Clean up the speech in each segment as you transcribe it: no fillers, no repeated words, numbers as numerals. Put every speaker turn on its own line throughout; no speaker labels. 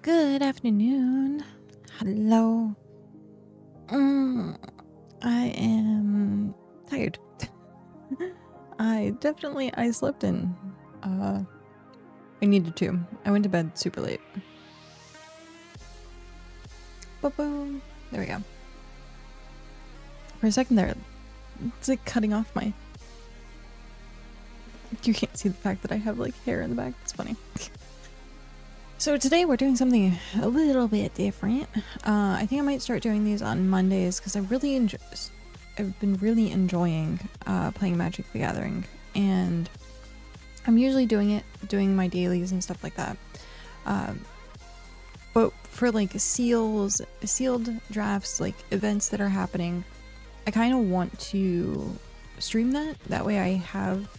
Good afternoon. Hello. I am tired. I slept in. I needed to. I went to bed super late. Boom. There we go. For a second there, it's like cutting off my... You can't see the fact that I have like hair in the back. It's funny. So today we're doing something a little bit different. I think I might start doing these on Mondays because I've been really enjoying playing Magic the Gathering, and I'm usually doing my dailies and stuff like that. But for like sealed drafts, like events that are happening, I kind of want to stream that. That way I have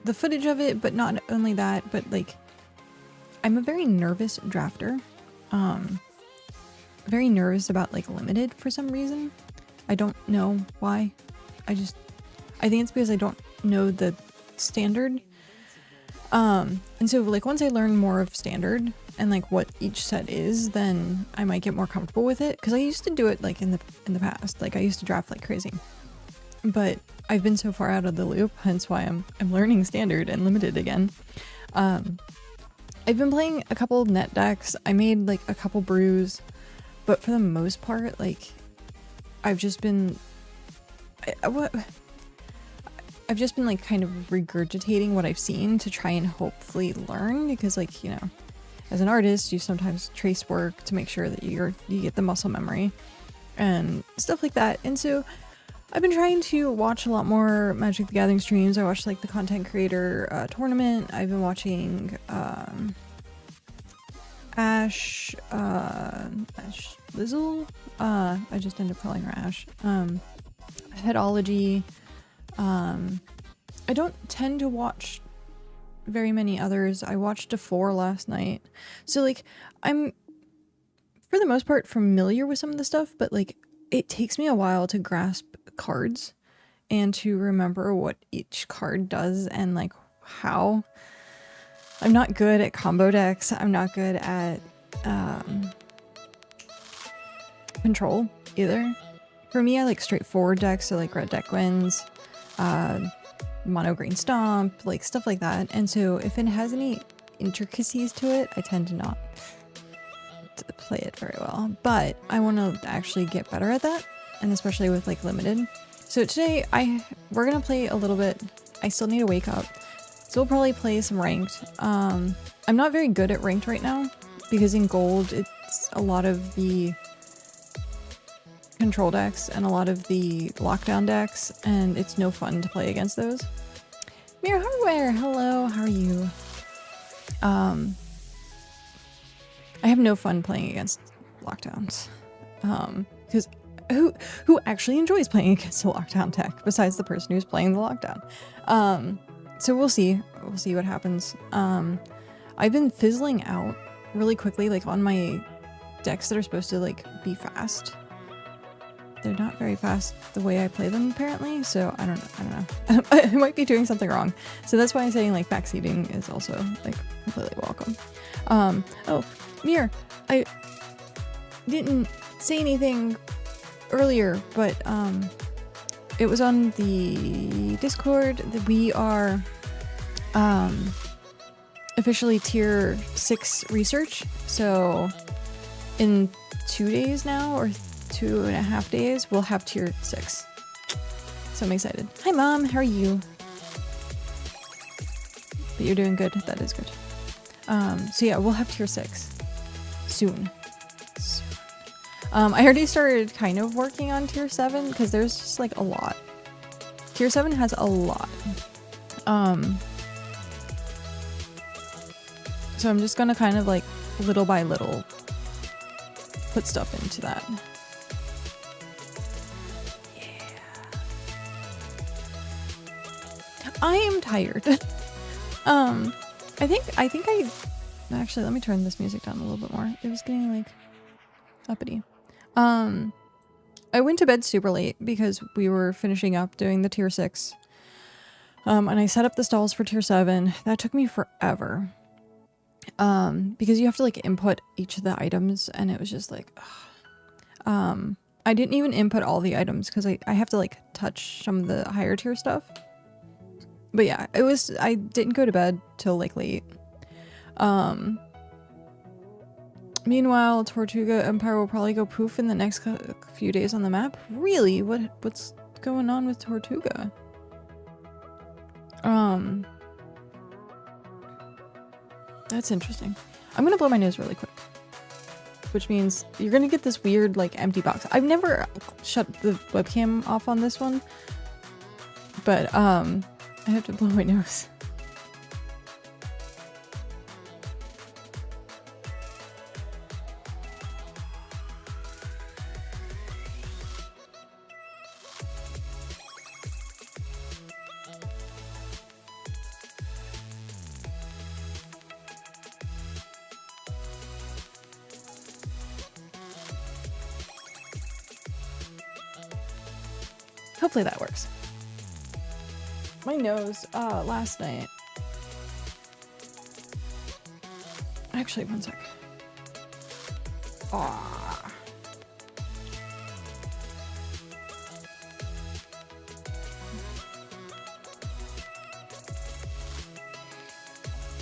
the footage of it, but not only that, but like I'm a very nervous drafter. Very nervous about like limited for some reason. I don't know why. I think it's because I don't know the standard. And so like once I learn more of standard and like what each set is, then I might get more comfortable with it, because I used to do it like in the past. Like I used to draft like crazy, but I've been so far out of the loop, hence why I'm learning standard and limited again. I've been playing a couple of net decks. I made like a couple brews, but for the most part, like I've just been like kind of regurgitating what I've seen to try and hopefully learn, because like, you know, as an artist, you sometimes trace work to make sure that you get the muscle memory and stuff like that. And so I've been trying to watch a lot more Magic the Gathering streams. I watched like the content creator tournament. I've been watching Ash Lizzle. I just ended up calling her Ash. Headology. I don't tend to watch very many others. I watched a 4 last night. So like I'm for the most part familiar with some of the stuff, but like it takes me a while to grasp cards and to remember what each card does and like how. I'm not good at combo decks. I'm not good at control either. For me, I like straightforward decks, so like red deck wins, mono green stomp, like stuff like that. And so if it has any intricacies to it, I tend to not to play it very well. But I want to actually get better at that, and especially with like limited. So today we're gonna play a little bit. I still need to wake up, so we'll probably play some ranked. I'm not very good at ranked right now because in gold it's a lot of the control decks and a lot of the lockdown decks, and it's no fun to play against those. Mirror Hardware, hello, how are you? I have no fun playing against lockdowns, because who actually enjoys playing against a lockdown deck besides the person who's playing the lockdown? So we'll see what happens. I've been fizzling out really quickly, like on my decks that are supposed to like be fast. They're not very fast the way I play them apparently, so I don't know. I might be doing something wrong. So that's why I'm saying like backseating is also like completely welcome. Oh, Mir, I didn't say anything earlier, but it was on the Discord that we are officially tier 6 research. So in 2 days now, or 2.5 days, we'll have tier 6. So I'm excited. Hi Mom, how are you? But you're doing good. That is good. So yeah, we'll have tier 6 soon. I already started kind of working on tier 7 because there's just like a lot. Tier 7 has a lot. So I'm just gonna kind of like little by little put stuff into that. I am tired. I think I actually, let me turn this music down a little bit more. It was getting like uppity. I went to bed super late because we were finishing up doing the tier 6. And I set up the stalls for tier 7. That took me forever. because you have to like input each of the items, and it was just like, I didn't even input all the items because I have to like touch some of the higher tier stuff. But yeah, I didn't go to bed till like late. Meanwhile, Tortuga Empire will probably go poof in the next few days on the map. Really? What's going on with Tortuga? That's interesting. I'm gonna blow my nose really quick, which means you're gonna get this weird like empty box. I've never shut the webcam off on this one, but I have to blow my nose. Hopefully that works. My nose, last night. Actually, one sec. Aww.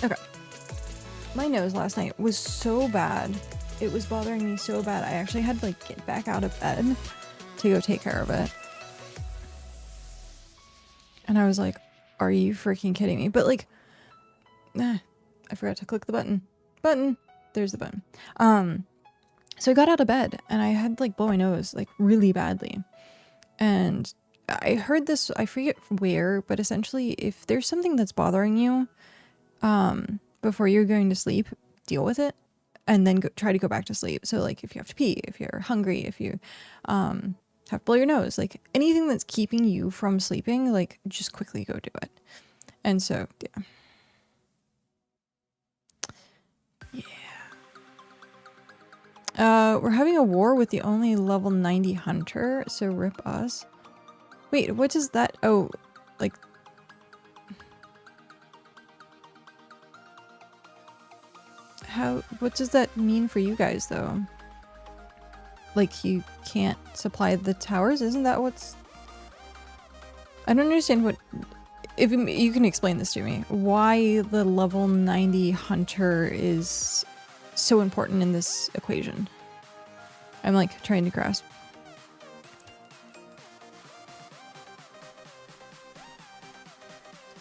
Okay. My nose last night was so bad. It was bothering me so bad. I actually had to like get back out of bed to go take care of it. And I was like, are you freaking kidding me? But like, I forgot to click the button. There's the button. So I got out of bed and I had like blow my nose like really badly. And I heard this, I forget where, but essentially if there's something that's bothering you, before you're going to sleep, deal with it and then try to go back to sleep. So like if you have to pee, if you're hungry, if you, have to blow your nose, like anything that's keeping you from sleeping, like just quickly go do it. And so yeah, we're having a war with the only level 90 hunter, so rip us. Wait, what does that, oh, like what does that mean for you guys though? Like you can't supply the towers? Isn't that what's... I don't understand what... If you can explain this to me. Why the level 90 hunter is so important in this equation. I'm like trying to grasp.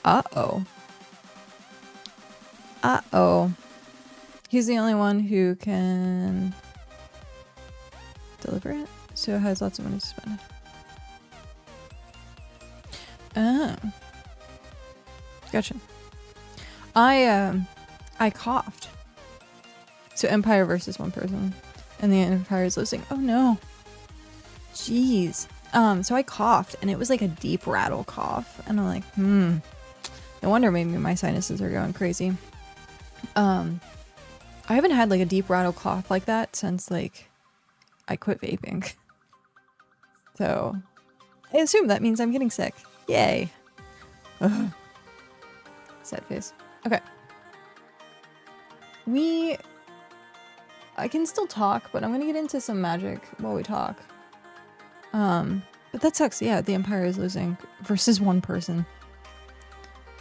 Uh-oh. Uh-oh. He's the only one who can... deliver it, so it has lots of money to spend. Oh, gotcha. I coughed. So Empire versus one person, and the Empire is losing. Oh no, jeez. So I coughed, and it was like a deep rattle cough, and I'm like, no wonder maybe my sinuses are going crazy. I haven't had like a deep rattle cough like that since like I quit vaping. So I assume that means I'm getting sick. Yay. Ugh. Sad face. Okay. I can still talk, but I'm gonna get into some magic while we talk. But that sucks. Yeah, the Empire is losing versus one person.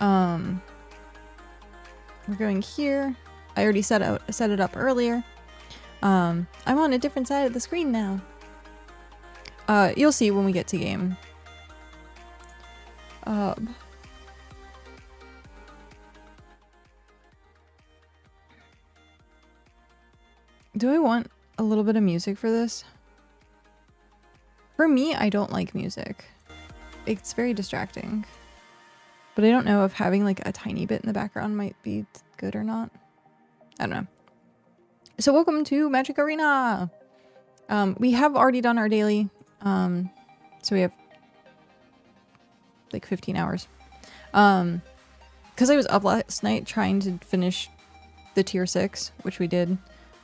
We're going here. I already set it up earlier. I'm on a different side of the screen now. You'll see when we get to game. Do I want a little bit of music for this? For me, I don't like music. It's very distracting. But I don't know if having like a tiny bit in the background might be good or not. I don't know. So welcome to Magic Arena! We have already done our daily. So we have like 15 hours. Because I was up last night trying to finish the tier 6, which we did.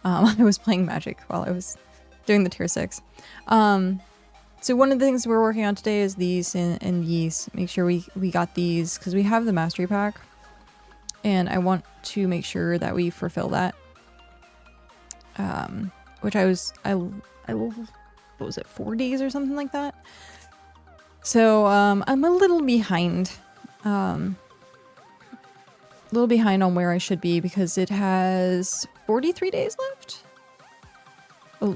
I was playing Magic while I was doing the tier 6. So one of the things we're working on today is these and these. Make sure we got these because we have the mastery pack. and I want to make sure that we fulfill that. Which I what was it, 4 days or something like that? So I'm a little behind. A little behind on where I should be because it has 43 days left. A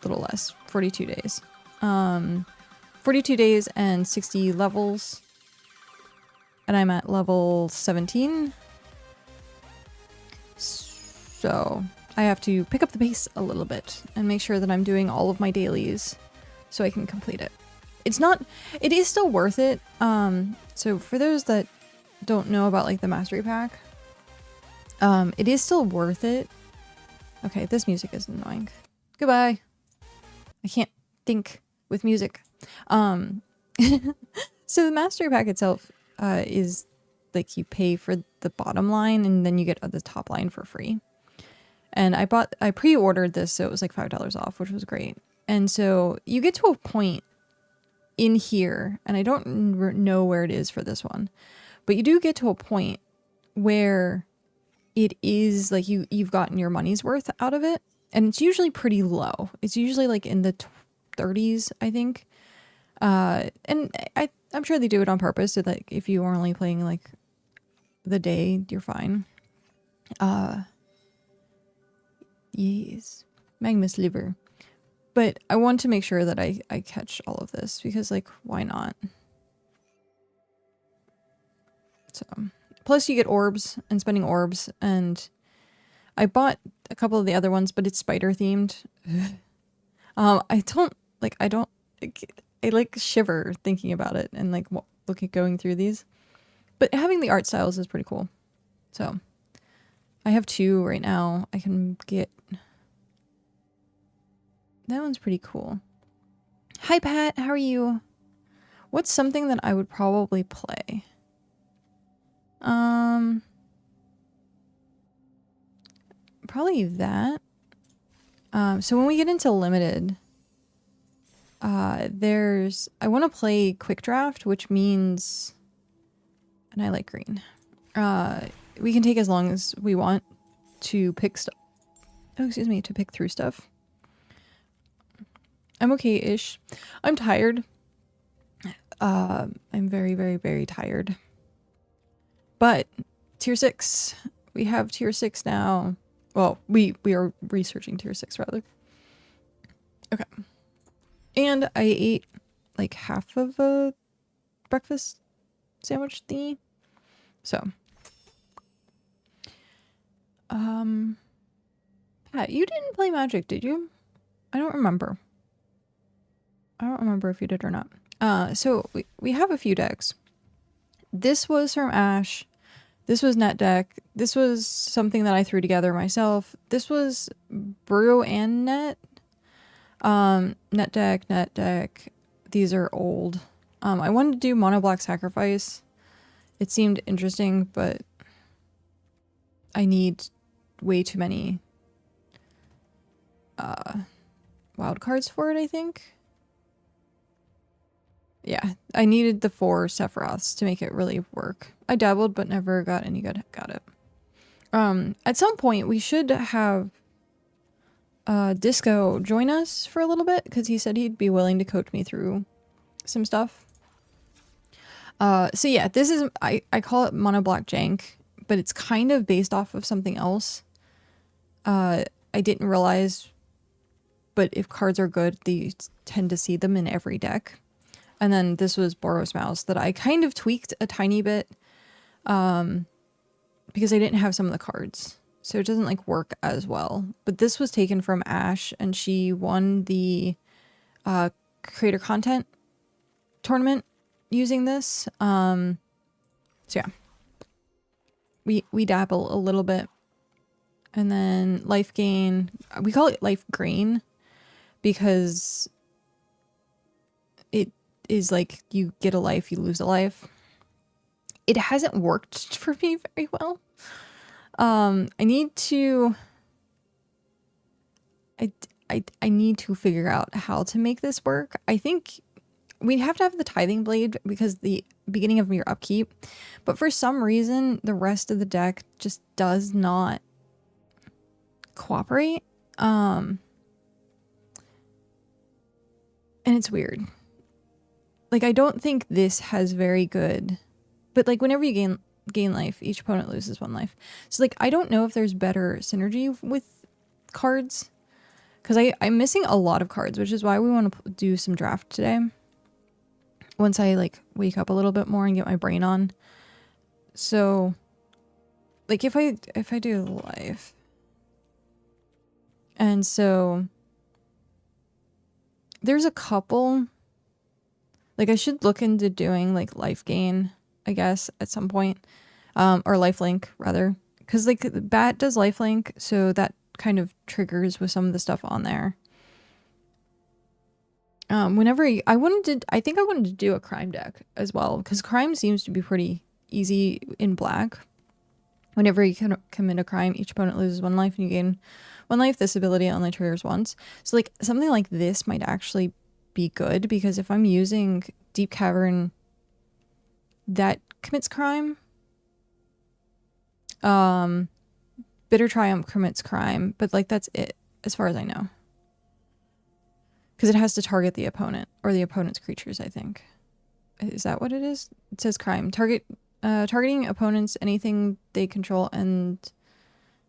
little less, 42 days. 42 days and 60 levels. And I'm at level 17. So I have to pick up the pace a little bit and make sure that I'm doing all of my dailies so I can complete it. It is still worth it. So for those that don't know about like the mastery pack, it is still worth it. Okay, this music is annoying. Goodbye. I can't think with music. So the mastery pack itself is like you pay for the bottom line and then you get the top line for free. And I pre-ordered this, so it was like $5 off, which was great. And so you get to a point in here, and I don't know where it is for this one, but you do get to a point where it is like you've gotten your money's worth out of it, and it's usually pretty low. It's usually like in the 30s, I think. And I'm sure they do it on purpose so that if you are only playing like the day, you're fine. Yes, Magnus liver. But I want to make sure that I catch all of this because, like, why not? So, plus you get orbs and spending orbs, and I bought a couple of the other ones, but it's spider themed. I like shiver thinking about it and like going through these. But having the art styles is pretty cool. So, I have 2 right now. I can get... That one's pretty cool. Hi, Pat. How are you? What's something that I would probably play? Probably that. So when we get into limited, I want to play quick draft, which means, and I like green. We can take as long as we want to pick stuff. Oh, excuse me, to pick through stuff. I'm okay-ish. I'm tired. I'm very, very, very tired. But tier 6. We have tier 6 now. Well, we are researching tier 6 rather. Okay. And I ate like half of a breakfast sandwich thingy. So. Pat, you didn't play Magic, did you? I don't remember. I don't remember if you did or not. So we have a few decks. This was from Ash. This was Net Deck. This was something that I threw together myself. This was Brew and Net. Net Deck. These are old. I wanted to do Mono Black Sacrifice. It seemed interesting, but I need way too many wild cards for it, I think. Yeah, I needed the 4 Sephiroths to make it really work. I dabbled, but never got any good at it. At some point, we should have Disco join us for a little bit, because he said he'd be willing to coach me through some stuff. So yeah, this is, I call it Mono Black Jank, but it's kind of based off of something else. I didn't realize, but if cards are good, you tend to see them in every deck. And then this was Boros Mouse that I kind of tweaked a tiny bit because I didn't have some of the cards. So it doesn't like work as well. But this was taken from Ash and she won the creator content tournament using this. So yeah. We dabble a little bit. And then life gain. We call it life grain because it is like you get a life, you lose a life. It hasn't worked for me very well. I need to I need to figure out how to make this work. I think we have to have the Tithing Blade because the beginning of your upkeep, but for some reason the rest of the deck just does not cooperate. And it's weird. Like, I don't think this has very good, but like whenever you gain life, each opponent loses 1 life. So like I don't know if there's better synergy with cards, because I'm missing a lot of cards, which is why we want to do some draft today. Once I like wake up a little bit more and get my brain on. So like if I do life, and so there's a couple, like I should look into doing like life gain, I guess, at some point, or lifelink rather, because like Bat does lifelink, so that kind of triggers with some of the stuff on there. Whenever I think I wanted to do a crime deck as well, because crime seems to be pretty easy in black. Whenever you can commit a crime, each opponent loses 1 life and you gain 1 life. This ability only triggers once. So like something like this might actually be good, because if I'm using Deep Cavern that commits crime, Bitter Triumph commits crime, but like that's it as far as I know. Because it has to target the opponent or the opponent's creatures, I think. Is that what it is? It says crime. Targeting opponents, anything they control, and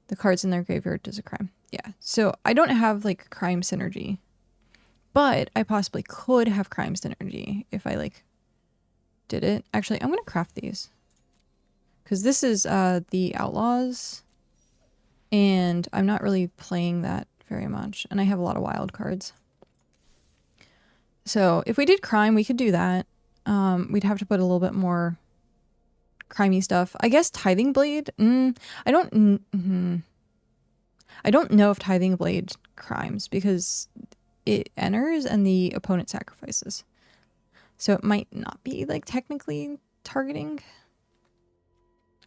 the cards in their graveyard does a crime. Yeah. So I don't have like crime synergy, but I possibly could have crime synergy if I like did it. Actually, I'm going to craft these, because this is the Outlaws, and I'm not really playing that very much, and I have a lot of wild cards. So if we did crime, we could do that. We'd have to put a little bit more crimey stuff. I guess Tithing Blade. I don't know if Tithing Blade crimes, because it enters and the opponent sacrifices. So it might not be like technically targeting.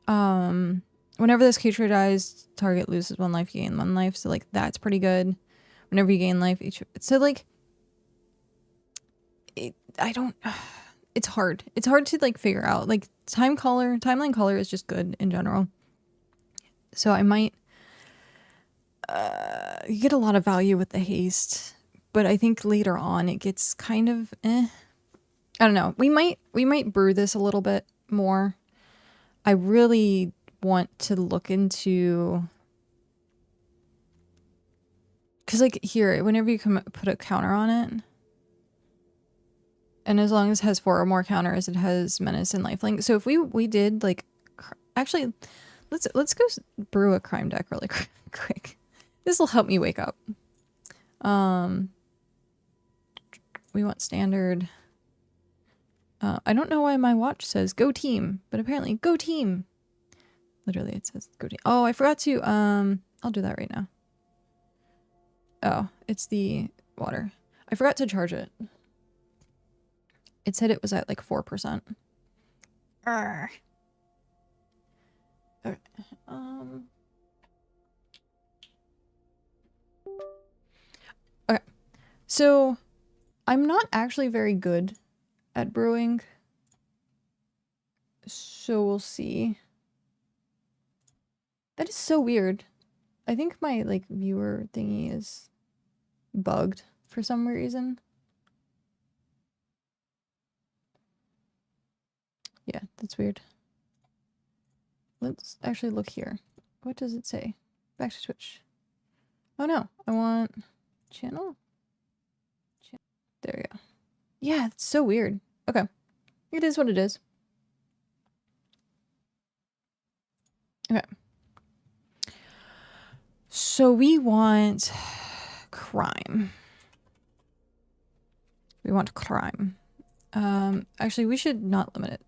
Whenever this creature dies, target loses 1 life, you gain 1 life. So like that's pretty good. Whenever you gain life, so like it's hard. It's hard to like figure out. Like Timeline Color is just good in general. So I might you get a lot of value with the haste, but I think later on it gets kind of I don't know. We might brew this a little bit more. I really want to look into, because like here, whenever you put a counter on it, and as long as it has 4 or more counters, it has menace and lifelink. So if we did like, actually, let's go brew a crime deck really quick. This will help me wake up. We want standard. I don't know why my watch says go team, but apparently go team. Literally it says go team. Oh, I forgot to, I'll do that right now. Oh, it's the water. I forgot to charge it. It said it was at like 4%. Arrgh. Okay. Okay. So I'm not actually very good at brewing, so we'll see. That is so weird. I think my like viewer thingy is bugged for some reason. Yeah, that's weird. Let's actually look here. What does it say? Back to Twitch. Oh no, I want channel. There we go. Yeah, it's so weird. Okay. It is what it is. Okay. So we want crime. We want crime. Actually, we should not limit it.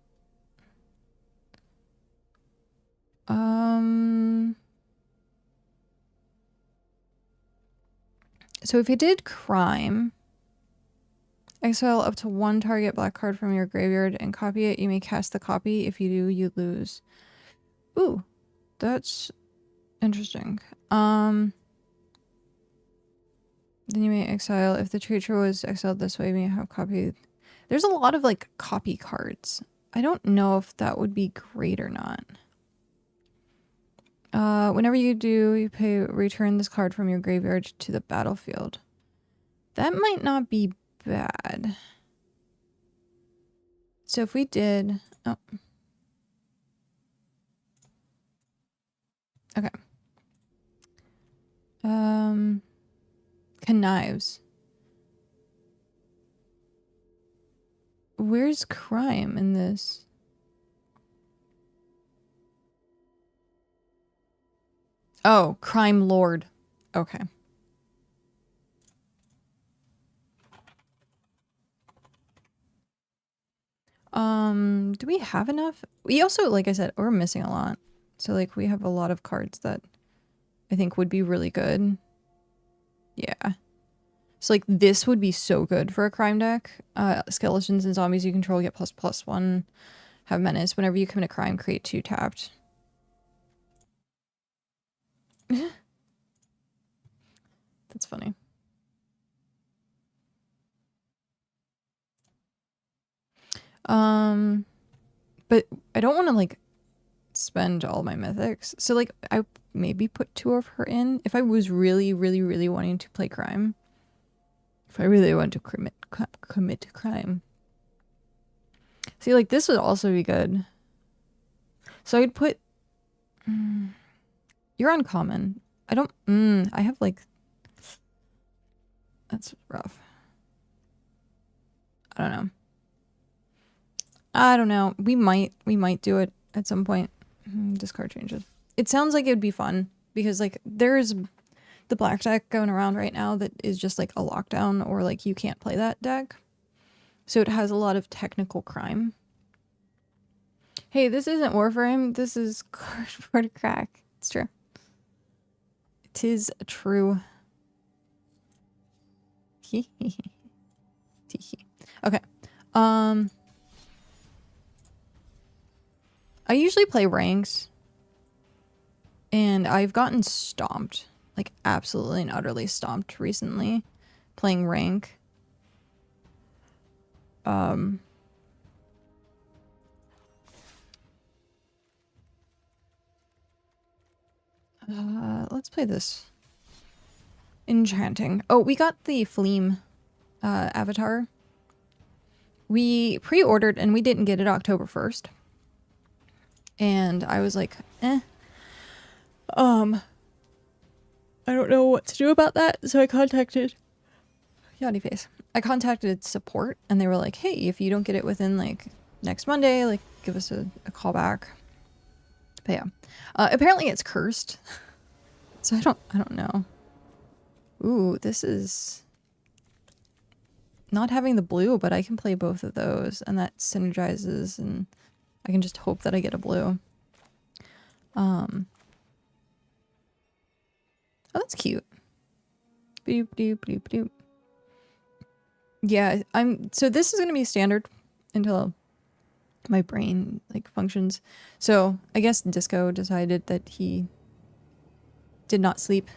So if you did crime, exile up to 1 target black card from your graveyard and copy it. You may cast the copy. If you do, you lose. Ooh, that's interesting. Then you may exile. If the creature was exiled this way, you may have copied. There's a lot of like copy cards. I don't know if that would be great or not. Whenever you do, you return this card from your graveyard to the battlefield. That might not be bad. So if we did... Oh. Okay. Knives. Where's crime in this? Oh, crime lord. Okay. Do we have enough? We also, like I said, we're missing a lot. So like we have a lot of cards that I think would be really good. Yeah. So like this would be so good for a crime deck. Skeletons and zombies you control get ++1. Have menace. Whenever you commit a crime, create 2 tapped. That's funny. But I don't want to like spend all my mythics. So like I maybe put 2 of her in if I was really, really, really wanting to play crime. If I really want to commit crime. See, like this would also be good. So I'd put. You're uncommon. I don't. I have like. That's rough. I don't know. I don't know. We might do it at some point. Discard changes. It sounds like it would be fun because like there's the black deck going around right now that is just like a lockdown or like you can't play that deck. So it has a lot of technical crime. Hey, this isn't Warframe. This is Cardboard Crack. It's true. It is true. Okay. I usually play ranks, and I've gotten stomped, like absolutely and utterly stomped recently, playing rank. Let's play this. Enchanting. Oh, we got the Fleam avatar. We pre-ordered and we didn't get it October 1st. And I was like, I don't know what to do about that. So I contacted Yachty Face. I contacted support and they were like, hey, if you don't get it within like next Monday, like give us a call back. But yeah. Apparently it's cursed. So I don't know. Ooh, this is not having the blue, but I can play both of those and that synergizes and I can just hope that I get a blue. Oh, that's cute. Boop, doop, doop, doop. Yeah, so this is going to be standard until my brain like functions. So I guess Disco decided that he did not sleep.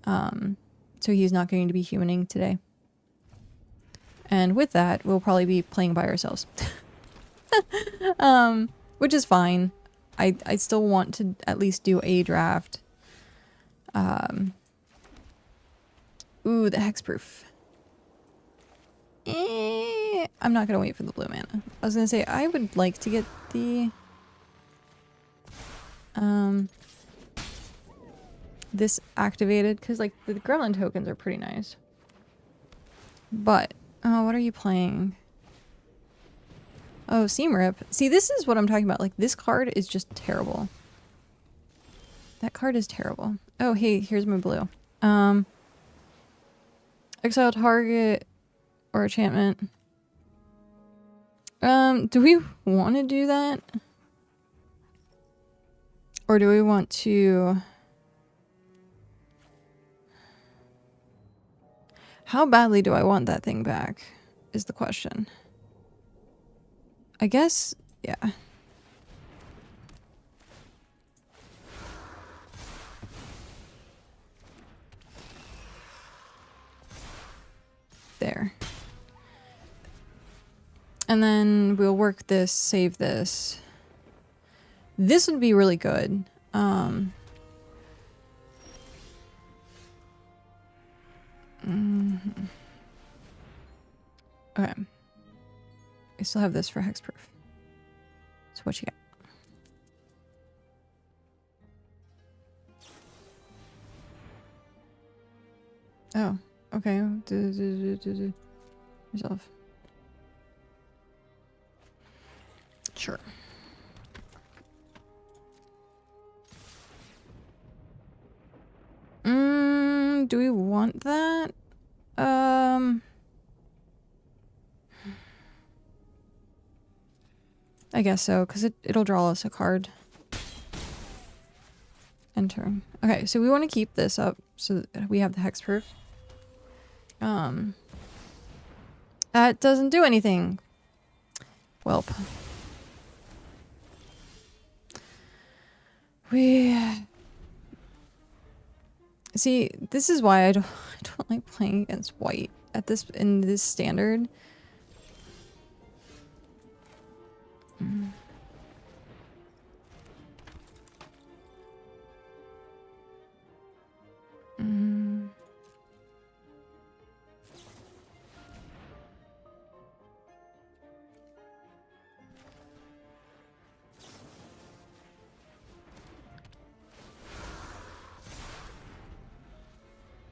So he's not going to be humaning today. And with that, we'll probably be playing by ourselves. Which is fine. I still want to at least do a draft. Ooh, the hexproof. I'm not gonna wait for the blue mana. I was gonna say I would like to get the this activated because like the gremlin tokens are pretty nice. But what are you playing? Oh, Seam Rip. See, this is what I'm talking about. Like, this card is just terrible. That card is terrible. Oh, hey, here's my blue. Exile target or enchantment. Do we want to do that? Or do we want to... How badly do I want that thing back? Is the question. I guess, yeah. There. And then we'll work this, save this. This would be really good. Okay. I still have this for hexproof. So what you got? Oh, okay. Yourself. Sure. Do we want that? I guess so, because it'll draw us a card. Enter. Okay, so we want to keep this up so that we have the hexproof. That doesn't do anything. Welp. See, this is why I don't like playing against white at this in this standard.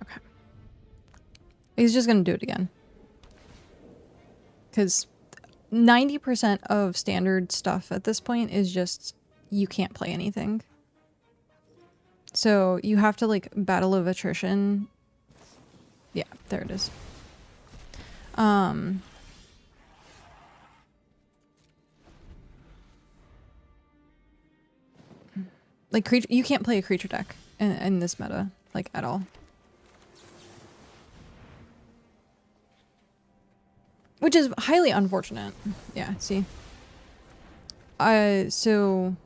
Okay. He's just gonna do it again. Because 90% of standard stuff at this point is just you can't play anything. So you have to like battle of attrition. Yeah, there it is. Like creature, you can't play a creature deck in this meta, like at all. Which is highly unfortunate. Yeah, see. So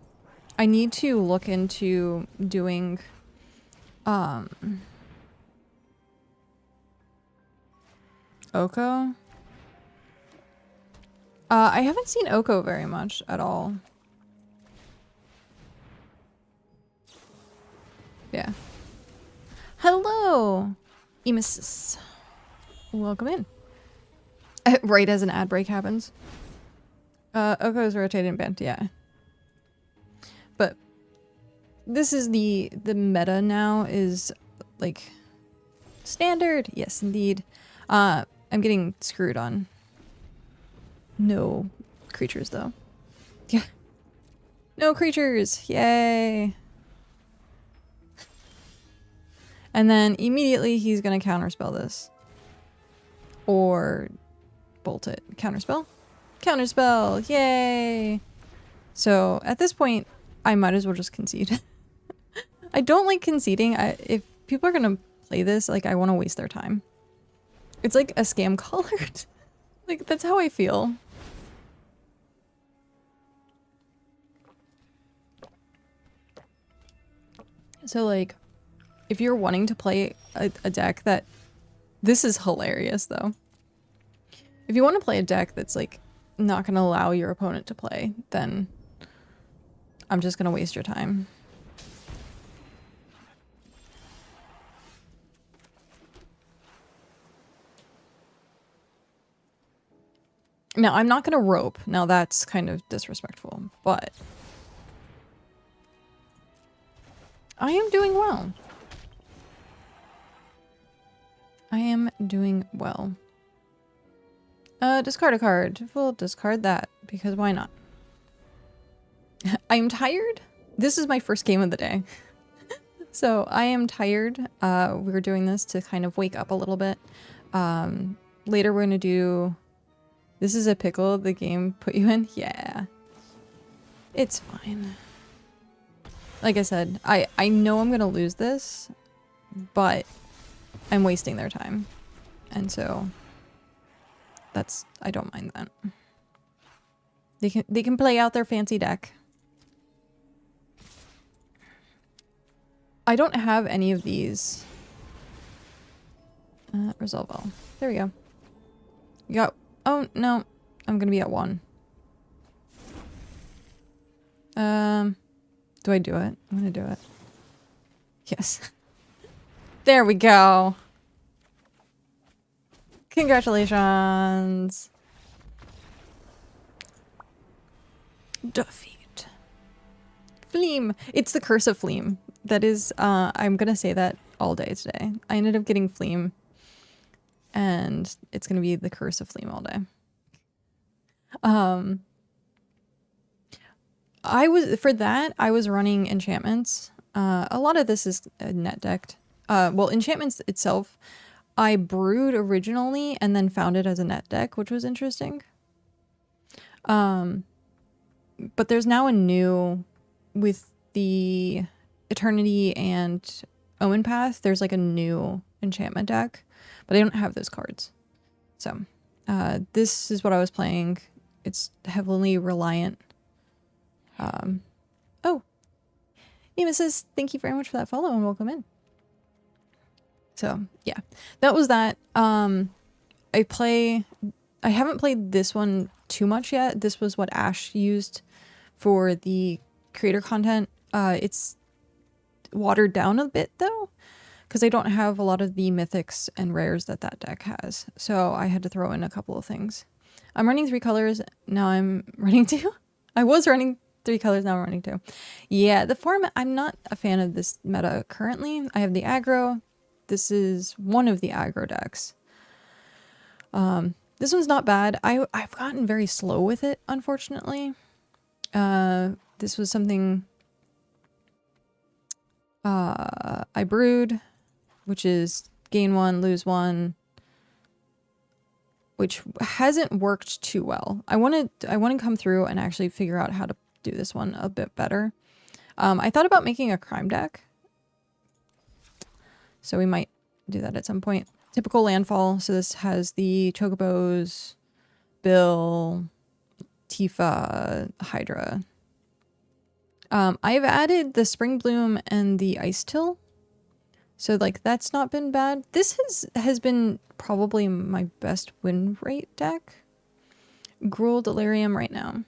I need to look into doing Oko. I haven't seen Oko very much at all. Yeah. Hello, Emesis. Welcome in. Right as an ad break happens. Oko is rotated and bent, yeah. But this is the meta now is like standard. Yes, indeed. I'm getting screwed on. No creatures though. Yeah. No creatures. Yay. And then immediately he's gonna counterspell this. Or bolt it. Counterspell? Counterspell! Yay! So at this point, I might as well just concede. I don't like conceding. If people are gonna play this, like I want to waste their time. It's like a scam card. Like that's how I feel. So like, if you're wanting to play a deck that... This is hilarious though. If you want to play a deck that's like not going to allow your opponent to play, then I'm just going to waste your time. Now, I'm not going to rope. Now, that's kind of disrespectful, but I am doing well. I am doing well. Discard a card. We'll discard that, because why not? I'm tired. This is my first game of the day. So I am tired. We're doing this to kind of wake up a little bit. Later we're gonna do... This is a pickle the game put you in? Yeah. It's fine. Like I said, I know I'm gonna lose this, but I'm wasting their time. And so... I don't mind that. They can play out their fancy deck. I don't have any of these. Resolve all. There we go. You got... Oh, no. I'm gonna be at 1. Do I do it? I'm gonna do it. Yes. There we go. Congratulations. Defeat. Fleam. It's the curse of Fleam. That is, I'm gonna say that all day today. I ended up getting Fleam. And it's gonna be the curse of Fleam all day. I was running enchantments. A lot of this is net decked. Well, enchantments itself, I brewed originally and then found it as a net deck, which was interesting. But there's now a new, with the Eternity and Omen Path, there's like a new enchantment deck, but I don't have those cards. So this is what I was playing. It's heavily reliant. Oh, Nemesis, thank you very much for that follow and welcome in. So yeah, that was that. I haven't played this one too much yet. This was what Ash used for the creator content. It's watered down a bit though, because I don't have a lot of the mythics and rares that deck has. So I had to throw in a couple of things. I'm running 3 colors. Now I'm running 2. I was running 3 colors, now I'm running 2. Yeah, the format, I'm not a fan of this meta currently. I have the aggro. This is one of the aggro decks. This one's not bad. I've gotten very slow with it, unfortunately. This was something I brewed, which is gain 1, lose 1, which hasn't worked too well. I want to come through and actually figure out how to do this one a bit better. I thought about making a crime deck, so we might do that at some point. Typical landfall. So this has the Chocobos, Bill, Tifa, Hydra. I've added the Spring Bloom and the Ice Till. So like that's not been bad. This has been probably my best win rate deck. Gruul Delirium right now.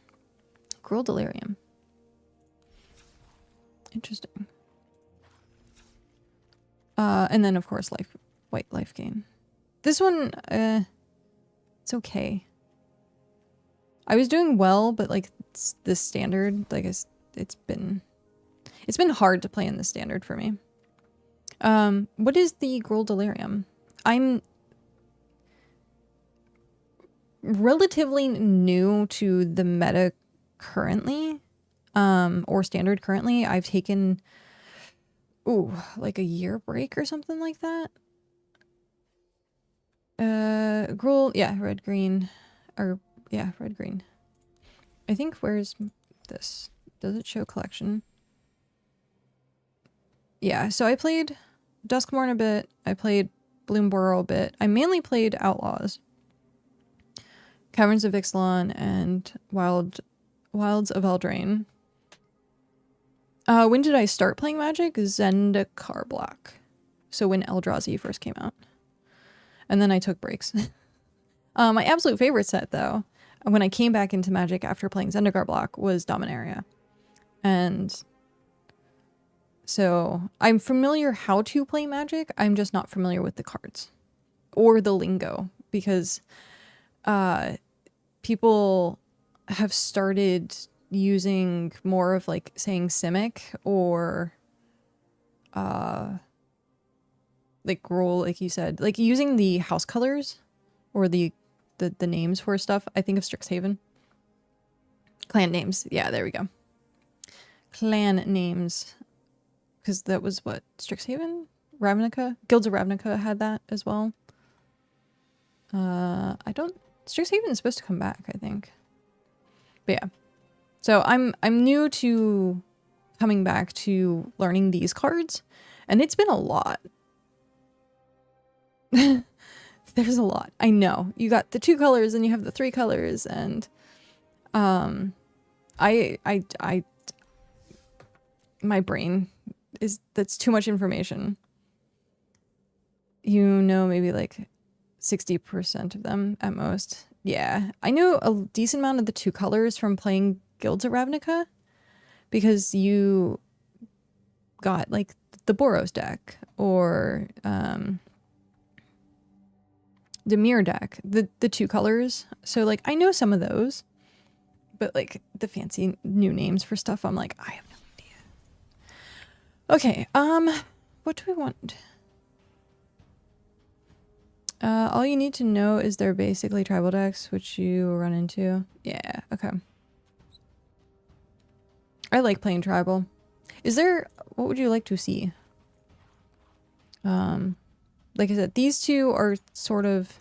Gruul Delirium. Interesting. And then of course white life gain. This one, it's okay. I was doing well, but like the standard, like it's been hard to play in the standard for me. What is the Gruul Delirium? I'm relatively new to the meta currently, or standard currently. I've taken, like a year break or something like that. Gruul, yeah, red, green, or yeah, red, green. I think, where's this? Does it show collection? Yeah, so I played Duskmourn a bit. I played Bloomburrow a bit. I mainly played Outlaws, Caverns of Ixalan, and Wilds of Eldraine. When did I start playing Magic? Zendikar Block. So when Eldrazi first came out. And then I took breaks. My absolute favorite set, though, when I came back into Magic after playing Zendikar Block, was Dominaria. And so I'm familiar how to play Magic. I'm just not familiar with the cards or the lingo, because people have started using more of like saying Simic or like Gruul, like you said, like using the house colors or the names for stuff. I think of Strixhaven. Clan names. Yeah, there we go. Clan names. Because that was what? Strixhaven? Ravnica? Guilds of Ravnica had that as well. Strixhaven is supposed to come back, I think. But yeah. So I'm new to coming back to learning these cards, and it's been a lot. There's a lot. I know. You got the 2 colors and you have the 3 colors, and my brain that's too much information. You know, maybe like 60% of them at most. Yeah, I know a decent amount of the 2 colors from playing Guilds of Ravnica because you got like the Boros deck or the mirror deck, the 2 colors. So like I know some of those, but like the fancy new names for stuff, I'm like, I have no idea. Okay, what do we want? All you need to know is they're basically tribal decks, which you run into. Yeah, okay. I like playing tribal. Is there, what would you like to see? Like I said, these 2 are sort of,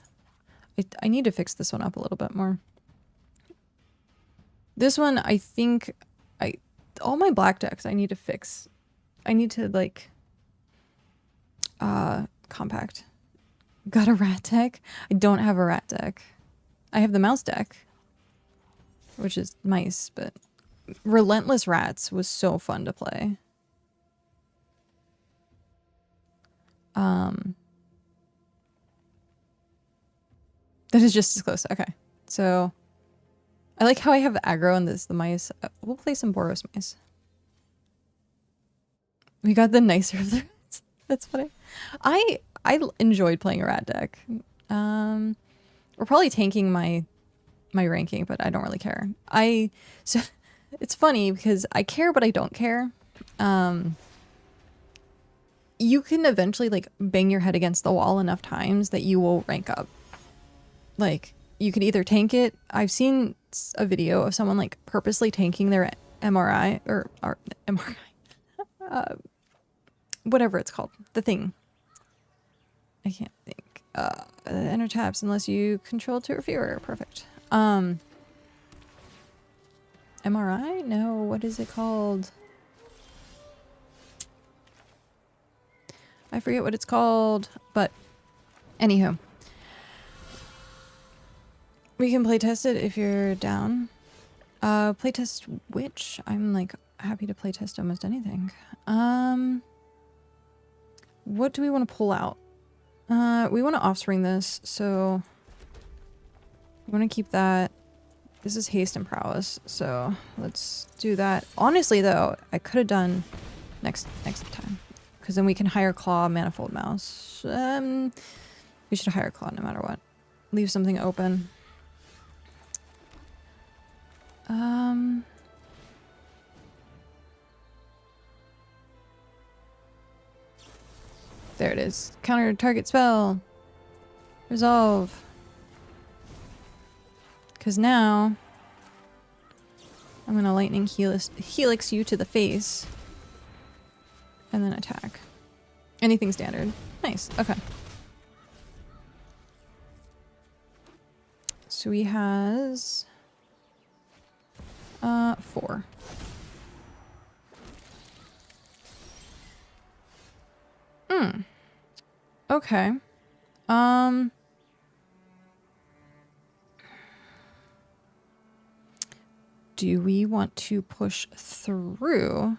I need to fix this one up a little bit more. This one, I think, all my black decks I need to fix. I need to like, compact. Got a rat deck? I don't have a rat deck. I have the mouse deck, which is nice, but Relentless Rats was so fun to play. That is just as close. Okay. So I like how I have the aggro and the mice. We'll play some Boros mice. We got the nicer of the rats. That's funny. I enjoyed playing a rat deck. We're probably tanking my ranking, but I don't really care. So it's funny because I care, but I don't care. You can eventually like bang your head against the wall enough times that you will rank up. Like you could either tank it. I've seen a video of someone like purposely tanking their MRI or MRI, whatever it's called, the thing. I can't think. Enter tabs unless you control 2 or fewer. Perfect. MRI? No, what is it called? I forget what it's called, but anywho. We can playtest it if you're down. Playtest which? I'm like happy to playtest almost anything. What do we want to pull out? We want to offspring this, so we want to keep that. This is haste and prowess, so let's do that. Honestly though, I could have done next time, because then we can hire Claw, Manifold Mouse. We should hire Claw no matter what. Leave something open. There it is. Counter target spell. Resolve. Because now I'm gonna lightning helix you to the face and then attack. Anything standard. Nice. Okay. So he has 4. Okay. Do we want to push through?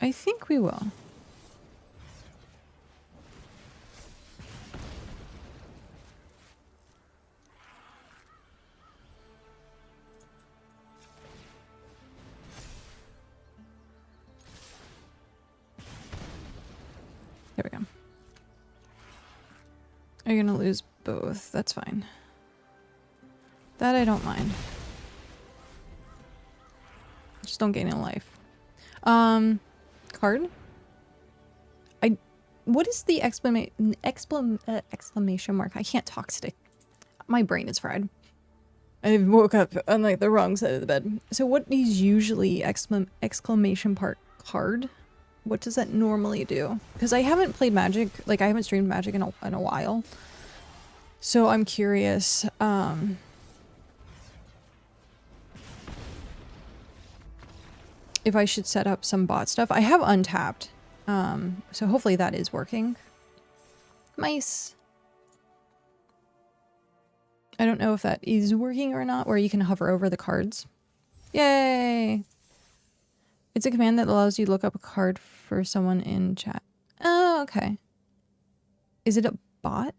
I think we will. There we go. Are you gonna lose both? That's fine. That I don't mind. Just don't gain a life. Card? What is the exclamation mark? I can't talk today. My brain is fried. I woke up on like the wrong side of the bed. So what is usually exclamation part card? What does that normally do? Because I haven't played Magic, like I haven't streamed Magic in a while. So I'm curious. If I should set up some bot stuff. I have untapped. So hopefully that is working. Mice. I don't know if that is working or not, where you can hover over the cards. Yay! It's a command that allows you to look up a card for someone in chat. Oh, okay. Is it a bot?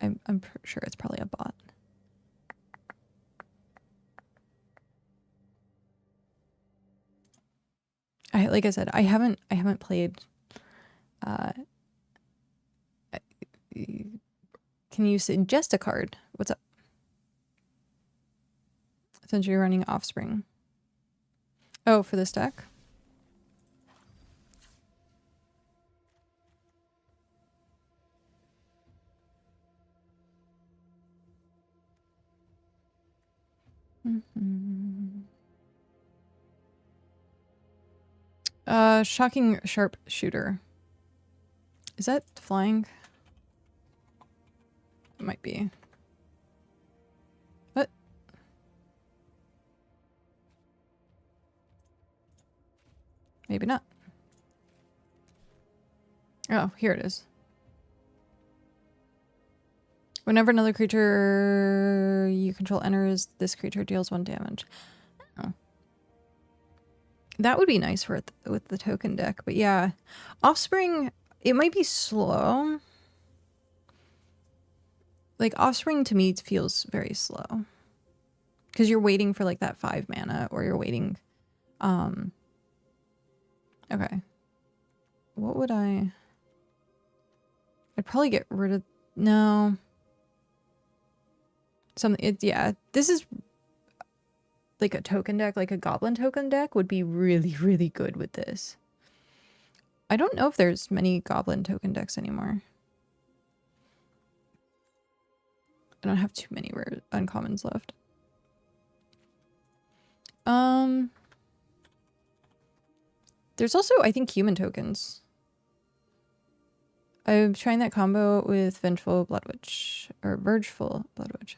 I'm sure it's probably a bot. Like I said, I haven't played. Can you suggest a card? What's up? Since you're running Offspring. Oh, for this deck? Shocking Sharpshooter. Is that flying? It might be. What? Maybe not. Oh, here it is. Whenever another creature you control enters, this creature deals 1 damage. Oh. That would be nice for with the token deck, but yeah. Offspring, it might be slow. Like, Offspring to me feels very slow. Because you're waiting for, like, that 5 mana, or you're waiting... Okay. What would I'd probably get rid of... No. Yeah, this is... Like a token deck, like a goblin token deck would be really, really good with this. I don't know if there's many goblin token decks anymore. I don't have too many rare uncommons left. There's also, I think, human tokens. I'm trying that combo with Vengeful Bloodwitch, or Vergeful Bloodwitch.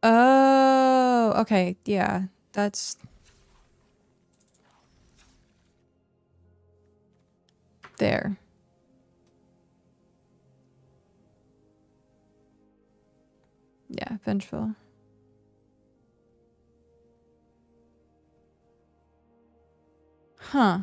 Oh, okay, yeah, that's... There. Yeah, Vengeful. Huh.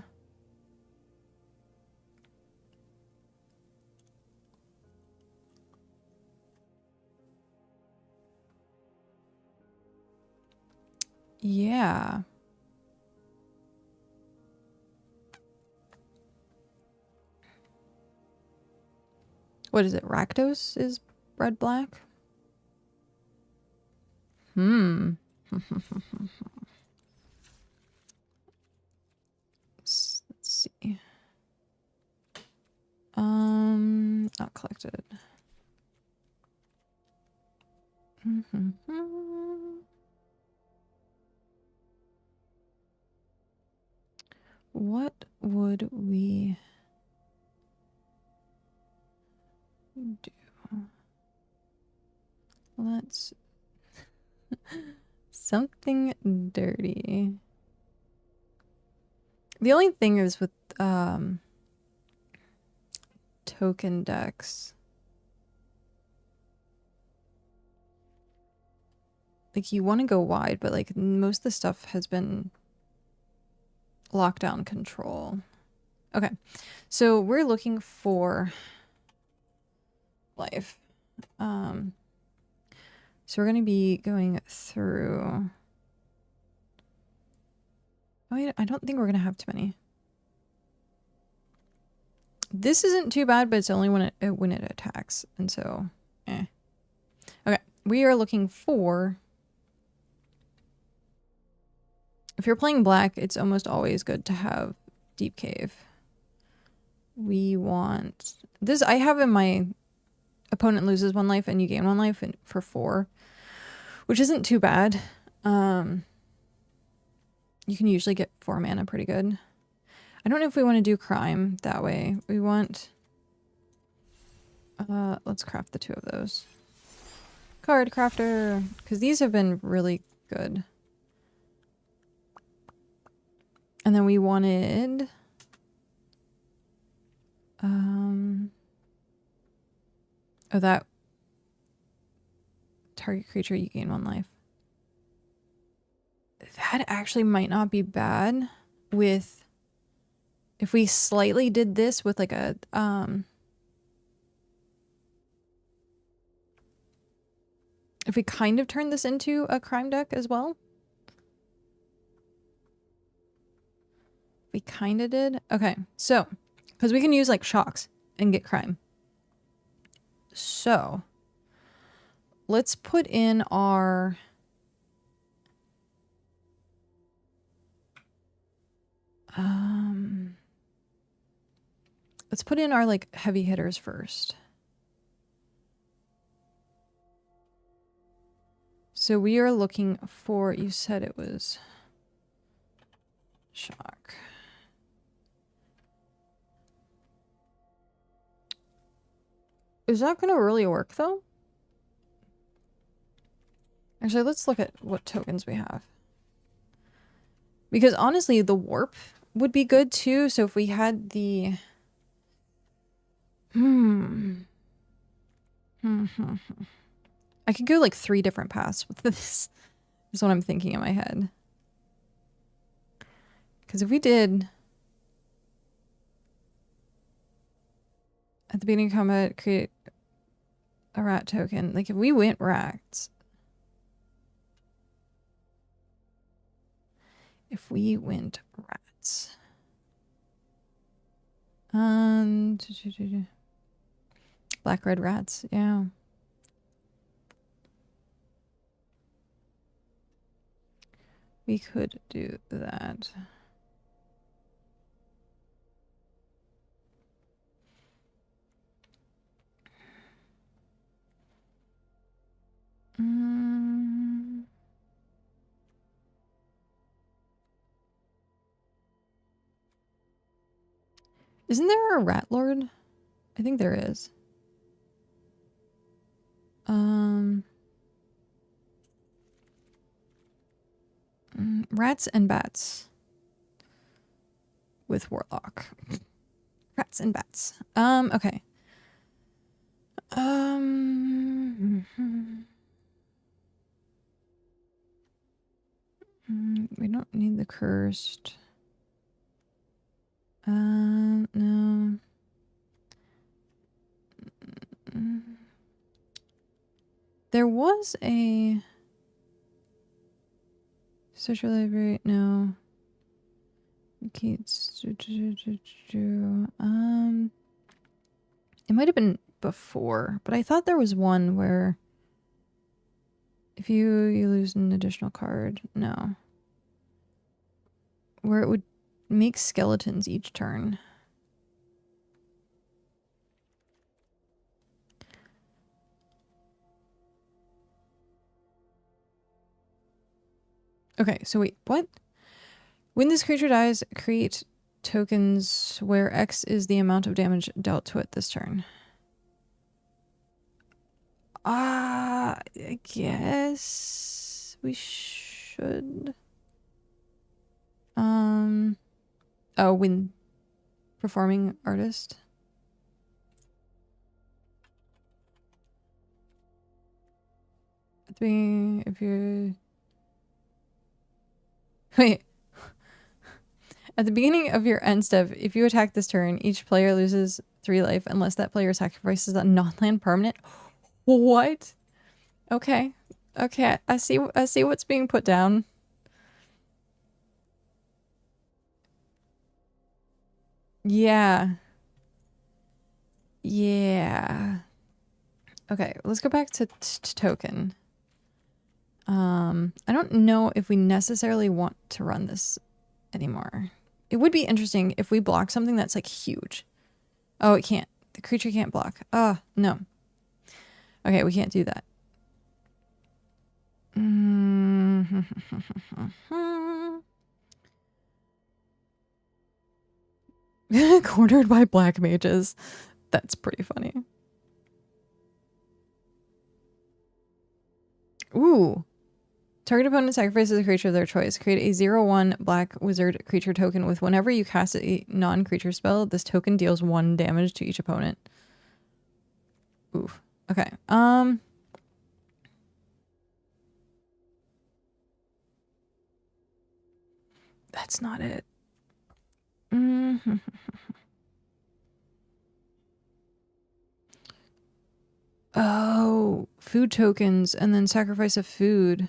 Yeah. What is it? Rakdos is red black? Let's see. Not collected. What would we do? Let's... Something dirty. The only thing is with token decks, like, you want to go wide, but like most of the stuff has been lockdown control. Okay, so we're looking for life. So we're going to be going through... Oh, I don't think we're going to have too many. This isn't too bad, but it's only when it attacks, and so, eh. Okay, we are looking for... If you're playing black, it's almost always good to have Deep Cave. We want... This I have in my opponent loses 1 life and you gain 1 life for 4, which isn't too bad. You can usually get 4 mana pretty good. I don't know if we want to do crime that way. We want... let's craft the 2 of those. Card crafter, because these have been really good. And then we wanted... Oh, that target creature, you gain 1 life. That actually might not be bad with... If we slightly did this with like a... if we kind of turn this into a crime deck as well. We kind of did. Okay, so... Because we can use like shocks and get crime. So... Let's put in our... let's put in our like heavy hitters first. So we are looking for, you said it was shock. Is that going to really work though? Actually, let's look at what tokens we have. Because honestly, the warp would be good too. So if we had the... I could go like 3 different paths with this. Is what I'm thinking in my head. Because if we did... At the beginning of combat, create a rat token. Like if we went rats... If we went rats. Black red rats, yeah. We could do that. Isn't there a rat lord? I think there is. Rats and bats. With warlock. Rats and bats. Okay. We don't need the cursed. No. There was a social library. No. Keats. It might have been before, but I thought there was one where if you lose an additional card. No. Where it would make skeletons each turn. Okay, so wait, what? When this creature dies, create tokens where X is the amount of damage dealt to it this turn. I guess we should. Oh, when performing artist. If you're... Wait. At the beginning of your end step, if you attack this turn, each player loses 3 life unless that player sacrifices a non-land permanent. What? Okay. Okay, I see what's being put down. Yeah. Yeah. Okay, let's go back to token. I don't know if we necessarily want to run this anymore. It would be interesting if we block something that's like huge. Oh, it can't. The creature can't block. No. Okay, we can't do that. Cornered by black mages. That's pretty funny. Ooh. Target opponent sacrifices a creature of their choice. Create a 0/1 black wizard creature token with whenever you cast a non-creature spell, this token deals 1 damage to each opponent. Oof. Okay. That's not it. Mm-hmm. Oh, food tokens and then sacrifice a food.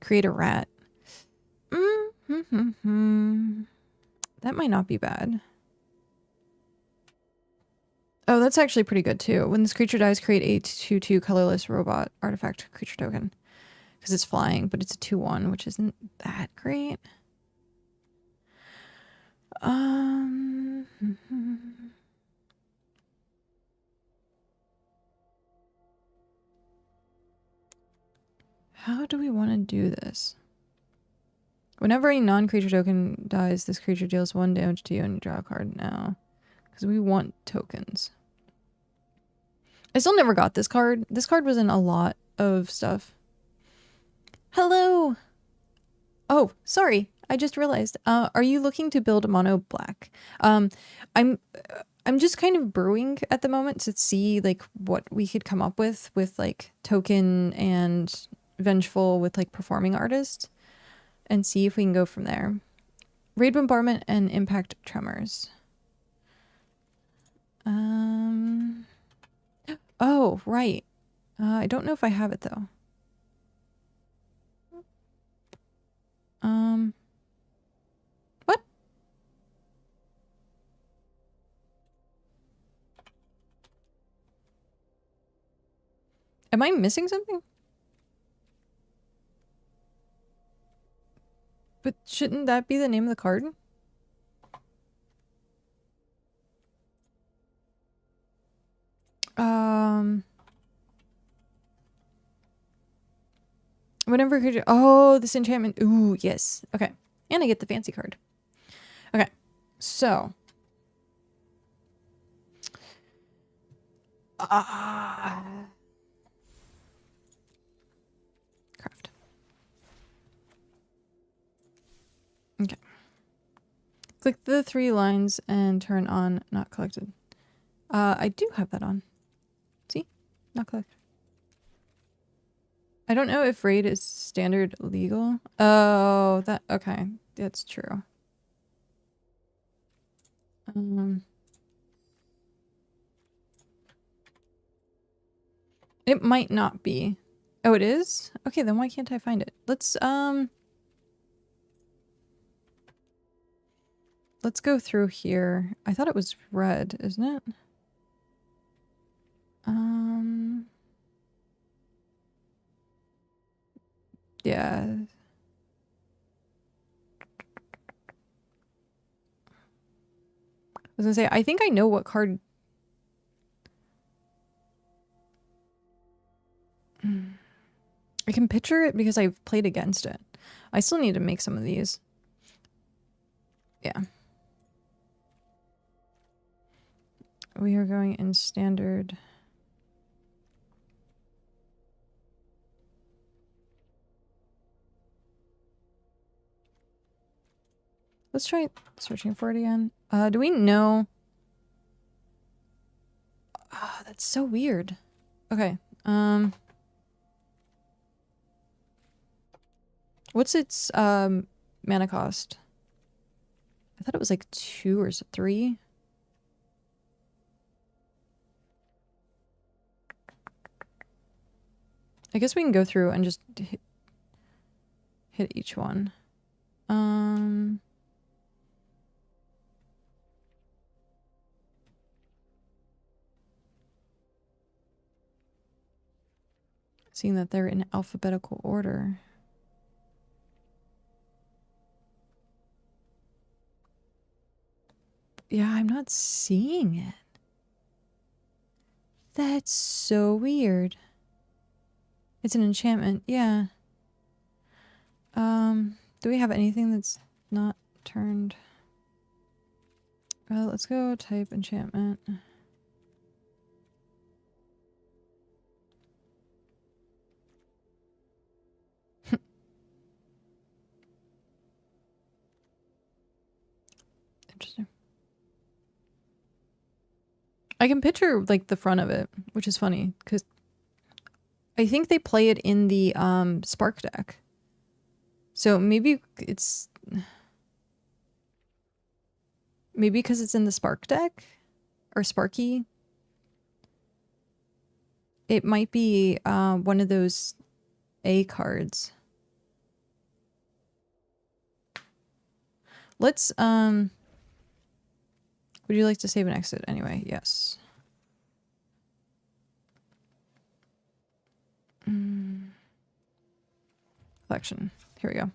Create a rat. Mm-hmm. That might not be bad. Oh, that's actually pretty good too. When this creature dies, create a 2/2 colorless robot artifact creature token. Because it's flying, but it's a 2/1, which isn't that great. How do we want to do this? Whenever a non-creature token dies, this creature deals 1 damage to you and you draw a card now. Because we want tokens. I still never got this card. This card was in a lot of stuff. Hello! Oh, sorry. I just realized. Are you looking to build mono black? I'm just kind of brewing at the moment to see like what we could come up with like token and vengeful with like performing artist and see if we can go from there. Raid bombardment and impact tremors. Oh, right. I don't know if I have it though. What? Am I missing something? But shouldn't that be the name of the card? Whenever creature. Oh, this enchantment. Ooh, yes. Okay. And I get the fancy card. Okay. So. Craft. Okay. Click the 3 lines and turn on not collected. I do have that on. See? Not collected. I don't know if raid is standard legal. Oh, that okay. That's true. It might not be. Oh, it is? Okay, then why can't I find it? Let's go through here. I thought it was red, isn't it? Yeah. I was gonna say, I think I know what card. I can picture it because I've played against it. I still need to make some of these. Yeah. We are going in standard. Let's try searching for it again. Do we know? Ah, that's so weird. Okay. What's its mana cost? I thought it was like 2 or 3. I guess we can go through and just hit each one. Seeing that they're in alphabetical order. Yeah, I'm not seeing it. That's so weird. It's an enchantment, yeah. Do we have anything that's not turned? Well, let's go type enchantment. Interesting. I can picture like the front of it, which is funny because I think they play it in the Spark deck. So maybe it's Maybe because it's in the Spark deck? Or Sparky? It might be one of those A cards. Let's, would you like to save and exit anyway? Yes. Collection. Here we go.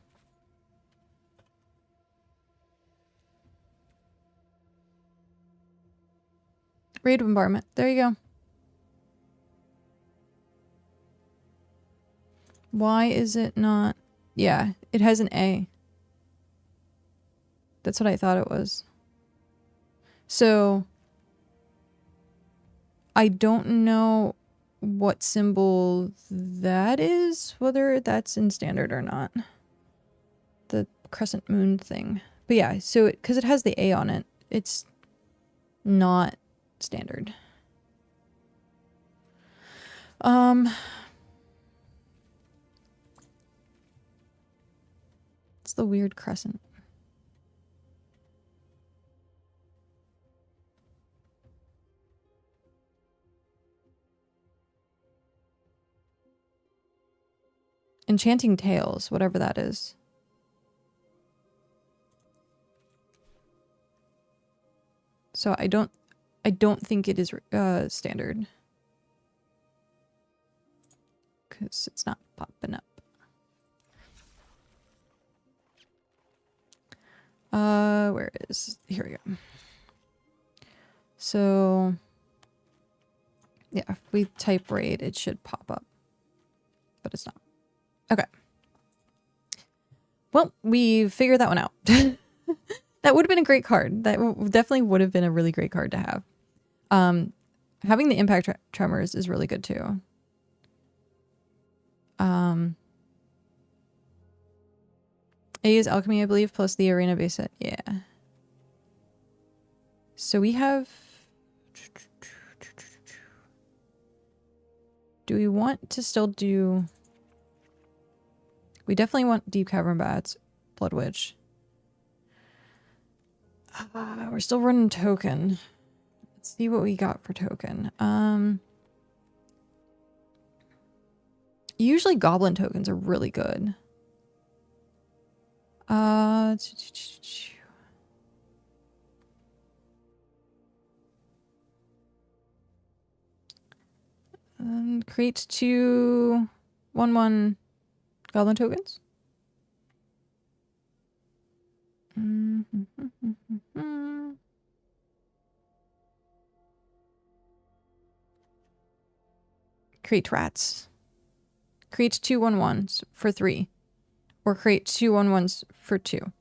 Raid bombardment. There you go. Why is it not? Yeah, it has an A. That's what I thought it was. So I don't know what symbol that is, whether that's in standard or not. The crescent moon thing. But yeah, so because it has the A on it, it's not standard. It's the weird crescent. Enchanting Tales, whatever that is. So I don't think it is standard. Because it's not popping up. Where is... Here we go. So... yeah, if we type raid, it should pop up. But it's not. Okay. Well, we figured that one out. That would have been a great card. That definitely would have been a really great card to have. Having the impact tremors is really good too. A is alchemy, I believe, plus the arena base set. Yeah. So we have... do we want to still do... we definitely want Deep Cavern Bats, Blood Witch. We're still running token. Let's see what we got for token. Usually goblin tokens are really good. Create 2 1/1 goblin tokens. Create rats. Create 2 1/1s for 3. Or create 2 1/1s for 2.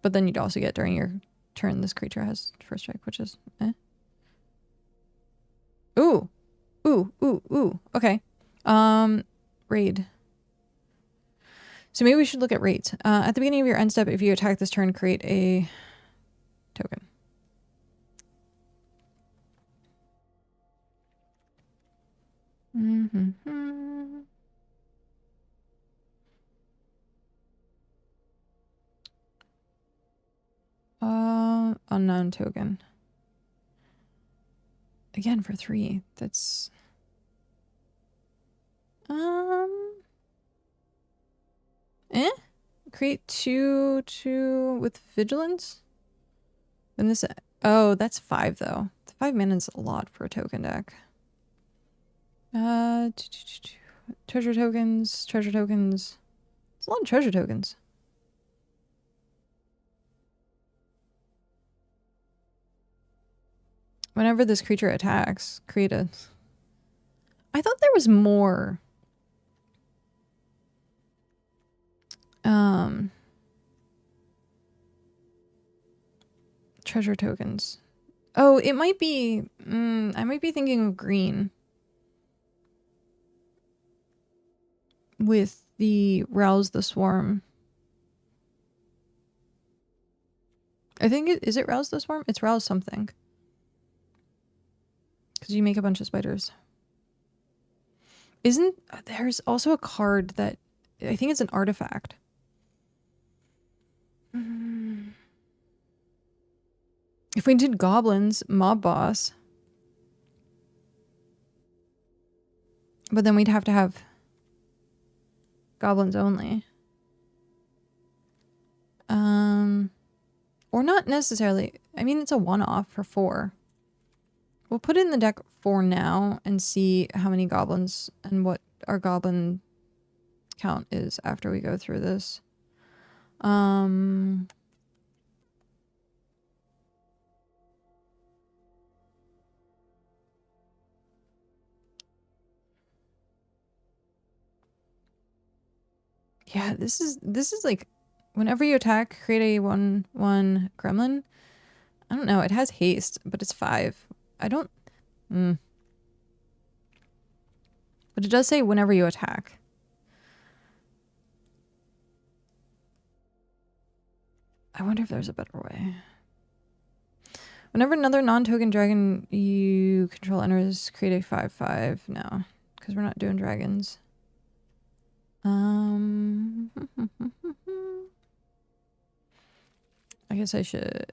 But then you'd also get during your turn this creature has first strike, which is Ooh. Ooh, ooh, ooh. Okay. Raid. So maybe we should look at raids. At the beginning of your end step, if you attack this turn, create a token. Unknown token. Again for 3. That's create 2 with vigilance. Then this that's 5 though. 5 mana is a lot for a token deck. Treasure tokens, treasure tokens. It's a lot of treasure tokens. Whenever this creature attacks, create a... I thought there was more. Treasure tokens. Oh, it might be... I might be thinking of green. With the Rouse the Swarm. I think is it Rouse the Swarm? It's Rouse something. Because you make a bunch of spiders. There's also a card that... I think it's an artifact. If we did goblins, mob boss. But then we'd have to have goblins only. Or not necessarily. I mean, it's a one-off for 4. We'll put it in the deck for now and see how many goblins and what our goblin count is after we go through this. Yeah, this is like whenever you attack, create a 1/1 gremlin. I don't know, it has haste, but it's 5. I don't but it does say whenever you attack. I wonder if there's a better way. Whenever another non-token dragon you control enters, create a 5/5. No, because we're not doing dragons. I guess I should...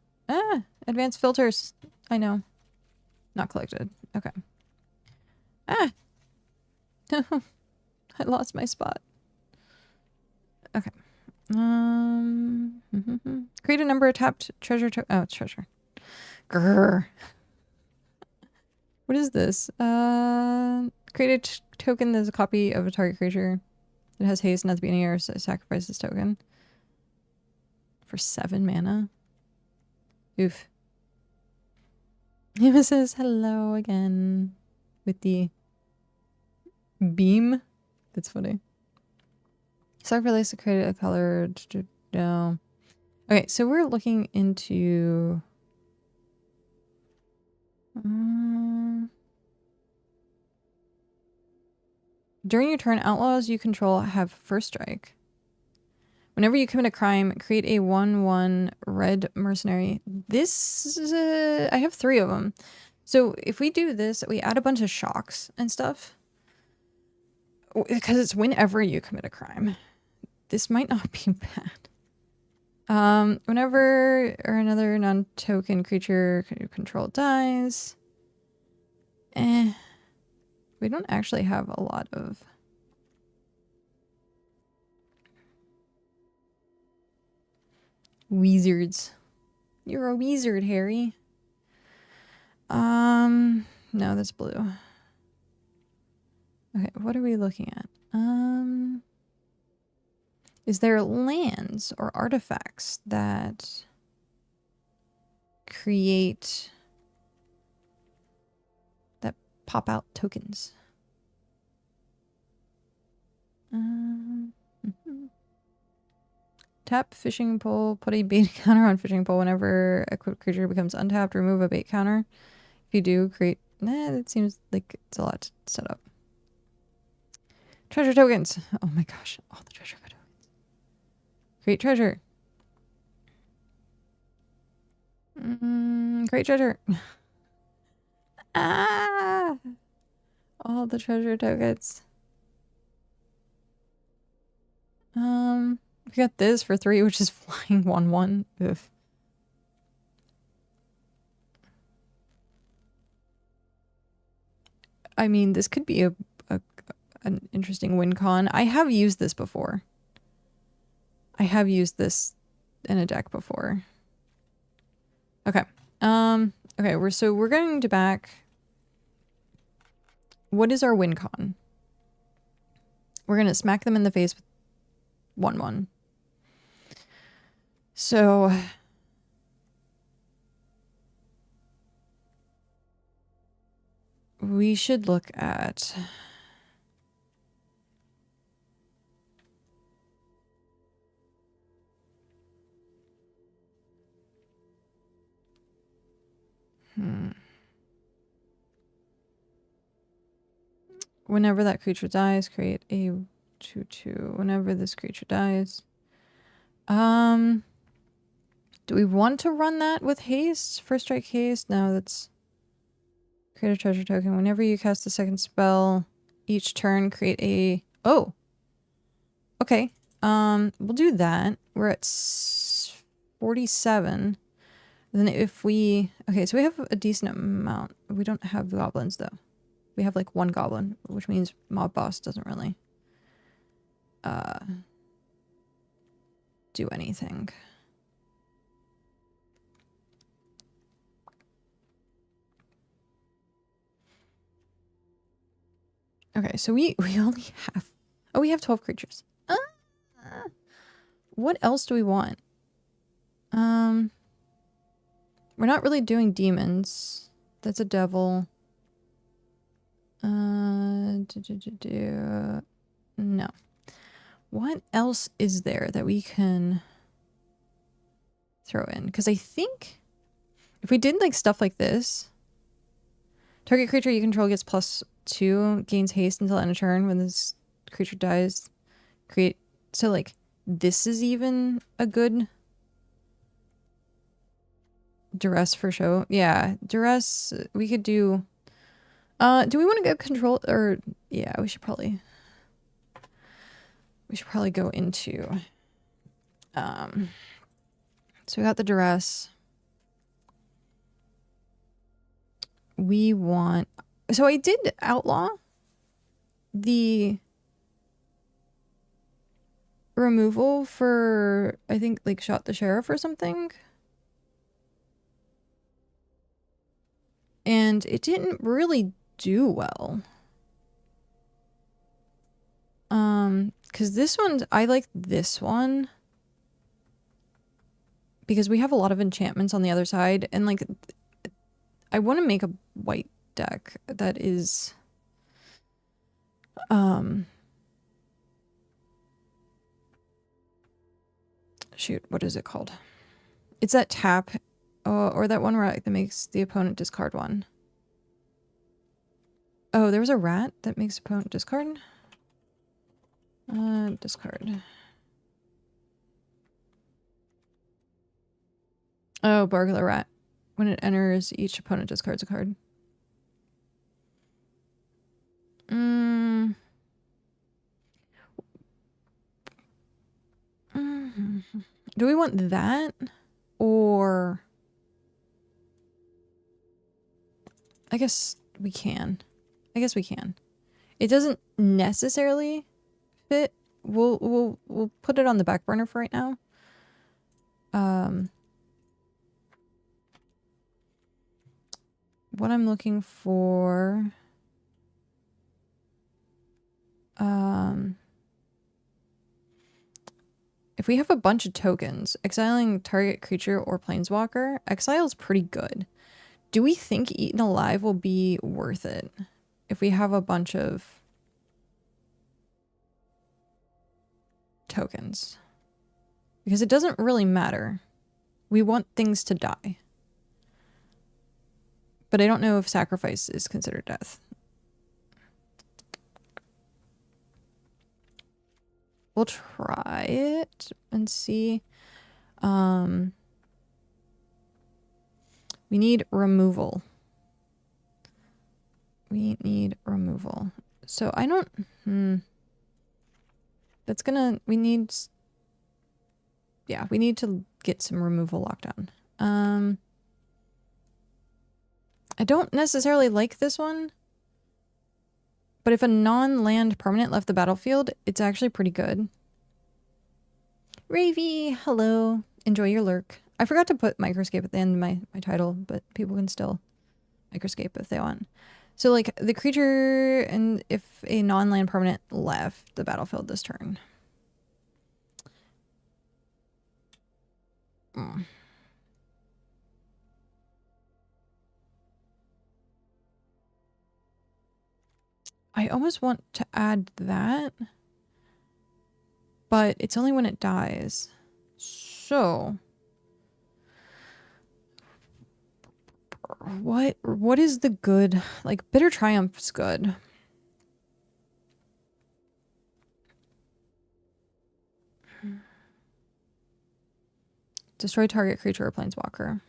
advanced filters. I know. Not collected. Okay. I lost my spot. Okay. Create a number of tapped treasure oh, it's treasure. Grrr. What is this? Create a token that's a copy of a target creature. It has haste and at the beginning or sacrifice this token. For 7 mana. Oof. Eva says hello again with the beam. That's funny. Sacrifice to create a color. No. Okay, so we're looking into... during your turn, outlaws you control have first strike. Whenever you commit a crime, create a 1/1 red mercenary. This is I have 3 of them. So if we do this, we add a bunch of shocks and stuff. Because it's whenever you commit a crime. This might not be bad. Whenever or another non-token creature you control dies. We don't actually have a lot of... wizards. You're a wizard, Harry. No, that's blue. Okay, what are we looking at? Is there lands or artifacts that create... that pop out tokens? Tap fishing pole, put a bait counter on fishing pole whenever a creature becomes untapped, remove a bait counter. If you do, create... that seems like it's a lot to set up. Treasure tokens! Oh my gosh, all the treasure tokens. Create treasure. Great treasure. Ah! All the treasure tokens. We got this for 3, which is flying 1/1. Oof. I mean, this could be an interesting win con. I have used this before. I have used this in a deck before. Okay. Okay, we're going to back. What is our win con? We're gonna smack them in the face with 1/1. So we should look at whenever that creature dies, create a 2/2. Whenever this creature dies. Do we want to run that with haste? First strike haste? No, that's... create a treasure token. Whenever you cast a second spell, each turn create a... oh! Okay. We'll do that. We're at 47. Then if we... Okay, so we have a decent amount. We don't have goblins, though. We have, like, one goblin, which means mob boss doesn't really do anything. Okay, so we only have... Oh, we have 12 creatures. What else do we want? We're not really doing demons. That's a devil. No. What else is there that we can throw in? Because I think if we did like stuff like this, target creature you control gets +2, gains haste until end of turn. When this creature dies, create... So like this is even a good duress for show. Yeah, duress we could do. Do we want to go control or yeah, we should probably go into so we got the duress. We want... So I did outlaw the removal for, I think, like, shot the sheriff or something. And it didn't really do well. Because this one, I like this one. Because we have a lot of enchantments on the other side. And, like, I want to make a white deck that is... Shoot, what is it called? It's that tap, or that one where that makes the opponent discard one. Oh, there was a rat that makes opponent discard? Discard. Oh, burglar rat. When it enters, each opponent discards a card. Do we want that? Or... I guess we can. I guess we can. It doesn't necessarily fit. We'll put it on the back burner for right now. What I'm looking for... if we have a bunch of tokens, exiling target creature or planeswalker, exile is pretty good. Do we think Eaten Alive will be worth it if we have a bunch of tokens? Because it doesn't really matter. We want things to die. But I don't know if sacrifice is considered death. We'll try it and see. We need removal. We need removal. So I don't... That's gonna... We need... Yeah, we need to get some removal lockdown. I don't necessarily like this one. But if a non-land permanent left the battlefield, it's actually pretty good. Ravy, hello. Enjoy your lurk. I forgot to put microscape at the end of my title, but people can still microscape if they want. So, like, the creature, and if a non-land permanent left the battlefield this turn. I almost want to add that, but it's only when it dies. So, what is the good? Like, Bitter Triumph's good. Destroy target creature or planeswalker.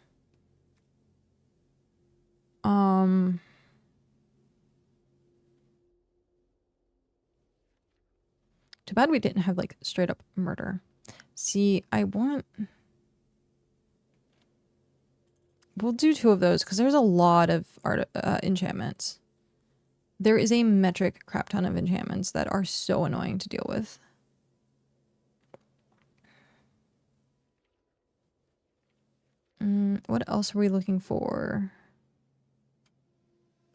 Too bad we didn't have, like, straight up murder. See, I want... We'll do 2 of those because there's a lot of enchantments. There is a metric crap ton of enchantments that are so annoying to deal with. What else are we looking for?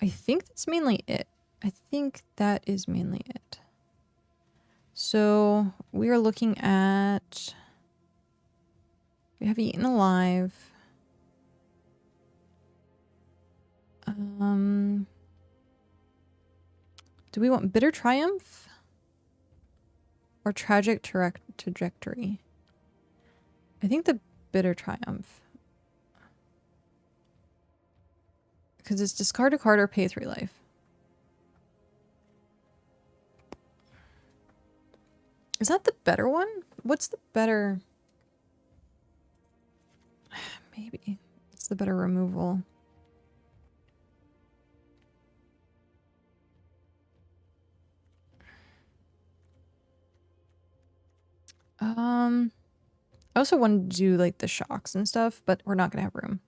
I think that's mainly it. I think that is mainly it. So we are looking at... We have Eaten Alive. Do we want Bitter Triumph? Or Tragic Trajectory? I think the Bitter Triumph. Because it's discard a card or pay 3 life. Is that the better one? What's the better... Maybe. It's the better removal. I also wanted to do like the shocks and stuff, but we're not going to have room.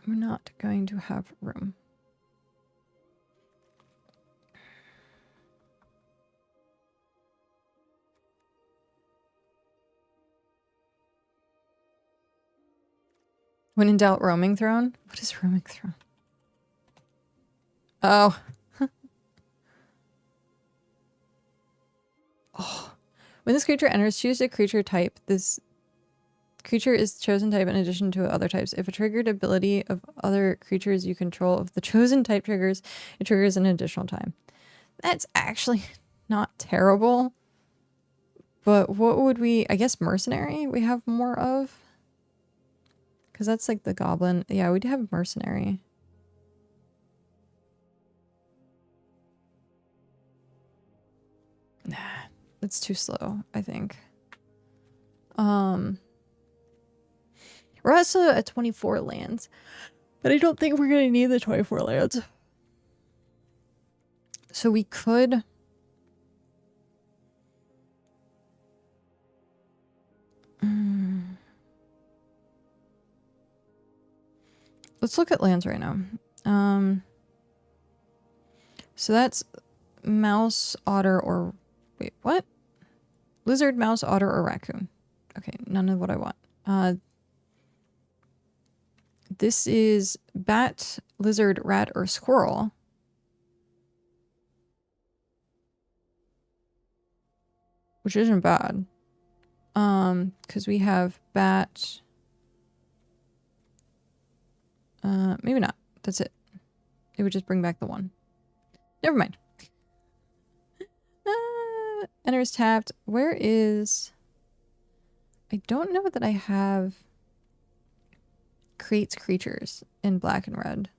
We're not going to have room. When in doubt, Roaming Throne? What is Roaming Throne? Oh. Oh. When this creature enters, choose a creature type. This creature is chosen type in addition to other types. If a triggered ability of other creatures you control of the chosen type triggers, it triggers an additional time. That's actually not terrible. But what would we... I guess Mercenary we have more of. Because that's like the Goblin. Yeah, we'd have Mercenary. Nah, it's too slow, I think. We're also at 24 lands. But I don't think we're going to need the 24 lands. So we could... Let's look at lands right now. So that's mouse, otter, or... Wait, what? Lizard, mouse, otter, or raccoon. Okay, none of what I want. This is bat, lizard, rat, or squirrel. Which isn't bad. Because we have bat... maybe not. That's it. It would just bring back the 1. Never mind. Enters tapped. Where is... I don't know that I have... Creates creatures in black and red.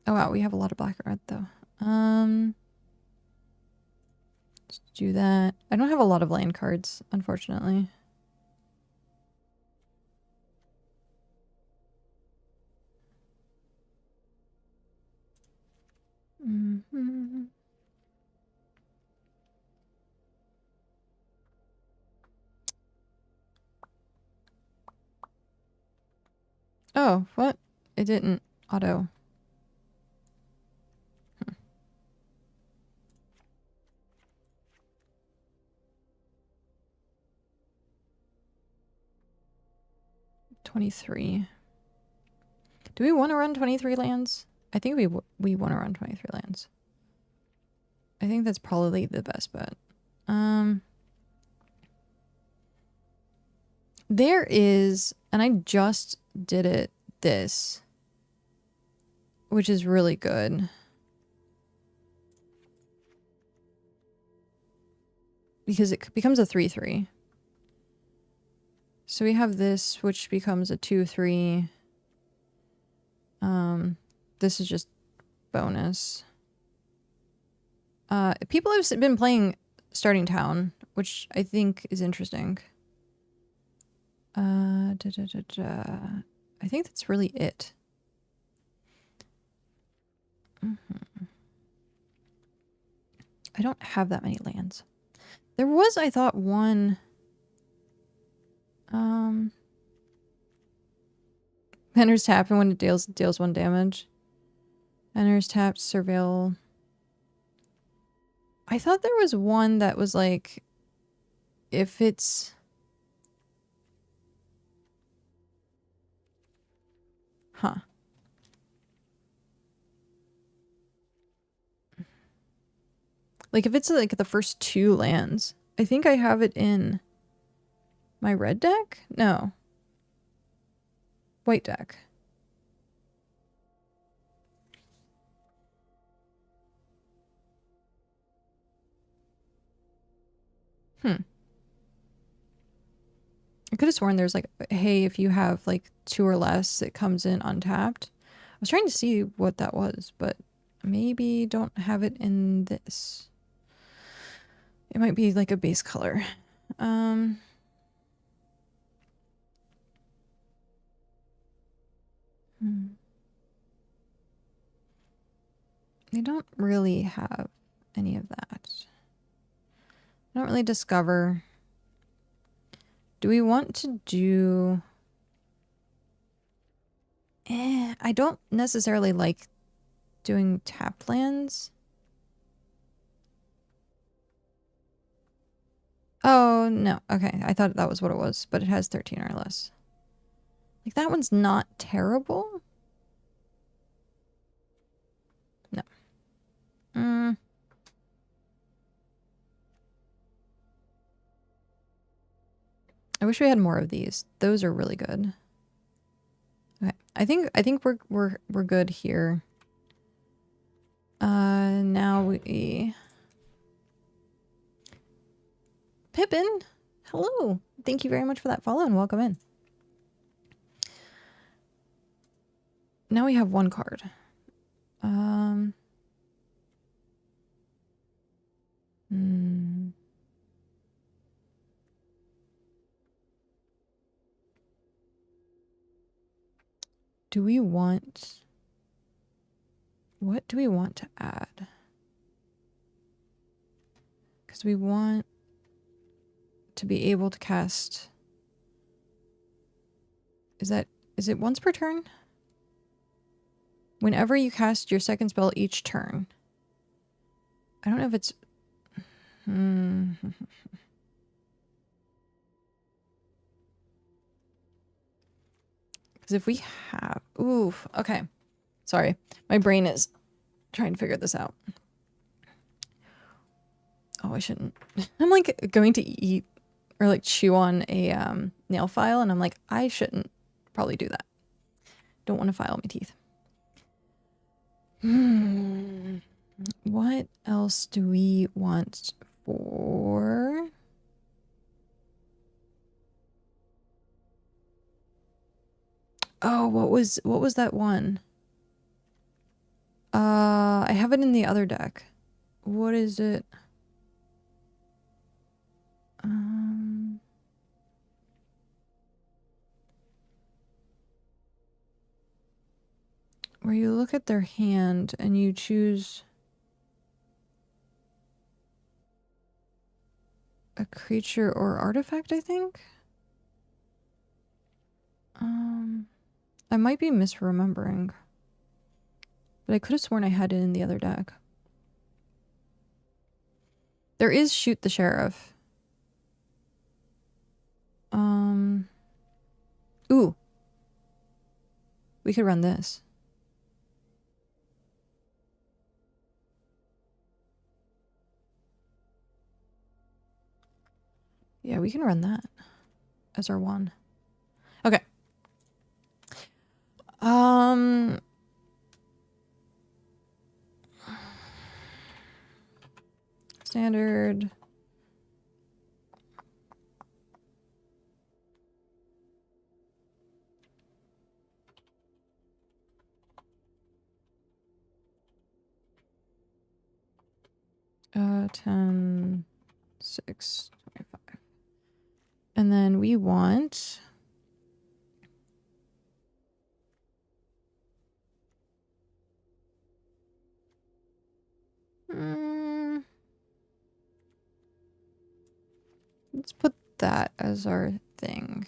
Oh wow, we have a lot of black and red though. Let's do that. I don't have a lot of land cards, unfortunately. Oh, what? It didn't auto. 23. Do we want to run 23 lands? I think we want to run 23 lands. I think that's probably the best bet. There is, and I just did it, this, which is really good. Because it becomes a 3/3. So we have this, which becomes a 2/3. This is just bonus. People have been playing Starting Town, which I think is interesting. I think that's really it. I don't have that many lands. There was, I thought, one... Enters tap and when it deals 1 damage. Enters tapped, surveil. I thought there was one that was like, if it's... Huh. Like if it's like the first 2 lands. I think I have it in my red deck? No. White deck. I could have sworn there's like, hey, if you have like 2 or less, it comes in untapped. I was trying to see what that was, but maybe don't have it in this. It might be like a base color. They don't really have any of that. I don't really discover. Do we want to do... I don't necessarily like doing tap lands. Oh, no. Okay, I thought that was what it was, but it has 13 or less. Like, that one's not terrible. No. I wish we had more of these. Those are really good. Okay, I think we're good here. Now we... Pippin, hello. Thank you very much for that follow and welcome in. Now we have 1 card. Do we want... What do we want to add? Because we want to be able to cast... Is it once per turn? Whenever you cast your second spell each turn. I don't know if it's... Because if we have... Oof. Okay. Sorry. My brain is trying to figure this out. Oh, I shouldn't. I'm like going to eat or like chew on a nail file and I'm like, I shouldn't probably do that. Don't want to file my teeth. What else do we want for... Oh, what was that one? I have it in the other deck. What is it? Where you look at their hand and you choose a creature or artifact, I think? I might be misremembering. But I could have sworn I had it in the other deck. There is Shoot the Sheriff. Ooh. We could run this. Yeah, we can run that as our one. Okay. Standard. $10, $6, $25. And then we want... Let's put that as our thing.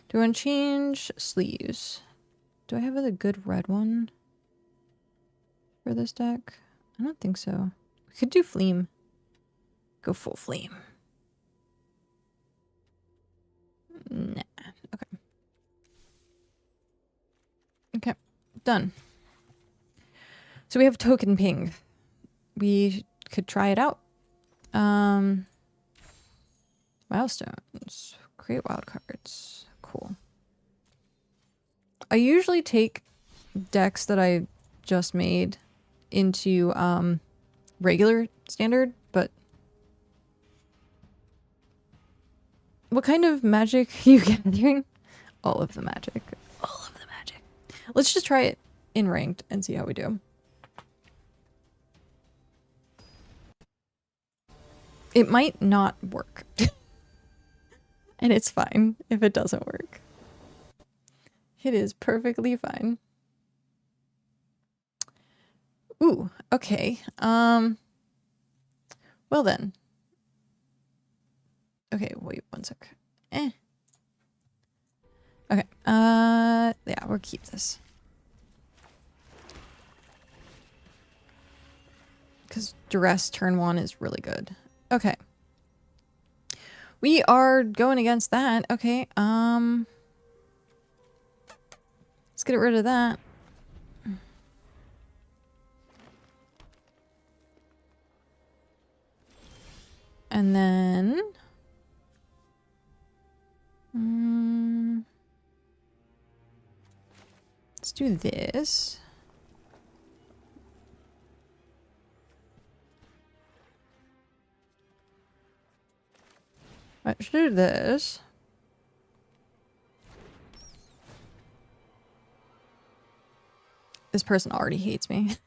Do I want to change sleeves? Do I have a good red one for this deck? I don't think so. We could do Fleam. Go full Fleam. Nah. Okay. Okay. Done. So we have token ping. We could try it out. Milestones. Create wild cards. Cool. I usually take decks that I just made into regular standard, but what kind of magic are you gathering? All of the magic. All of the magic. Let's just try it in ranked and see how we do. It might not work. And it's fine if it doesn't work. It is perfectly fine. Ooh, okay. Well then. Okay, wait one sec. Okay. Yeah, we'll keep this. Because duress turn 1 is really good. Okay. We are going against that. Okay, let's get rid of that. And then let's do this. I should do this. This person already hates me.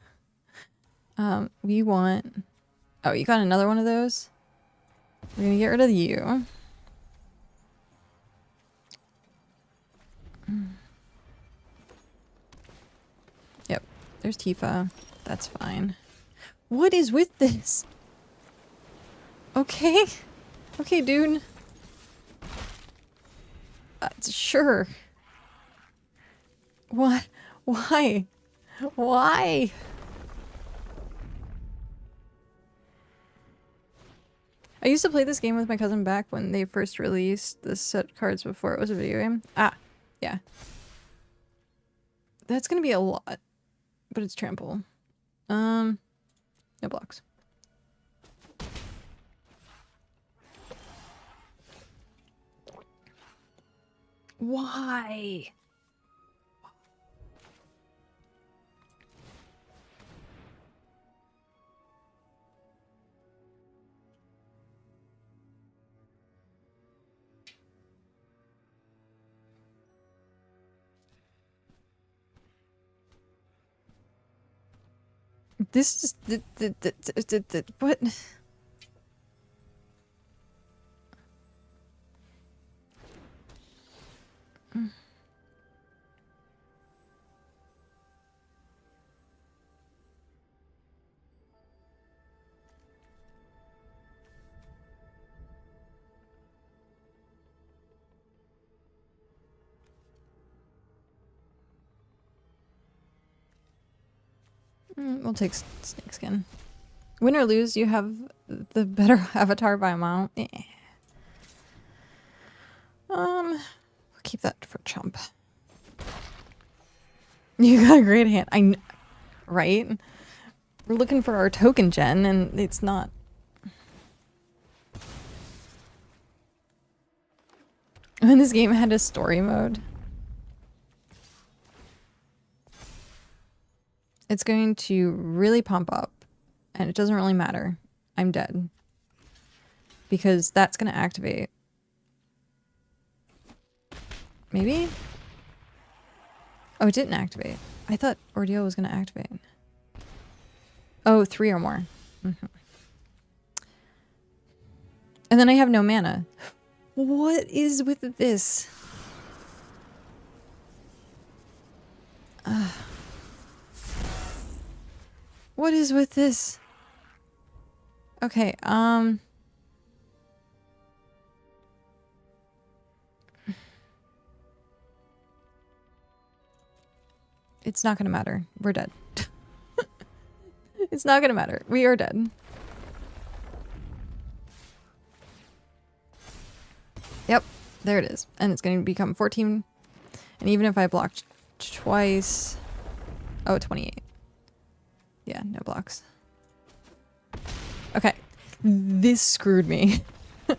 We want... Oh, you got another one of those? We're gonna get rid of you. Yep, there's Tifa. That's fine. What is with this? Okay. Okay, dude. Sure. What? Why? Why? I used to play this game with my cousin back when they first released the set cards before it was a video game. Ah, yeah. That's gonna be a lot, but it's trample. No blocks. Why? This is what? We'll take snakeskin. Win or lose, you have the better avatar by amount. Eh. We'll keep that for chump. You got a great hand. Right? We're looking for our token gen, and it's not. When this game had a story mode, it's going to really pump up, and it doesn't really matter. I'm dead. Because that's going to activate. Maybe? Oh, it didn't activate. I thought Ordeal was going to activate. Oh, 3 or more. Mm-hmm. And then I have no mana. What is with this? What is with this? Okay, It's not gonna matter. We're dead. It's not gonna matter. We are dead. Yep, there it is. And it's gonna become 14. And even if I blocked twice... Oh, 28. Yeah, no blocks. Okay. This screwed me.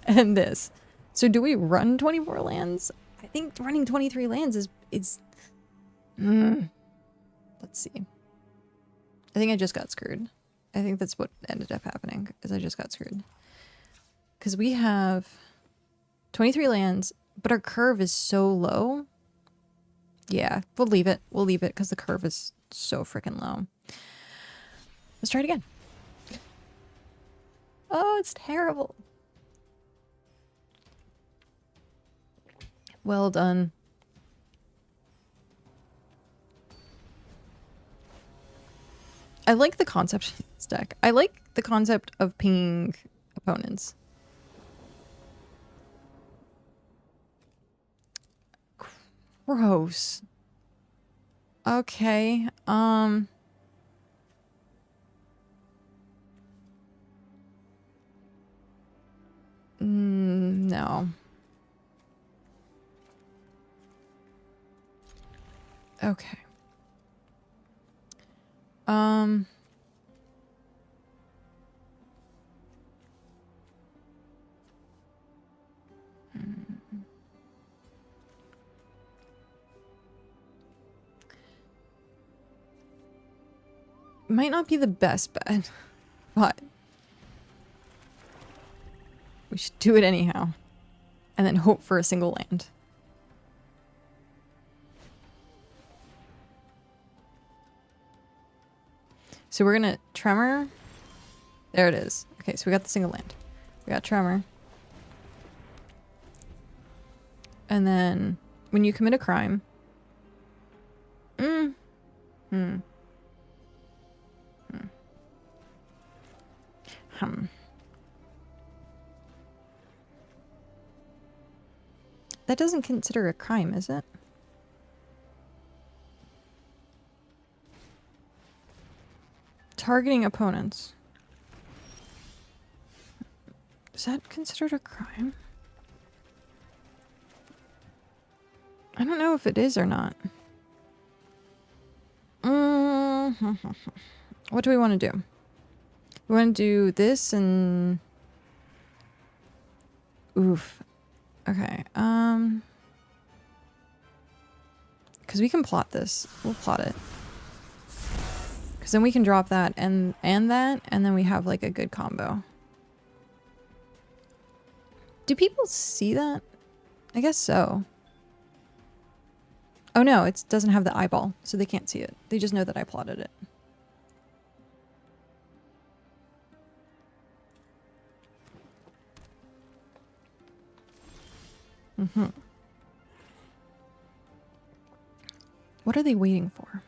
And this. So do we run 24 lands? I think running 23 lands is... Let's see. I think I just got screwed. I think that's what ended up happening, is I just got screwed. Because we have 23 lands, but our curve is so low. Yeah, we'll leave it. We'll leave it because the curve is so freaking low. Let's try it again. Oh, it's terrible. Well done. I like the concept of this deck. I like the concept of pinging opponents. Gross. Okay, no. Okay. Might not be the best bet, but we should do it anyhow. And then hope for a single land. So we're gonna Tremor. There it is. Okay, so we got the single land. We got Tremor. And then when you commit a crime. That doesn't consider a crime, is it? Targeting opponents. Is that considered a crime? I don't know if it is or not. What do we want to do? We want to do this and... Oof. Okay, because we can plot this. We'll plot it. Because then we can drop that and that, and then we have like a good combo. Do people see that? I guess so. Oh no, it doesn't have the eyeball, so they can't see it. They just know that I plotted it. What are they waiting for?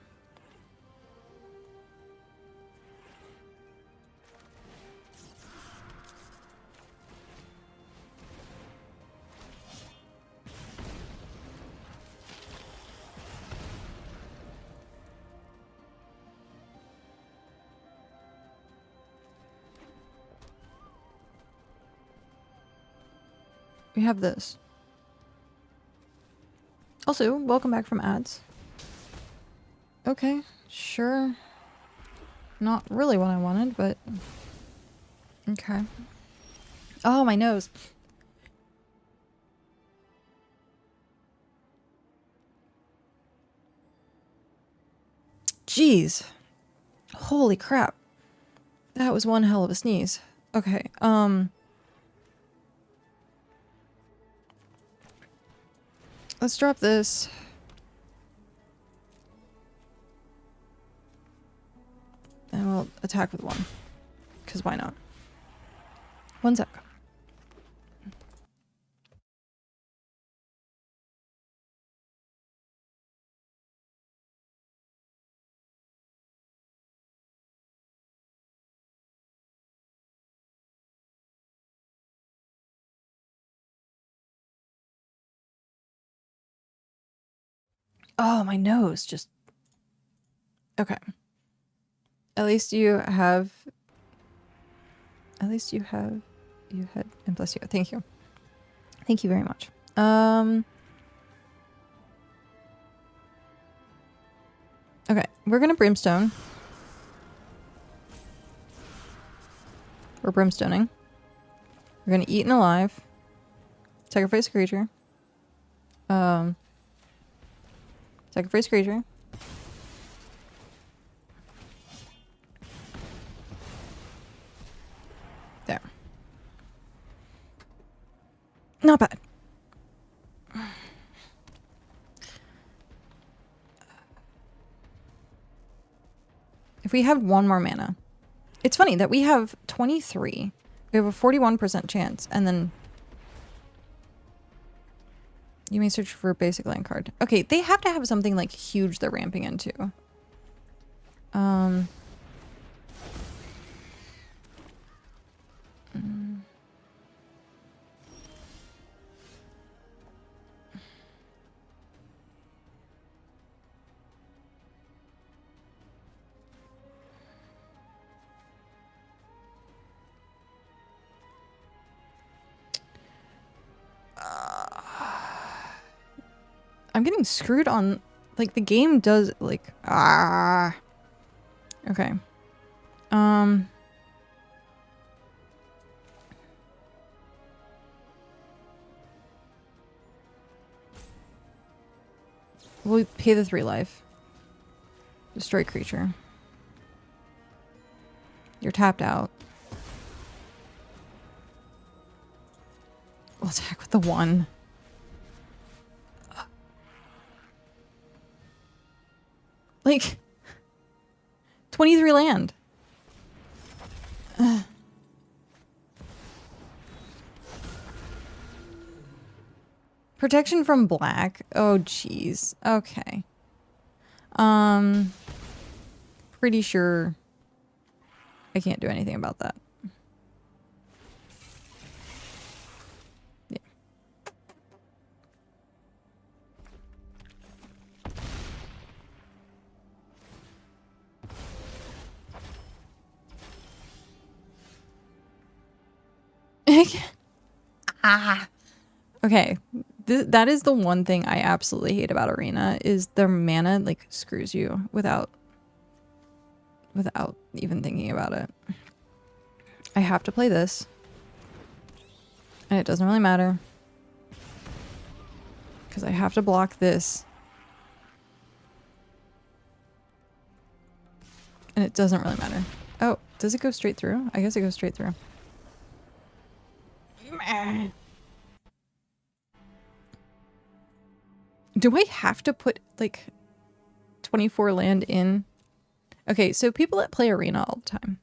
We have this. Also, welcome back from ads. Okay, sure. Not really what I wanted, but... Okay. Oh, my nose. Jeez. Holy crap. That was one hell of a sneeze. Okay, let's drop this. And we'll attack with one. Because why not? 1 sec. Oh, my nose just Okay. At least you had and bless you. Thank you. Thank you very much. Okay, we're gonna brimstone. We're brimstoning. We're gonna eat and alive. Sacrifice a creature. Sacrifice creature. There. Not bad. If we had one more mana. It's funny that we have 23. We have a 41% chance, and then you may search for a basic land card. Okay, they have to have something like huge they're ramping into. I'm getting screwed on, like, the game does, like, okay. We'll pay the 3 life. Destroy creature. You're tapped out. We'll attack with the 1. Like, 23 land. Protection from black. Oh, jeez. Okay. Pretty sure I can't do anything about that. Okay. That is the one thing I absolutely hate about Arena is their mana like screws you without even thinking about it. I have to play this. And it doesn't really matter. Because I have to block this. And it doesn't really matter. Oh, does it go straight through? I guess it goes straight through. Do I have to put, like, 24 land in? Okay, so people that play Arena all the time.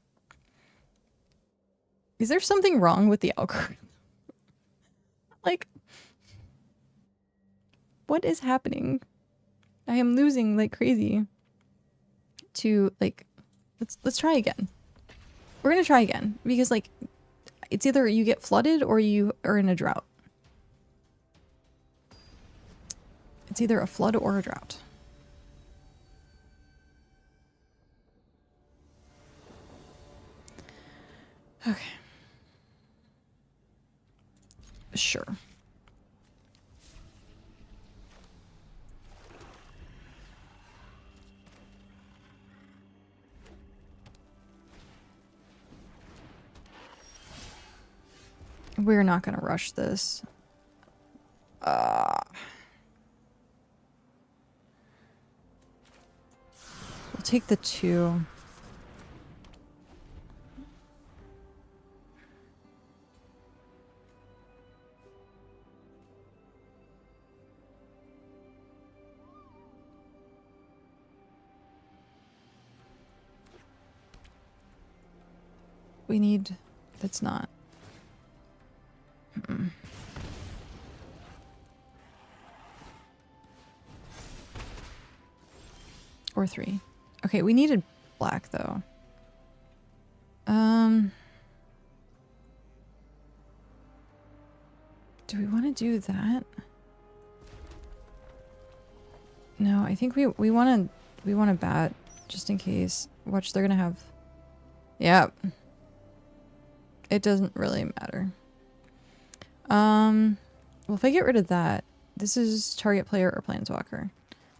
Is there something wrong with the algorithm? Like, what is happening? I am losing like crazy to, like, let's try again. We're gonna try again because, like, it's either you get flooded or you are in a drought. It's either a flood or a drought. Okay. Sure. We're not gonna rush this. We'll take the 2. We need... That's not... Or 3. Okay, we needed black, though. Do we want to do that? No, I think we want to bat just in case. Watch, they're gonna have... Yeah. It doesn't really matter. Well, if I get rid of that, this is target player or planeswalker.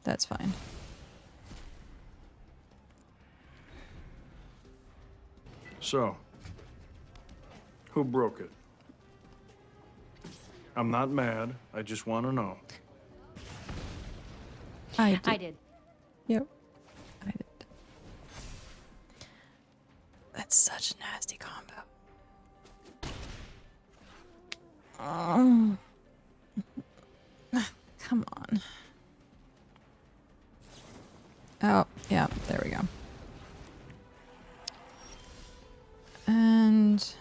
That's fine.
So, who broke it? I'm not mad. I just want to know.
I did.
I did.
Yep. I did. That's such a nasty combo. Oh. Come on. Oh, yeah, there we go. And...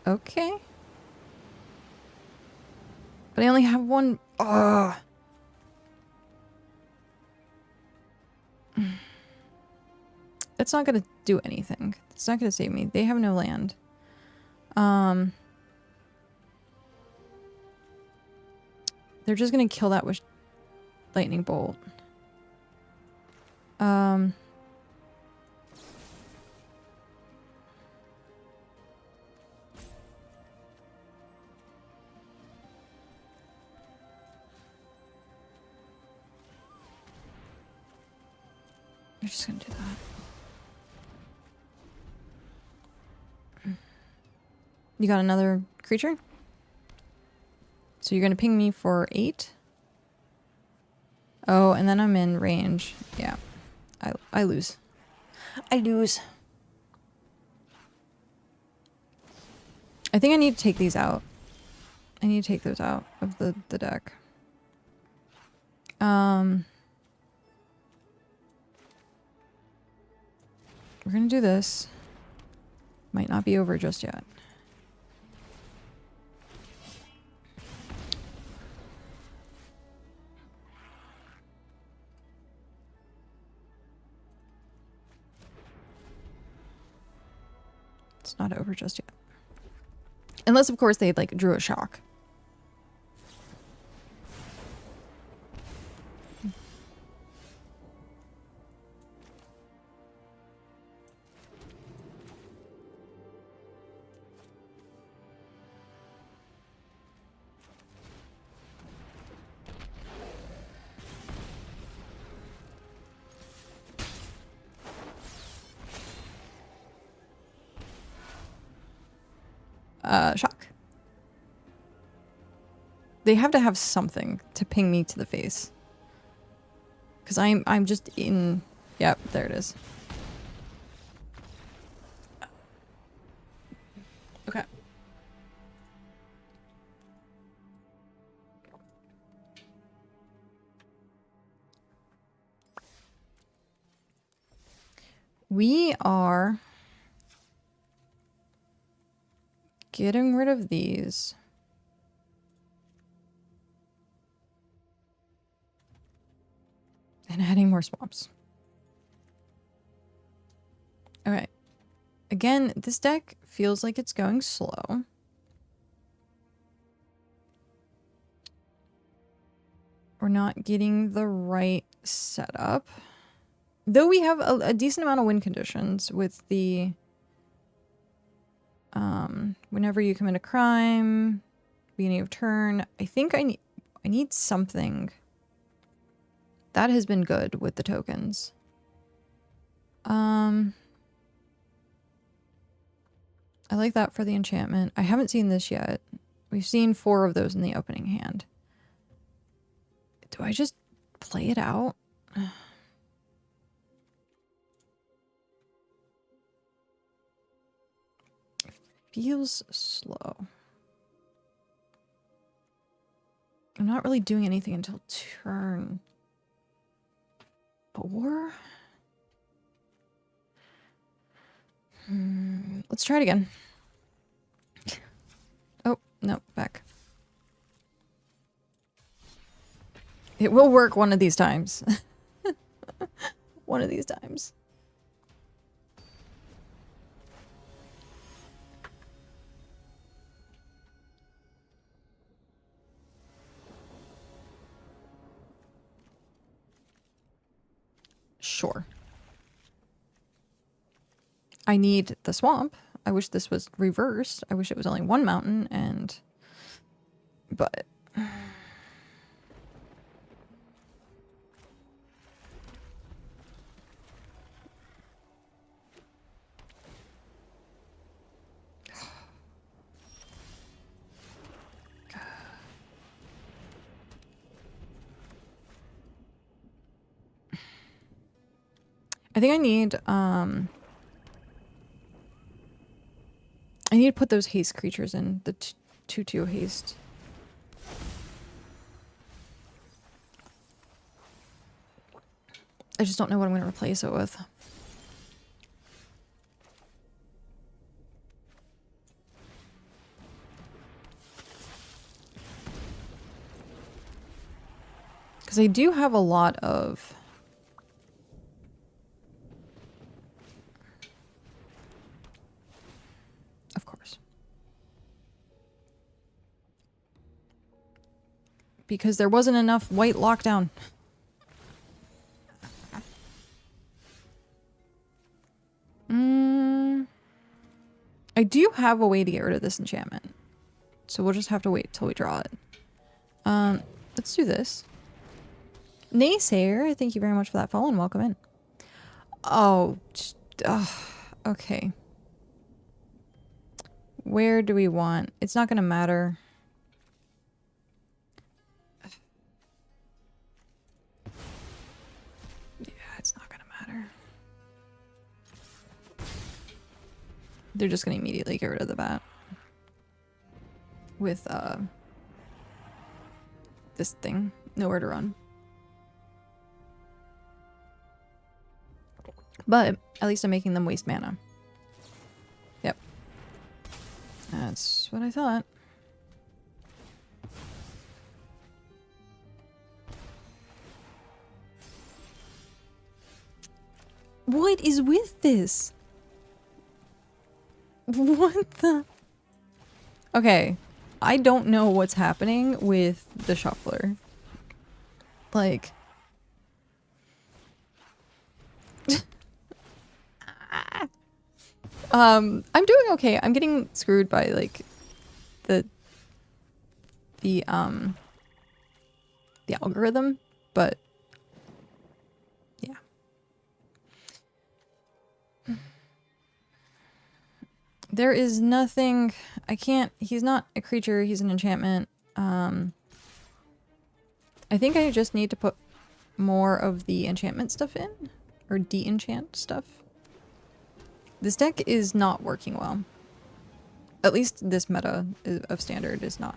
Okay. But I only have one... Ugh. It's not gonna do anything. It's not gonna save me. They have no land. They're just gonna kill that with lightning bolt. They're just gonna do that. You got another creature? So you're gonna ping me for 8? Oh, and then I'm in range. Yeah. I lose. I lose. I think I need to take these out. I need to take those out of the deck. We're gonna do this. Might not be over just yet. It's not over just yet. Unless, of course, they like drew a shock. Shock. They have to have something to ping me to the face. Because I'm just in... Yep, there it is. Okay. We are getting rid of these. And adding more swamps. Okay. Again, this deck feels like it's going slow. We're not getting the right setup. Though we have a decent amount of win conditions with the... whenever you commit a crime, beginning of turn. I think I need something. That has been good with the tokens. I like that for the enchantment. I haven't seen this yet. We've seen 4 of those in the opening hand. Do I just play it out? Feels slow. I'm not really doing anything until turn 4. Let's try it again. Oh, no, back. It will work one of these times. One of these times. Sure. I need the swamp. I wish this was reversed. I wish it was only one mountain and... But... I think I need to put those haste creatures in, the 2/2 haste. I just don't know what I'm going to replace it with. Because I do have a lot of... Of course. Because there wasn't enough white lockdown. I do have a way to get rid of this enchantment. So we'll just have to wait till we draw it. Let's do this. Naysayer, thank you very much for that follow and welcome in. Oh, okay. Where do we want? It's not gonna matter. Yeah, it's not gonna matter. They're just gonna immediately get rid of the bat. With, this thing. Nowhere to run. But at least I'm making them waste mana. Yep. That's what I thought. What is with this? What the? Okay. I don't know what's happening with the shuffler. Like... I'm doing okay. I'm getting screwed by like the algorithm, but yeah. There is nothing I can't. He's not a creature, he's an enchantment. I think I just need to put more of the enchantment stuff in, or de-enchant stuff. This deck is not working well. At least this meta of standard is not.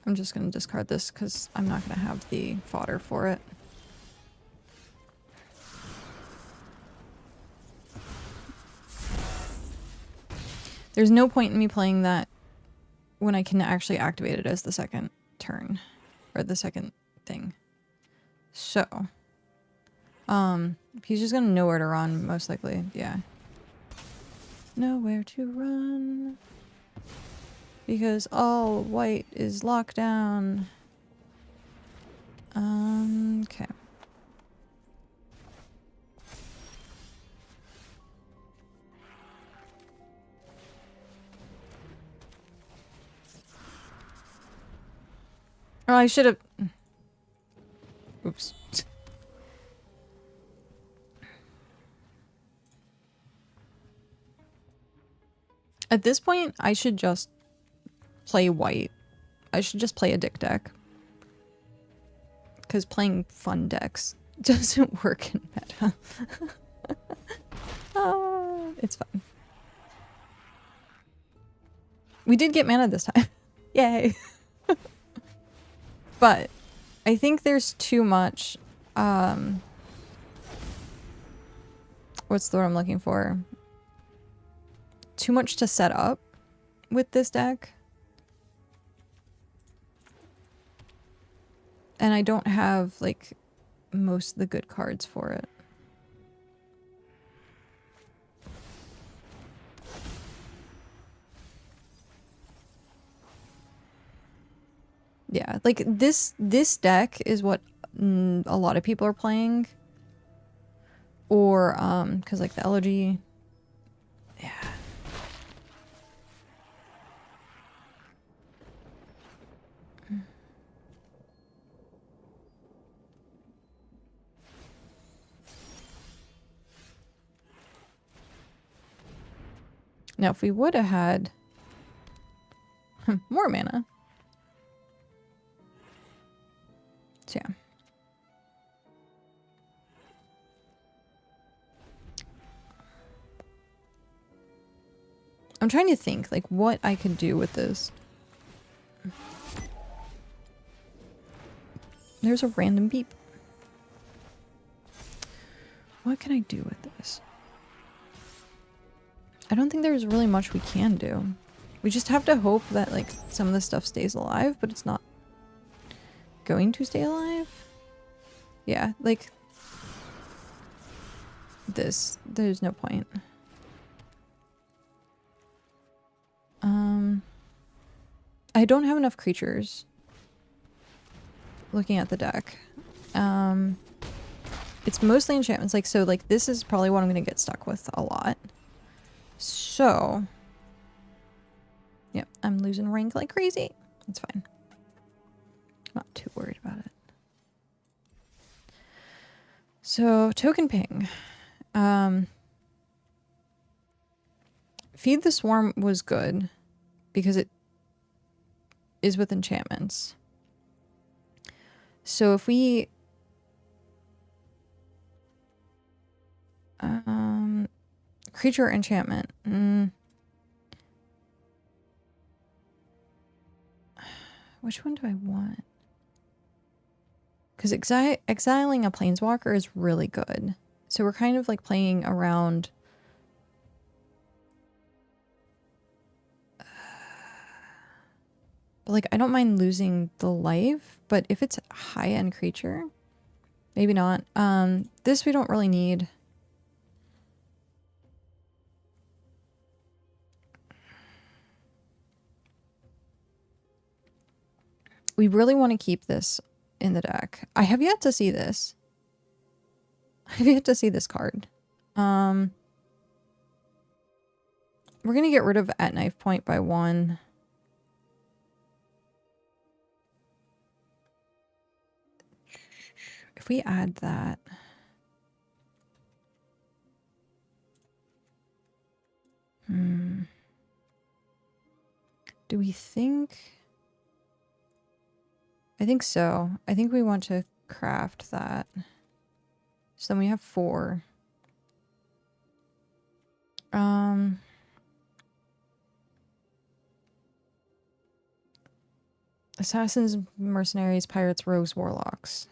I'm just going to discard this because I'm not going to have the fodder for it. There's no point in me playing that when I can actually activate it as the second turn. Or the second thing. So. He's just going to know where to run, most likely. Yeah. Nowhere to run. Because all white is locked down. Okay. Oh, I should have... Oops. At this point, I should just play white. I should just play a dick deck. Because playing fun decks doesn't work in meta. It's fine. We did get mana this time. Yay. But I think there's too much, what's the word I'm looking for? too much to set up with this deck. And I don't have, like, most of the good cards for it. Yeah, like, this deck is what a lot of people are playing. Or, because, like, the elegy... Yeah. Now, if we would have had more mana. So, yeah. I'm trying to think, like, what I could do with this. There's a random beep. What can I do with this? I don't think there's really much we can do. We just have to hope that, like, some of the stuff stays alive, but it's not going to stay alive. Yeah, like, this. There's no point. I don't have enough creatures. Looking at the deck. It's mostly enchantments. Like, so, like, this is probably what I'm going to get stuck with a lot. So, yep, I'm losing rank like crazy. It's fine. I'm not too worried about it. So, token ping. Feed the Swarm was good because it is with enchantments. So if we creature enchantment. Which one do I want? Because exiling a planeswalker is really good. So we're kind of like playing around. But like, I don't mind losing the life, but if it's a high-end creature, maybe not. This we don't really need. We really want to keep this in the deck. I have yet to see this. I have yet to see this card. We're going to get rid of At Knife Point by 1. If we add that... Do we think... I think so. I think we want to craft that. So then we have 4. Assassins, mercenaries, pirates, rogues, warlocks.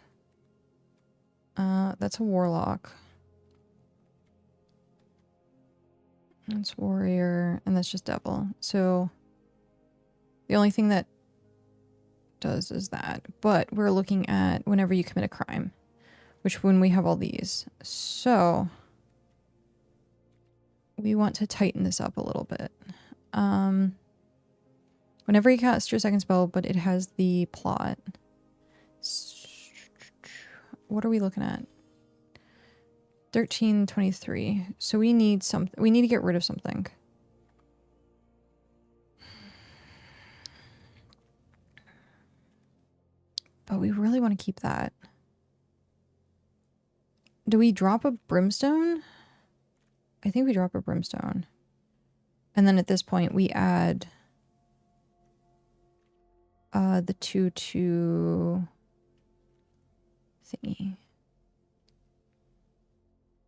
That's a warlock. That's warrior, and that's just devil. So the only thing that does is that. But we're looking at whenever you commit a crime, which when we have all these. So we want to tighten this up a little bit. Whenever you cast your second spell, but it has the plot. What are we looking at? 1323. So we need something. We need to get rid of something. But we really want to keep that. Do we drop a brimstone? I think we drop a brimstone. And then at this point we add the 2/2 thingy.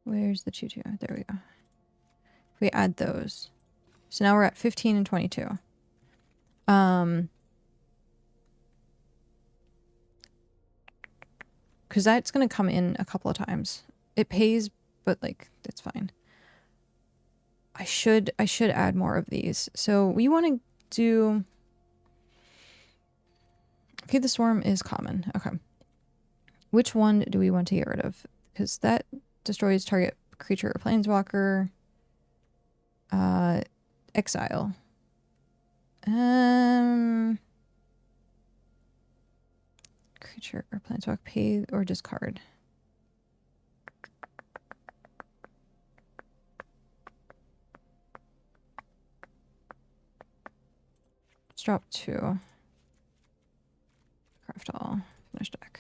Where's the 2/2? There we go. We add those. So now we're at 15 and 22. Because that's going to come in a couple of times. It pays, but like, it's fine. I should add more of these. So we want to do... Feed the Swarm is common. Okay. Which one do we want to get rid of? Because that destroys target creature or planeswalker. Exile. Creature or planeswalker, pay or discard. Let's drop 2. Craft all. Finish deck.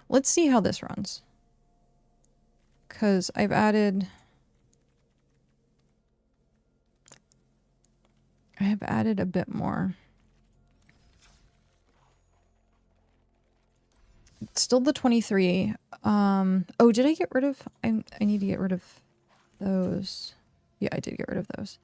Let's see how this runs. Because I've added... I have added a bit more. Still the 23. Oh, did I get rid of... I need to get rid of those. Yeah, I did get rid of those.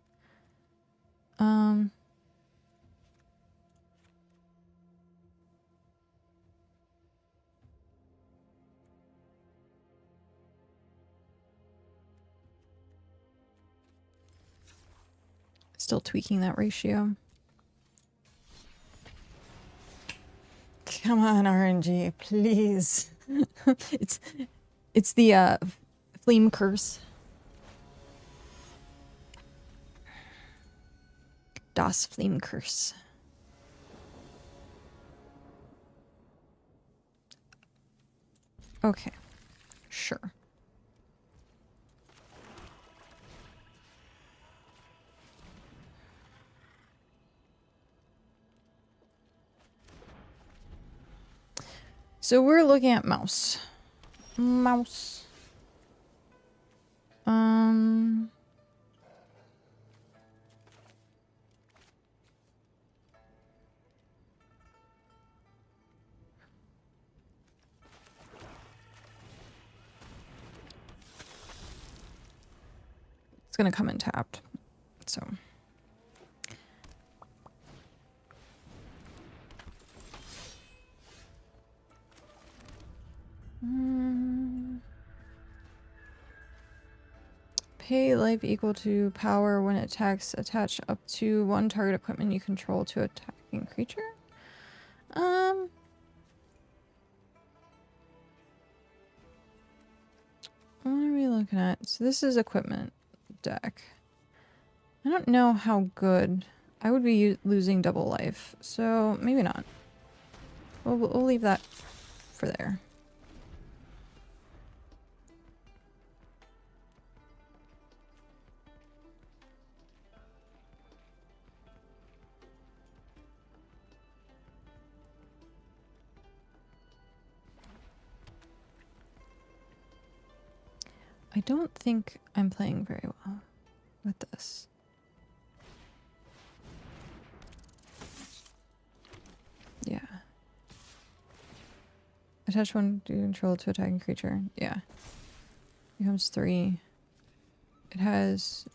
Still tweaking that ratio. Come on, RNG, please. it's the Flame Curse. Das Flame Curse. Okay, sure. So we're looking at mouse. Mouse. It's gonna come in tapped. So. Pay life equal to power when it attacks. Attach up to 1 target equipment you control to attacking creature. What are we looking at? So this is equipment deck. I don't know how good. I would be losing double life, so maybe not. We'll leave that for there. I don't think I'm playing very well with this. Yeah. Attach 1 to control to attacking creature. Yeah. Becomes 3. It has...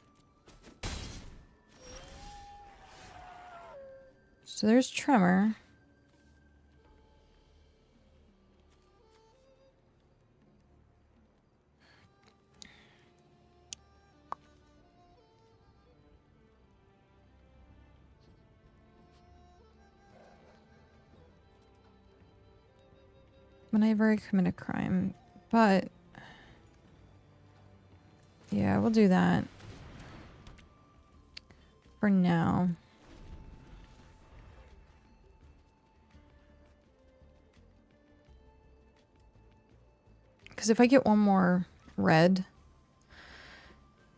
So there's Tremor. Whenever I commit a crime, but yeah, we'll do that for now. Because if I get one more red,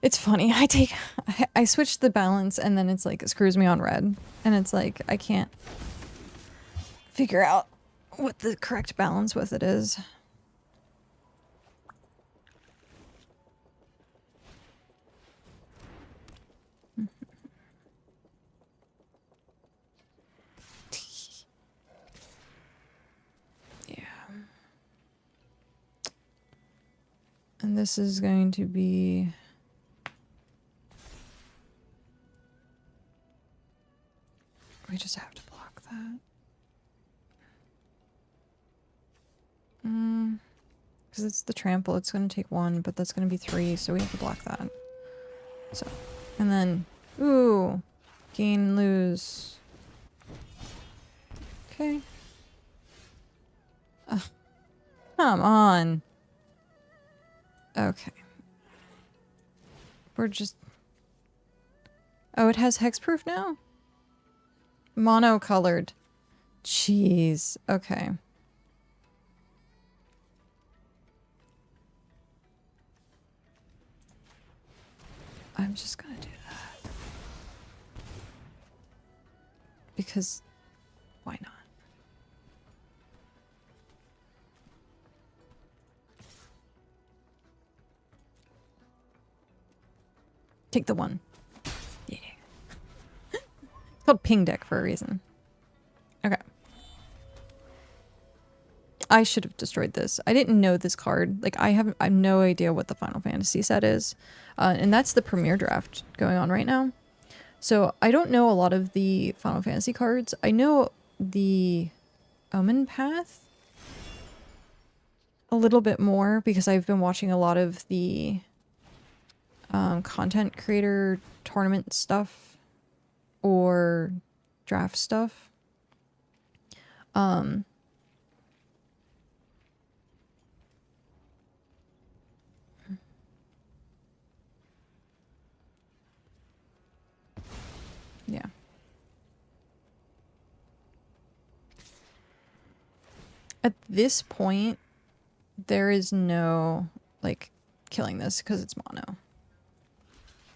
it's funny. I switch the balance and then it's like it screws me on red, and it's like I can't figure out what the correct balance with it is. Yeah. And this is going to be... We just have to block that. Because it's the trample, it's going to take 1, but that's going to be 3, so we have to block that. So, and then, ooh, gain, lose. Okay. Ugh, come on. Okay. We're just... Oh, it has hexproof now? Mono-colored. Jeez. Okay. I'm just gonna do that. Because why not? Take the one. Yeah. It's called ping deck for a reason. Okay. I should have destroyed this. I didn't know this card. Like, I have no idea what the Final Fantasy set is. And that's the premiere draft going on right now. So I don't know a lot of the Final Fantasy cards. I know the Omen Path a little bit more because I've been watching a lot of the content creator tournament stuff or draft stuff. Yeah. At this point, there is no, like, killing this because it's mono.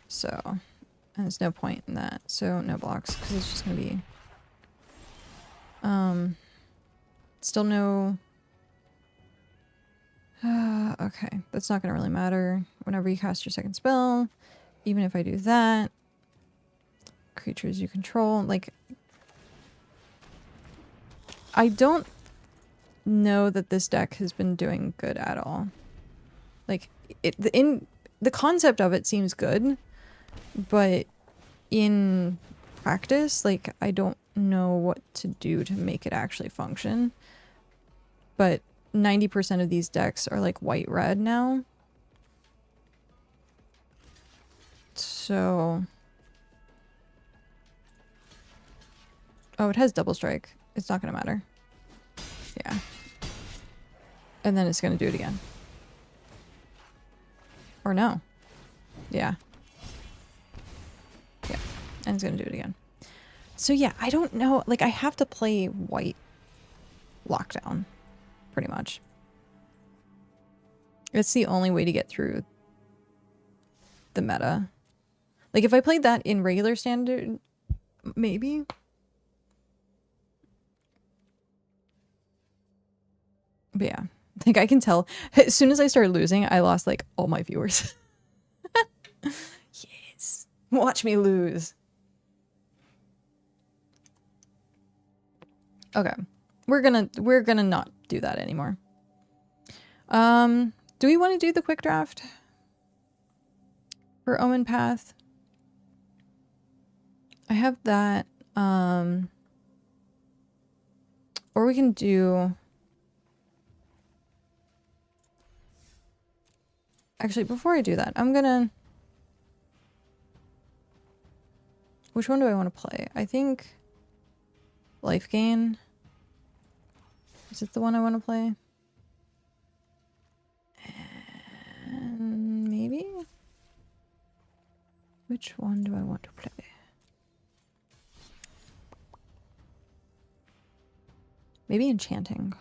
So, and there's no point in that. So, no blocks because it's just going to be... Still no... okay, that's not going to really matter. Whenever you cast your second spell, even if I do that, creatures you control, like... I don't know that this deck has been doing good at all. Like, the concept of it seems good, but in practice, like, I don't know what to do to make it actually function. But 90% of these decks are like white-red now. So... Oh, it has double strike. It's not gonna matter. Yeah. And then it's gonna do it again. Or no. Yeah. Yeah. And it's gonna do it again. So yeah, I don't know. Like, I have to play white lockdown. Pretty much. It's the only way to get through the meta. Like, if I played that in regular standard, maybe. But yeah, like, I can tell. As soon as I started losing, I lost, like, all my viewers. Yes. Watch me lose. Okay. We're gonna not do that anymore. Do we want to do the quick draft for Omen Path? I have that. Or we can do... Actually, before I do that, I'm gonna... Which one do I want to play? I think... Life Gain. Is it the one I want to play? And maybe? Which one do I want to play? Maybe Enchanting.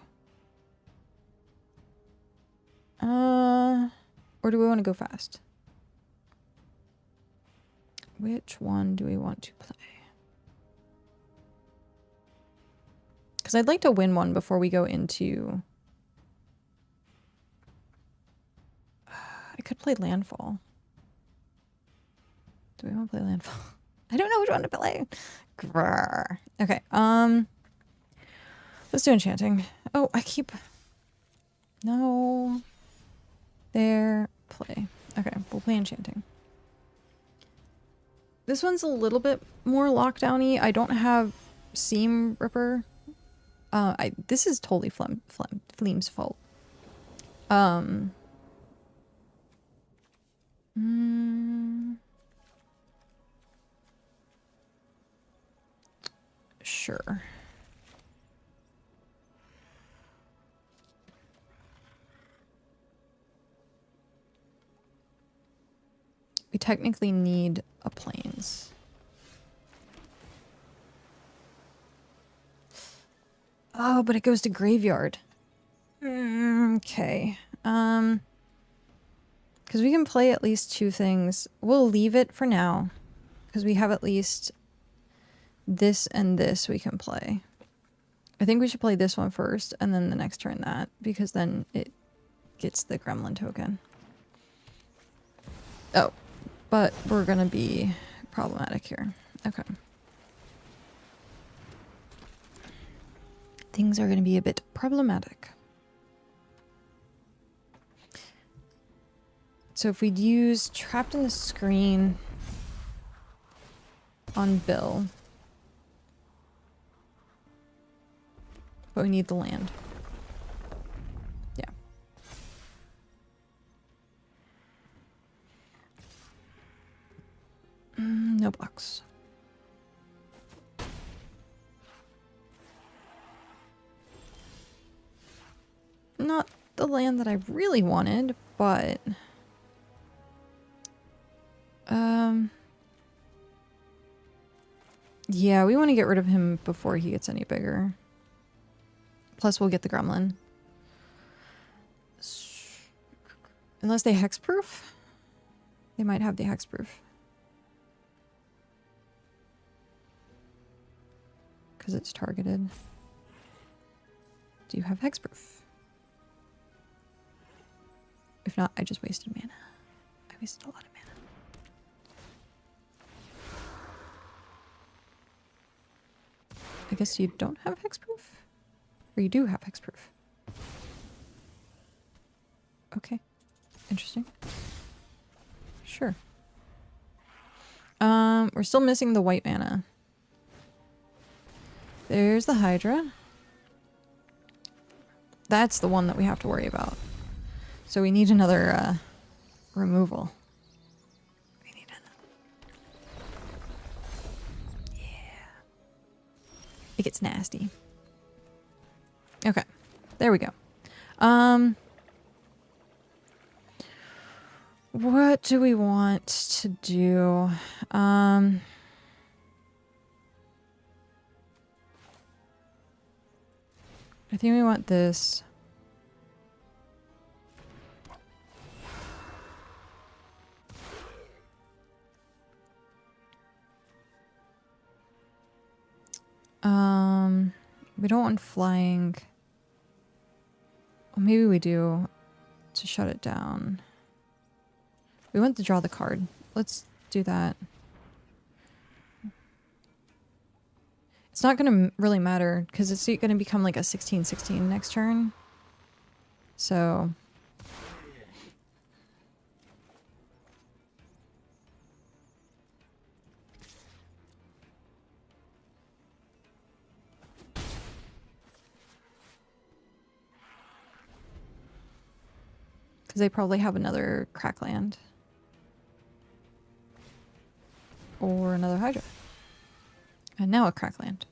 Or do we want to go fast? Which one do we want to play? Because I'd like to win one before we go into... I could play Landfall. Do we want to play Landfall? I don't know which one to play. Grrr. Okay, let's do Enchanting. Oh, I keep... No. There. Play. Okay, we'll play Enchanting. This one's a little bit more lockdowny. I don't have Seam Ripper. This is totally Fleem's fault. Sure. We technically need a plains. Oh, but it goes to graveyard. Okay. Because we can play at least 2 things. We'll leave it for now. Because we have at least this and this we can play. I think we should play this one first, and then the next turn that. Because then it gets the gremlin token. Oh. But we're gonna be problematic here. Okay. Things are gonna be a bit problematic. So if we'd use Trapped in the Screen on Bill. But we need the land. Yeah. No blocks. Not the land that I really wanted, but... yeah, we want to get rid of him before he gets any bigger. Plus, we'll get the gremlin. Unless they hexproof? They might have the hexproof. Because it's targeted. Do you have hexproof? If not, I just wasted mana. I wasted a lot of mana. I guess you don't have hexproof? Or you do have hexproof? Okay. Interesting. Sure. We're still missing the white mana. There's the Hydra. That's the one that we have to worry about. So we need another removal. We need another. Yeah. It gets nasty. Okay. There we go. What do we want to do? I think we want this. We don't want flying. Well, maybe we do to shut it down. We want to draw the card. Let's do that. It's not going to really matter because it's going to become like a 16/16 next turn. So... because they probably have another Crackland. Or another Hydra. And now a Crackland.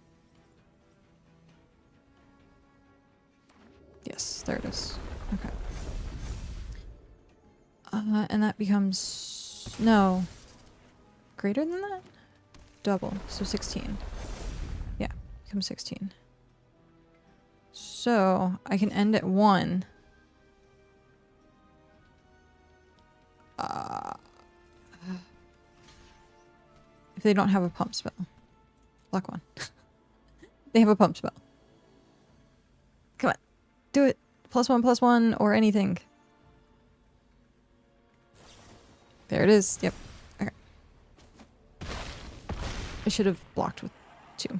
Yes, there it is. Okay. And that becomes... no. Greater than that? Double. So 16. Yeah, becomes 16. So, I can end at 1. If they don't have a pump spell. Block 1. They have a pump spell. Come on. Do it. +1/+1 or anything. There it is. Yep. Okay. I should have blocked with 2.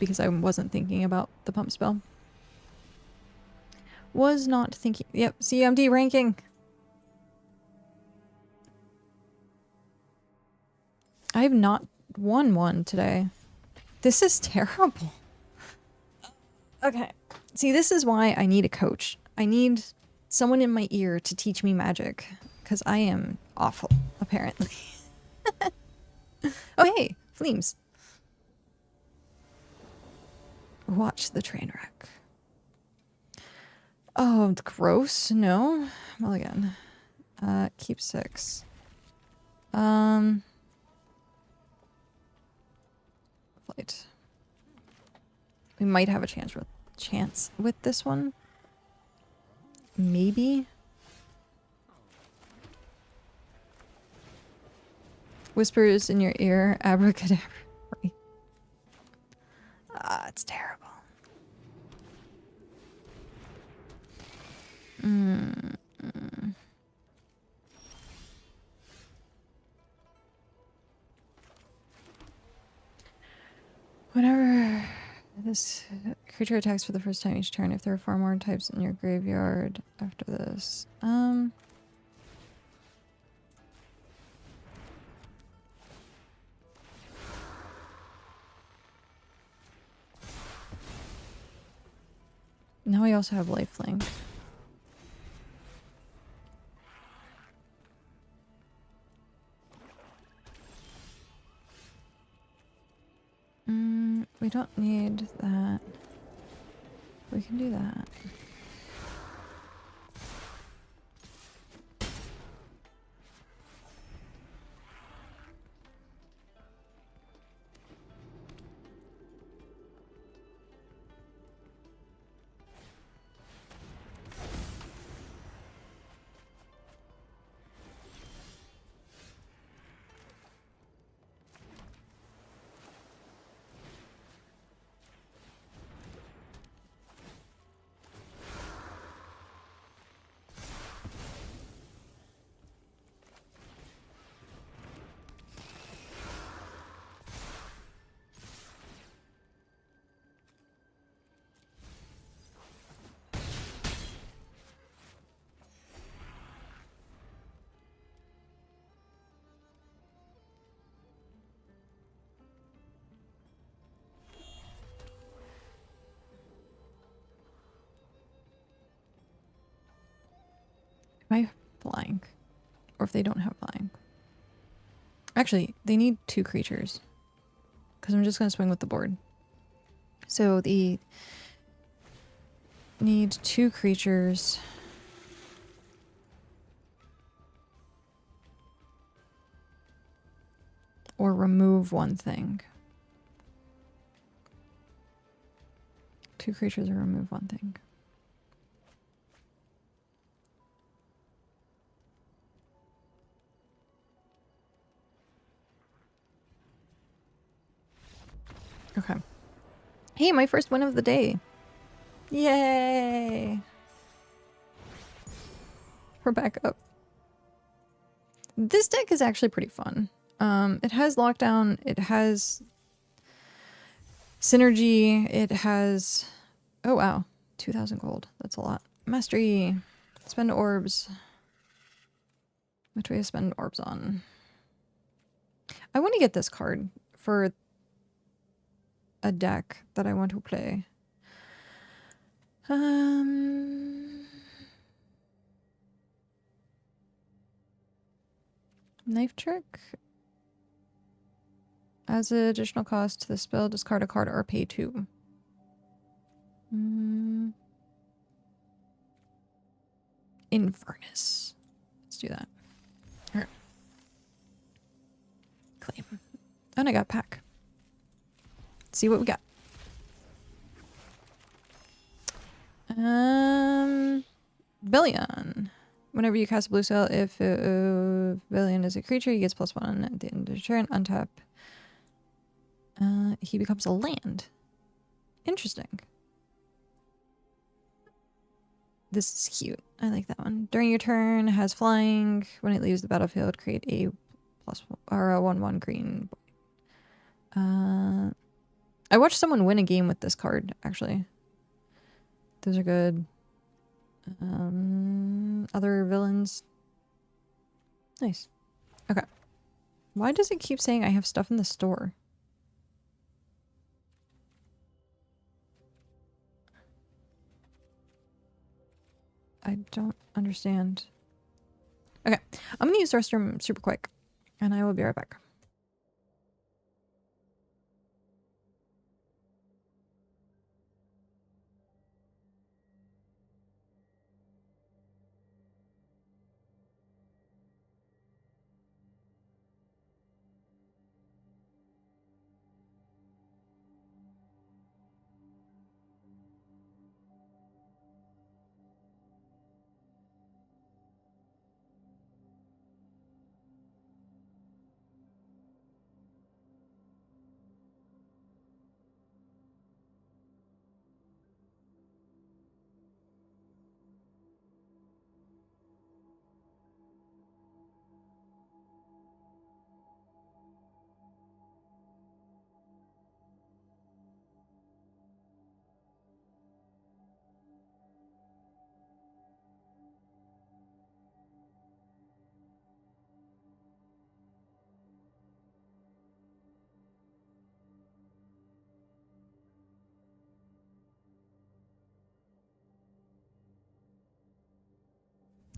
Because I wasn't thinking about the pump spell. Was not thinking. Yep. CMD ranking. I have not won one today. This is terrible. Okay. See, this is why I need a coach. I need someone in my ear to teach me magic. Because I am awful, apparently. Oh, hey! Flames. Watch the train wreck. Oh, gross. No. Well, again. Keep 6. Flight. We might have a chance with this one. Maybe. Whispers in your ear, abracadabra. Ah, it's terrible. Whenever this creature attacks for the first time each turn, if there are 4 more types in your graveyard after this. Now we also have lifelink. We don't need that. We can do that. Am I flying? Or if they don't have flying. Actually, they need 2 creatures. Because I'm just going to swing with the board. So they need 2 creatures. Or remove 1 thing. 2 creatures or remove 1 thing. Okay. Hey, my first win of the day. Yay! We're back up. This deck is actually pretty fun. It has lockdown, it has synergy, it has... Oh wow, 2,000 gold. That's a lot. Mastery. Spend orbs. Which way to spend orbs on? I want to get this card for a deck that I want to play. Knife Trick. As an additional cost to the spell, discard a card or pay 2. Infernus. Let's do that. All right. Claim. And I got pack. Let's see what we got. Billion. Whenever you cast a blue spell, if Billion is a creature, he gets +1 at the end of the turn. Untap. He becomes a land. Interesting. This is cute. I like that one. During your turn, has flying. When it leaves the battlefield, create a +1 or a 1/1 green. I watched someone win a game with this card, actually. Those are good. Other villains. Nice. Okay. Why does it keep saying I have stuff in the store? I don't understand. Okay. I'm going to use the restroom super quick, and I will be right back.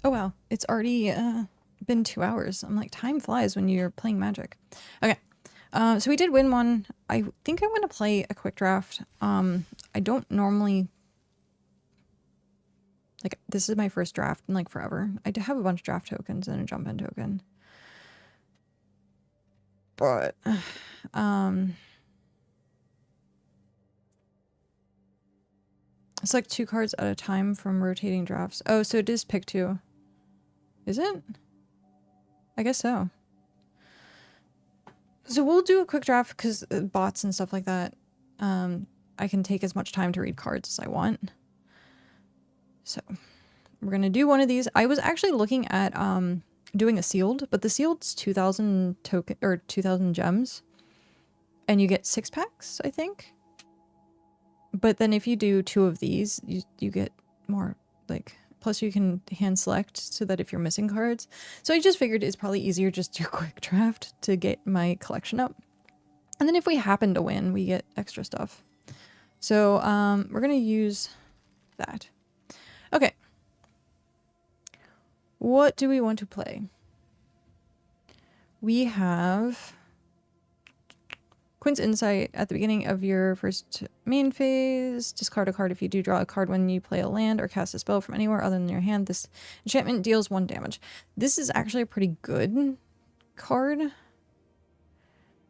Oh wow, it's already been 2 hours. I'm like, time flies when you're playing Magic. Okay, so we did win one. I think I'm gonna play a quick draft. I don't normally, like, this is my first draft in like forever. I do have a bunch of draft tokens and a jump in token, but it's like 2 cards at a time from rotating drafts. Oh, so it is pick 2. Is it? I guess so. So we'll do a quick draft because bots and stuff like that. I can take as much time to read cards as I want. So we're gonna do one of these. I was actually looking at doing a sealed, but the sealed's 2,000 token or 2,000 gems, and you get 6 packs, I think. But then if you do 2 of these, you get more, like, plus you can hand select so that if you're missing cards. So I just figured it's probably easier just to do a quick draft to get my collection up. And then if we happen to win, we get extra stuff. So we're going to use that. Okay. What do we want to play? We have Quinn's Insight. At the beginning of your first main phase, discard a card if you do draw a card when you play a land or cast a spell from anywhere other than your hand. This enchantment deals 1 damage. This is actually a pretty good card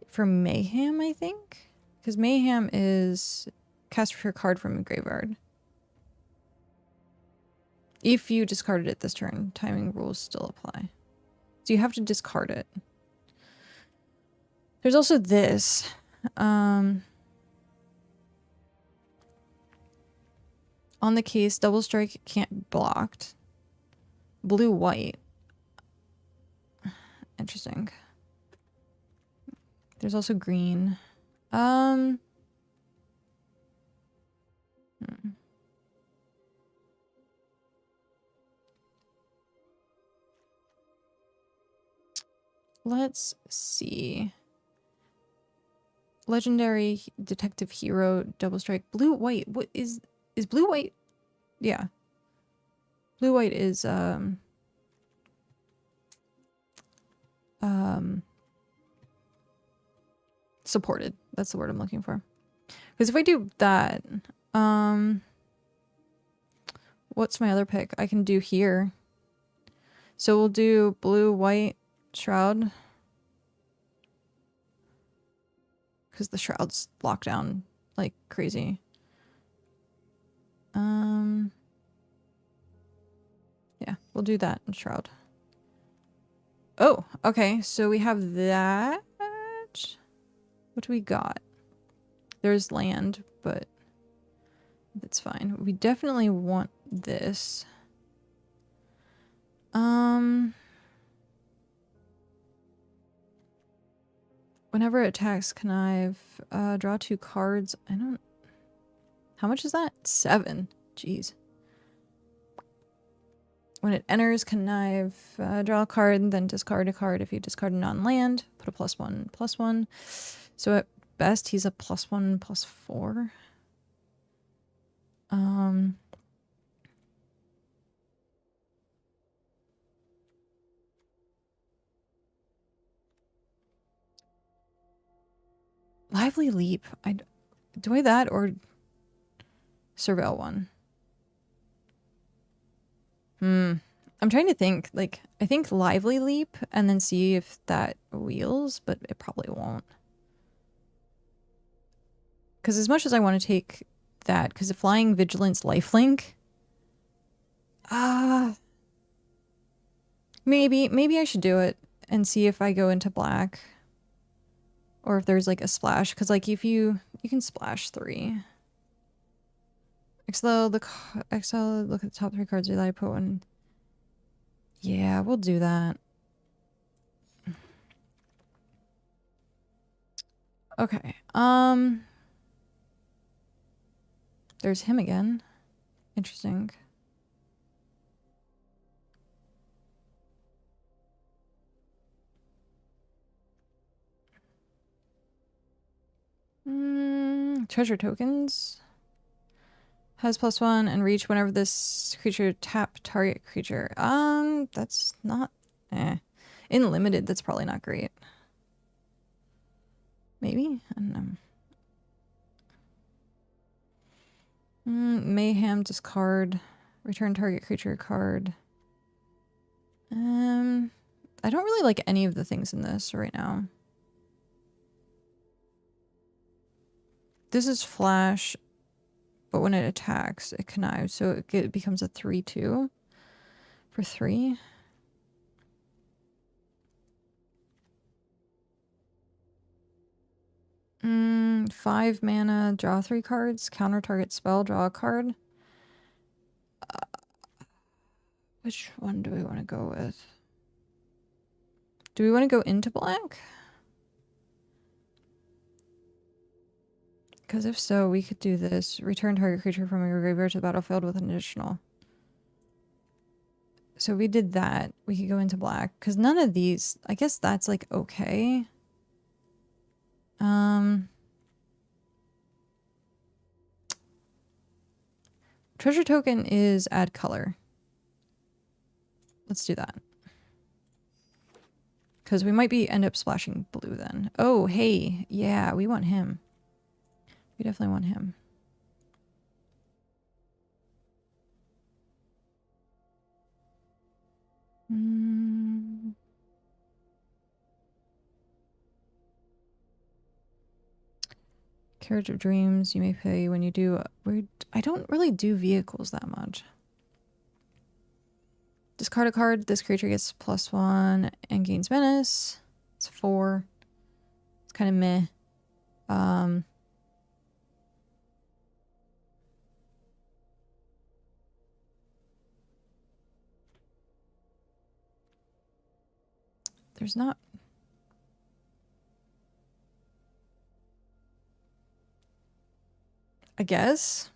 for Mayhem, I think. Because Mayhem is cast your card from a graveyard. If you discarded it this turn, timing rules still apply. So you have to discard it. There's also this. On the case, double strike can't be blocked. Blue-white. Interesting. There's also green. Let's see. Legendary detective hero, double strike, blue white. What is blue white? Yeah. Blue white is supported. That's the word I'm looking for. Because if I do that, what's my other pick? I can do here. So we'll do blue white shroud. Because the shroud's locked down like crazy. Yeah, we'll do that in shroud. Oh, okay. So we have that. What do we got? There's land, but that's fine. We definitely want this. Whenever it attacks, connive, draw 2 cards. I don't... How much is that? 7. Jeez. When it enters, connive, draw a card, then discard a card. If you discard a non-land, put a +1/+1. So at best, he's a +1/+4. Lively Leap. Do I that or Surveil 1? I'm trying to think. Like, I think Lively Leap and then see if that wheels, but it probably won't. Because as much as I want to take that, because the Flying Vigilance Lifelink, maybe I should do it and see if I go into black or if there's like a splash. Because like if you can splash 3. Exile, look at the top 3 cards that I put one. Yeah, we'll do that. Okay. There's him again. Interesting. Treasure tokens. Has +1 and reach whenever this creature tap target creature. That's not in limited, that's probably not great. Maybe? I don't know. Mayhem, discard. Return target creature card. I don't really like any of the things in this right now. This is flash, but when it attacks, it connives, so it becomes a 3/2 for 3. Mm, 5 mana, draw 3 cards, counter target spell, draw a card. Which one do we want to go with? Do we want to go into black? Because if so, we could do this. Return target creature from your graveyard to the battlefield with an additional. So we did that. We could go into black. Because none of these... I guess that's like okay. Treasure token is add color. Let's do that. Because we might end up splashing blue then. Oh, hey. Yeah, we want him. We definitely want him. Carriage of Dreams, you may pay when you do... I don't really do vehicles that much. Discard a card. This creature gets +1 and gains menace. It's 4. It's kind of meh. There's not... I guess.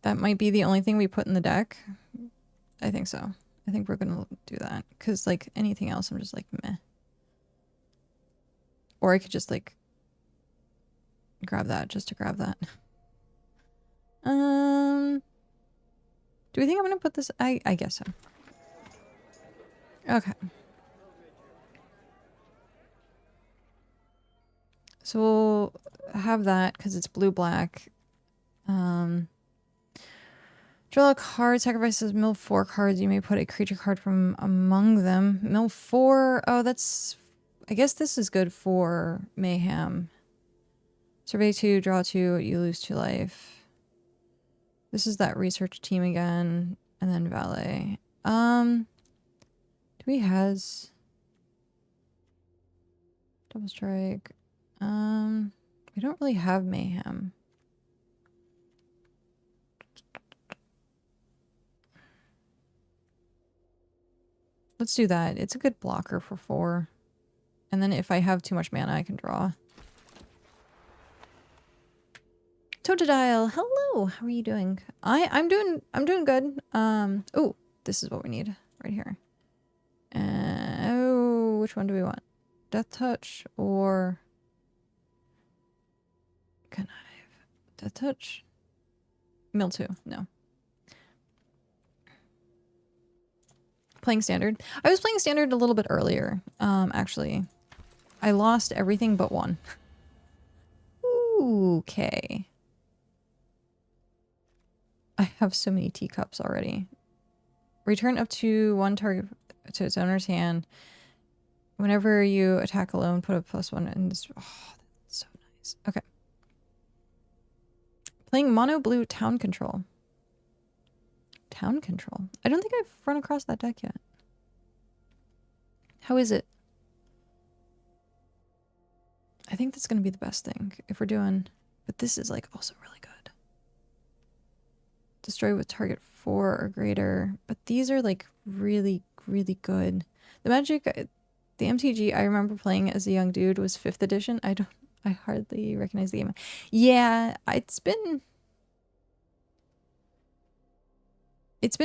That might be the only thing we put in the deck. I think so. I think we're gonna do that. Because, like, anything else, I'm just like, meh. Or I could just, like, grab that just to grab that. Do we think I'm gonna put this... I guess so. Okay. So we'll have that because it's blue-black. Draw a card, sacrifices mill 4 cards. You may put a creature card from among them. Mill 4. Oh, that's... I guess this is good for Mayhem. Survey 2, draw 2, you lose 2 life. This is that research team again. And then Valet. Do we has... Double strike. We don't really have Mayhem. Let's do that. It's a good blocker for 4. And then if I have too much mana, I can draw. Totodile, hello. How are you doing? I'm doing good. Oh, this is what we need right here. Oh, which one do we want? Death Touch or Connive? Death Touch? Mill 2, no. Playing Standard. I was playing Standard a little bit earlier, actually. I lost everything but 1. Okay. I have so many teacups already. Return up to 1 target to its owner's hand. Whenever you attack alone, put a +1 in this. Oh, that's so nice. Okay. Playing mono blue Town Control. Town Control. I don't think I've run across that deck yet. How is it? I think that's going to be the best thing if we're doing... But this is like also really good. Destroy with target 4 or greater. But these are like really, really good. The Magic... The MTG I remember playing as a young dude was 5th edition. I hardly recognize the game. Yeah, it's been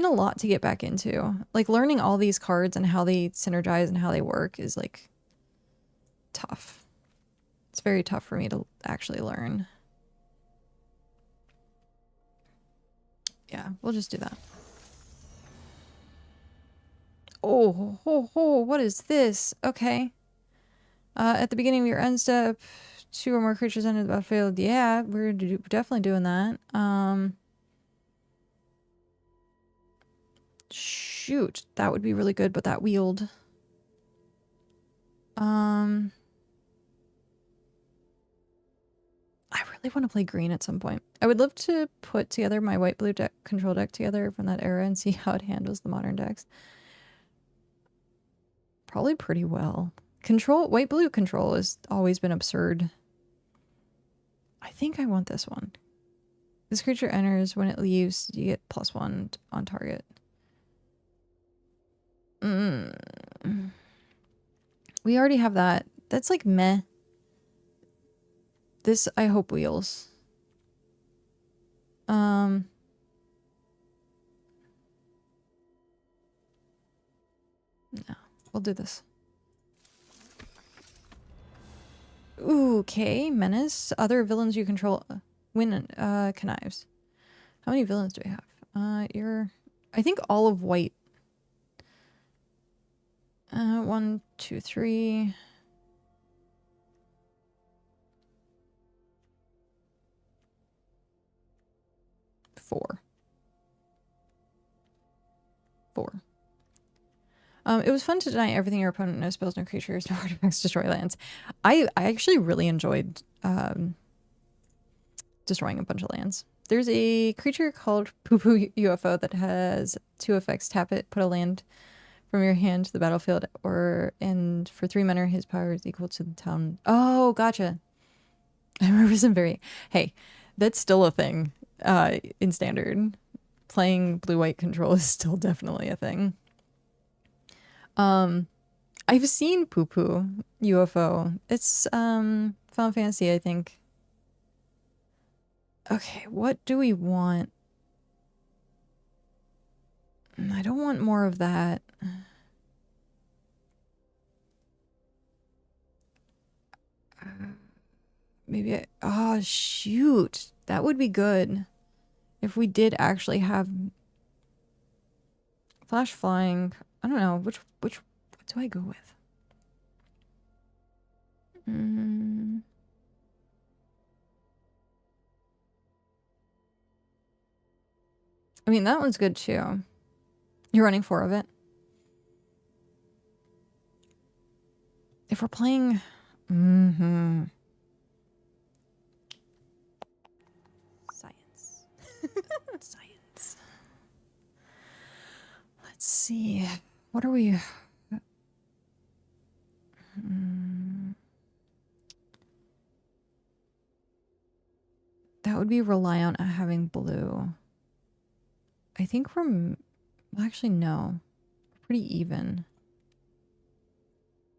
a lot to get back into. Like learning all these cards and how they synergize and how they work is like tough. It's very tough for me to actually learn. Yeah, we'll just do that. Oh, what is this? Okay. At the beginning of your end step, 2 or more creatures enter the battlefield. Yeah, we're definitely doing that. Shoot, that would be really good, but that wield. I really want to play green at some point. I would love to put together my white-blue deck control deck together from that era and see how it handles the modern decks. Probably pretty well. White-blue control has always been absurd. I think I want this one. This creature enters. When it leaves, you get +1 on target. We already have that. That's like meh. This, I hope, wheels. No, we'll do this. Ooh, okay, menace. Other villains you control win connives. How many villains do we have? I think all of white. 1, 2, 3. 4. It was fun to deny everything your opponent, no spells, no creatures, no artifacts, destroy lands. I actually really enjoyed destroying a bunch of lands. There's a creature called Poo Poo UFO that has 2 effects. Tap it, put a land from your hand to the battlefield, and for 3 mana, his power is equal to the town. Oh, gotcha. I remember some hey, that's still a thing in standard. Playing blue-white control is still definitely a thing. I've seen Poo Poo UFO. It's Final Fantasy, I think. Okay, what do we want? I don't want more of that. Maybe oh shoot, that would be good if we did actually have flash flying. I don't know what do I go with? I mean, that one's good too. You're running 4 of it. If we're playing science. Science. Let's see. What are we? That would be rely on having blue. I think we're... Well, actually, no. Pretty even.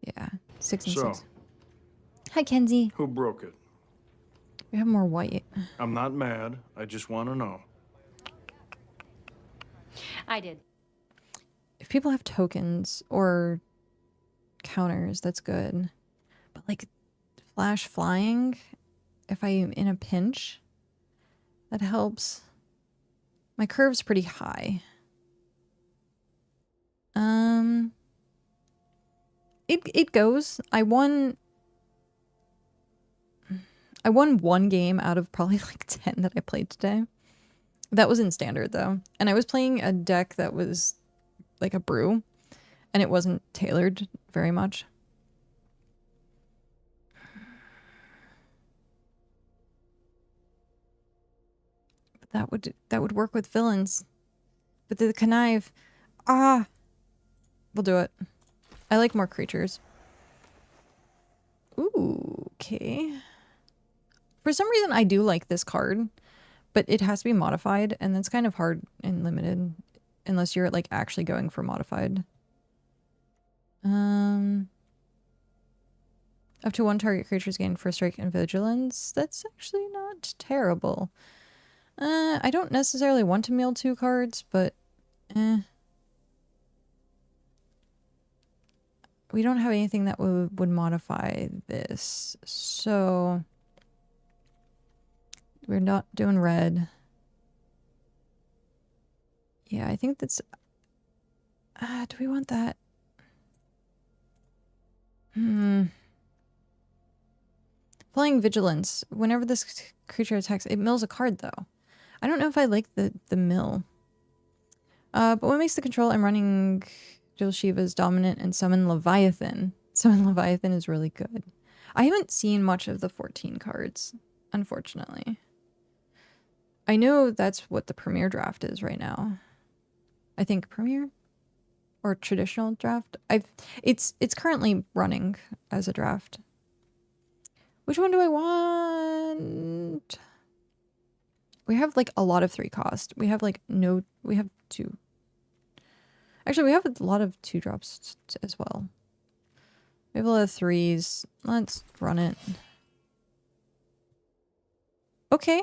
Yeah. 6 and 6. Hi, Kenzie.
Who broke it?
We have more white.
I'm not mad. I just want to know.
I did.
If people have tokens or counters, that's good. But like flash flying, if I'm in a pinch, that helps. My curve's pretty high. It goes. I won 1 game out of probably like 10 that I played today. That was in standard though. And I was playing a deck that was like a brew and it wasn't tailored very much. But that would work with villains. But the connive, we'll do it. I like more creatures. Ooh, okay. For some reason, I do like this card, but it has to be modified, and that's kind of hard in limited, unless you're like actually going for modified. Up to 1 target creatures gain first strike and vigilance. That's actually not terrible. I don't necessarily want to mill 2 cards, but we don't have anything that would modify this, so we're not doing red. Yeah, I think that's... do we want that? Playing Vigilance. Whenever this creature attacks, it mills a card, though. I don't know if I like the mill. But what makes the control I'm running Jil Shiva's dominant and Summon Leviathan. Summon Leviathan is really good. I haven't seen much of the 14 cards, unfortunately. I know that's what the Premier draft is right now. I think Premier? Or traditional draft? It's currently running as a draft. Which one do I want? We have like a lot of 3 cost. We have like no... We have 2. Actually, we have a lot of 2 drops as well. We have a lot of 3s. Let's run it. Okay.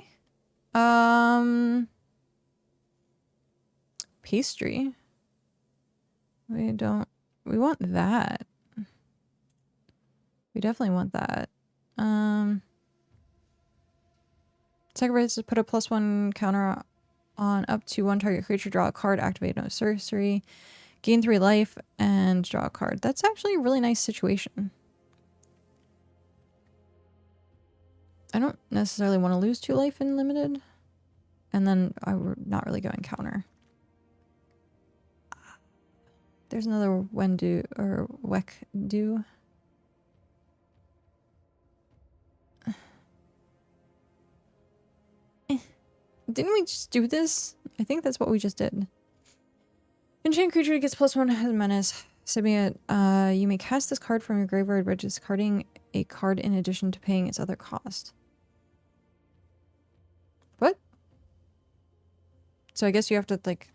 Pastry. We want that. We definitely want that. Sacrifice to put a +1 counter on up to 1 target creature, draw a card, activate no sorcery, gain 3 life, and draw a card. That's actually a really nice situation. I don't necessarily want to lose 2 life in limited. And then we're not really going counter. There's another Wendu or Wekdu. Didn't we just do this? I think that's what we just did. Enchant creature gets +1 has menace. Symbiote, you may cast this card from your graveyard by discarding a card in addition to paying its other cost. What? So I guess you have to, like,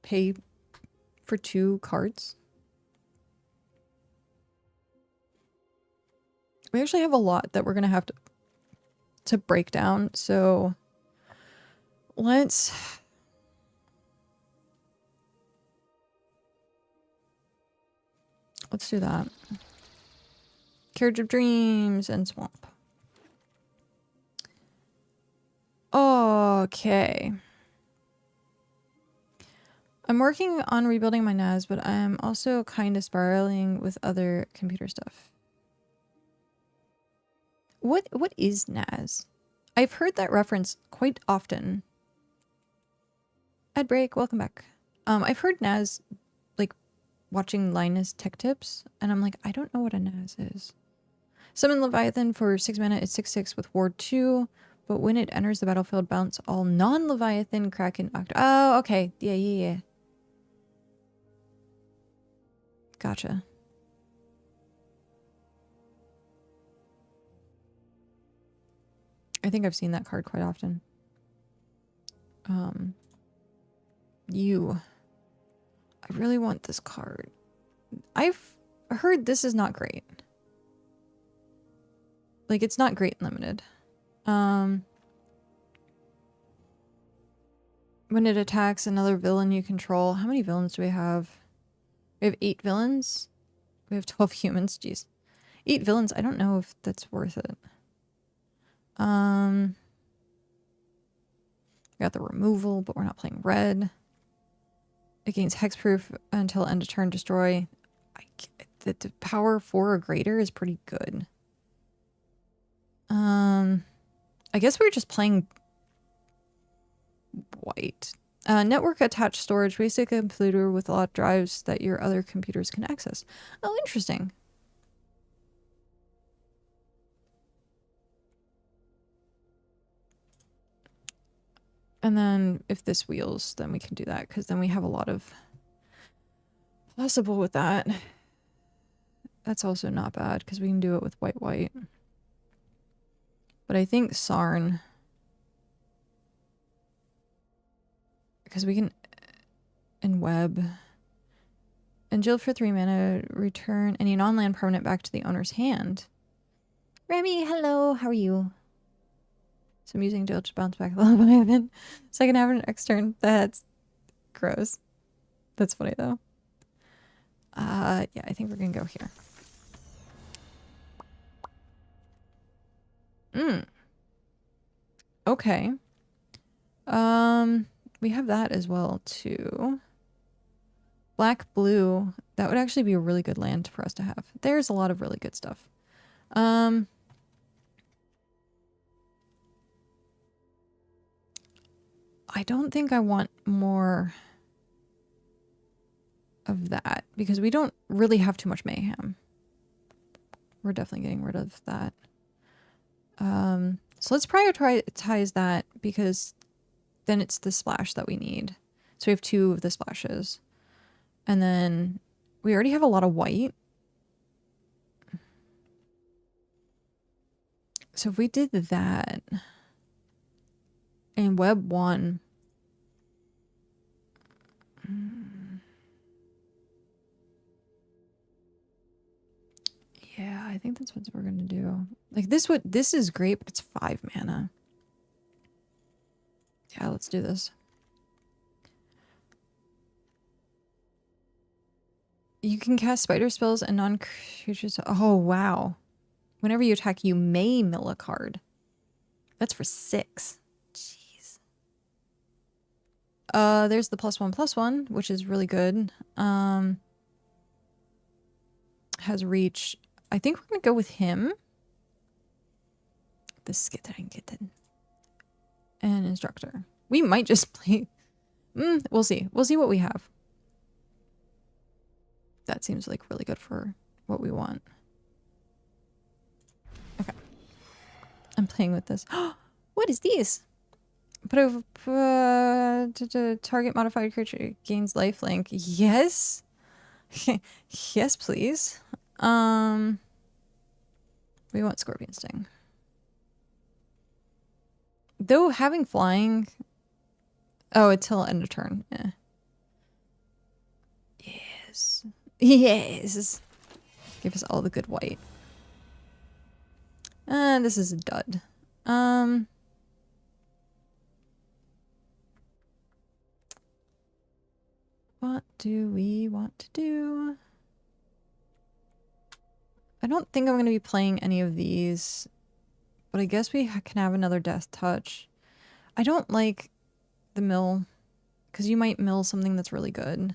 pay for 2 cards? We actually have a lot that we're gonna have to break down, so let's do that. Carriage of Dreams and Swamp. Okay. I'm working on rebuilding my NAS, but I'm also kind of spiraling with other computer stuff. What is NAS? I've heard that reference quite often. Ad break, welcome back. I've heard NAS, like, watching Linus Tech Tips, and I'm like, I don't know what a NAS is. Summon Leviathan for 6 mana, it's 6/6 with Ward 2, but when it enters the battlefield, bounce all non-Leviathan, Kraken, oh, okay. Yeah. Gotcha. I think I've seen that card quite often. I really want this card. I've heard this is not great. Like, it's not great in limited. When it attacks another villain you control. How many villains do we have? We have 8 villains. We have 12 humans. Jeez. 8 villains. I don't know if that's worth it. We got the removal, but we're not playing red. It gains hexproof until end of turn, destroy. The power 4 or greater is pretty good. I guess we're just playing white. Network attached storage, basically a computer with a lot of drives that your other computers can access. Oh, interesting. And then if this wheels, then we can do that, because then we have a lot of possible with that. That's also not bad, because we can do it with white. But I think Sarn, because we can, and Web, and Jill for 3 mana, return any non-land permanent back to the owner's hand. Remy, hello, how are you? So I'm using Jill to bounce back a little bit, then so I can have an next turn. That's gross. That's funny though. Yeah, I think we're gonna go here. Okay. We have that as well too. Black, blue. That would actually be a really good land for us to have. There's a lot of really good stuff. I don't think I want more of that because we don't really have too much mayhem. We're definitely getting rid of that. So let's prioritize that because then it's the splash that we need. So we have 2 of the splashes. And then we already have a lot of white. So if we did that and web 1. Yeah, I think that's what we're gonna do. Like this is great, but it's 5 mana. Yeah, let's do this. You can cast spider spells and non-creatures. Oh, wow. Whenever you attack, you may mill a card. That's for 6. Jeez. There's the +1/+1, which is really good. Has reach. I think we're gonna go with him. The Skitteringkitten. And Instructor. We might just play. We'll see. We'll see what we have. That seems like really good for what we want. Okay. I'm playing with this. What is these? Put over target modified creature gains lifelink. Yes. Yes, please. We want Scorpion Sting. Though having flying. Oh, until end of turn. Yeah. Yes. Yes. Give us all the good white. This is a dud. What do we want to do? I don't think I'm going to be playing any of these, but I guess we can have another Death Touch. I don't like the mill, because you might mill something that's really good.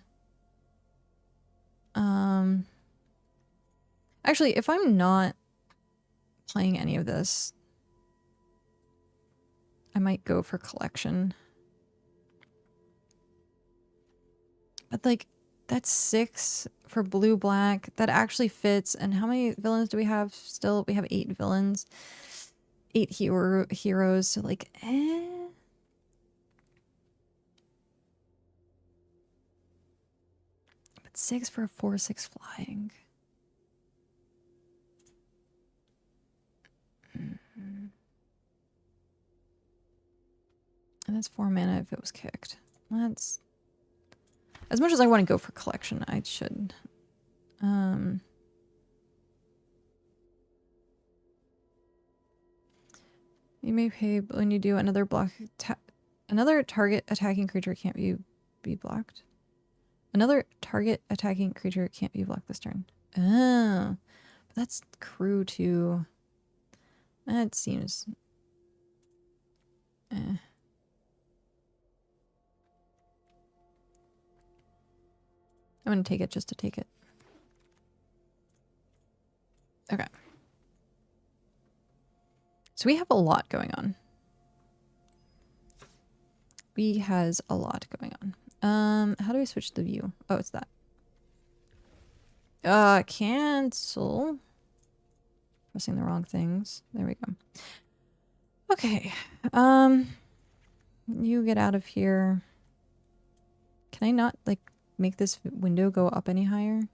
Actually, if I'm not playing any of this, I might go for collection. But like, that's 6 for blue black. That actually fits. And how many villains do we have still? We have 8 villains. 8 heroes. So like, But 6 for a 4/6 flying. And that's 4 mana if it was kicked. Let's... As much as I want to go for collection, I should. You may pay when you do another block. Another target attacking creature can't be blocked. Another target attacking creature can't be blocked this turn. Oh, but that's crew too. That seems. I'm gonna take it just to take it. Okay. So we have a lot going on. We has a lot going on. How do we switch the view? Oh, it's that. Cancel. Pressing the wrong things. There we go. Okay. You get out of here. Can I not, like, make this window go up any higher?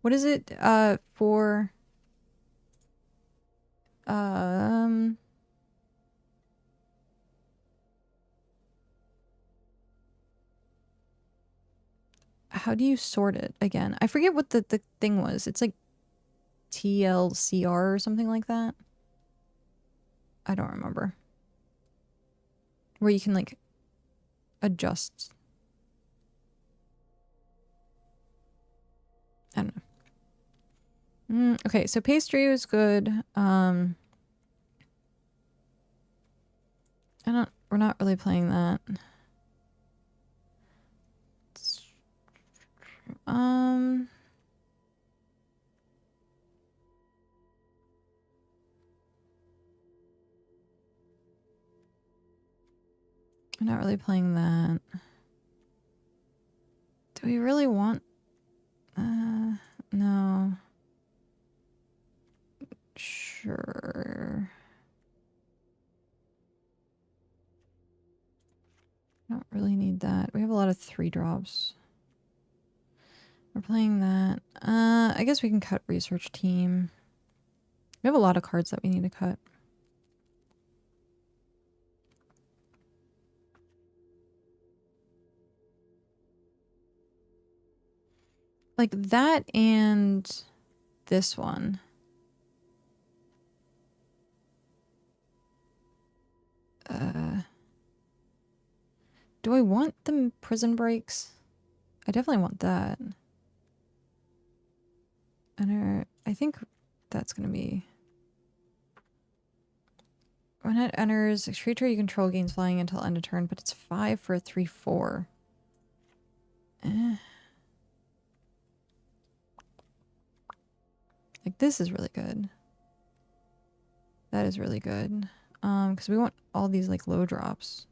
What is it, for... How do you sort it again? I forget what the thing was. It's like TLCR or something like that. I don't remember. Where you can like adjust. I don't know. Okay, so pastry was good. We're not really playing that. Um... I'm not really playing that. Do we really want... no. Sure. Don't really need that. We have a lot of 3-drops. We're playing that. I guess we can cut research team. We have a lot of cards that we need to cut. Like that and this one. Do I want the prison breaks? I definitely want that. And I think that's gonna be... When it enters, a creature you control gains flying until end of turn, but it's 5 for a 3/4. Like, this is really good. That is really good. Because we want all these, like, low drops.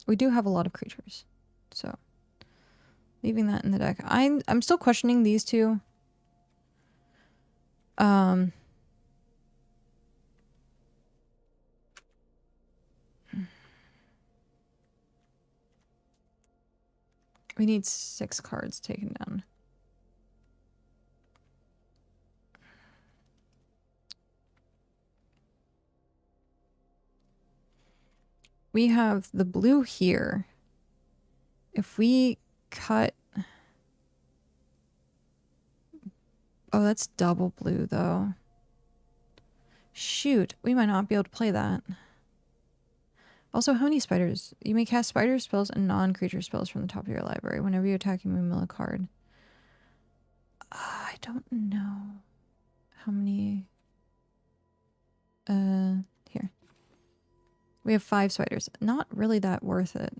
We do have a lot of creatures, so leaving that in the deck. I'm still questioning these two. We need 6 cards taken down. We have the blue here. If we cut... Oh, that's double blue, though. Shoot, we might not be able to play that. Also, how many spiders? You may cast spider spells and non-creature spells from the top of your library. Whenever you attack, you may mill a card. I don't know how many... Here. We have 5 spiders. Not really that worth it.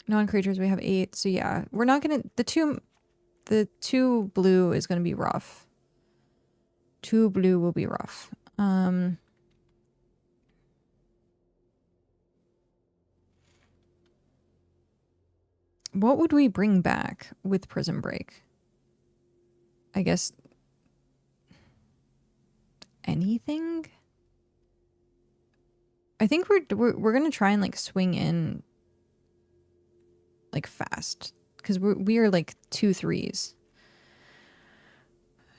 Non-creatures, we have 8. So yeah, we're not gonna... The two blue is gonna be rough. 2 blue will be rough. What would we bring back with Prison Break? I guess... anything? I think we're gonna try and like swing in like fast because we are like 2 3s.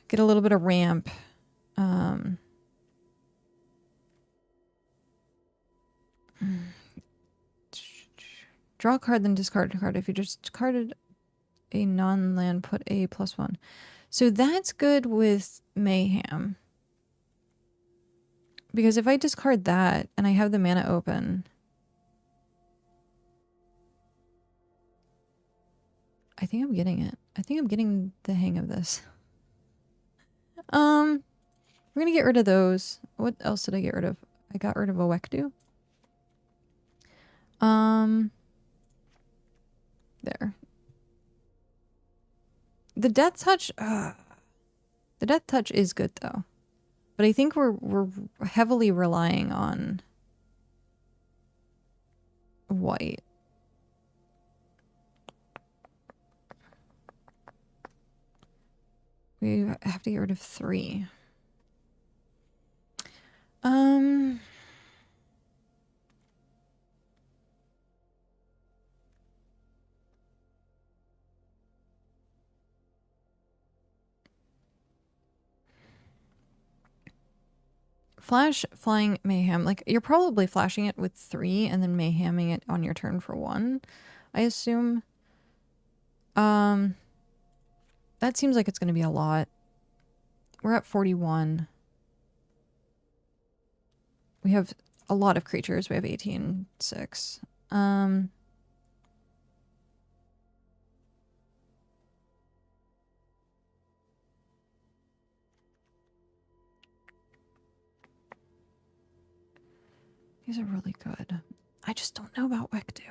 Get a little bit of ramp. Draw a card, then discard a card. If you just discarded a non-land, put a +1. So that's good with Mayhem. Because if I discard that and I have the mana open, I think I'm getting it. I think I'm getting the hang of this. We're gonna get rid of those. What else did I get rid of? I got rid of Owekdu. There. The Death Touch, the Death Touch is good though. But I think we're heavily relying on white. We have to get rid of 3. Flying Mayhem. Like, you're probably flashing it with 3 and then Mayheming it on your turn for 1, I assume. That seems like it's going to be a lot. We're at 41. We have a lot of creatures. We have 18, 6. These are really good. I just don't know about Wekdu.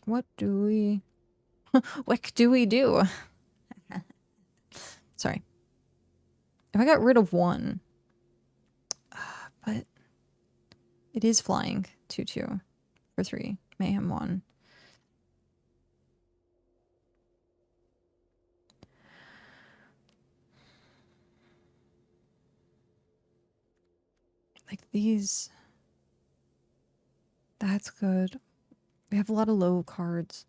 What do we... what do we do? Sorry. If I got rid of one... but... it is flying. 2/2 for 3. Mayhem 1. Like these... that's good. We have a lot of low cards.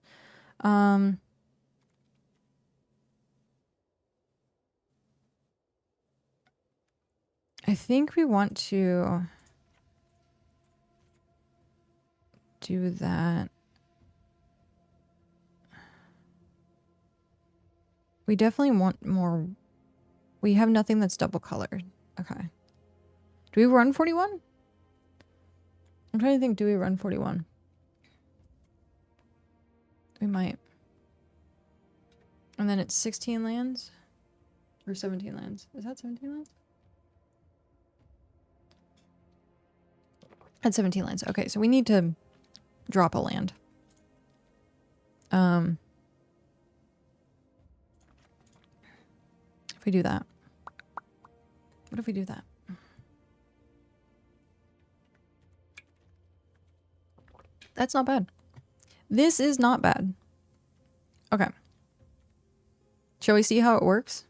I think we want to do that. We definitely want more. We have nothing that's double colored. Okay. Do we run 41? I'm trying to think, do we run 41? We might. And then it's 16 lands? Or 17 lands. Is that 17 lands? That's 17 lands. Okay, so we need to drop a land. If we do that. What if we do that? That's not bad. This is not bad. Okay. Shall we see how it works?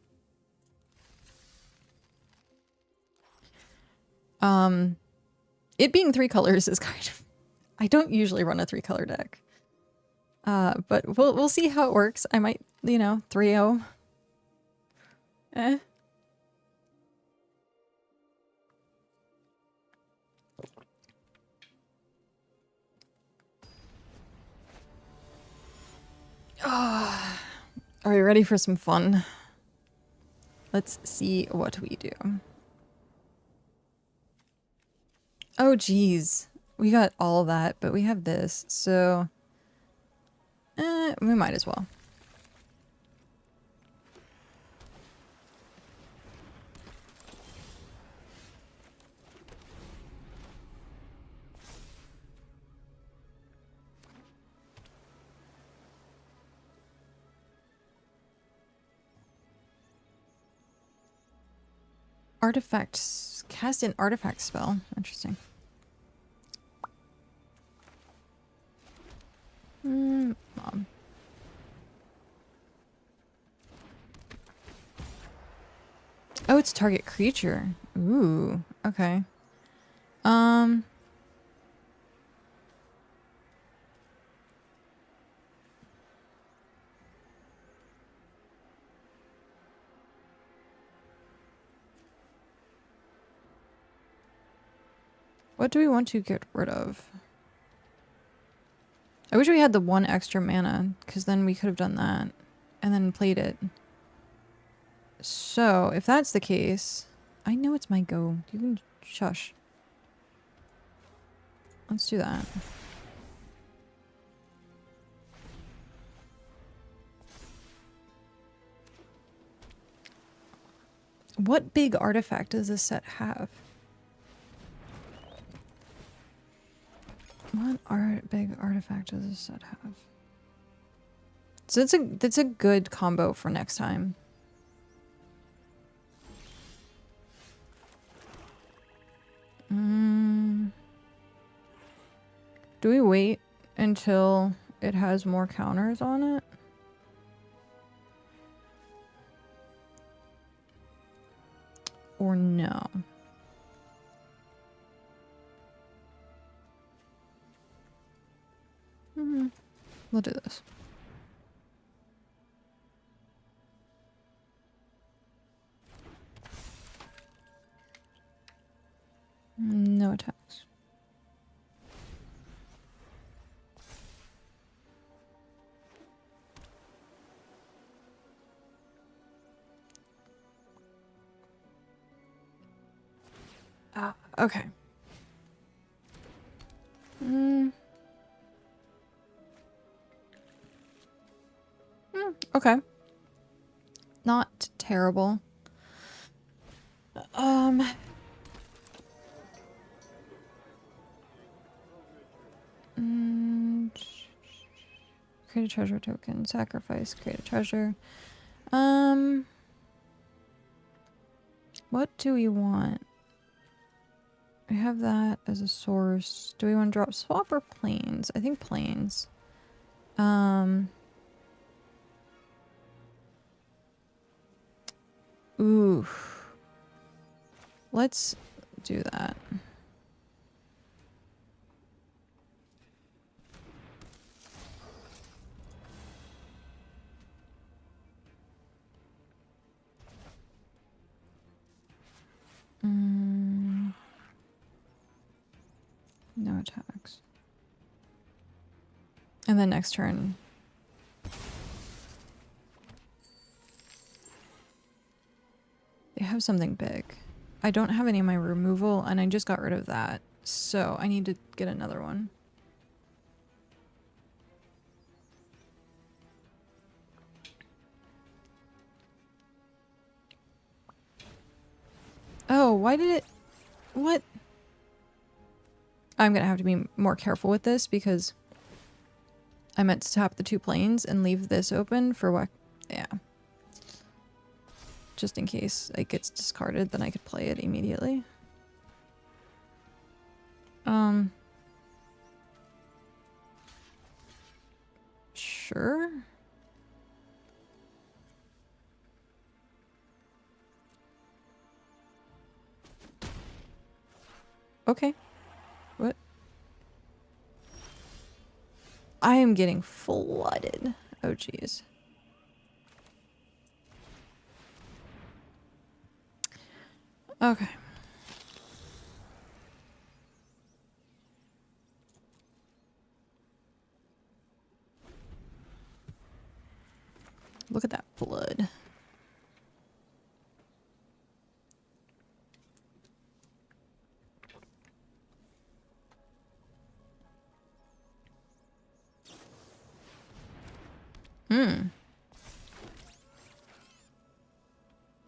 It being 3 colors is kind of... I don't usually run a 3-color deck. But we'll see how it works. I might, you know, 3-0. Eh. Oh, are we ready for some fun? Let's see what we do. Oh, geez. We got all that, but we have this, so... we might as well. Artifacts. Cast an artifact spell. Interesting. Mom. Oh, it's target creature. Ooh, okay. What do we want to get rid of? I wish we had the 1 extra mana, because then we could have done that and then played it. So, if that's the case, I know it's my go. You can shush. Let's do that. What big artifact does this set have? What big artifact does this set have? So that's a good combo for next time. Do we wait until it has more counters on it? Or no? We'll do this. No attacks. Okay. Okay. terrible. Um... Create a treasure token. Sacrifice. Create a treasure. What do we want? We have that as a source. Do we want to drop swap or planes? I think planes. Ooh. Let's do that. No attacks. And then next turn. They have something big. I don't have any of my removal, and I just got rid of that. So I need to get another one. Oh, why did it... What? I'm gonna have to be more careful with this because I meant to tap the 2 planes and leave this open for what? Yeah. Just in case it gets discarded, then I could play it immediately. Sure. Okay. What? I am getting flooded. Oh, jeez. Okay. Look at that flood.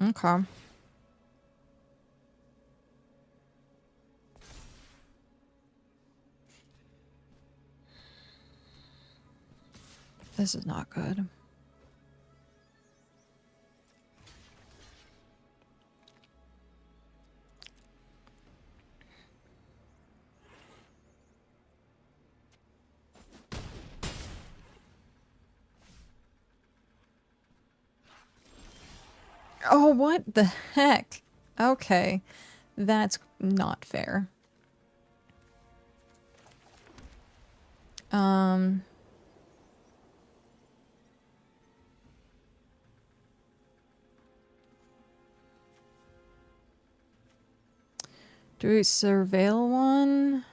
Okay. This is not good. Oh, what the heck? Okay. That's not fair. Do we surveil one?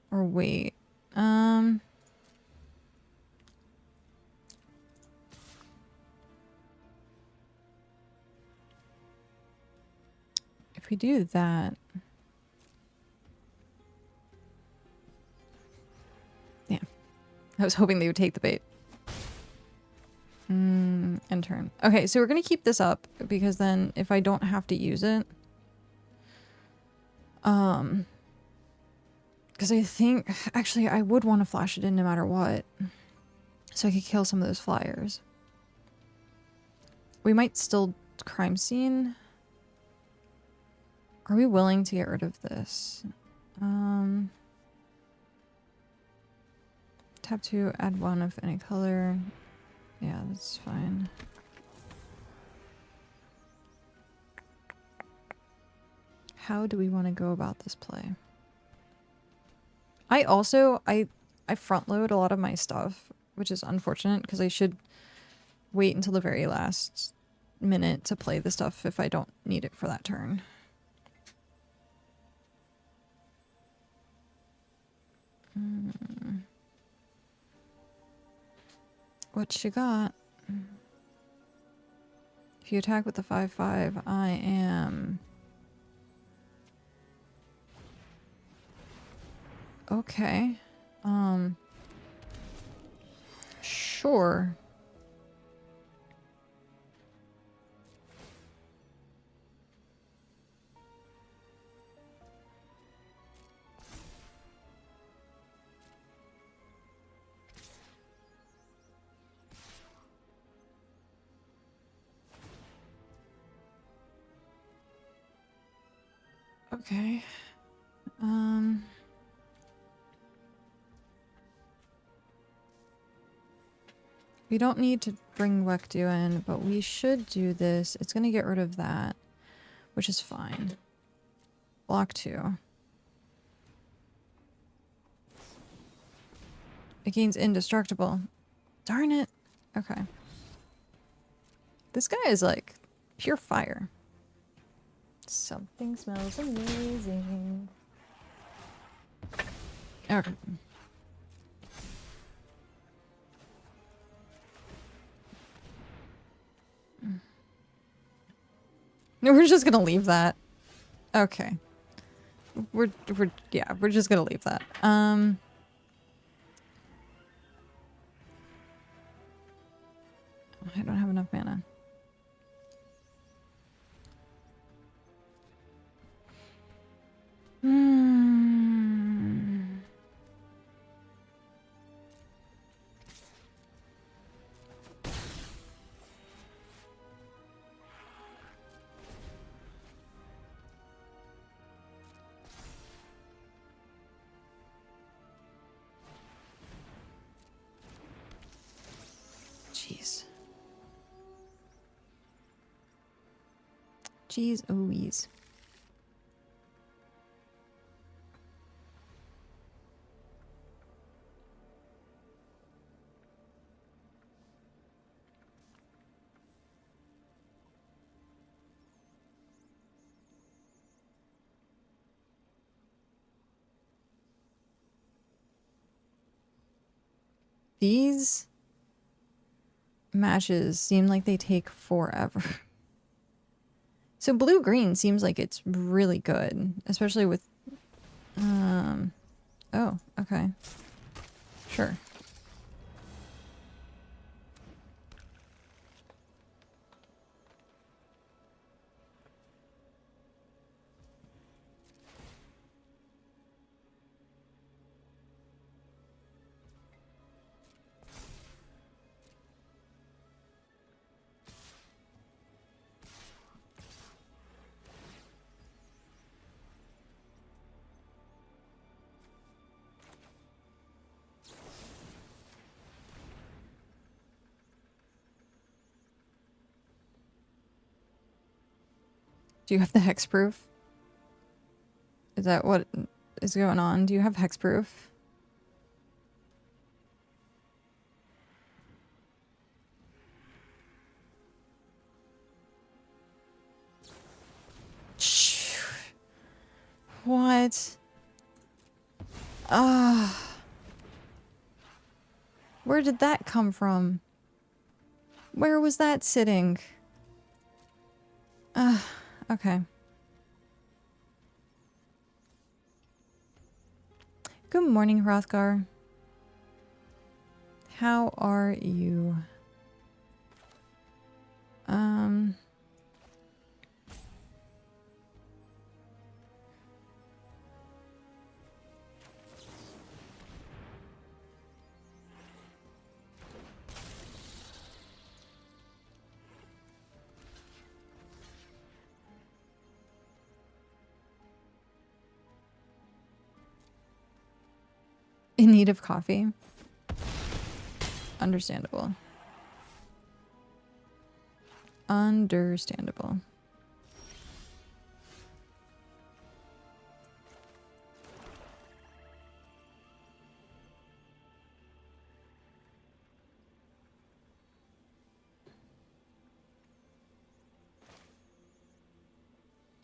Or wait? If we do that... Yeah. I was hoping they would take the bait. End turn. Okay, so we're gonna keep this up, because then if I don't have to use it... Because I think... Actually, I would want to flash it in no matter what. So I could kill some of those flyers. We might still crime scene. Are we willing to get rid of this? Tap 2, add 1 of any color. Yeah, that's fine. How do we want to go about this play? I front load a lot of my stuff, which is unfortunate because I should wait until the very last minute to play the stuff if I don't need it for that turn. What you got? If you attack with the 5/5, I am... Okay. Sure. Okay. We don't need to bring Wekdu in, but we should do this. It's gonna get rid of that, which is fine. Block 2. It gains indestructible. Darn it. Okay. This guy is like pure fire. Something smells amazing. Okay. No, we're just gonna leave that. Okay. We're just gonna leave that. I don't have enough mana. Jeez. Jeez Louise. These matches seem like they take forever. So blue-green seems like it's really good, especially with, oh, okay. Sure. Do you have the hexproof? Is that what is going on? Do you have hexproof? What? Ah. Where did that come from? Where was that sitting? Okay. Good morning, Hrothgar. How are you? In need of coffee? Understandable. Understandable.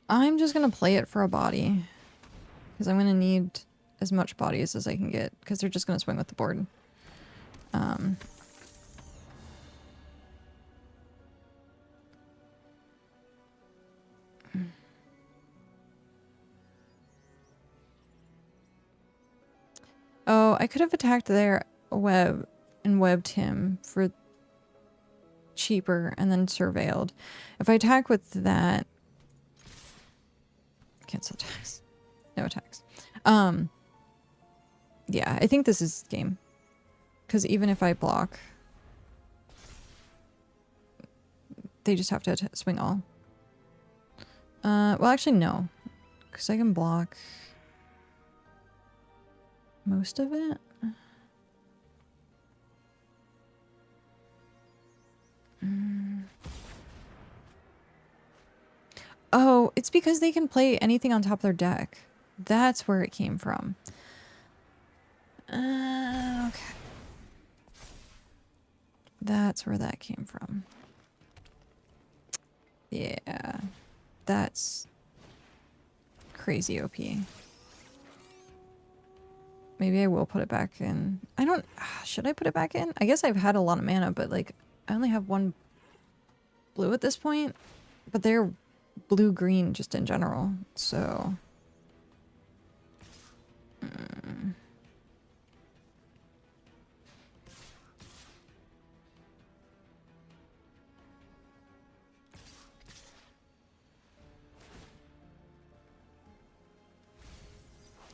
I'm just gonna play it for a body. Because I'm gonna need as much bodies as I can get. Because they're just gonna swing with the board. Oh, I could have attacked their web and webbed him for cheaper and then surveilled. If I attack with that... Cancel attacks. No attacks. Yeah, I think this is game. Because even if I block... They just have to swing all. Well, actually, no. Because I can block most of it. Oh, it's because they can play anything on top of their deck. That's where it came from. Okay. That's where that came from. Yeah. That's crazy OP. Maybe I will put it back in. I don't... Should I put it back in? I guess I've had a lot of mana, but like, I only have one blue at this point. But they're blue-green just in general, so...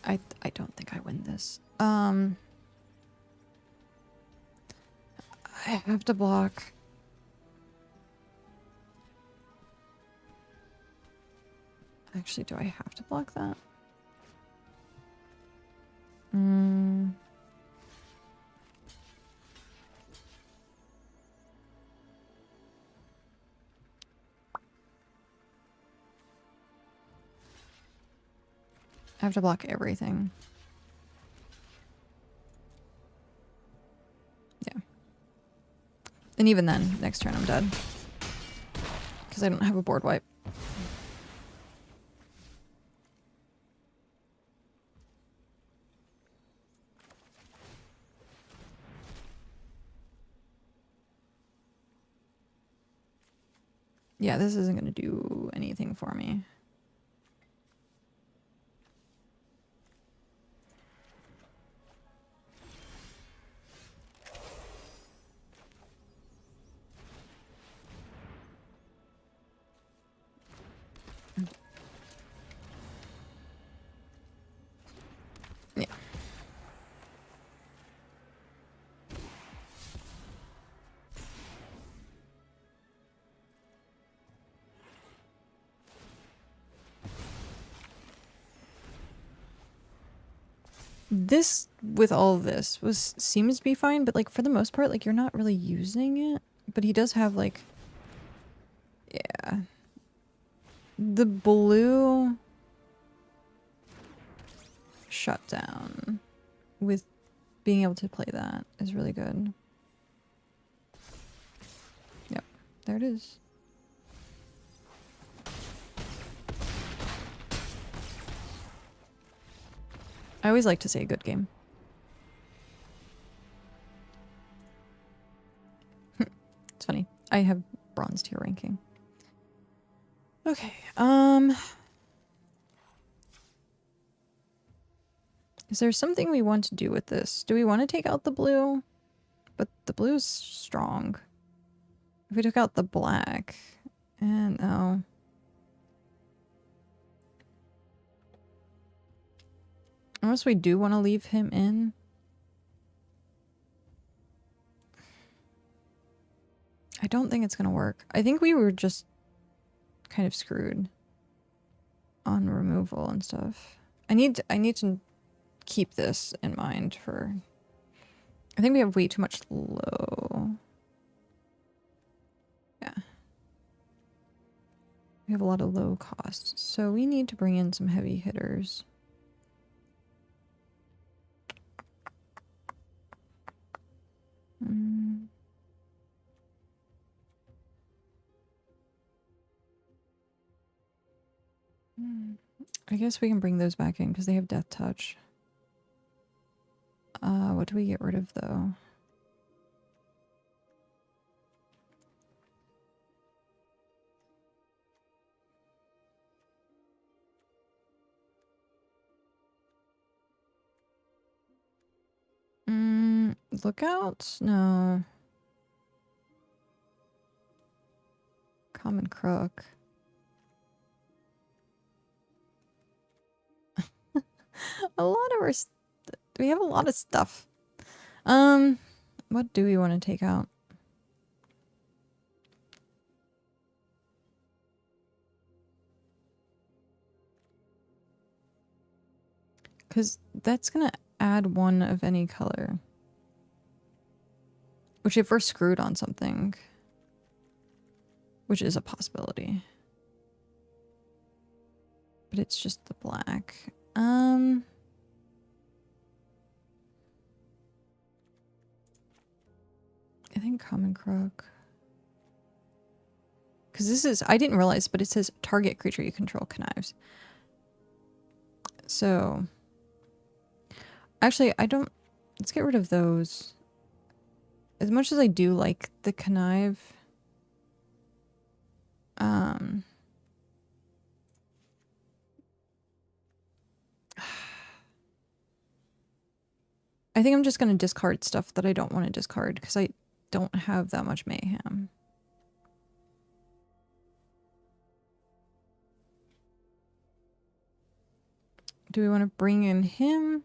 I don't think I win this. I have to block. Actually, do I have to block that? I have to block everything. Yeah. And even then, next turn I'm dead. Because I don't have a board wipe. Yeah, this isn't going to do anything for me. Yeah. This, with all of this, seems to be fine, but like for the most part, like you're not really using it. But he does have like... Yeah. The blue... shutdown with being able to play that is really good. Yep, there it is. I always like to say good game. It's funny. I have bronze tier ranking. Okay, is there something we want to do with this? Do we want to take out the blue? But the blue is strong. If we took out the black... And oh... Unless we do want to leave him in. I don't think it's going to work. I think we were just kind of screwed on removal and stuff. I need to keep this in mind for... I think we have way too much low. Yeah. We have a lot of low costs. So we need to bring in some heavy hitters. I guess we can bring those back in because they have death touch. What do we get rid of though? Lookouts? No. Common crook. A lot of our... we have a lot of stuff. What do we want to take out? Because that's going to add one of any color. Which if we're screwed on something, which is a possibility. But it's just the black. I think Common Crook. Because this is, I didn't realize, but it says target creature you control connives. So, actually, I don't, let's get rid of those. As much as I do like the connive, I think I'm just going to discard stuff that I don't want to discard because I don't have that much mayhem. Do we want to bring in him?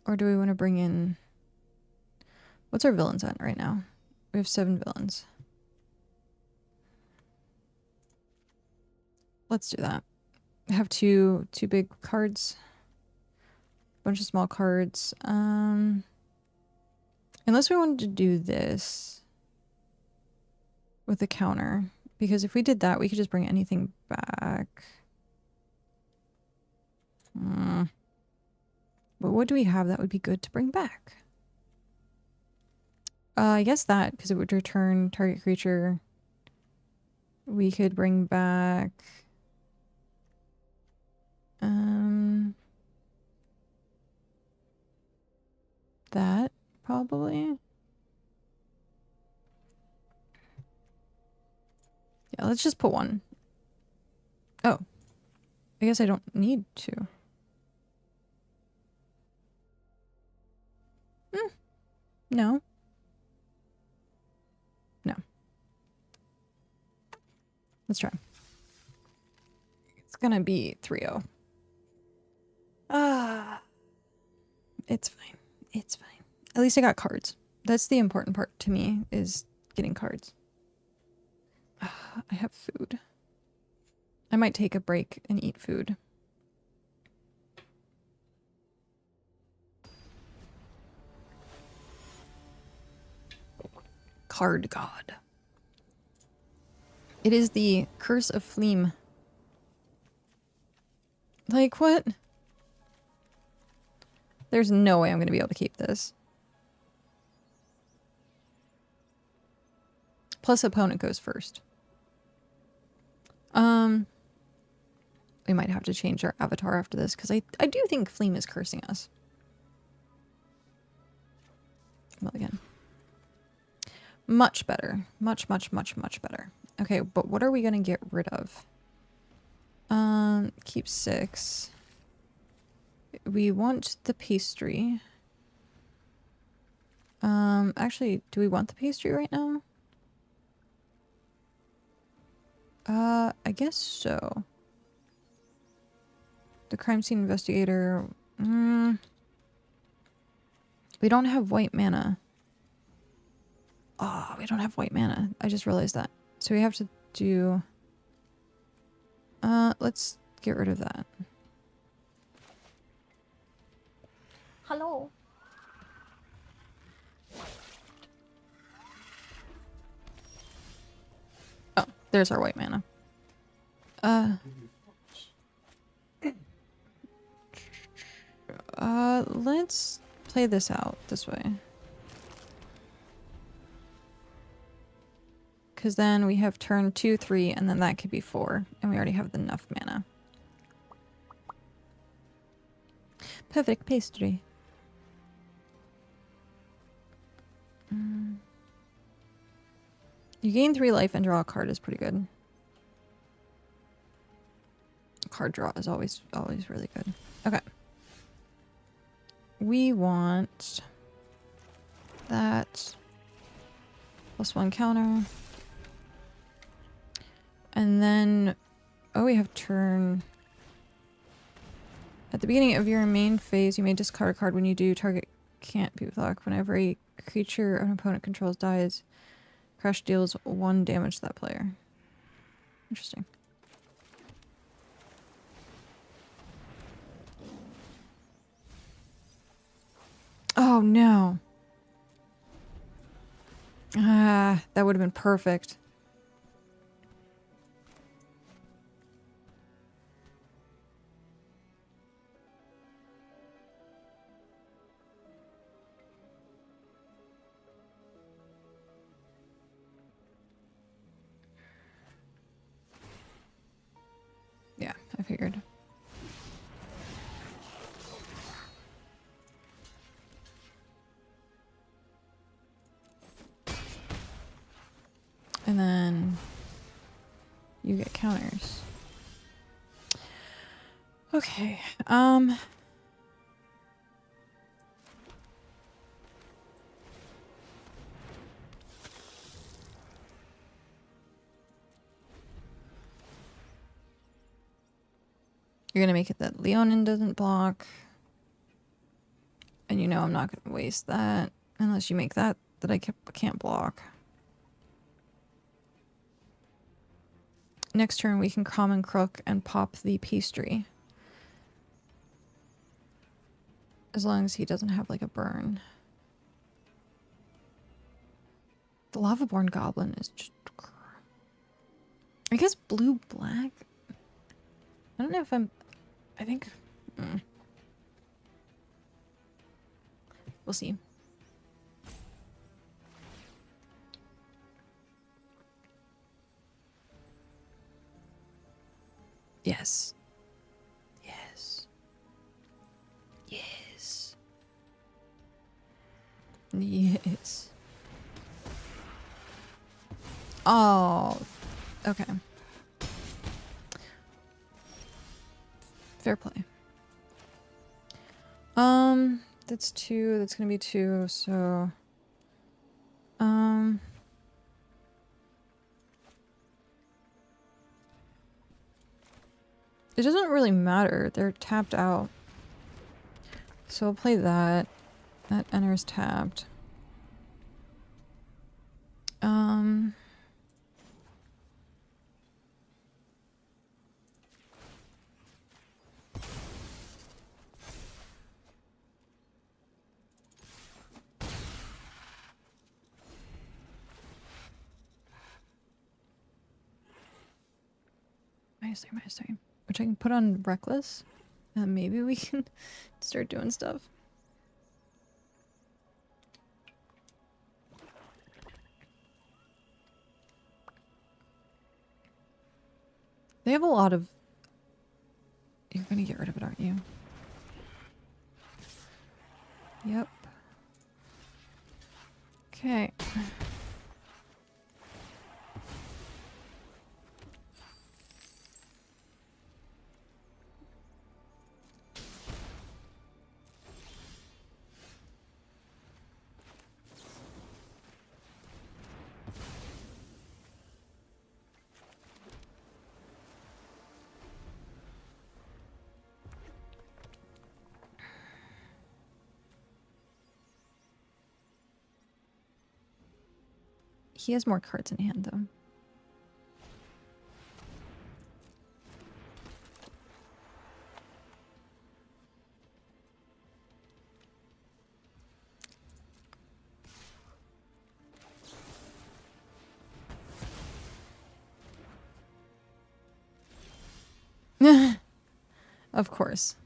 Or do we want to bring in... What's our villains at right now? We have 7 villains. Let's do that. Have two big cards. Bunch of small cards. Unless we wanted to do this with a counter. Because if we did that, we could just bring anything back. But what do we have that would be good to bring back? I guess that, because it would return target creature. We could bring back... that, probably. Yeah, let's just put one. Oh. I guess I don't need to. No. No. Let's try. It's gonna be 3-0. It's fine. It's fine. At least I got cards. That's the important part to me, is getting cards. I have food. I might take a break and eat food. Card God. It is the Curse of Fleam. Like, what? There's no way I'm going to be able to keep this. Plus opponent goes first. We might have to change our avatar after this, because I do think Fleam is cursing us. Well, again. Much better. Much, much, much, much better. Okay, but what are we going to get rid of? Keep 6. We want the pastry. Actually, do we want the pastry right now? I guess so. The crime scene investigator. We don't have white mana. Oh, we don't have white mana. I just realized that. So we have to do... let's get rid of that.
Hello.
Oh, there's our white mana. Let's play this out this way. Because then we have turn 2, 3, and then that could be 4. And we already have enough mana. Perfect pastry. You gain 3 life and draw a card is pretty good. Card draw is always really good. Okay. We want that +1 counter. And then, oh, we have turn. At the beginning of your main phase, you may discard a card. When you do, target can't be blocked. Whenever a creature an opponent controls dies, Crash deals 1 damage to that player. Interesting. Oh no. Ah, that would have been perfect. Yeah, I figured. And then you get counters. Okay. You're gonna make it that Leonin doesn't block. And you know I'm not gonna waste that unless you make that I can't block. Next turn we can common crook and pop the pastry. As long as he doesn't have like a burn. The Lavaborn Goblin is just... I guess blue-black? I don't know if I'm... I think... We'll see. Yes. Yes. Yes. Yes. Oh. Okay. Fair play. That's 2. That's gonna be 2, so... It doesn't really matter. They're tapped out. So I'll play that. That enters tapped. -3, which I can put on reckless. And maybe we can start doing stuff. They have a lot of... You're gonna get rid of it, aren't you? Yep. Okay. He has more cards in hand, though. Of course.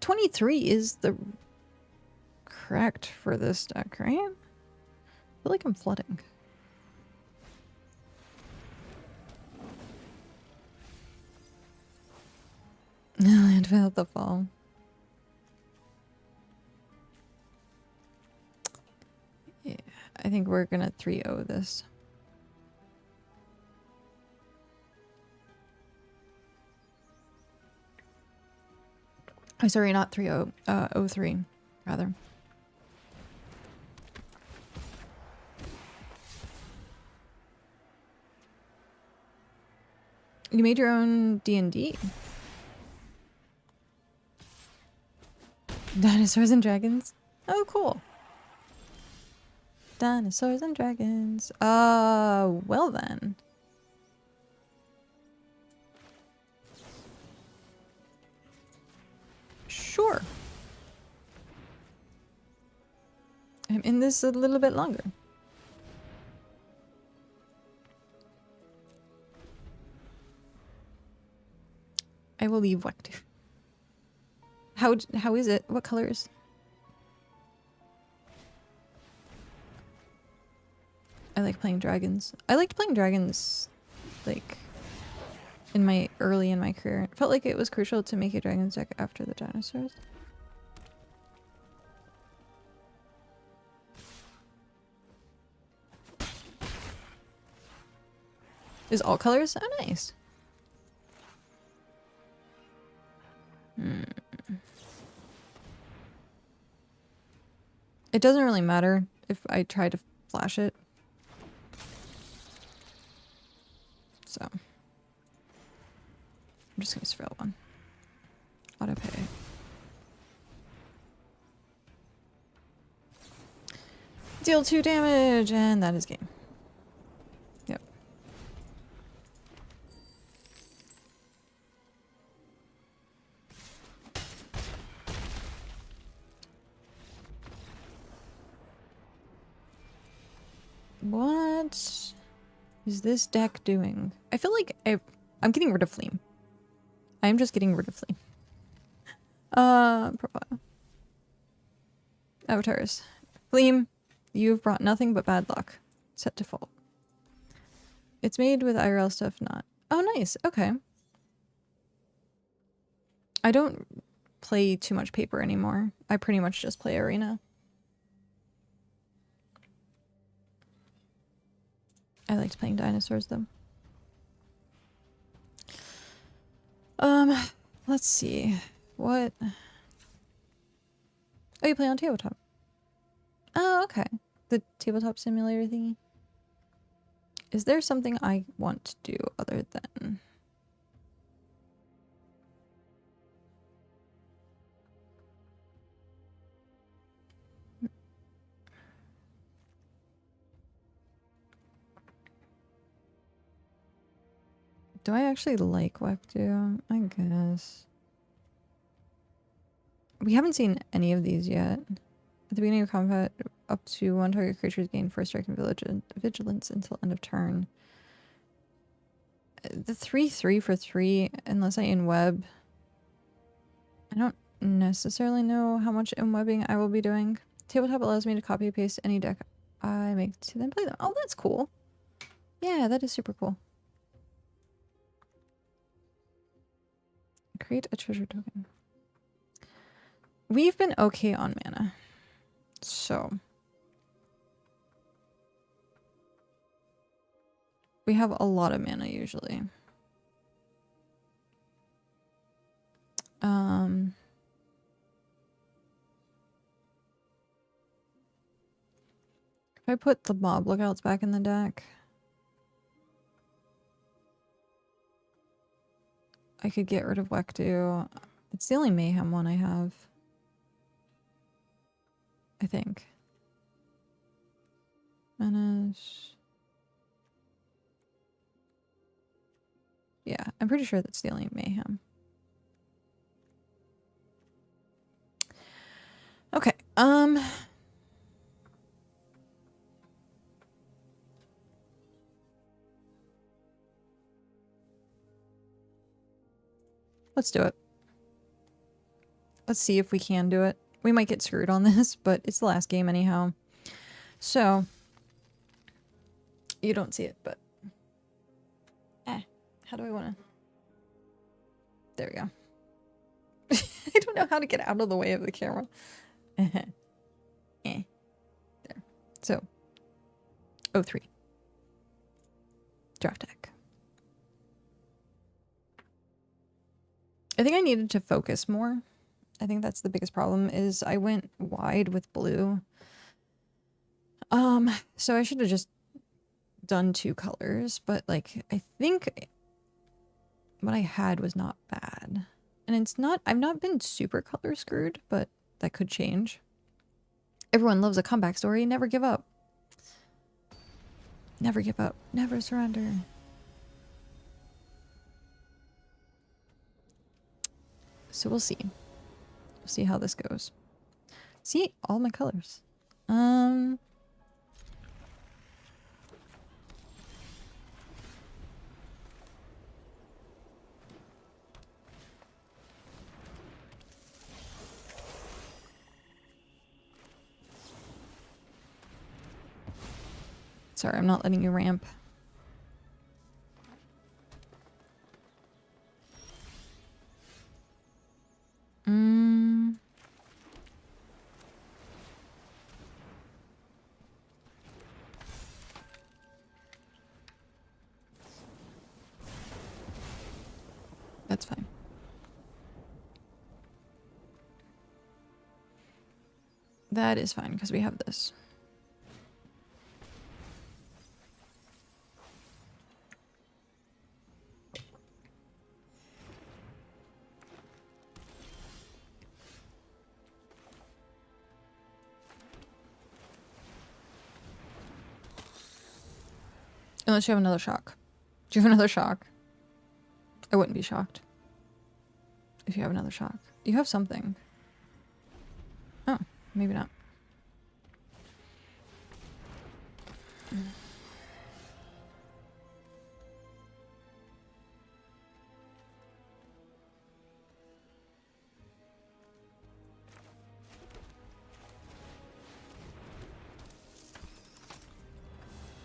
"23 is the correct for this deck, right? I feel like I'm flooding. Land without the fall. Yeah, I think we're gonna 3-0 this. Oh, sorry, not 3-0. 0-3, rather. You made your own D&D. Dinosaurs and dragons. Oh, cool. Dinosaurs and dragons. Well then. Sure. I'm in this a little bit longer. I will leave Wektu. How is it? What colors? I like playing dragons. I liked playing dragons, like, early in my career. It felt like it was crucial to make a dragons deck after the dinosaurs. Is all colors? Oh, nice. It doesn't really matter if I try to flash it. So I'm just gonna spell one. Auto pay. Deal 2 damage, and that is game. Yep. What is this deck doing? I feel like I'm getting rid of Fleam. I'm just getting rid of Fleam. Profile. Avatars. Fleam, you've brought nothing but bad luck. Set default. It's made with IRL stuff, not. Oh, nice. Okay. I don't play too much paper anymore. I pretty much just play arena. I liked playing dinosaurs though. Let's see. What? Oh, you play on tabletop. Oh, okay. The tabletop simulator thingy. Is there something I want to do other than... Do I actually like Wektu? I guess. We haven't seen any of these yet. At the beginning of combat, up to one target creatures gain first strike and vigilance until end of turn. The 3/3 for 3, unless I in-web. I don't necessarily know how much in-webbing I will be doing. Tabletop allows me to copy and paste any deck I make to then play them. Oh, that's cool. Yeah, that is super cool. Create a treasure token. We've been okay on mana. So. We have a lot of mana usually. If I put the mob lookouts back in the deck, I could get rid of Wektu. It's the only mayhem one I have. I think. Menace. Yeah, I'm pretty sure that's the only mayhem. Okay, let's do it. Let's see if we can do it. We might get screwed on this, but it's the last game anyhow. So, you don't see it, but... how do I want to... There we go. I don't know how to get out of the way of the camera. There. So, 03. Draft deck. I think I needed to focus more. I think that's the biggest problem is I went wide with blue. So I should have just done 2 colors, but like I think what I had was not bad. And it's not, I've not been super color screwed, but that could change. Everyone loves a comeback story. Never give up. Never give up. Never surrender. So we'll see. We'll see how this goes. See all my colors. Sorry, I'm not letting you ramp. That's fine. That is fine because we have this. Unless you have another shock. Do you have another shock? I wouldn't be shocked if you have another shock. You have something. Oh, maybe not.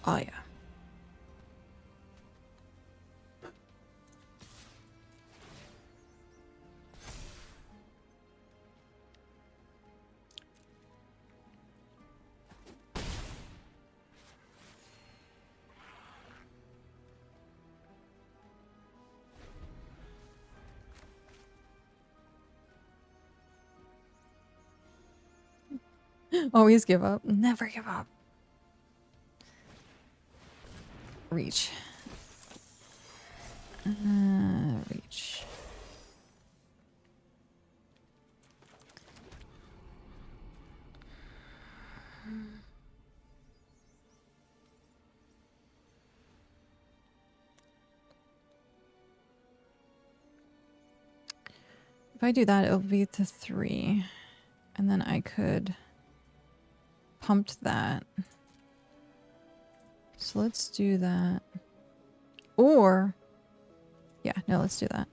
Oh, yeah. Always give up. Never give up. Reach. Reach. If I do that, it'll be to 3. And then I could pump that. So let's do that. Or, yeah, no, let's do that.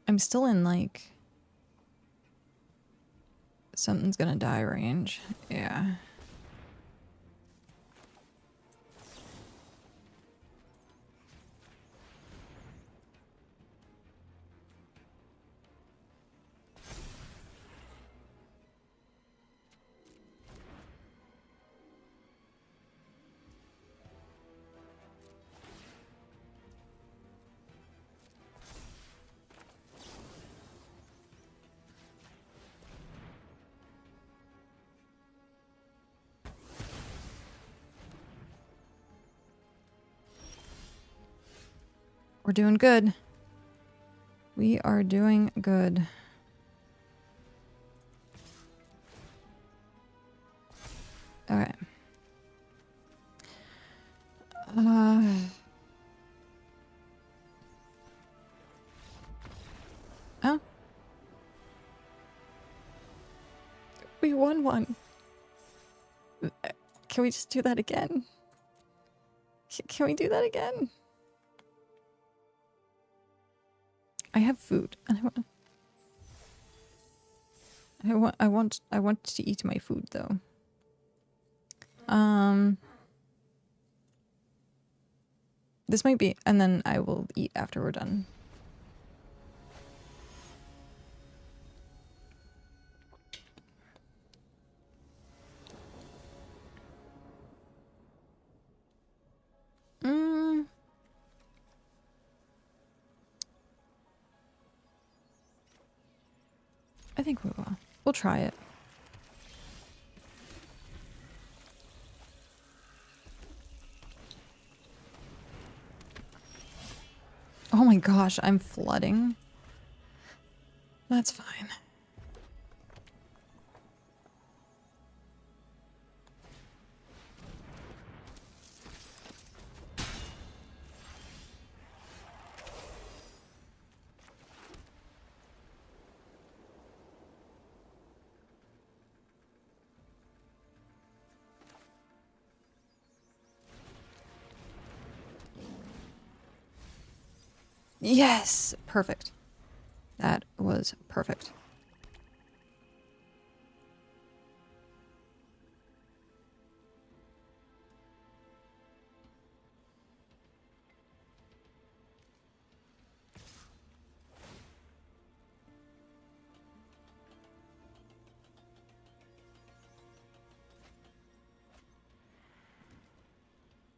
I'm still in, like, something's gonna die range. Yeah. We're doing good. We are doing good. Okay. Oh. We won one. Can we just do that again? Can we do that again? I have food. I want to eat my food though. This might be, and then I will eat after we're done. I think we will. We'll try it. Oh my gosh, I'm flooding. That's fine. Yes! Perfect. That was perfect.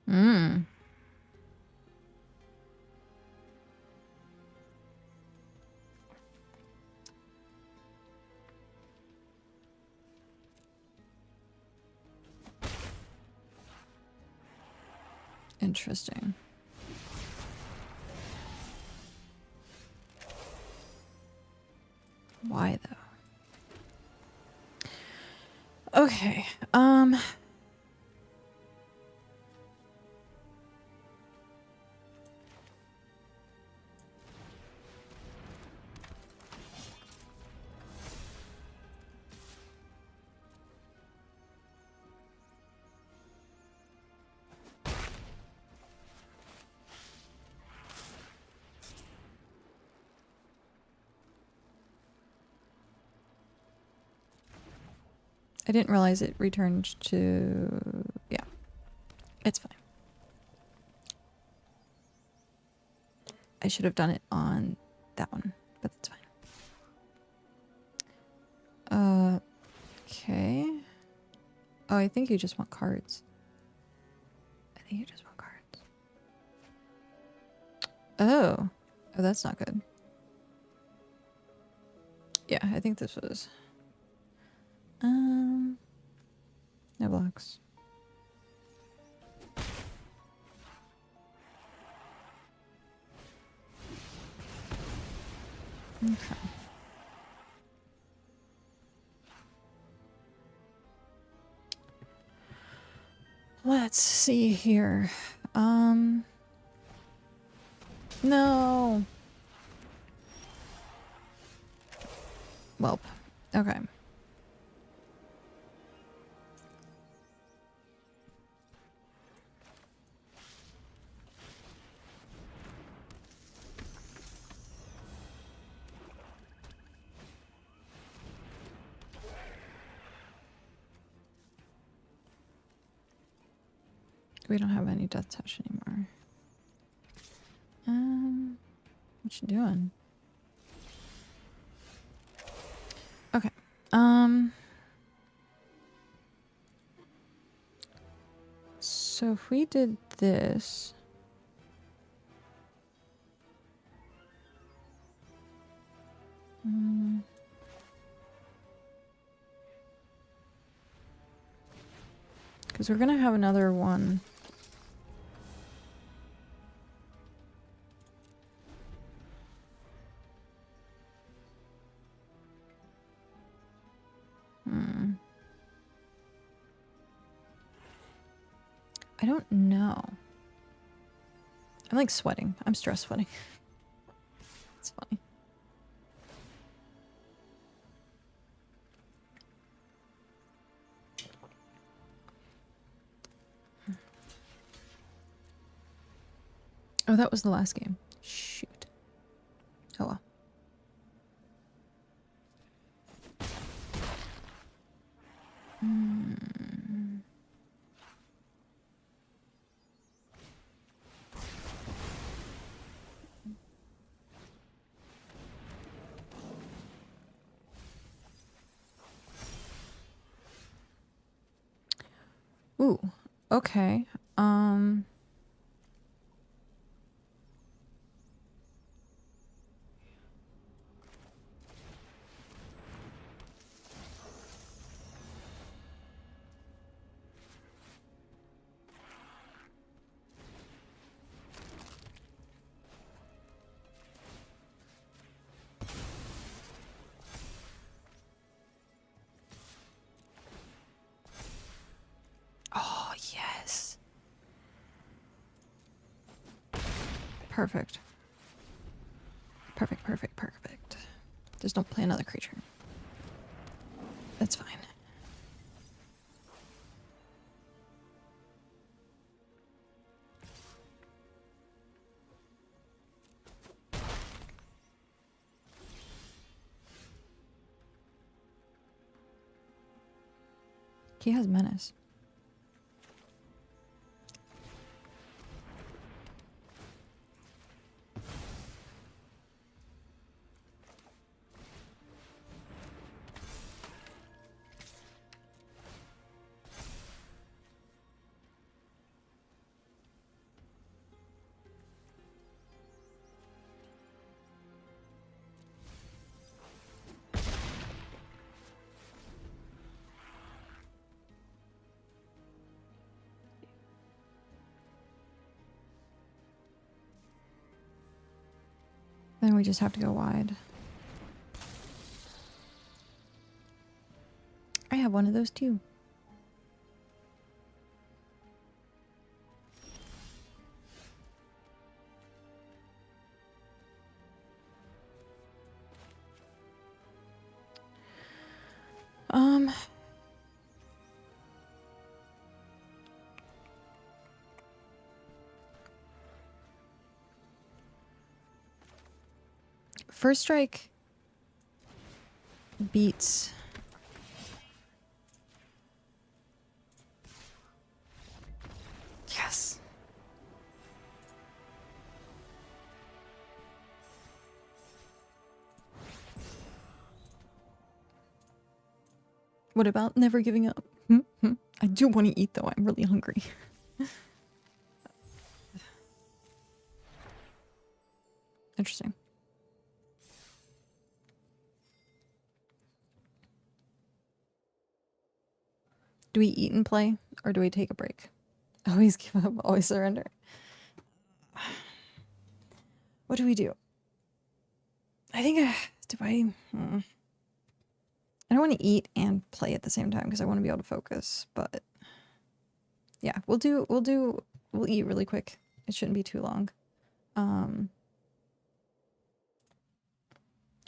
Mmm. Interesting. Why though? Okay. I didn't realize it returned to... Yeah. It's fine. I should have done it on that one, but that's fine. Okay. Oh, I think you just want cards. I think you just want cards. Oh. Oh, that's not good. Yeah, I think this was... No blocks. Okay. Let's see here. No. Welp. Okay. We don't have any death touch anymore. What you doing? Okay. So if we did this... Because we're gonna have another one. I don't know. I'm like sweating. I'm stress sweating. It's funny. Oh, that was the last game. Shoot. Oh well. Ooh, okay. Oh, yes. Perfect. Perfect, perfect, perfect. Just don't play another creature. That's fine. He has menace. Then we just have to go wide. I have one of those too. Um, First strike beats. Yes. What about never giving up? I do want to eat though. I'm really hungry. Interesting. Do we eat and play or do we take a break? Always give up, always surrender. What do we do? I think do I I don't want to eat and play at the same time because I want to be able to focus, but yeah, we'll eat really quick. It shouldn't be too long.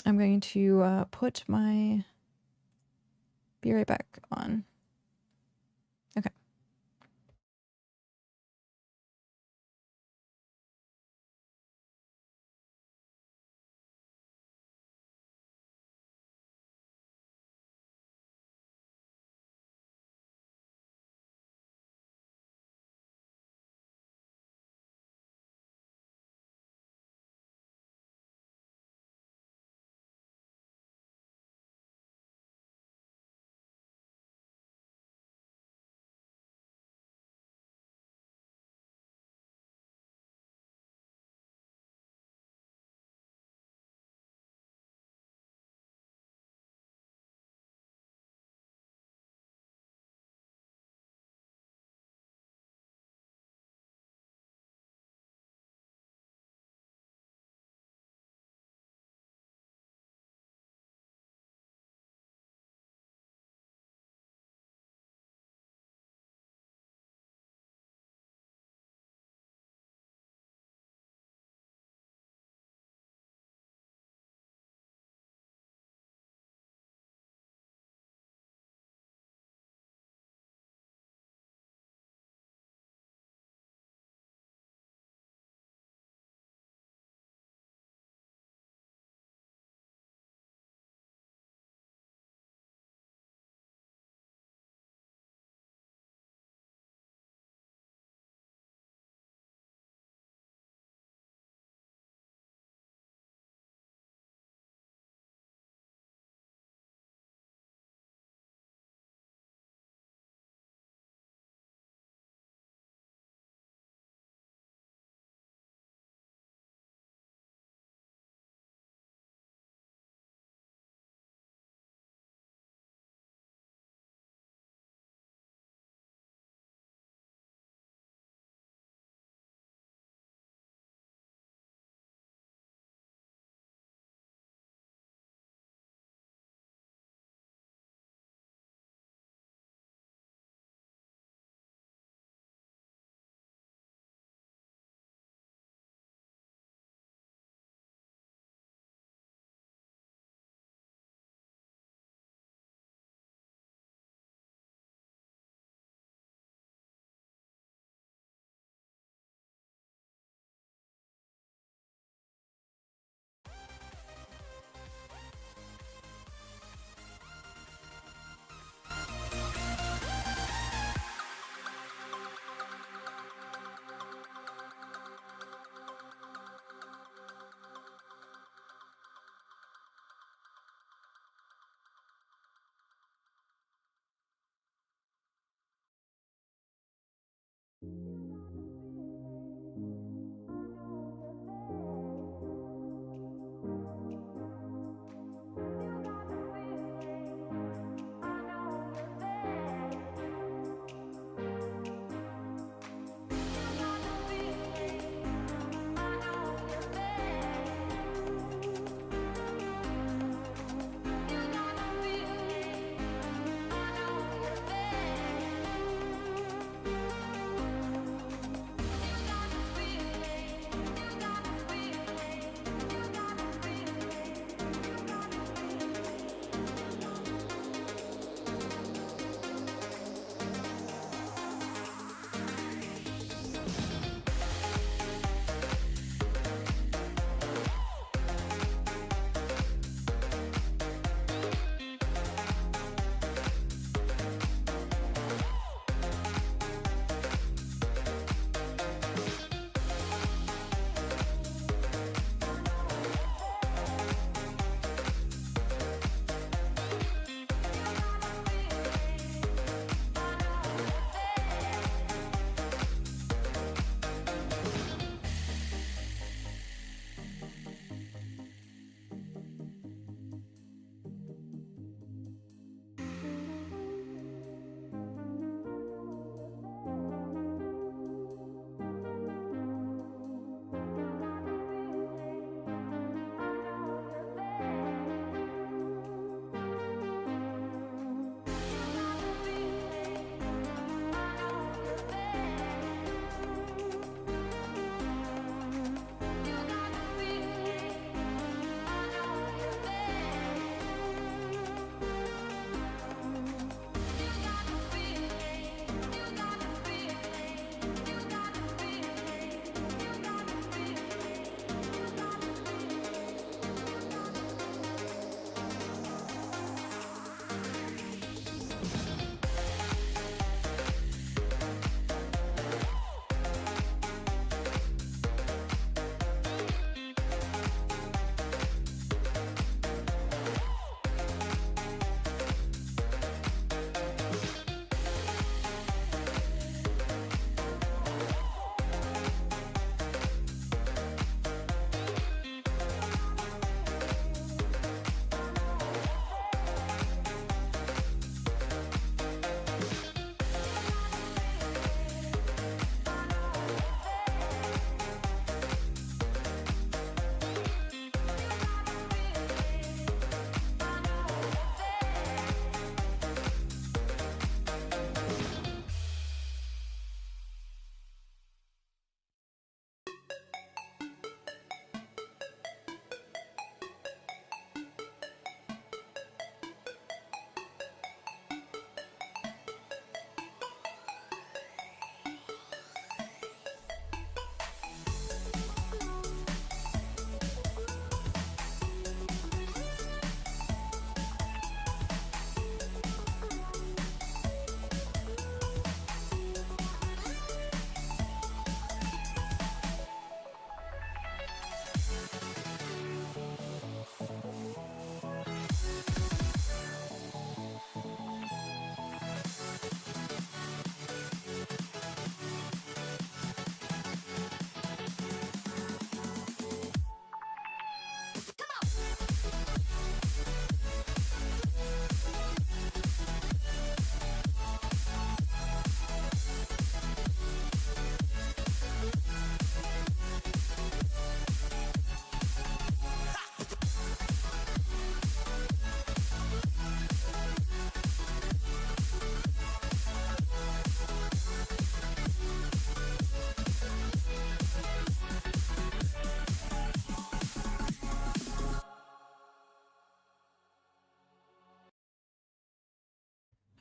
I'm going to put my be right back on. Okay.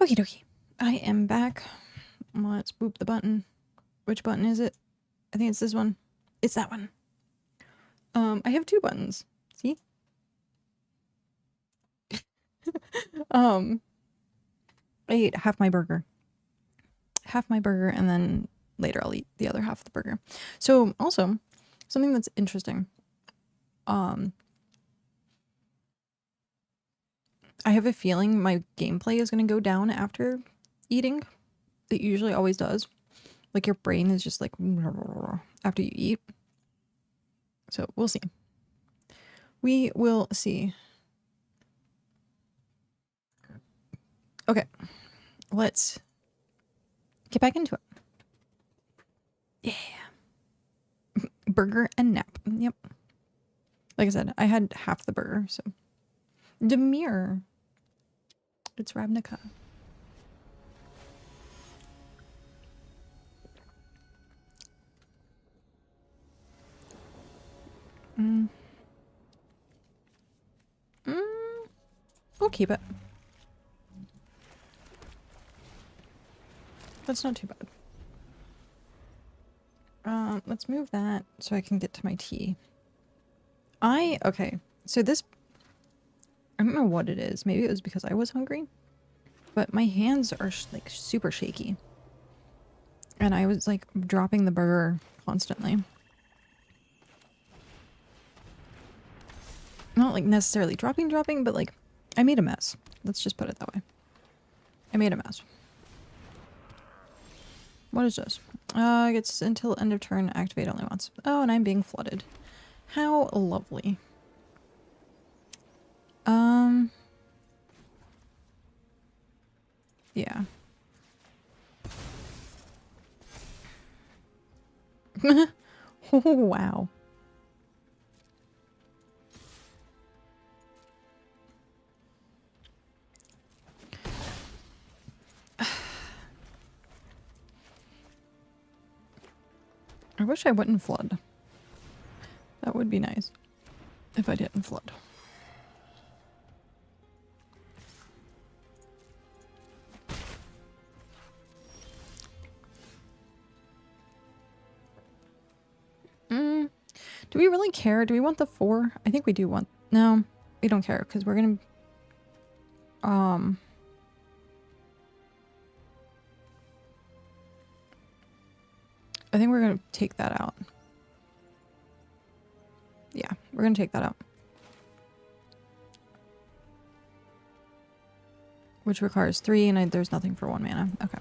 Okie dokie. I am back. Let's boop the button. Which button is it? I think it's this one. It's that one. I have 2 buttons. See? I ate half my burger. And then later I'll eat the other half of the burger. So also, something that's interesting. I have a feeling my gameplay is going to go down after eating. It usually always does. Like your brain is just like after you eat. So we'll see. We will see. Okay. Let's get back into it. Yeah. Burger and nap. Yep. Like I said, I had half the burger, so. Demir. It's Ravnica. We'll keep it. That's not too bad. Let's move that so I can get to my tea. Okay, so this, I don't know what it is. Maybe it was because I was hungry, but my hands are like super shaky. And I was like dropping the burger constantly. Not like necessarily dropping, but like I made a mess. Let's just put it that way. I made a mess. What is this? It's until end of turn, activate only once. Oh, and I'm being flooded. How lovely. Yeah. Oh, wow. I wish I wouldn't flood. That would be nice if I didn't flood. Do we really care? Do we want the 4? I think we do want... No, we don't care because we're gonna... I think we're gonna take that out. Yeah, we're gonna take that out. Which requires 3 and there's nothing for 1 mana. Okay.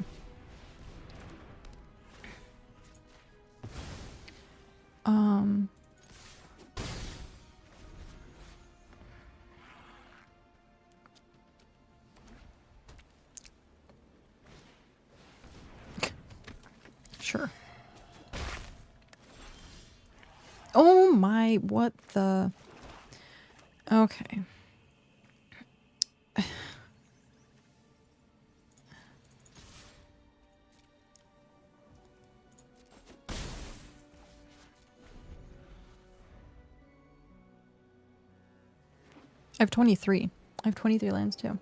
Sure. Oh my, what the... Okay. I have 23. I have 23 lands too.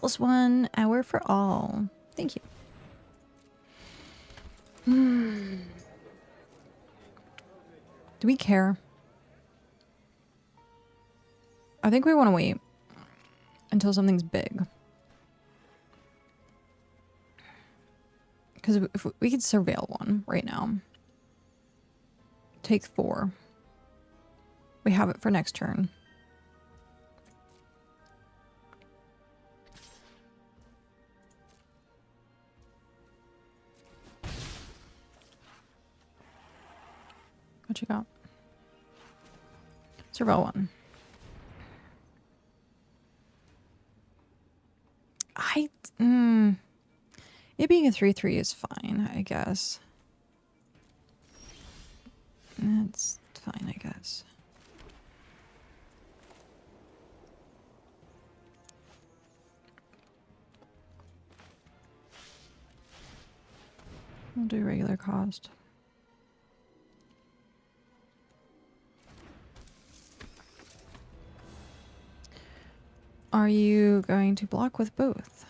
+1 hour for all. Thank you. Do we care? I think we want to wait until something's big. Because if we could surveil 1 right now. Take 4. We have it for next turn. What you got? Surveil 1. It being a 3/3 is fine, I guess. That's fine, I guess. We'll do regular cost. Are you going to block with both?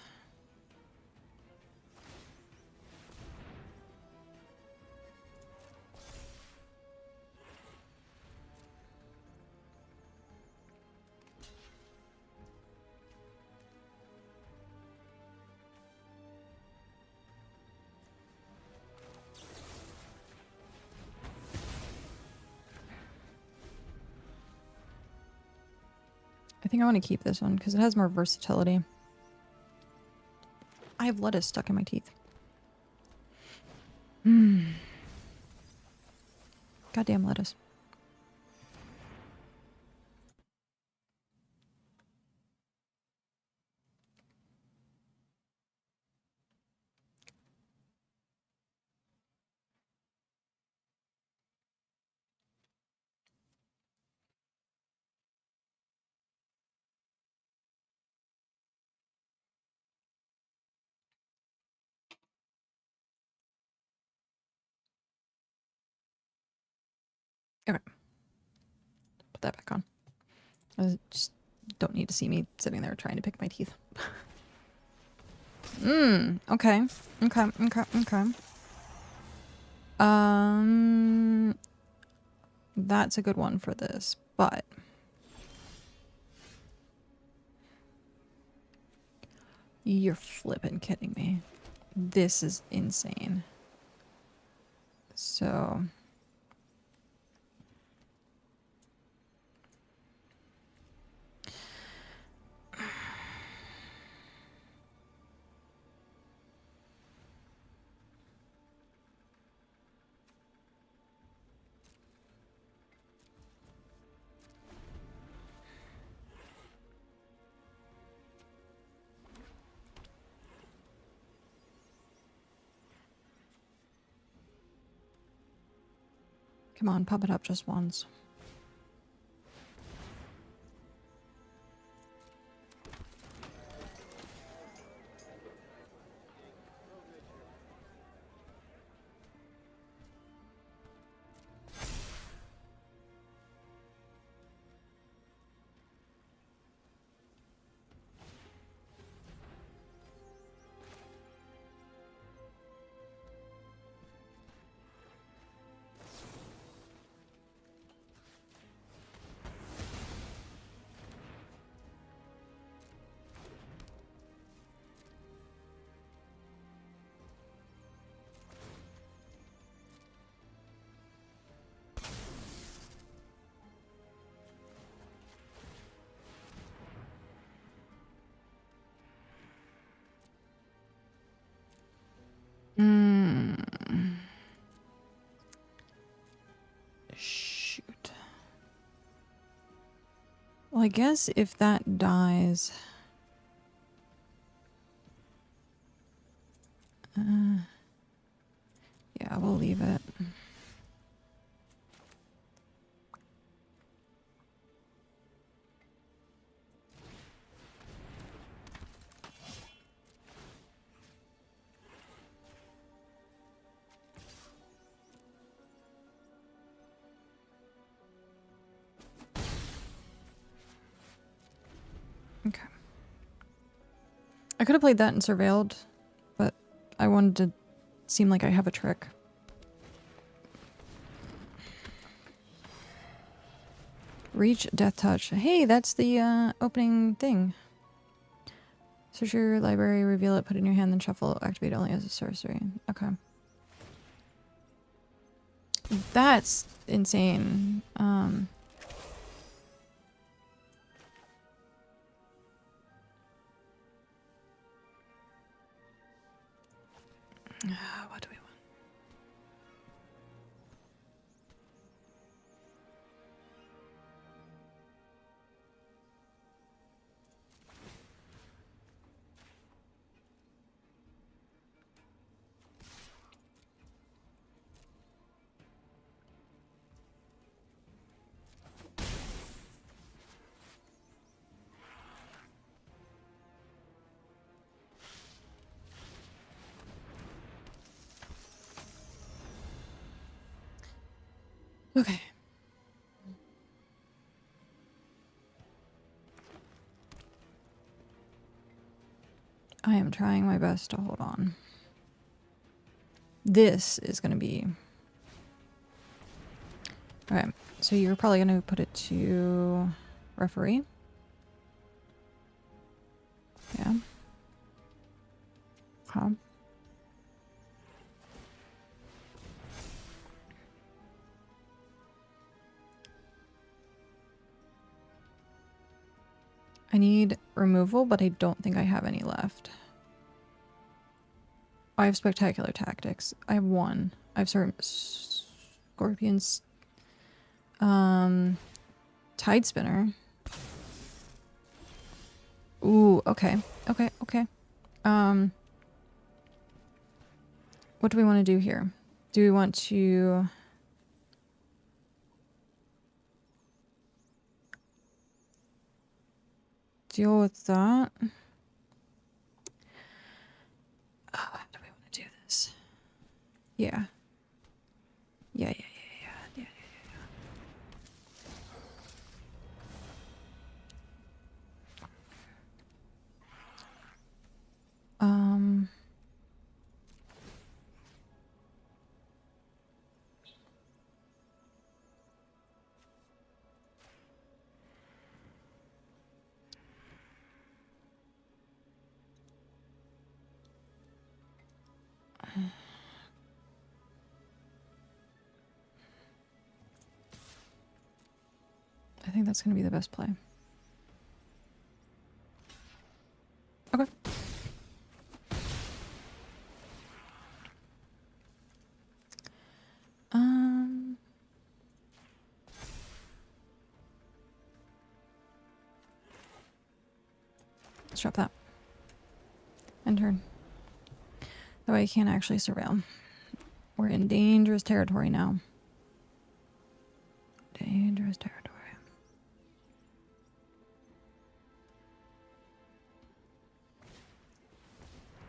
I think I want to keep this one because it has more versatility. I have lettuce stuck in my teeth. Goddamn lettuce. Okay. Put that back on. I just don't need to see me sitting there trying to pick my teeth. Okay. Okay. That's a good one for this, but you're flipping kidding me. This is insane. So come on, pop it up just once. Shoot. Well, I guess if that dies... yeah, we'll leave it. Okay. I could have played that and surveilled, but I wanted to seem like I have a trick. Reach Death Touch. Hey, that's the opening thing. Search your library, reveal it, put it in your hand, then shuffle. Activate only as a sorcery. Okay. That's insane. What do we want? Okay. I am trying my best to hold on. This is going to be... Alright, so you're probably going to put it to referee. Yeah. Huh. I need removal, but I don't think I have any left. I have spectacular tactics. I have one. I have certain scorpions. Tide spinner. Ooh, okay. Okay, okay. What do we want to do here? Do we want to deal with that? How do we want to do this? Yeah. Yeah. I think that's going to be the best play. Okay. Let's drop that. End turn. That way I can't actually surveil. We're in dangerous territory now. Dangerous territory.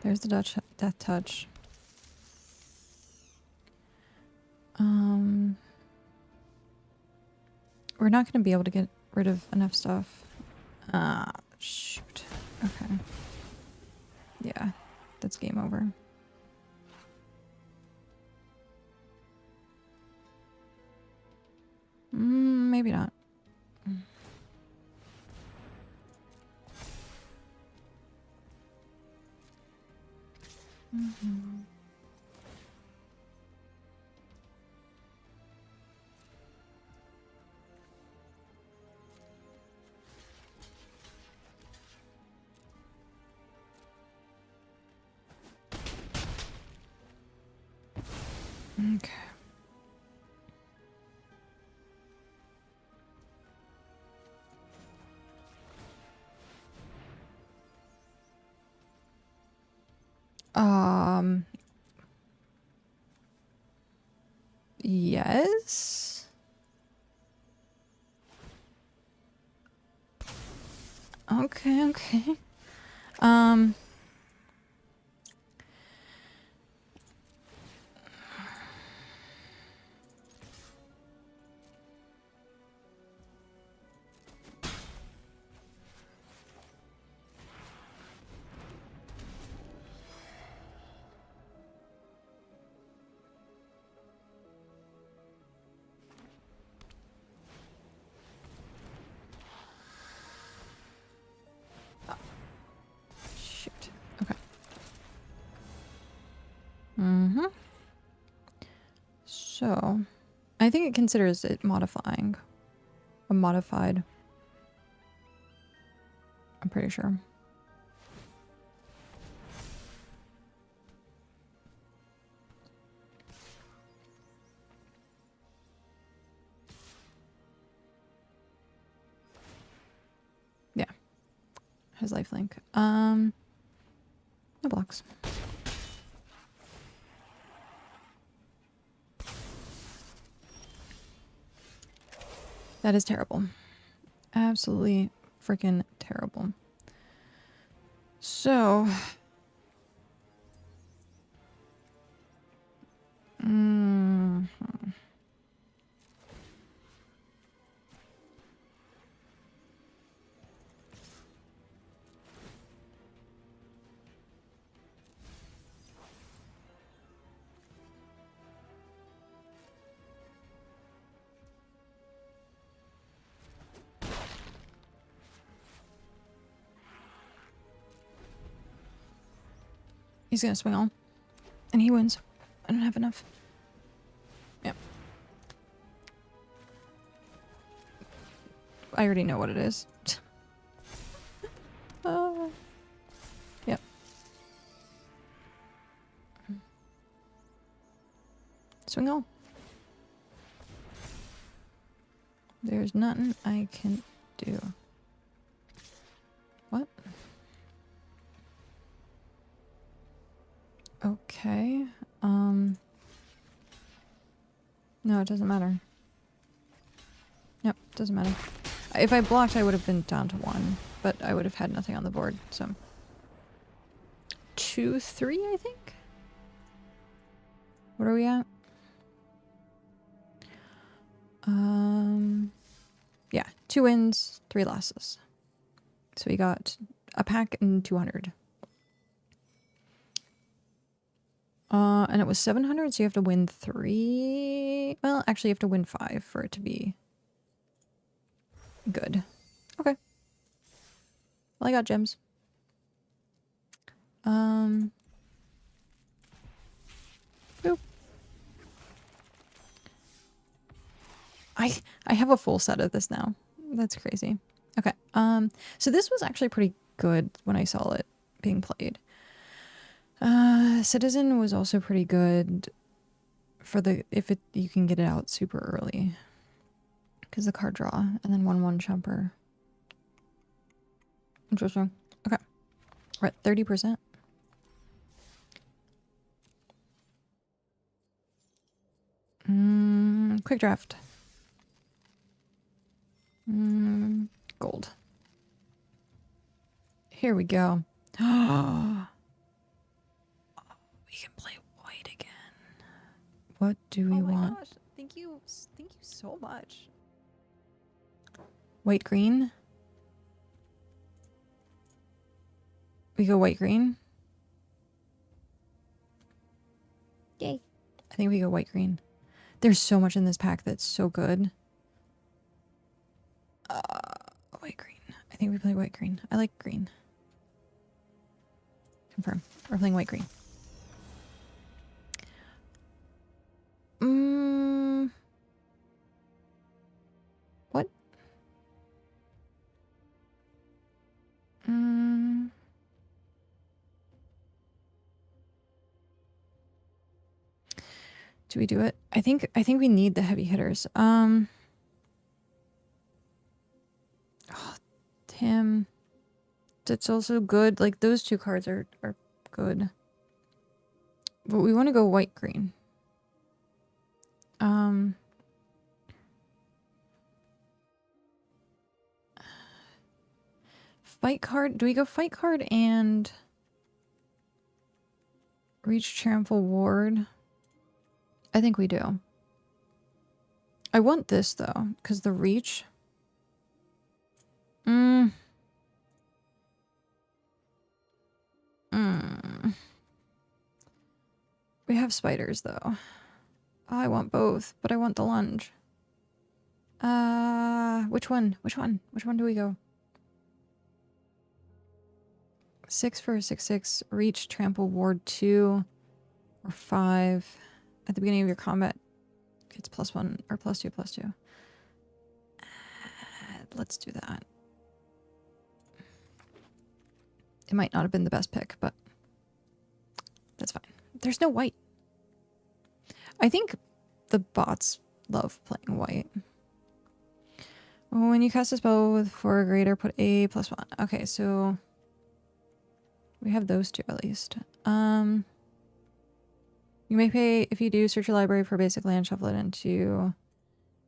There's the death touch. We're not going to be able to get rid of enough stuff. Shoot. Okay. Yeah, that's game over. Maybe not. Okay. Yes. Okay. Shoot. Okay. So, I think it considers it modifying. A modified. I'm pretty sure. Yeah. Has lifelink. No blocks. That is terrible. Absolutely freaking terrible. So, he's gonna swing on. And he wins. I don't have enough. Yep. I already know what it is. Swing all. There's nothing I can do. What? Okay. No, it doesn't matter. Yep, doesn't matter. If I blocked, I would have been down to 1, but I would have had nothing on the board, so. 2-3, I think? What are we at? Yeah, 2 wins, 3 losses. So we got a pack and 200. And it was 700, so you have to win 3. Well, actually, you have to win 5 for it to be good. Okay. Well, I got gems. Boop. I have a full set of this now. That's crazy. Okay. So this was actually pretty good when I saw it being played. Citizen was also pretty good for the you can get it out super early because the card draw and then 1/1 chumper. Interesting. Okay, we're at 30%. Quick draft. Gold. Here we go. We can play white again. What do we want?
Gosh, thank you so much.
White green. We go white green.
Yay.
I think we go white green. There's so much in this pack that's so good. White green. I think we play white green. I like green. Confirm. We're playing white green. What? Do we do it? I think we need the heavy hitters. Oh, Tim. That's also good. Like those 2 cards are good. But we want to go white green. Fight card. Do we go fight card and reach trample ward? I think we do. I want this though, because the reach. We have spiders though. Oh, I want both, but I want the lunge. Which one? Which one? Which one do we go? 6 for a 6/6. Reach, trample, ward 2 or 5. At the beginning of your combat, it's +1 or +2/+2. Let's do that. It might not have been the best pick, but that's fine. There's no white. I think the bots love playing white. When you cast a spell with 4 or greater, put a +1. Okay, so we have those 2 at least. You may pay, if you do, search your library for basic land, shuffle it into...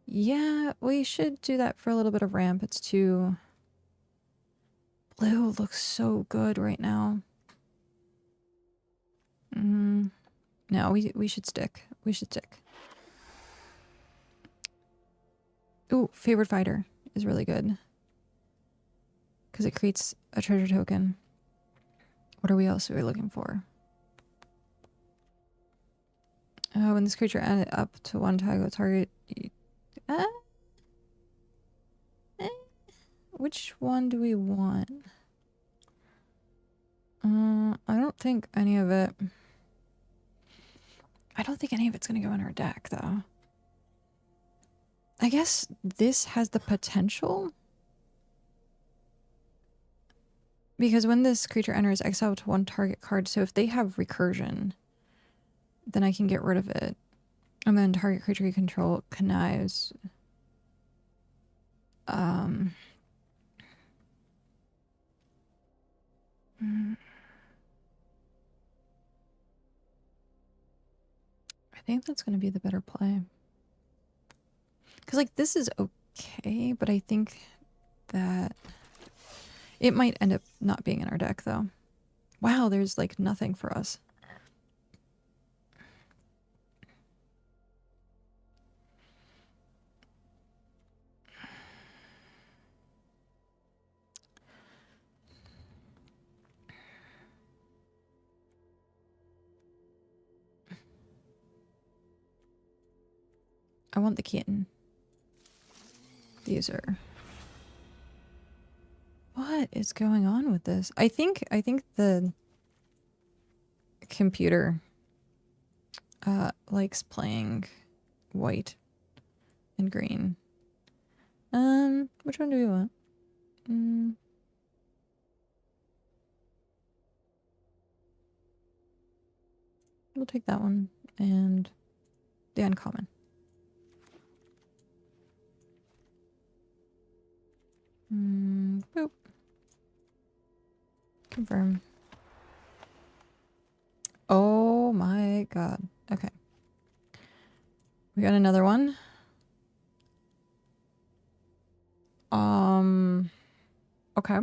Yeah, we should do that for a little bit of ramp. It's too... Blue looks so good right now. No, we should stick. We should stick. Ooh, Favored Fighter is really good. Because it creates a treasure token. What are we else are we looking for? When this creature added up to 1 target... Which one do we want? I don't think any of it... I don't think any of it's going to go in our deck, though. I guess this has the potential. Because when this creature enters, exile to 1 target card. So if they have recursion, then I can get rid of it. And then target creature you control connives. I think that's going to be the better play. Because, like, this is okay, but I think that it might end up not being in our deck, though. Wow, there's, like, nothing for us. I want the kitten. These are... What is going on with this? I think the computer likes playing white and green. Which one do we want? We'll take that one and the uncommon. Boop. Confirm. Oh my god. Okay. We got another one. Okay.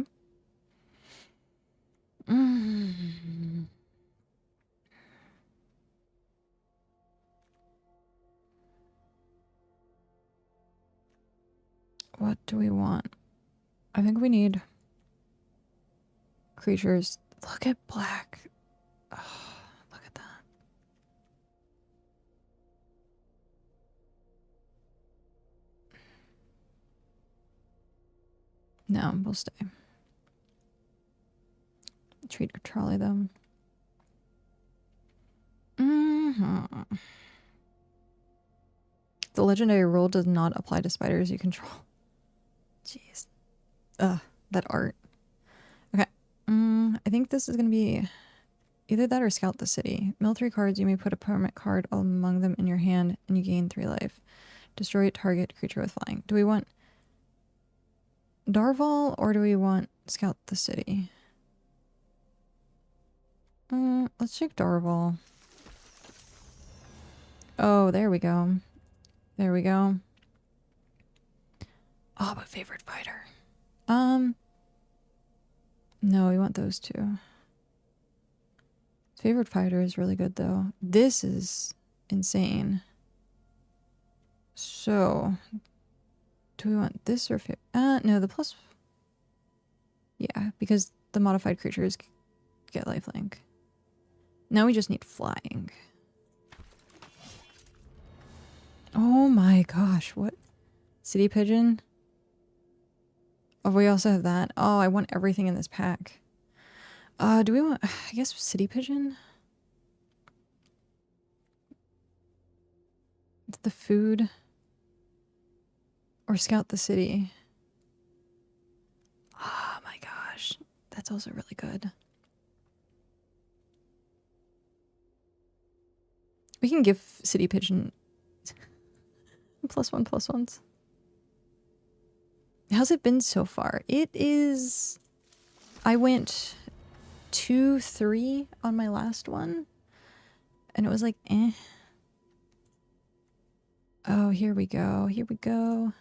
What do we want? I think we need creatures. Look at black. Oh, look at that. No, we'll stay. Treat or trolley them. The legendary rule does not apply to spiders you control. Jeez. Ugh, that art. Okay. I think this is going to be either that or Scout the City. Mill 3 cards, you may put a permanent card among them in your hand and you gain 3 life. Destroy target creature with flying. Do we want Darval or do we want Scout the City? Let's check Darval. Oh, there we go. There we go. Oh, but favorite fighter. No, we want those two. Favorite fighter is really good though. This is insane. So, do we want this or no, the plus. Yeah, because the modified creatures get lifelink. Now we just need flying. Oh my gosh, what? City Pigeon? Oh, we also have that. Oh, I want everything in this pack. Do we want, I guess, City Pigeon? The food? Or Scout the City? Oh my gosh, that's also really good. We can give City Pigeon +1/+1s. How's it been so far? It is... I went 2-3 on my last one. And it was like, eh. Oh, here we go. Here we go.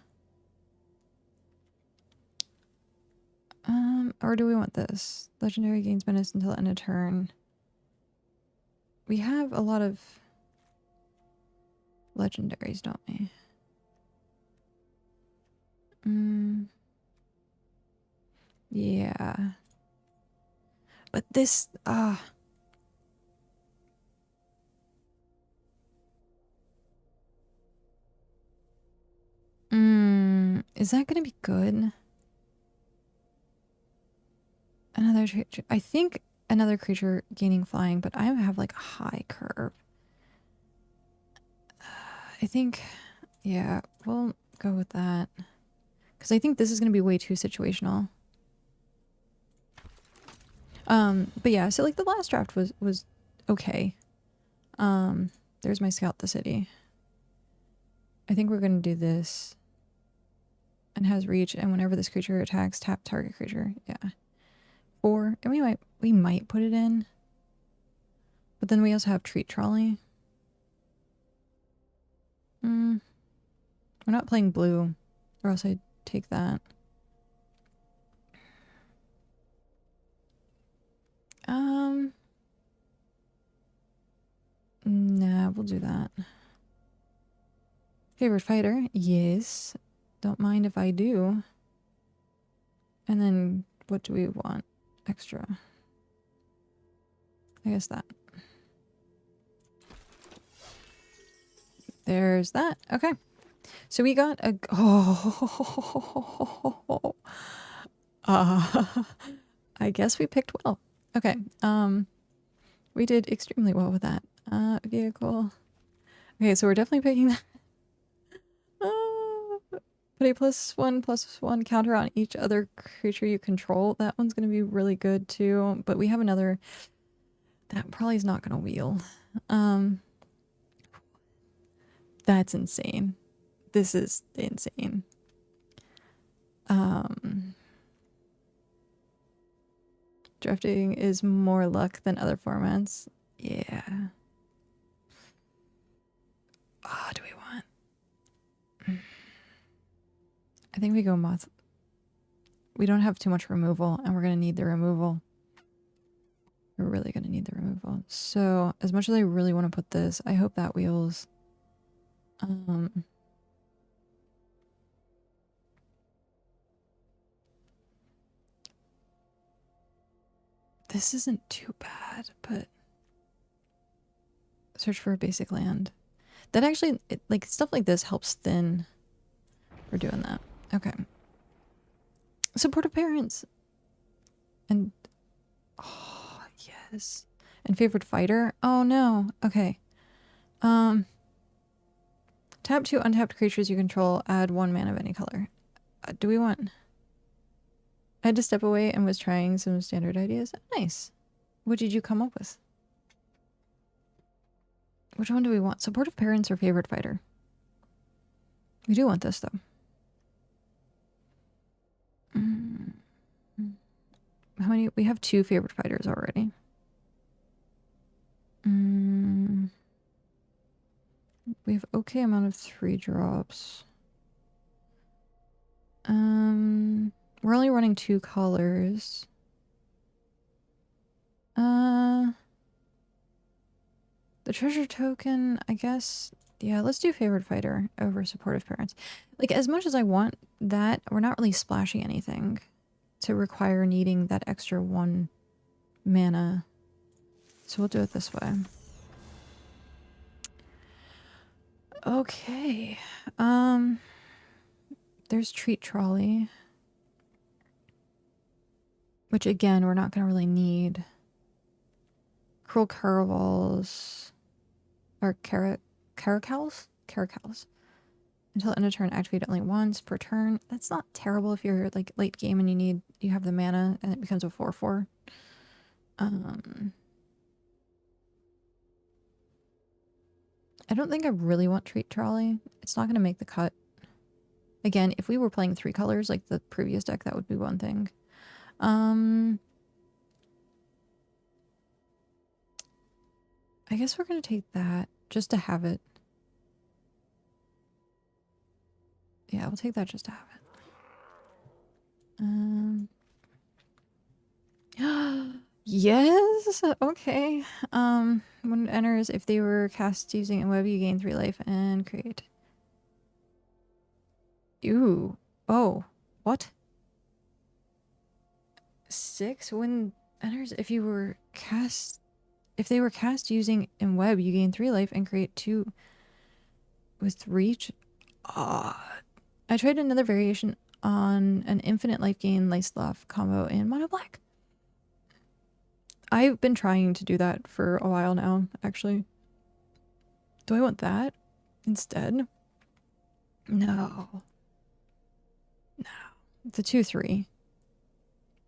Or do we want this? Legendary gains menace until end of turn. We have a lot of legendaries, don't we? Yeah. But this, is that gonna be good? Another creature. I think another creature gaining flying, but I have like a high curve. I think, yeah, we'll go with that. Because I think this is gonna be way too situational. But yeah, so like the last draft was okay. There's my Scout the City. I think we're going to do this. And has reach, and whenever this creature attacks, tap target creature. Yeah. 4. And we might put it in. But then we also have Treat Trolley. We're not playing blue, or else I'd take that. Nah, we'll do that. Favorite fighter? Yes. Don't mind if I do. And then what do we want extra? I guess that. There's that. Okay. So we got a... Oh. I guess we picked well. Okay. We did extremely well with that. Vehicle. Okay, so we're definitely picking that. Put a +1/+1 counter on each other creature you control. That one's going to be really good too. But we have another... That probably is not going to wheel. That's insane. This is insane. Drafting is more luck than other formats. Yeah. Oh, do we want? I think we go Moth. We don't have too much removal, and we're going to need the removal. We're really going to need the removal. So, as much as I really want to put this, I hope that wheels. This isn't too bad, but search for a basic land. That actually, like, stuff like this helps thin. We're doing that. Okay. Supportive parents. And, oh, yes. And favorite fighter? Oh, no. Okay. Tap 2 untapped creatures you control. Add 1 mana of any color. Do we want... I had to step away and was trying some standard ideas. Nice. What did you come up with? Which one do we want? Supportive parents or favorite fighter? We do want this, though. How many? We have 2 favorite fighters already. We have okay amount of 3 drops. We're only running 2 colors. The treasure token, I guess. Yeah, let's do favorite fighter over supportive parents. Like, as much as I want that, we're not really splashing anything to require needing that extra 1 mana. So we'll do it this way. Okay. There's Treat Trolley. Which, again, we're not going to really need. Cruel Caravals. Or Caracals? Caracals. Until end of turn, activate only once per turn. That's not terrible if you're, like, late game and you have the mana and it becomes a 4/4. I don't think I really want Treat Trolley. It's not going to make the cut. Again, if we were playing 3 colors like the previous deck, that would be one thing. I guess we're going to take that just to have it. Yeah, we'll take that just to have it. Yes. Okay. When it enters, if they were cast using a web, you gain 3 life and create. Ew. Oh. What? 6 when enters, if they were cast using in web, you gain 3 life and create 2 with reach. I tried another variation on an infinite life gain Lysloth combo in mono black. I've been trying to do that for a while now, actually. Do I want that instead? No. No. The 2/3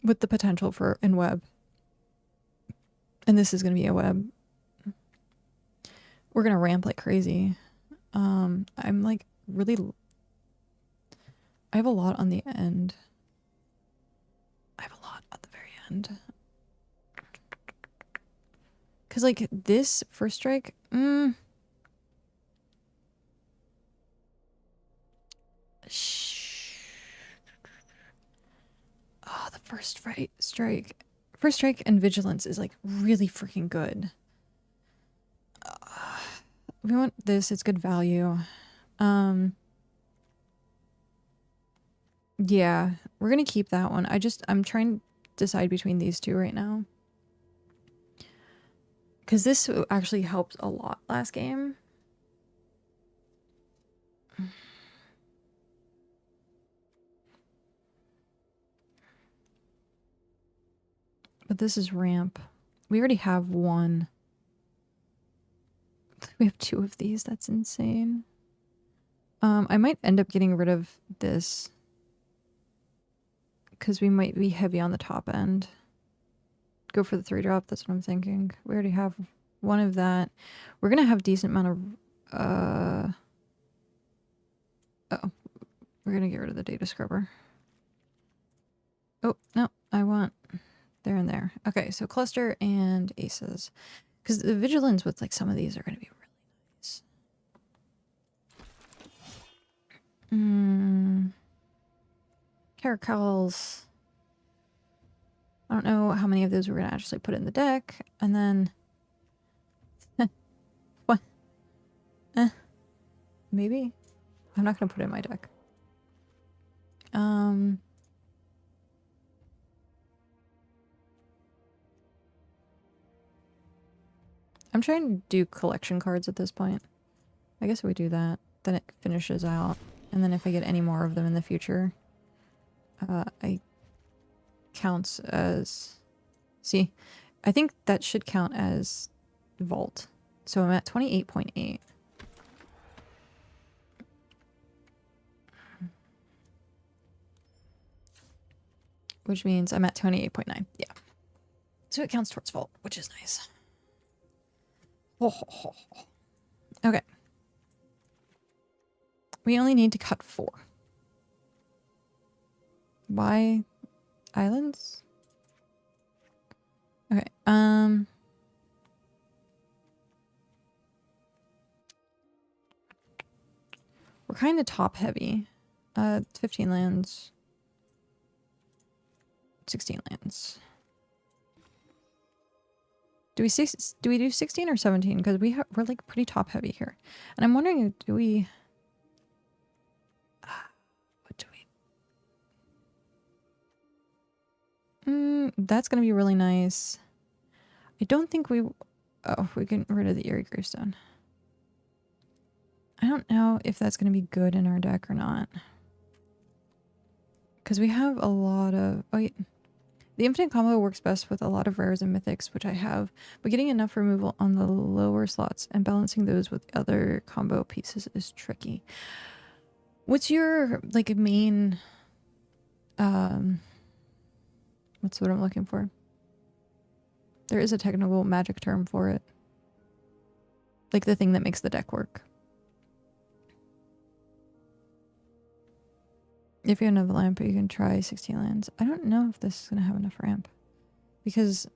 with the potential for in web. And this is going to be a web. We're going to ramp like crazy. I'm like really... I have a lot on the end. I have a lot at the very end. Because, like, this first strike... Oh, the first strike. First strike and vigilance is, like, really freaking good. We want this. It's good value. Yeah, we're gonna keep that one. I'm trying to decide between these two right now. Because this actually helped a lot last game. But this is ramp. We already have one. We have two of these. That's insane. I might end up getting rid of this. Because we might be heavy on the top end. Go for the 3-drop. That's what I'm thinking. We already have one of that. We're going to have a decent amount of... Oh. We're going to get rid of the data scrubber. Oh, no. I want... There and there. Okay, so cluster and aces. Because the vigilance with, like, some of these are going to be really nice. Caracals. I don't know how many of those we're going to actually put in the deck. And then... What? Maybe? I'm not going to put it in my deck. I'm trying to do collection cards at this point. I guess we do that. Then it finishes out. And then if I get any more of them in the future, I counts as... See, I think that should count as vault. So I'm at 28.8. Which means I'm at 28.9. Yeah. So it counts towards vault, which is nice. Okay. We only need to cut 4. Why islands? Okay. We're kind of top heavy. 15 lands. 16 lands. Do we do 16 or 17? Because we're like pretty top heavy here. And I'm wondering, do we... What do we... that's going to be really nice. I don't think we... Oh, we get rid of the Eerie Gravestone. I don't know if that's going to be good in our deck or not. Because we have a lot of... Oh, yeah. The infinite combo works best with a lot of rares and mythics, which I have, but getting enough removal on the lower slots and balancing those with other combo pieces is tricky. What's your, like, main... What's what I'm looking for? There is a technical magic term for it. Like the thing that makes the deck work. If you have enough lamp, you can try 16 lands. I don't know if this is going to have enough ramp. Because,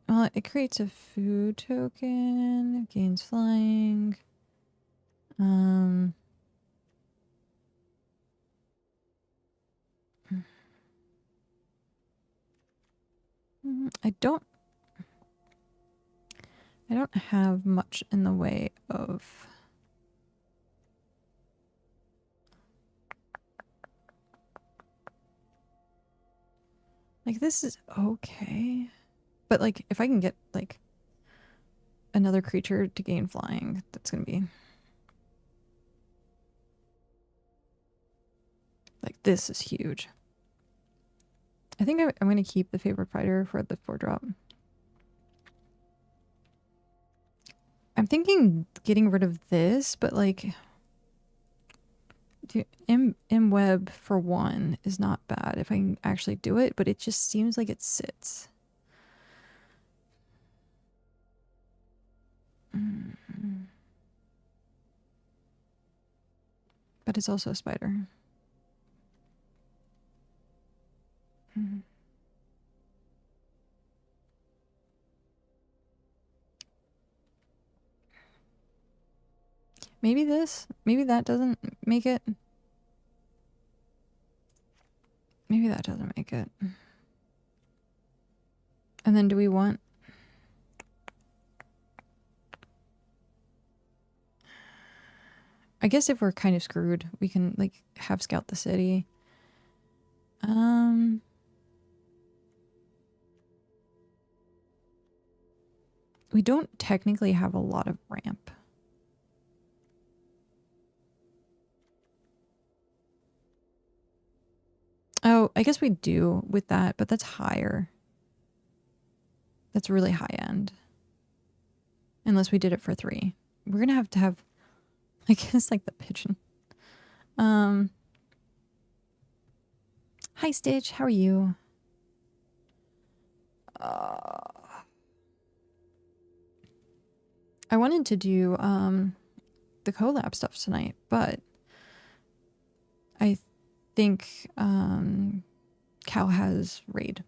well, it creates a food token. It gains flying. I don't have much in the way of... Like, this is okay. But, like, if I can get, like, another creature to gain flying, that's gonna be... Like, this is huge. I think I'm gonna keep the favorite fighter for the 4-drop. I'm thinking getting rid of this, but, like... M-Web for 1 is not bad if I can actually do it, but it just seems like it sits. But it's also a spider. Hmm. Maybe this? Maybe that doesn't make it? Maybe that doesn't make it. And then do we want... I guess if we're kind of screwed, we can like have scout the city. We don't technically have a lot of ramp. Oh, I guess we do with that, but that's higher. That's really high end. Unless we did it for 3. We're gonna have to have, I guess, like the pigeon. Hi Stitch, how are you? I wanted to do the collab stuff tonight, but I think Cal has raid.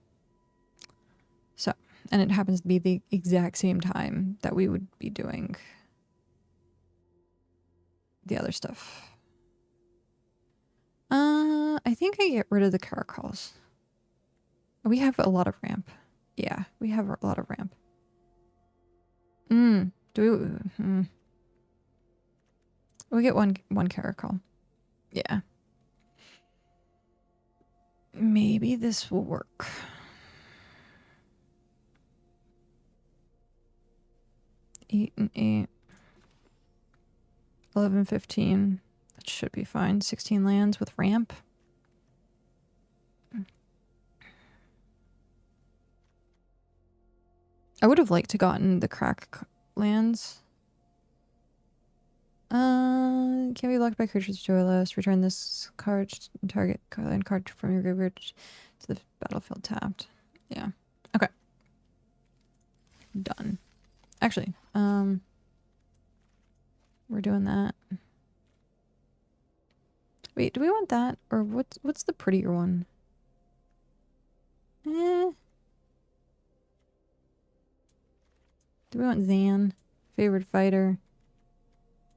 So, and it happens to be the exact same time that we would be doing the other stuff. I think I get rid of the caracals. We have a lot of ramp. Yeah, we have a lot of ramp. Do we... We get one caracal. Yeah. Maybe this will work. 8 and 8. 11, 15. That should be fine. 16 lands with ramp. I would have liked to gotten the crack lands. Can be blocked by creatures joyless. Return this card target land card from your graveyard to the battlefield tapped. Yeah. Okay. Done. Actually, we're doing that. Wait, do we want that? Or what's the prettier one? Do we want Zan? Favored fighter.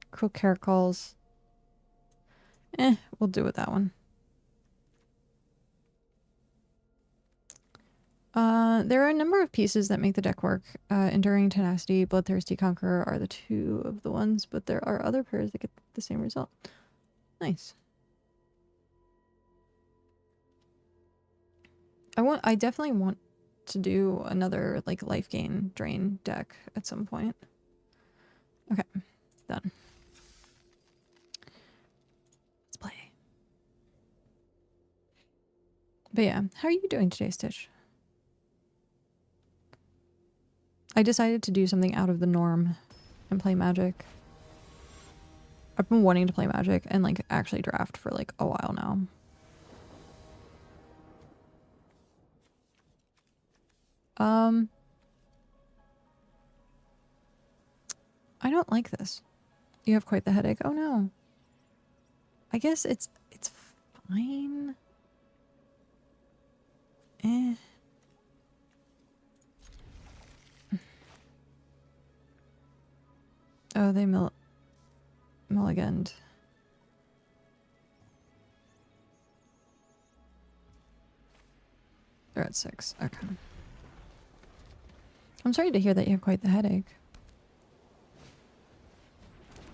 Cruel Caracals. We'll do with that one. There are a number of pieces that make the deck work. Enduring Tenacity, Bloodthirsty Conqueror are the 2 of the ones, but there are other pairs that get the same result. Nice. I definitely want to do another like life gain drain deck at some point. Okay, done. Let's play. But yeah, how are you doing today, Stitch? I decided to do something out of the norm and play Magic. I've been wanting to play Magic and like actually draft for like a while now. I don't like this. You have quite the headache. Oh no. I guess it's fine. Oh, they mulliganed. They're at 6. Okay. I'm sorry to hear that you have quite the headache.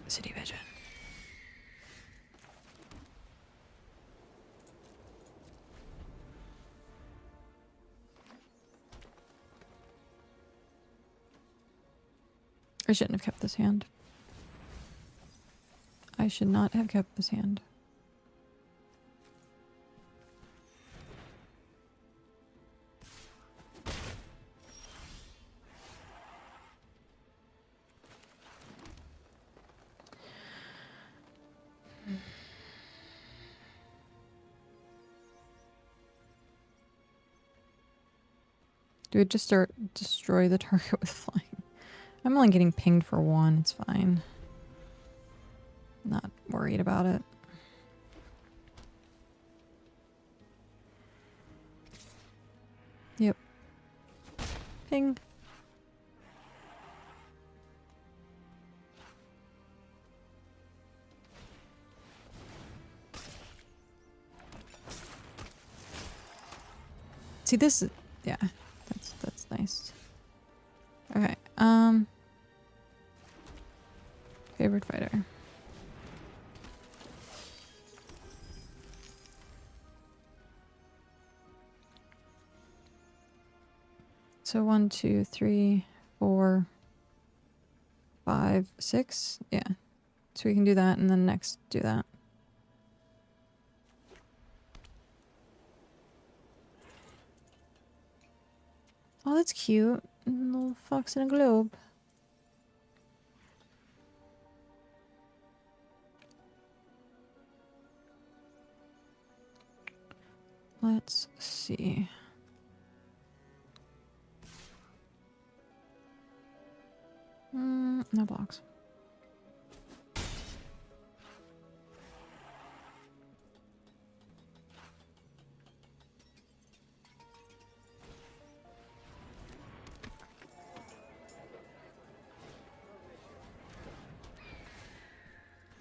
City Vision. I shouldn't have kept this hand. I should not have kept this hand. Do it just start destroy the target with flying? I'm only getting pinged for 1. It's fine. Not worried about it. Ping. See, this is, yeah, that's nice. Okay, favorite fighter. So 1, 2, 3, 4, 5, 6. Yeah. So we can do that and then next do that. Oh, that's cute. A little fox in a globe. Let's see. No blocks.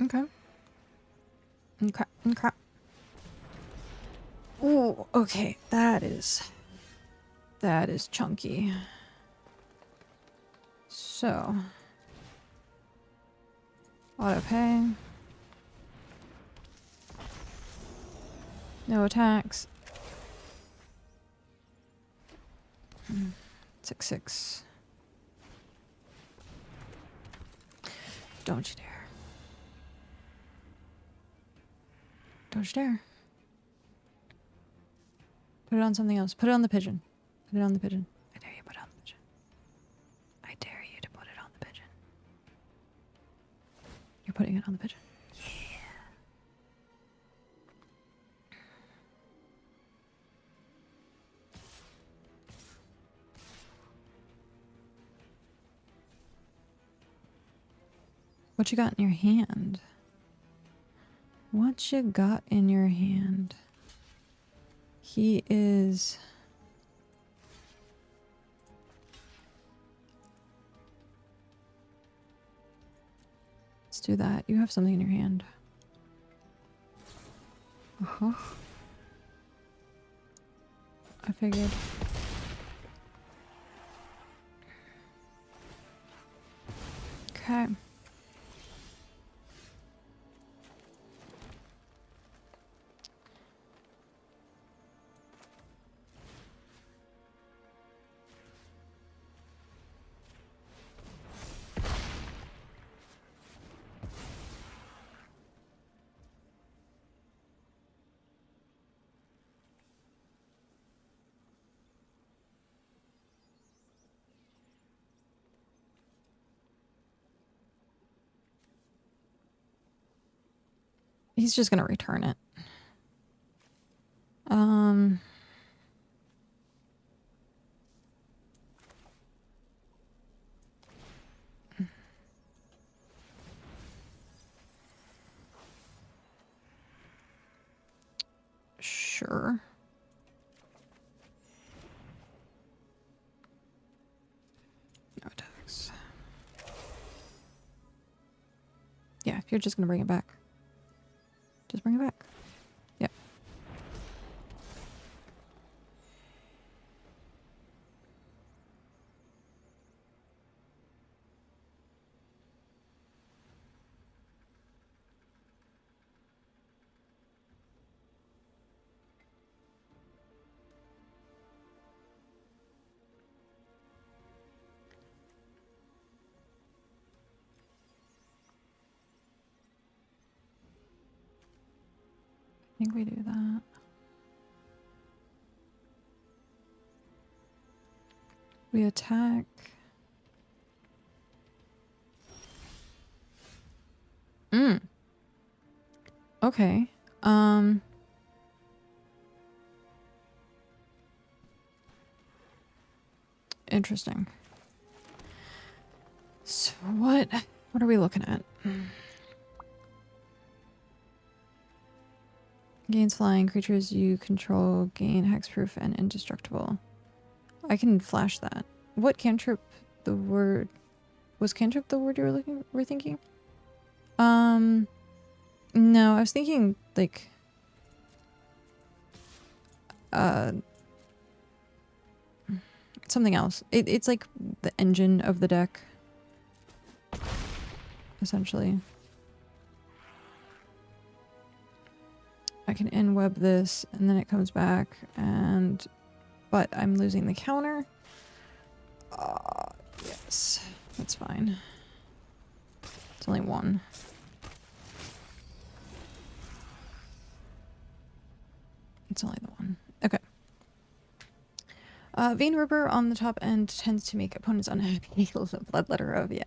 Okay. Okay. Okay. Ooh, okay. That is chunky. So, auto pay. No attacks. 6/6. Don't you dare. Don't you dare. Put it on something else. Put it on the pigeon. Put it on the pigeon. I dare you put it on the pigeon. I dare you to put it on the pigeon. You're putting it on the pigeon. Yeah. What you got in your hand? What you got in your hand? He is... Let's do that. You have something in your hand. Uh-huh. I figured. Okay. He's just gonna return it. Sure. No attacks. Yeah, if you're just gonna bring it back. Just bring it back. Yep. I think we do that. We attack. Okay. Interesting. So what are we looking at? Gains flying. Creatures you control gain hexproof and indestructible. I can flash that. what cantrip the word... Was cantrip the word you were thinking? No, I was thinking, like... something else. It's like the engine of the deck. Essentially. I can in-web this, and then it comes back, and... But I'm losing the counter. Yes. That's fine. It's only one. It's only the one. Okay. Vein Ripper on the top end tends to make opponents unhappy. Bloodletter of, yeah.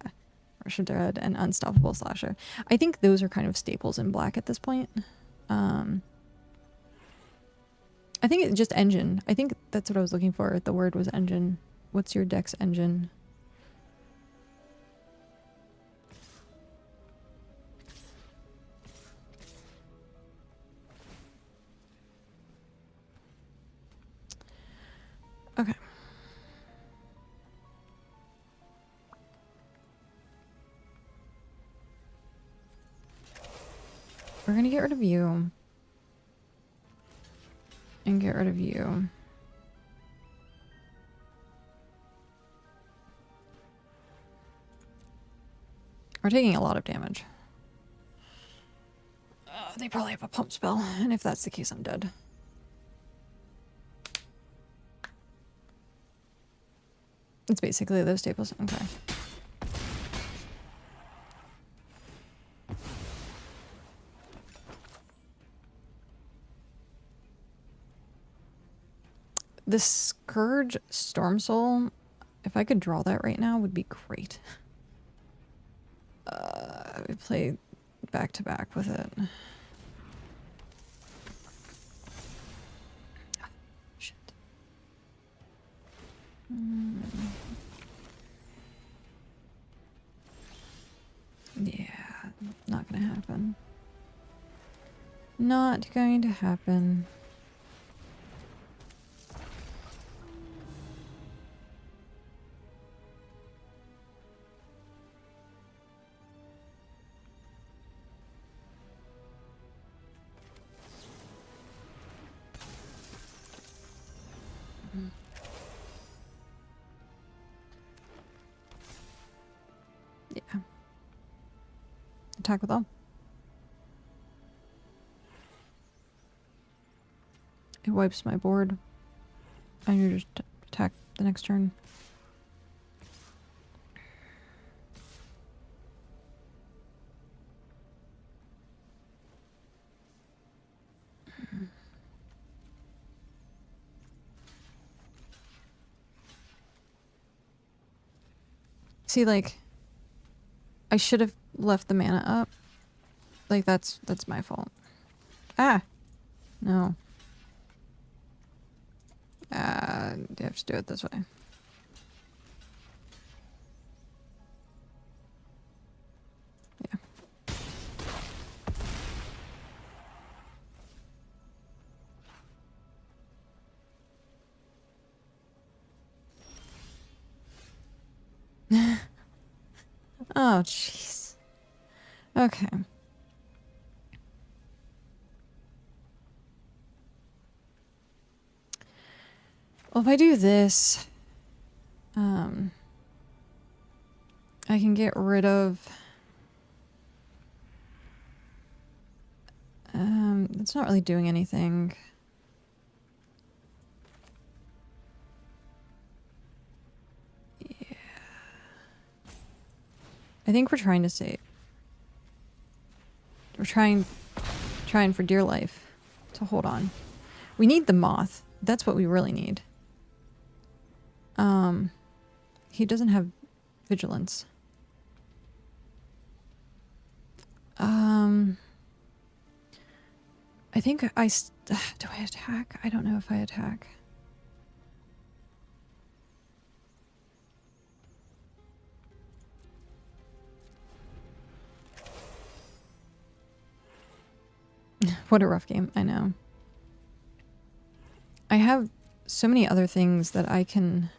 Russian Dread and Unstoppable Slasher. I think those are kind of staples in black at this point. I think it's just engine. I think that's what I was looking for. The word was engine. What's your deck's engine? Okay. We're gonna get rid of you. And get rid of you. We're taking a lot of damage. They probably have a pump spell, and if that's the case, I'm dead. It's basically those staples. Okay. The Scourge Storm Soul, if I could draw that right now, would be great. We play back to back with it. Shit. Yeah, not gonna happen. Not going to happen. Yeah. Attack with all. It wipes my board. I need to just attack the next turn. See, like, I should have left the mana up. Like, that's my fault. Ah! No. You have to do it this way. Yeah. Oh, jeez. Okay. Well, if I do this, I can get rid of... it's not really doing anything. Yeah. I think we're trying to save. We're trying for dear life to hold on. We need the moth. That's what we really need. He doesn't have vigilance. I think do I attack? I don't know if I attack. What a rough game, I know. I have so many other things that I can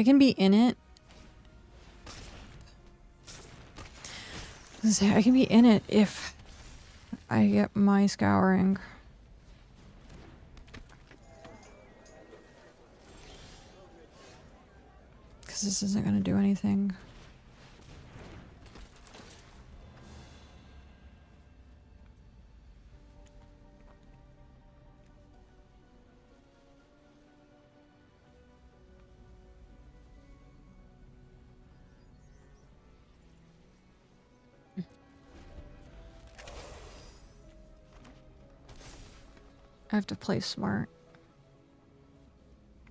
I can be in it. I can be in it if I get my scouring. Because this isn't going to do anything. I have to play smart.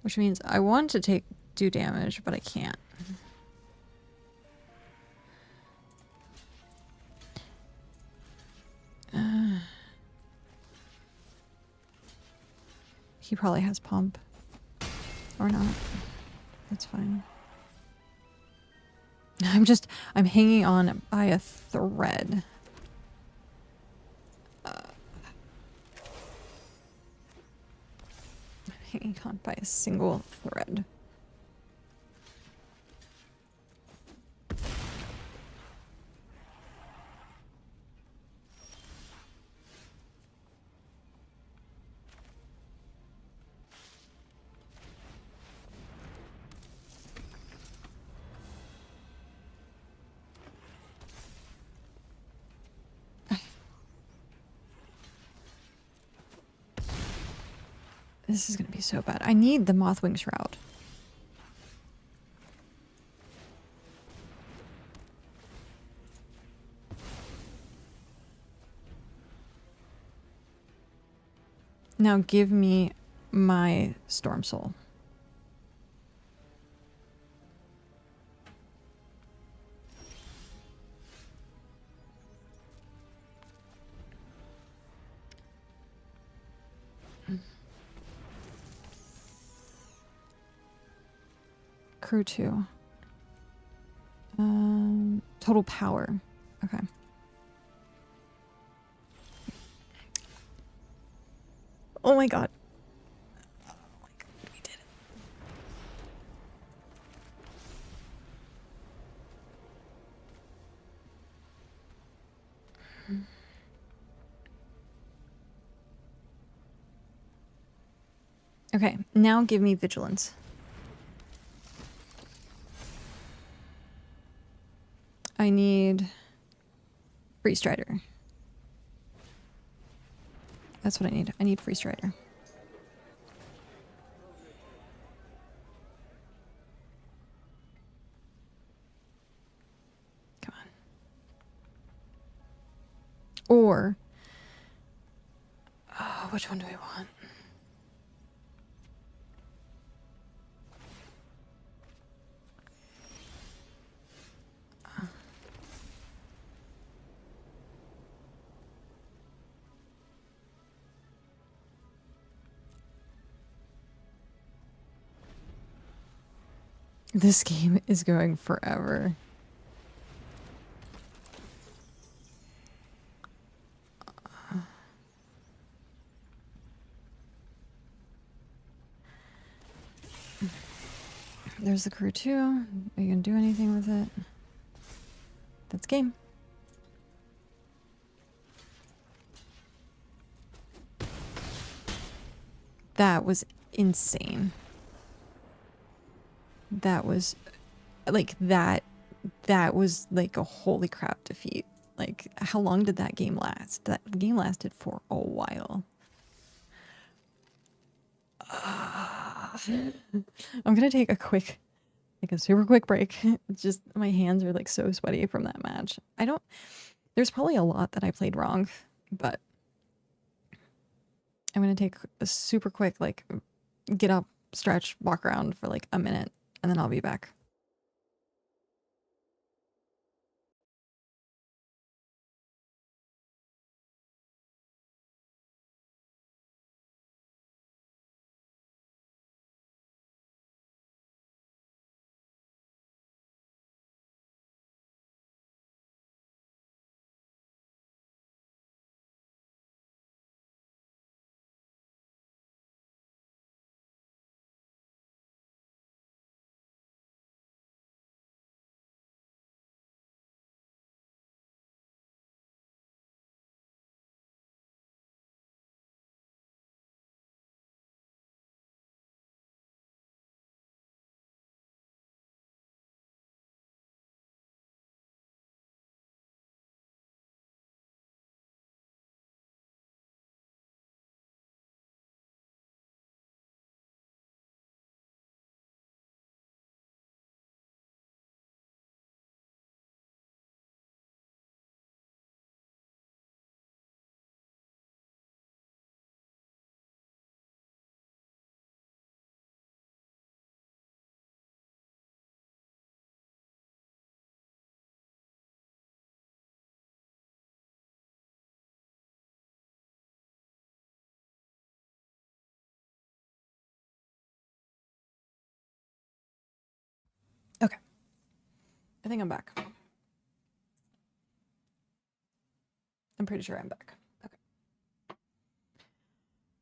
Which means I want to do damage, but I can't. He probably has pump. Or not. That's fine. I'm hanging on by a thread. Hanging on by a single thread. This is gonna be so bad. I need the Mothwing Shroud. Now give me my Storm Soul. Crew 2. Total power. Okay. Oh my god. Oh my god, we did it. Okay, now give me vigilance. I need Free Strider. That's what I need. I need Free Strider. Come on. Or, which one do I want? This game is going forever. There's the crew 2. Are you gonna do anything with it? That's game. That was insane. That was like that was like a holy crap defeat. Like, how long did that game last? That game lasted for a while. I'm gonna take a super quick break. It's just my hands are like so sweaty from that match. There's probably a lot that I played wrong, but I'm gonna take a super quick, like, get up, stretch, walk around for like a minute, and then I'll be back. I think I'm back. I'm pretty sure I'm back. Okay.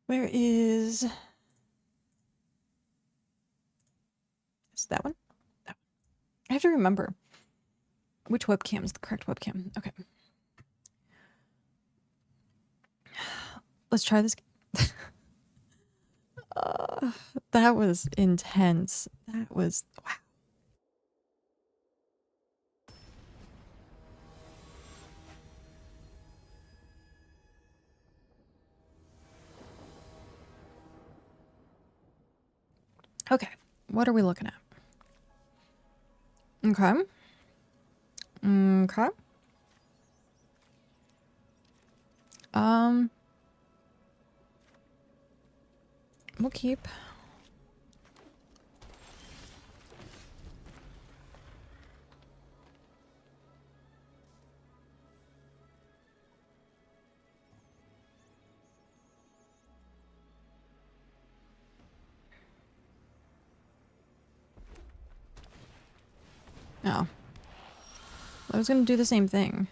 Where is that one? That one. I have to remember which webcam is the correct webcam. Okay. Let's try this. That was intense. That was wow. Okay, what are we looking at? Okay. Okay. We'll keep. Oh. I was gonna do the same thing.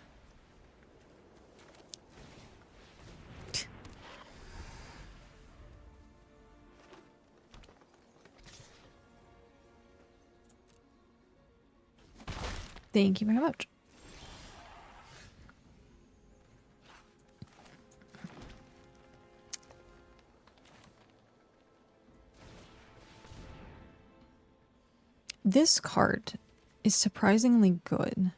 Thank you very much. This card is surprisingly good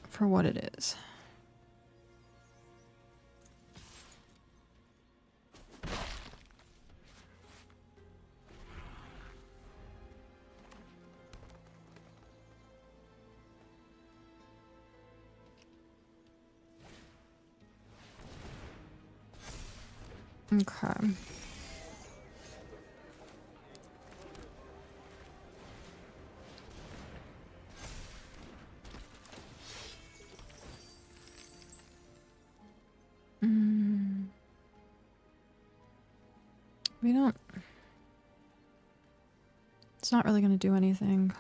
for what it is. Okay. We don't... It's not really going to do anything.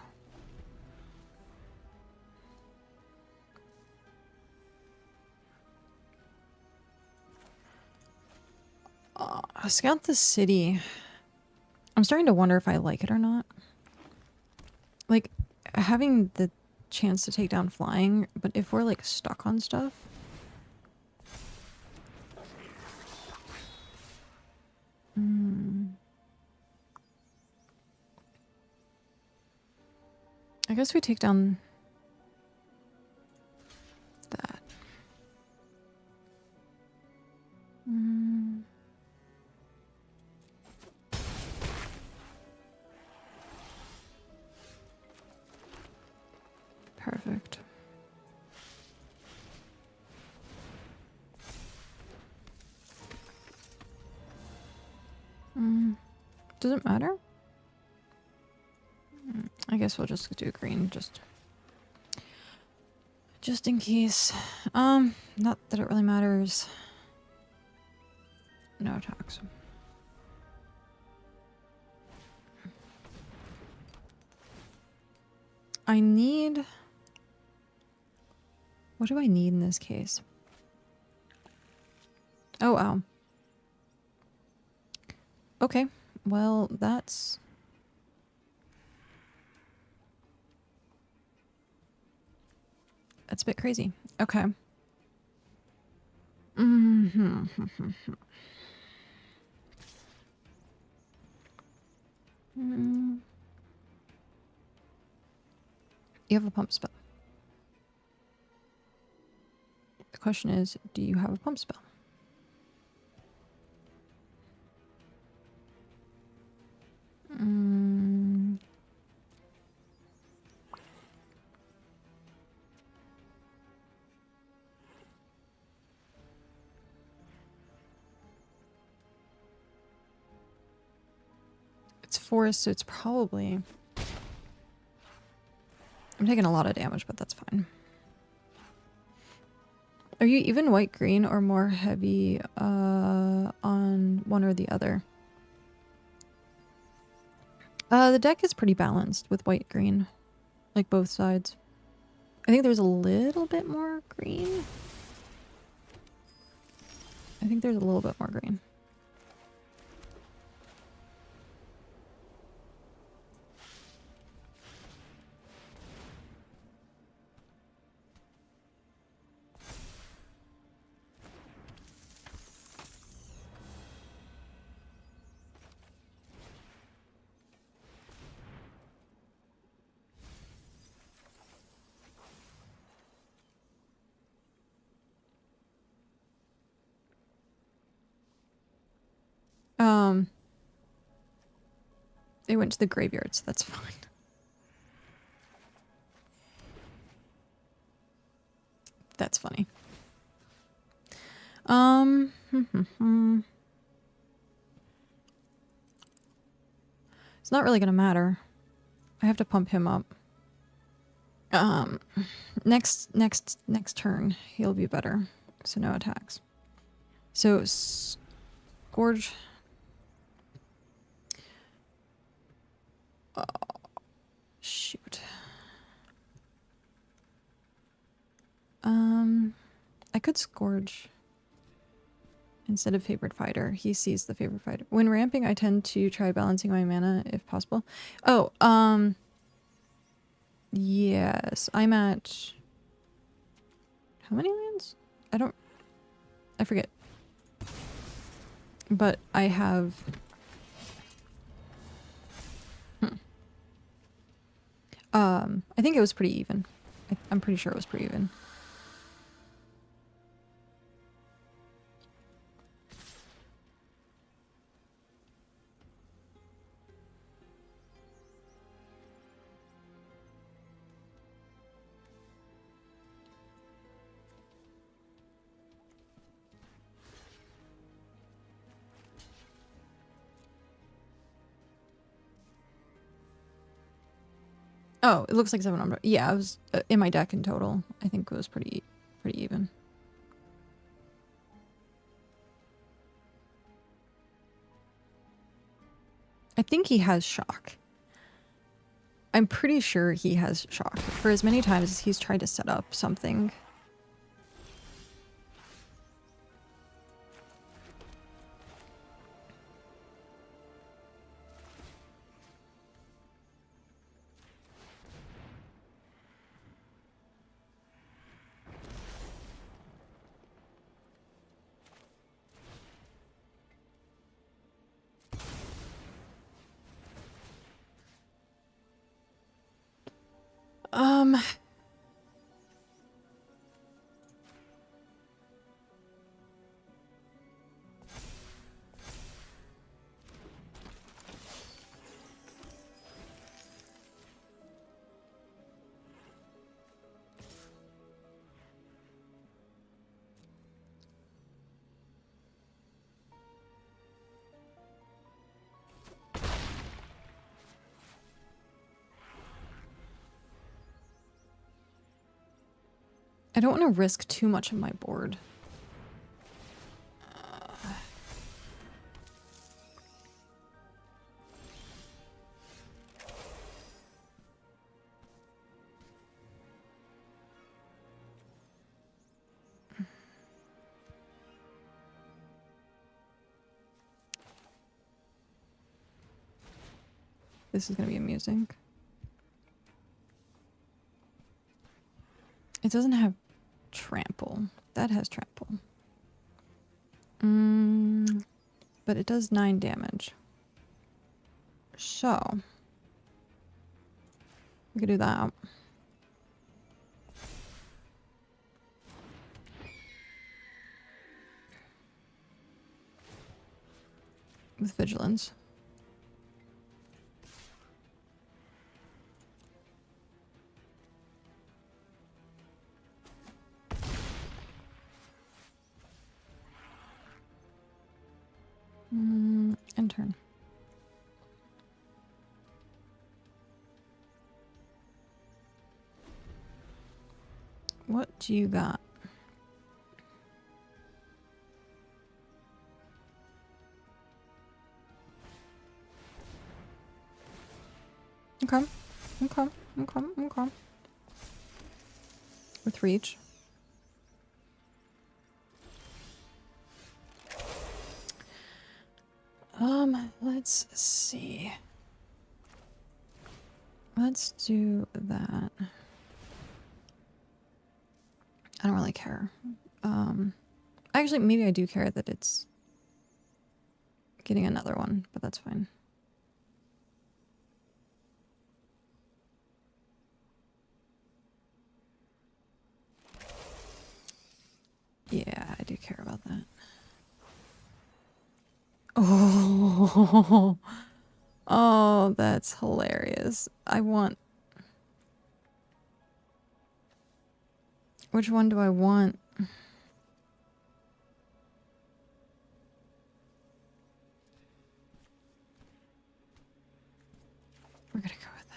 Scout the city. I'm starting to wonder if I like it or not. Like, having the chance to take down flying, but if we're like stuck on stuff... I guess we take down that. Perfect. Does it matter? I guess we'll just do green, just in case. Not that it really matters. No attacks. I need... What do I need in this case? Oh, wow. Okay, well, that's... That's a bit crazy. Okay. You have a pump spell. The question is, do you have a pump spell? It's forest, so it's probably... I'm taking a lot of damage, but that's fine. Are you even white-green or more heavy on one or the other? The deck is pretty balanced with white green, like both sides. I think there's a little bit more green. I think there's a little bit more green. They went to the graveyard, so that's fine. That's funny. It's not really gonna matter. I have to pump him up. Next turn, he'll be better. So no attacks. So, Scourge. Oh, shoot. I could Scourge instead of Favorite Fighter. He sees the Favorite Fighter. When ramping, I tend to try balancing my mana if possible. Oh, yes. I'm at... How many lands? I forget. But I have... I think it was pretty even. I'm pretty sure it was pretty even. Oh, it looks like 700. Yeah, I was in my deck in total. I think it was pretty even. I think he has shock. I'm pretty sure he has shock. For as many times as he's tried to set up something. I don't want to risk too much of my board. This is going to be amusing. It doesn't have trample. That has trample. But it does 9 damage. So, we could do that. With vigilance. End turn. What do you got? Okay. Okay. Okay. Okay. With reach. Let's see. Let's do that. I don't really care. Actually, maybe I do care that it's getting another one, but that's fine. Yeah, I do care about that. Oh, oh, that's hilarious. I want... Which one do I want? We're gonna go with that.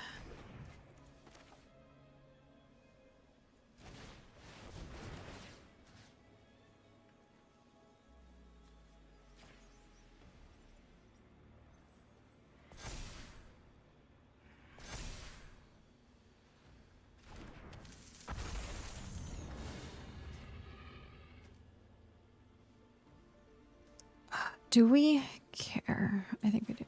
Do we care? I think we do.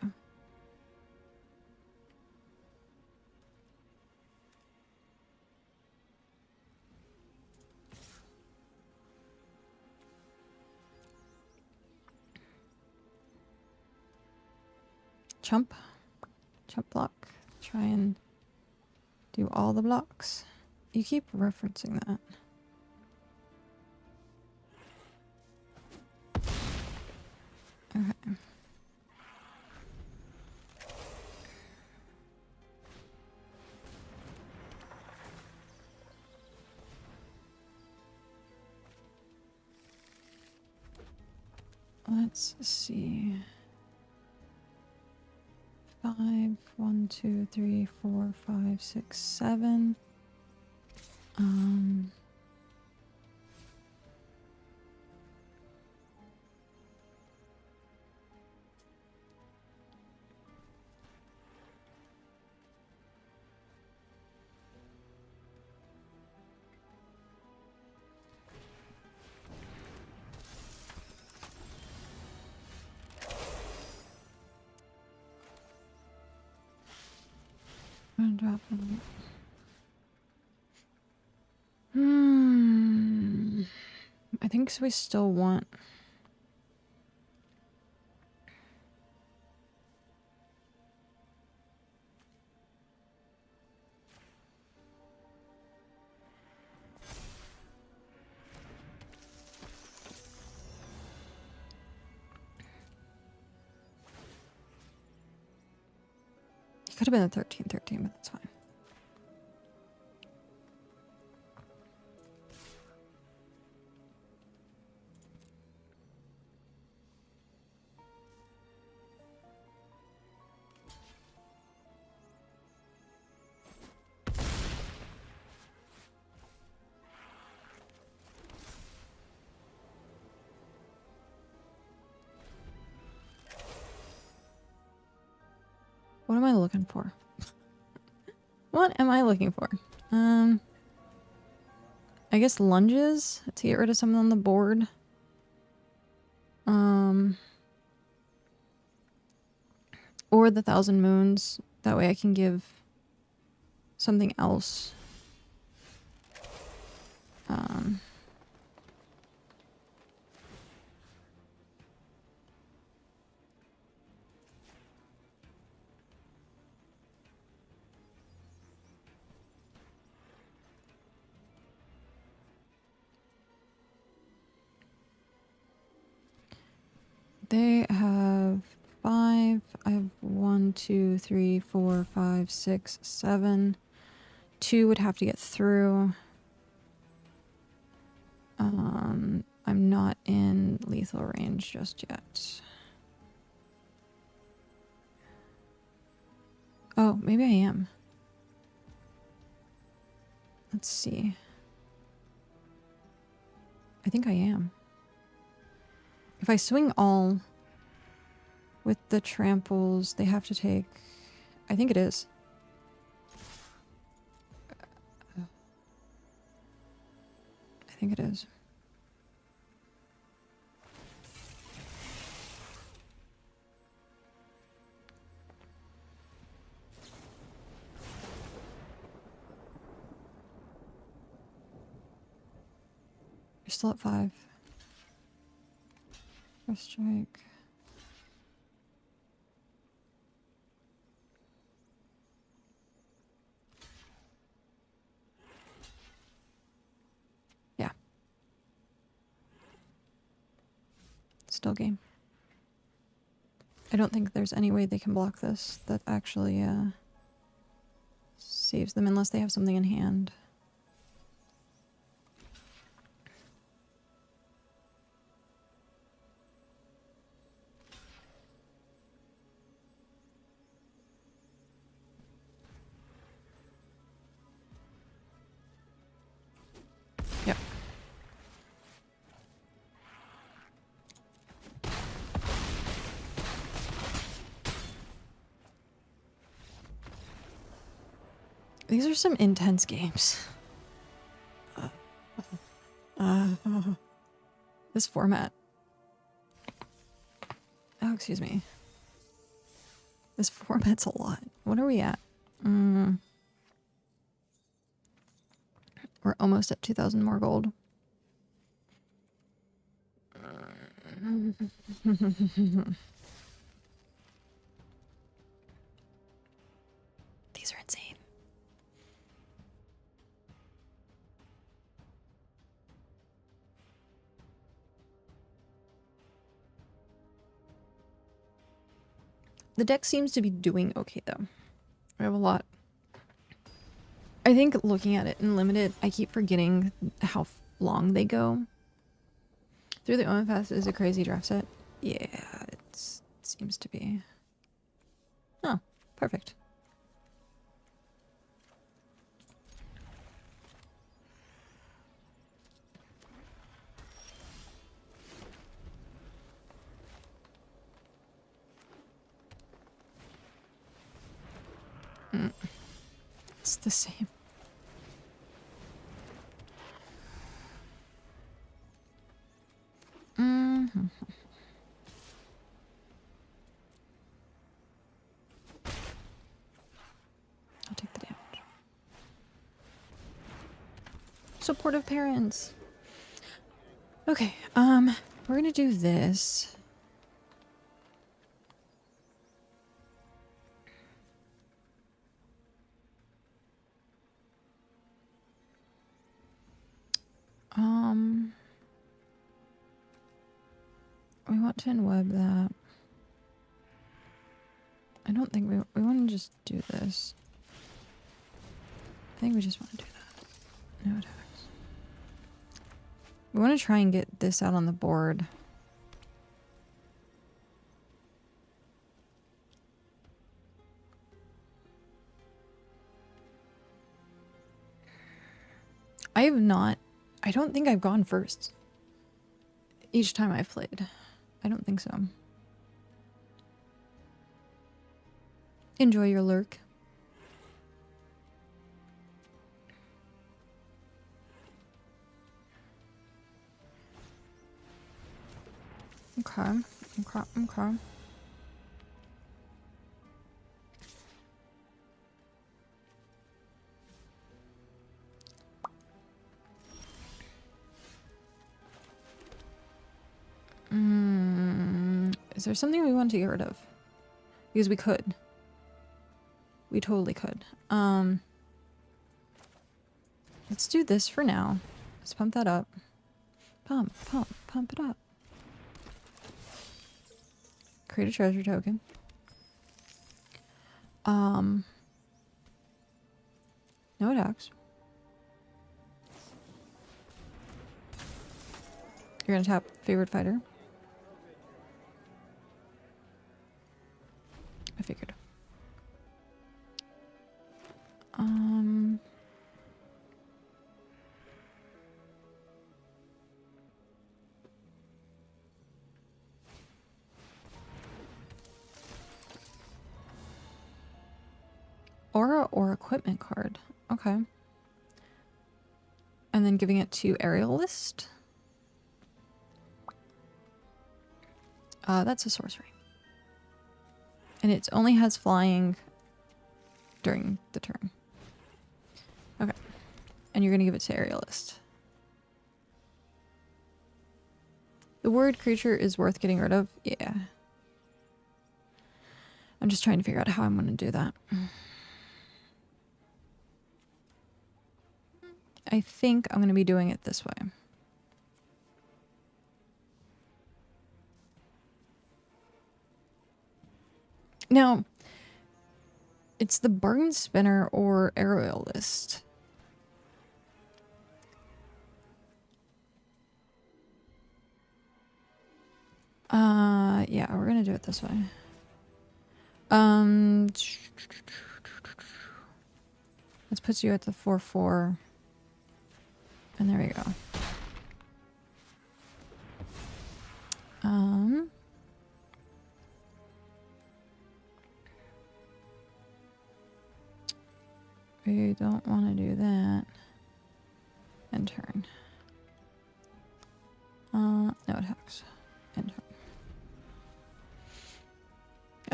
Chump. Chump block. Try and do all the blocks. You keep referencing that. Okay. Let's see. 5, 1, 2, 3, 4, 5, 6, 7. I'm dropping. I think so we still want... It could have been a 13-13, but that's fine. What am I looking for? What am I looking for? I guess lunges to get rid of something on the board. Or the 1,000 Moons. That way I can give something else. They have 5. I have 1, 2, 3, 4, 5, 6, 7. 2 would have to get through. I'm not in lethal range just yet. Oh, maybe I am. Let's see. I think I am. If I swing all with the tramples, they have to take... I think it is. think it is. You're still at 5. First strike. Yeah. Still game. I don't think there's any way they can block this that actually saves them unless they have something in hand. Yep. These are some intense games. This format. Oh, excuse me. This format's a lot. What are we at? We're almost at 2,000 more gold. These are insane. The deck seems to be doing okay, though. I have a lot. I think looking at it in limited, I keep forgetting how long they go. Through the OMFS is a crazy draft set. Yeah, it seems to be. Oh, perfect. It's the same. I'll take the damage. Supportive parents. Okay, we're gonna do this. We want to unweb that. I don't think we want to just do this. I think we just want to do that. No attacks. We want to try and get this out on the board. I don't think I've gone first. Each time I've played. I don't think so. Enjoy your lurk. Okay. Okay. Is there something we want to get rid of? Because we could. We totally could. Let's do this for now. Let's pump that up. Pump it up. Create a treasure token. No attacks. You're gonna tap favorite fighter. I figured. Aura or equipment card. Okay. and then giving it to Aerialist. That's a sorcery. And it only has flying during the turn. Okay. And you're going to give it to Aerialist. The word creature is worth getting rid of? Yeah. I'm just trying to figure out how I'm going to do that. I think I'm going to be doing it this way. Now, it's the bargain spinner or Aerialist. Yeah, we're gonna do it this way. This puts you at the 4/4. And there we go. We don't want to do that. And turn. No, it hooks. And turn.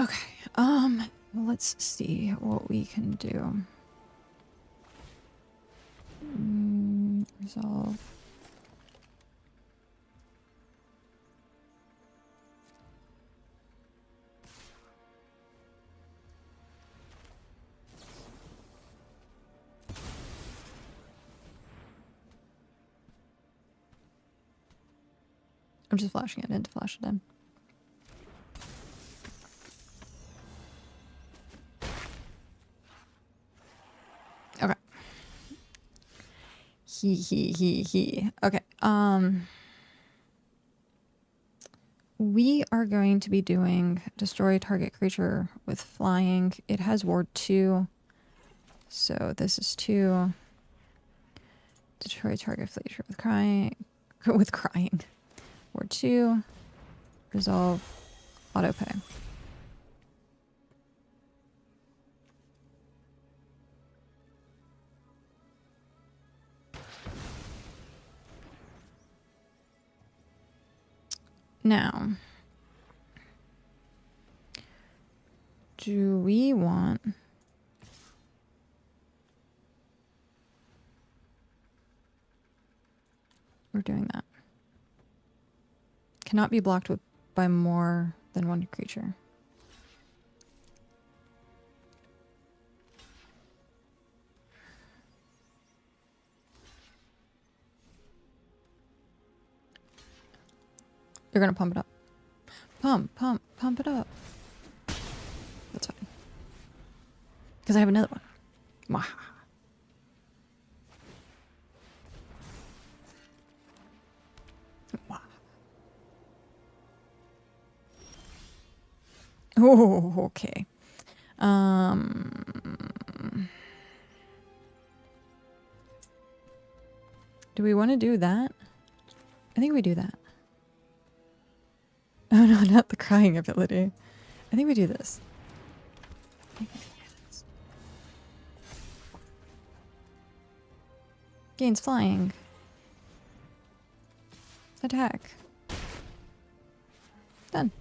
Okay. Let's see what we can do. Resolve. I'm just flashing it in to flash it in. Okay. He. Okay. We are going to be doing destroy target creature with flying. It has ward 2. So this is 2. Destroy target creature with crying. Ward 2. Resolve. Autopay. Now, do we want... We're doing that. Cannot be blocked by more than one creature. You're gonna pump it up. Pump it up. That's fine. Because I have another one. Mwah. Mwah. Oh, okay. Do we want to do that? I think we do that. Oh no, not the crying ability. I think we do this. Gains flying. Attack. Done.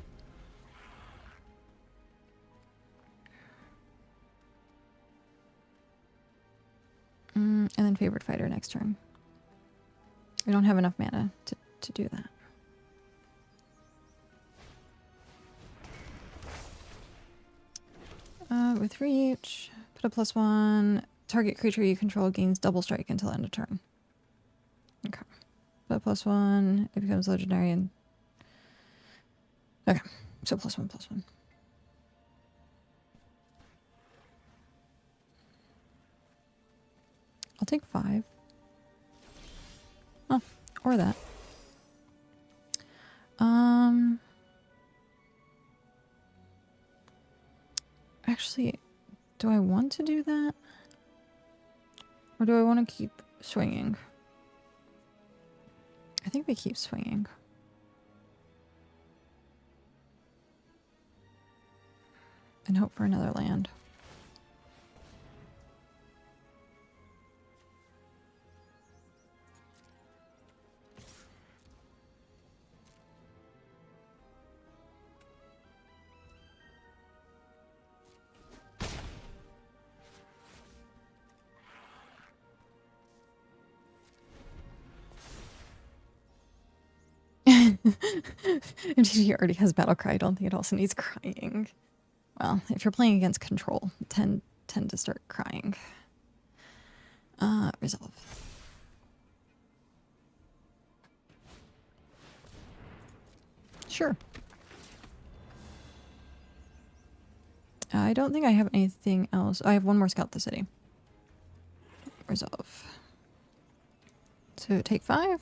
And then favorite fighter next turn. We don't have enough mana to do that. With reach, put a +1. Target creature you control gains double strike until end of turn. Okay. Put a +1. It becomes legendary and... Okay. So +1/+1. I'll take 5. Oh, or that. Actually, do I want to do that? Or do I want to keep swinging? I think we keep swinging. And hope for another land. MTG already has Battlecry. I don't think it also needs crying. Well, if you're playing against control, tend to start crying. Resolve. Sure. I don't think I have anything else. I have one more scout the city. Resolve. So take 5.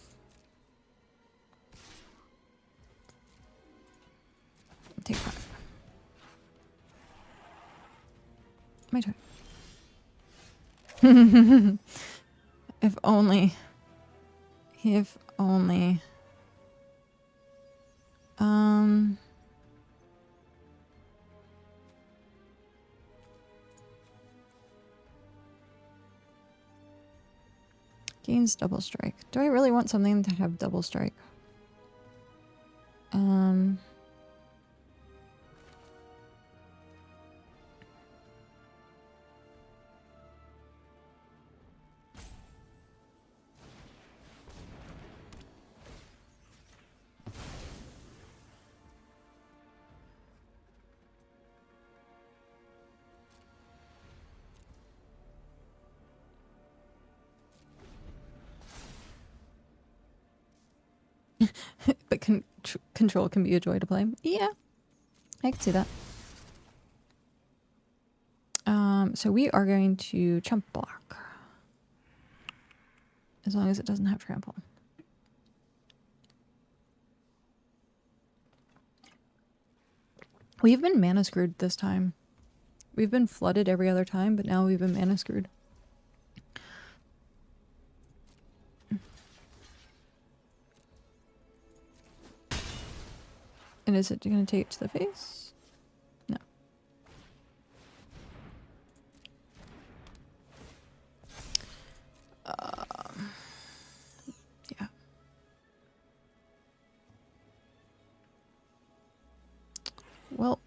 Take 5. My turn. If only. If only. Gains double strike. Do I really want something to have double strike? But control can be a joy to play. Yeah, I can see that. So we are going to chump block. As long as it doesn't have trample. We've been mana screwed this time. We've been flooded every other time, but now we've been mana screwed. And is it going to take it to the face? No. Yeah. Welp.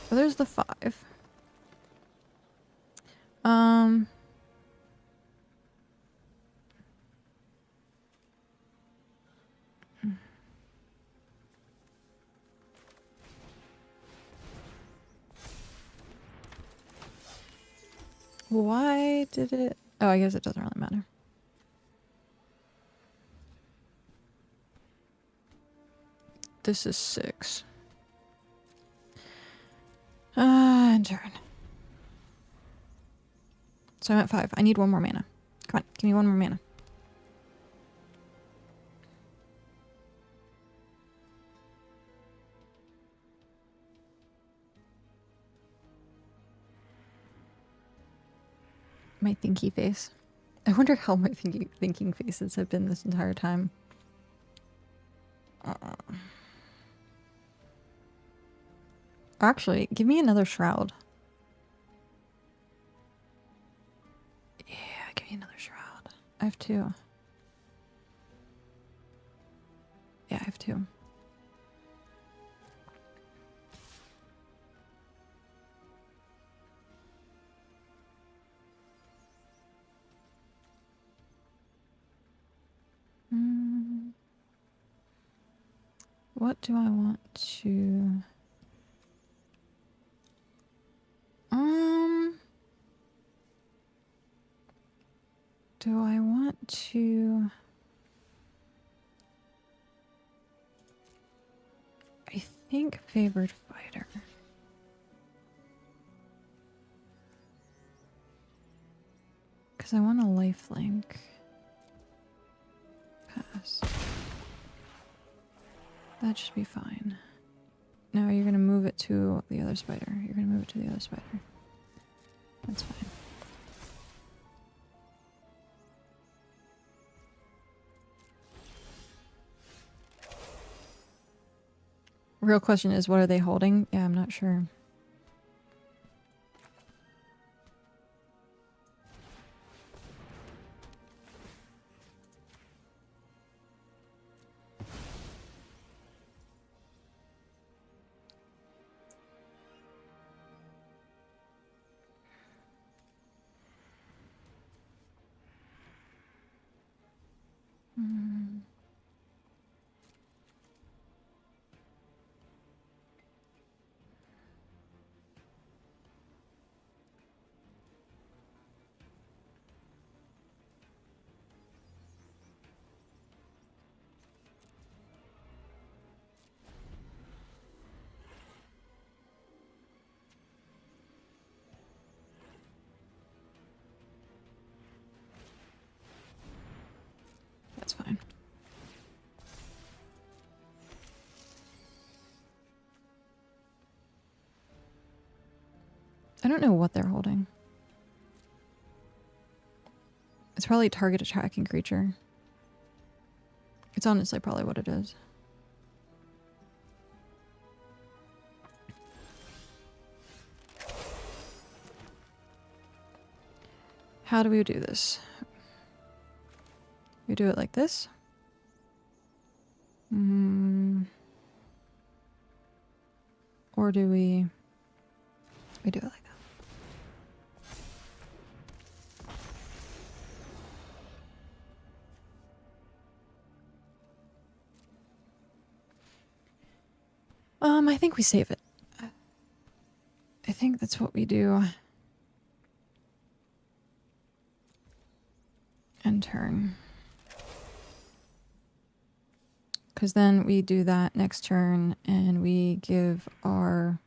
Oh, there's the 5. Why did it? Oh, I guess it doesn't really matter. This is 6. And turn. So I'm at 5. I need one more mana. Come on, give me one more mana. My thinky face. I wonder how my thinking faces have been this entire time. Actually, give me another shroud. Yeah, give me another shroud. I have 2. Yeah, I have 2. What do I want to... Do I want to... I think favored fighter. Because I want a lifelink. Pass. That should be fine. Now you're going to move it to the other spider. You're going to move it to the other spider. That's fine. Real question is, what are they holding? Yeah, I'm not sure. Mm. That's fine. I don't know what they're holding. It's probably target attacking creature. It's honestly probably what it is. How do we do this? We do it like this. Or do we do it like that? I think we save it. I think that's what we do. And turn. Because then we do that next turn and we give our...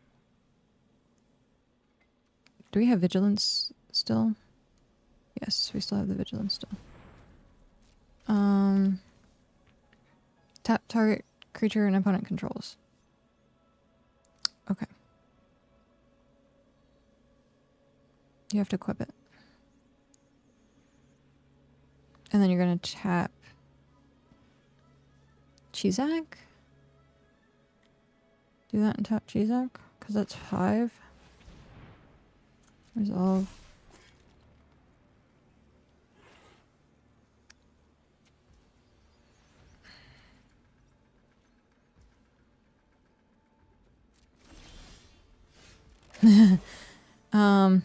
Do we have vigilance still? Yes, we still have the vigilance still. Tap target creature and opponent controls. Okay. You have to equip it. And then you're going to tap Chizak. Do that and tap Chizak, because that's 5. Resolve. um...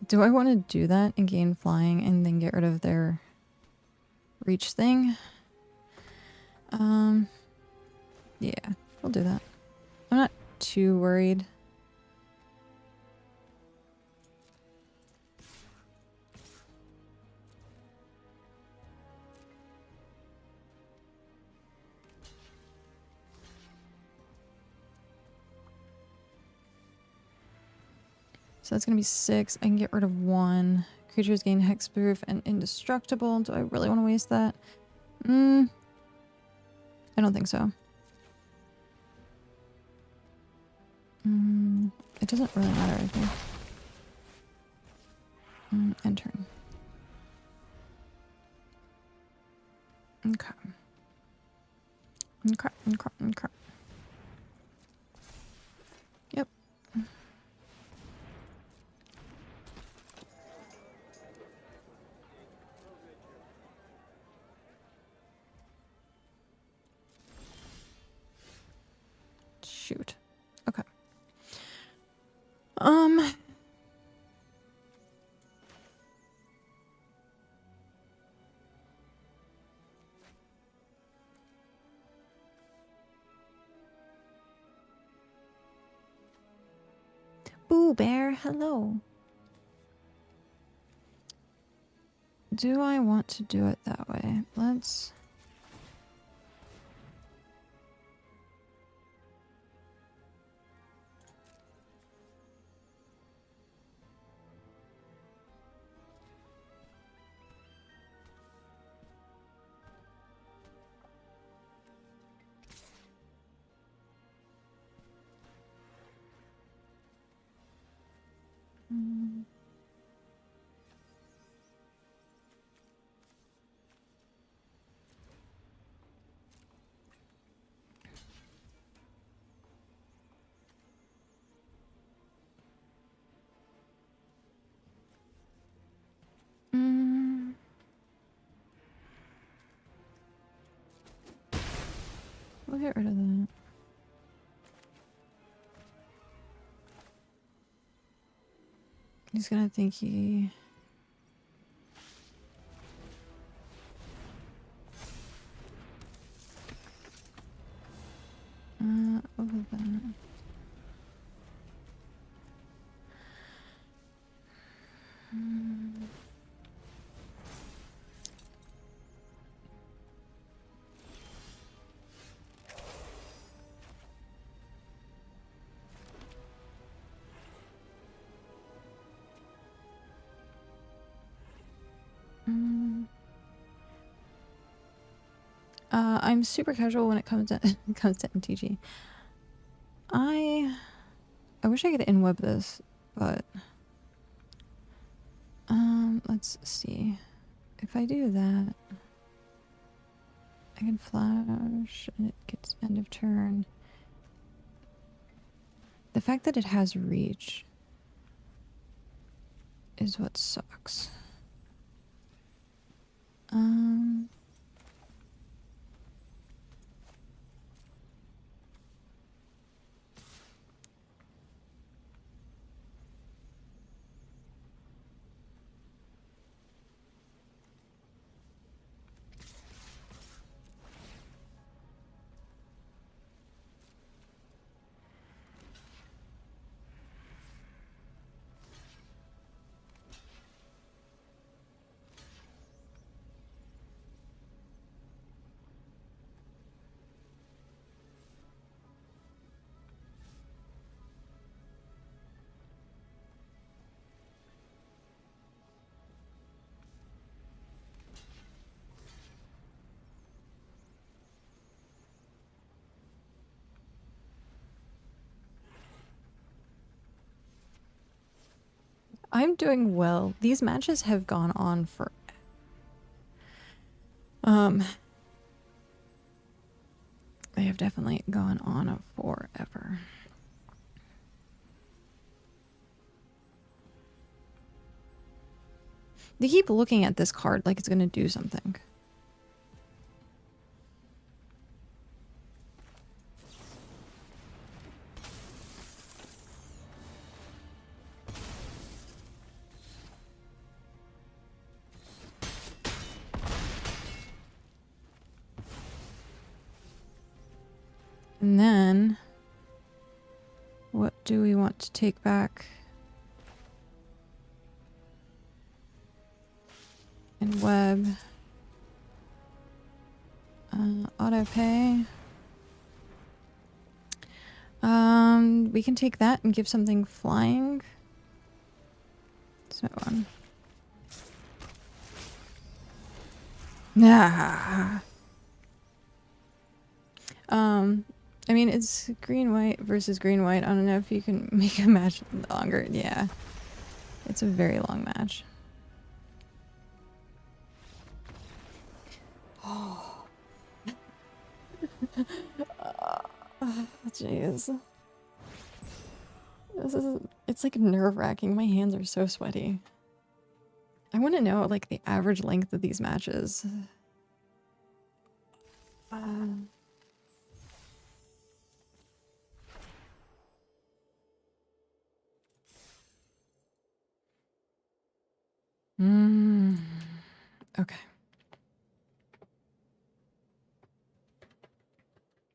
Do I want to do that and gain flying and then get rid of their reach thing? Yeah, we'll do that. I'm not too worried. So that's going to be 6. I can get rid of 1. Creatures gain hexproof and indestructible. Do I really want to waste that? I don't think so. It doesn't really matter, I think. End turn. Okay. Okay. Yep. Shoot. Okay. Boo Bear, hello. Do I want to do it that way? Let's... get rid of that. He's gonna think he... over that. I'm super casual when it comes to MTG. I wish I could in-web this, but let's see. If I do that, I can flash and it gets end of turn. The fact that it has reach is what sucks. I'm doing well. These matches have gone on for they have definitely gone on forever. They keep looking at this card like it's gonna do something. And then, what do we want to take back? And web. Auto pay. We can take that and give something flying. So on. Nah. I mean, it's green-white versus green-white. I don't know if you can make a match longer. Yeah. It's a very long match. Oh. Jeez. It's like nerve-wracking. My hands are so sweaty. I want to know, like, the average length of these matches. Okay.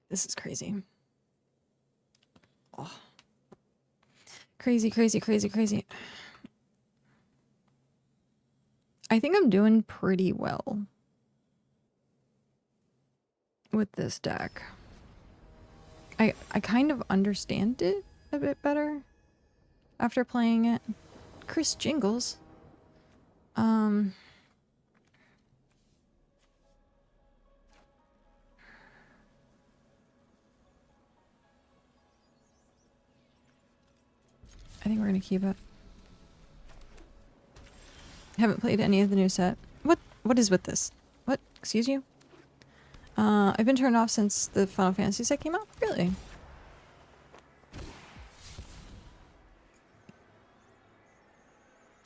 This is crazy. Oh. Crazy, crazy, crazy, crazy. I think I'm doing pretty well with this deck. I kind of understand it a bit better after playing it. Chris Jingles. I think we're gonna keep it. Haven't played any of the new set. What is with this? What? Excuse you? I've been turned off since the Final Fantasy set came out? Really?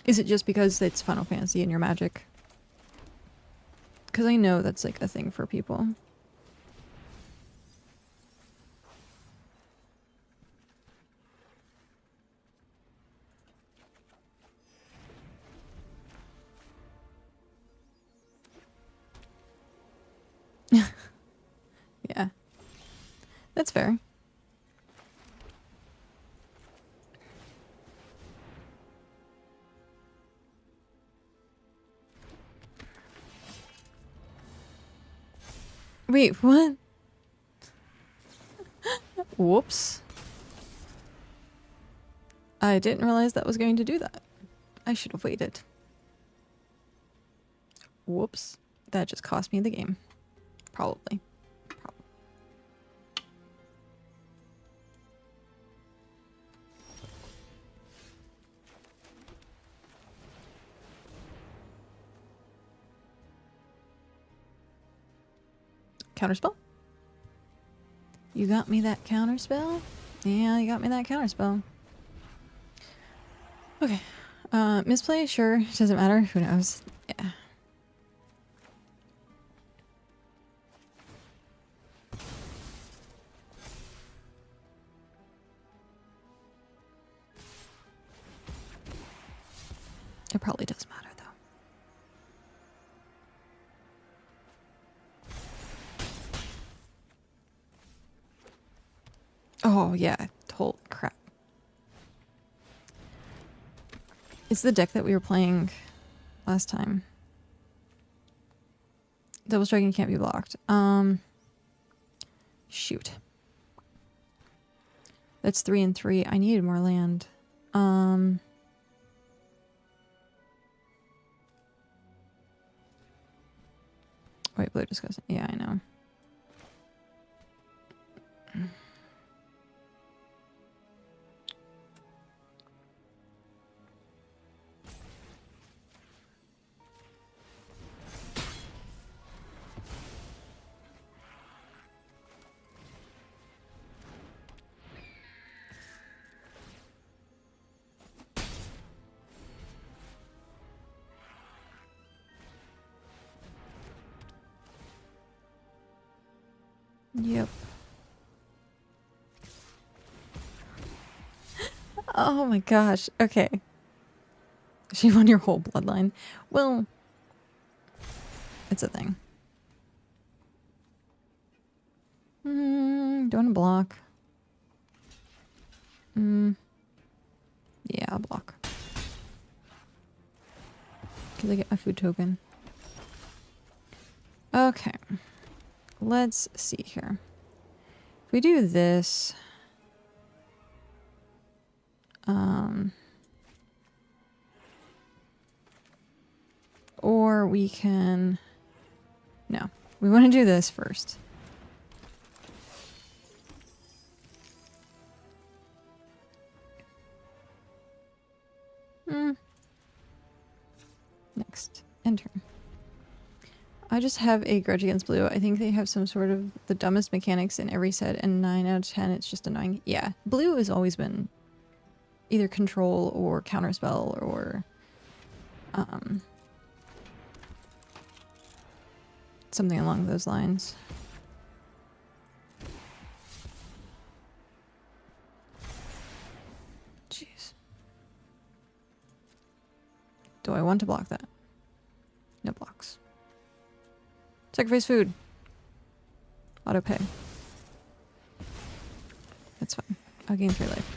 Is it just because it's Final Fantasy and you're Magic? Because I know that's like a thing for people. Yeah. That's fair. Wait, what? Whoops. I didn't realize that was going to do that. I should have waited. Whoops. That just cost me the game. Probably. Counterspell? You got me that counterspell? Yeah, you got me that counterspell. Okay. Misplay? Sure. Doesn't matter. Who knows? Yeah. It probably does matter, though. Oh, yeah. Holy crap. It's the deck that we were playing last time. Double striking can't be blocked. Shoot. That's 3 and 3. I needed more land. Wait, blue discussing. Yeah, I know. Yep. Oh my gosh. Okay. She won your whole bloodline. Well, it's a thing. Do you want to block? Yeah, I'll block. Because I get my food token. Okay. Let's see here. If we do this... or we can... No. We want to do this first. Next. Enter. I just have a grudge against blue. I think they have some sort of the dumbest mechanics in every set, and 9 out of 10 it's just annoying. Yeah, blue has always been either control or counterspell or something along those lines. Jeez. Do I want to block that? No blocks. Sacrifice food. Auto pay. That's fine. I'll gain 3 life.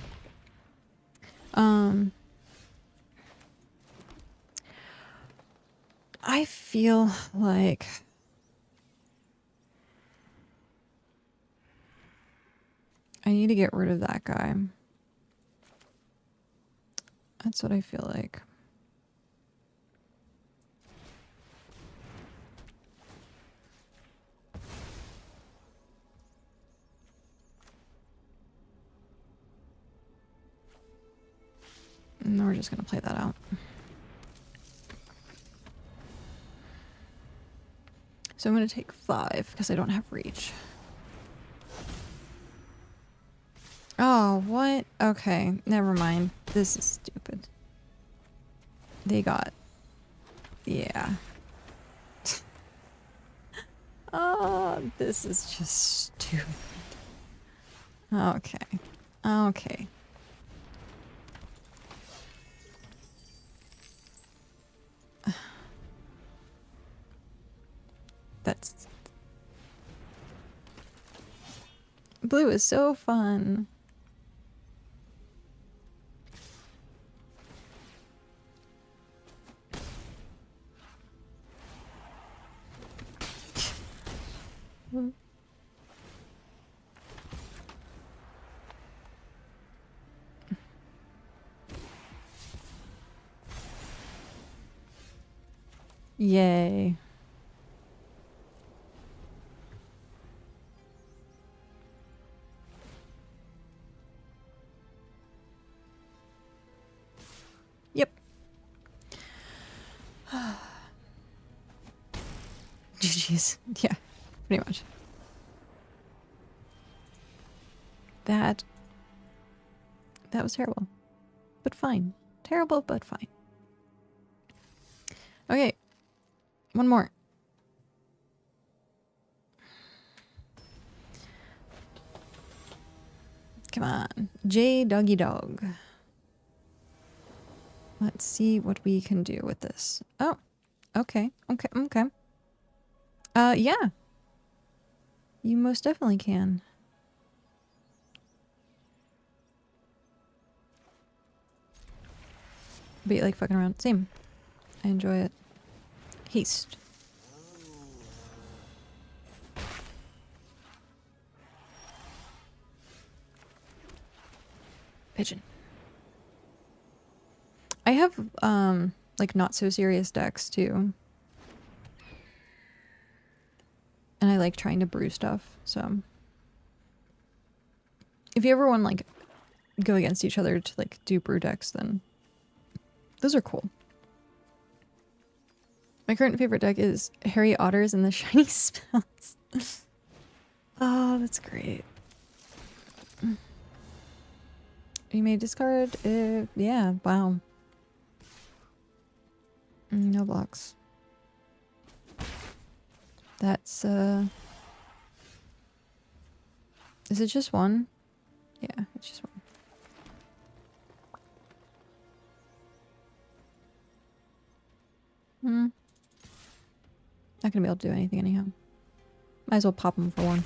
I feel like I need to get rid of that guy. That's what I feel like. And we're just gonna play that out. So I'm gonna take 5 because I don't have reach. Oh, what? Okay, never mind. This is stupid. They got... Yeah. Oh, this is just stupid. Okay. Okay. Blue is so fun. Yay. Yep. GG's. Yeah, pretty much. That was terrible. But fine. Terrible, but fine. Okay. One more. Come on. J Doggy Dog. Let's see what we can do with this. Oh. Okay. Okay. Okay. Yeah. You most definitely can. But you like fucking around. Same. I enjoy it. Haste. Pigeon. I have, like, not so serious decks, too. And I like trying to brew stuff, so. If you ever want to, like, go against each other to, like, do brew decks, then those are cool. My current favorite deck is Hairy Otters and the Shiny Spells. Oh, that's great. You may discard if... Yeah, wow. No blocks. That's, Is it just one? Yeah, it's just one. Not gonna be able to do anything anyhow. Might as well pop them for one.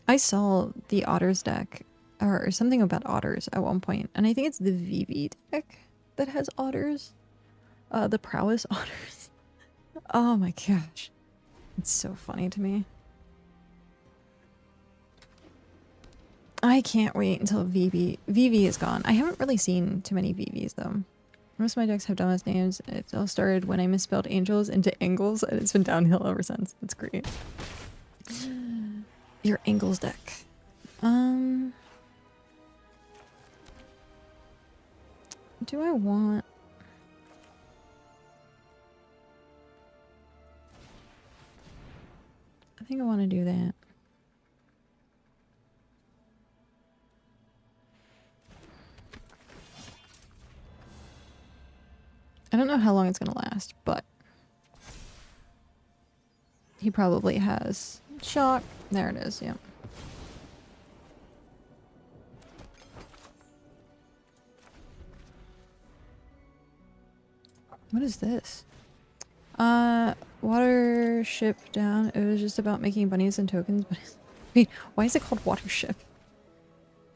I saw the Otters deck, or something about otters at one point, and I think it's the VV deck that has otters. The Prowess Otters. Oh my gosh. It's so funny to me. I can't wait until VV is gone. I haven't really seen too many VVs though. Most of my decks have dumbass names. It all started when I misspelled angels into angles, and it's been downhill ever since. That's great. Your angles deck. Do I want... I think I want to do that. I don't know how long it's going to last, but he probably has shock. There it is, yeah. What is this? Water ship down. It was just about making bunnies and tokens. Bunnies. Wait, why is it called water ship?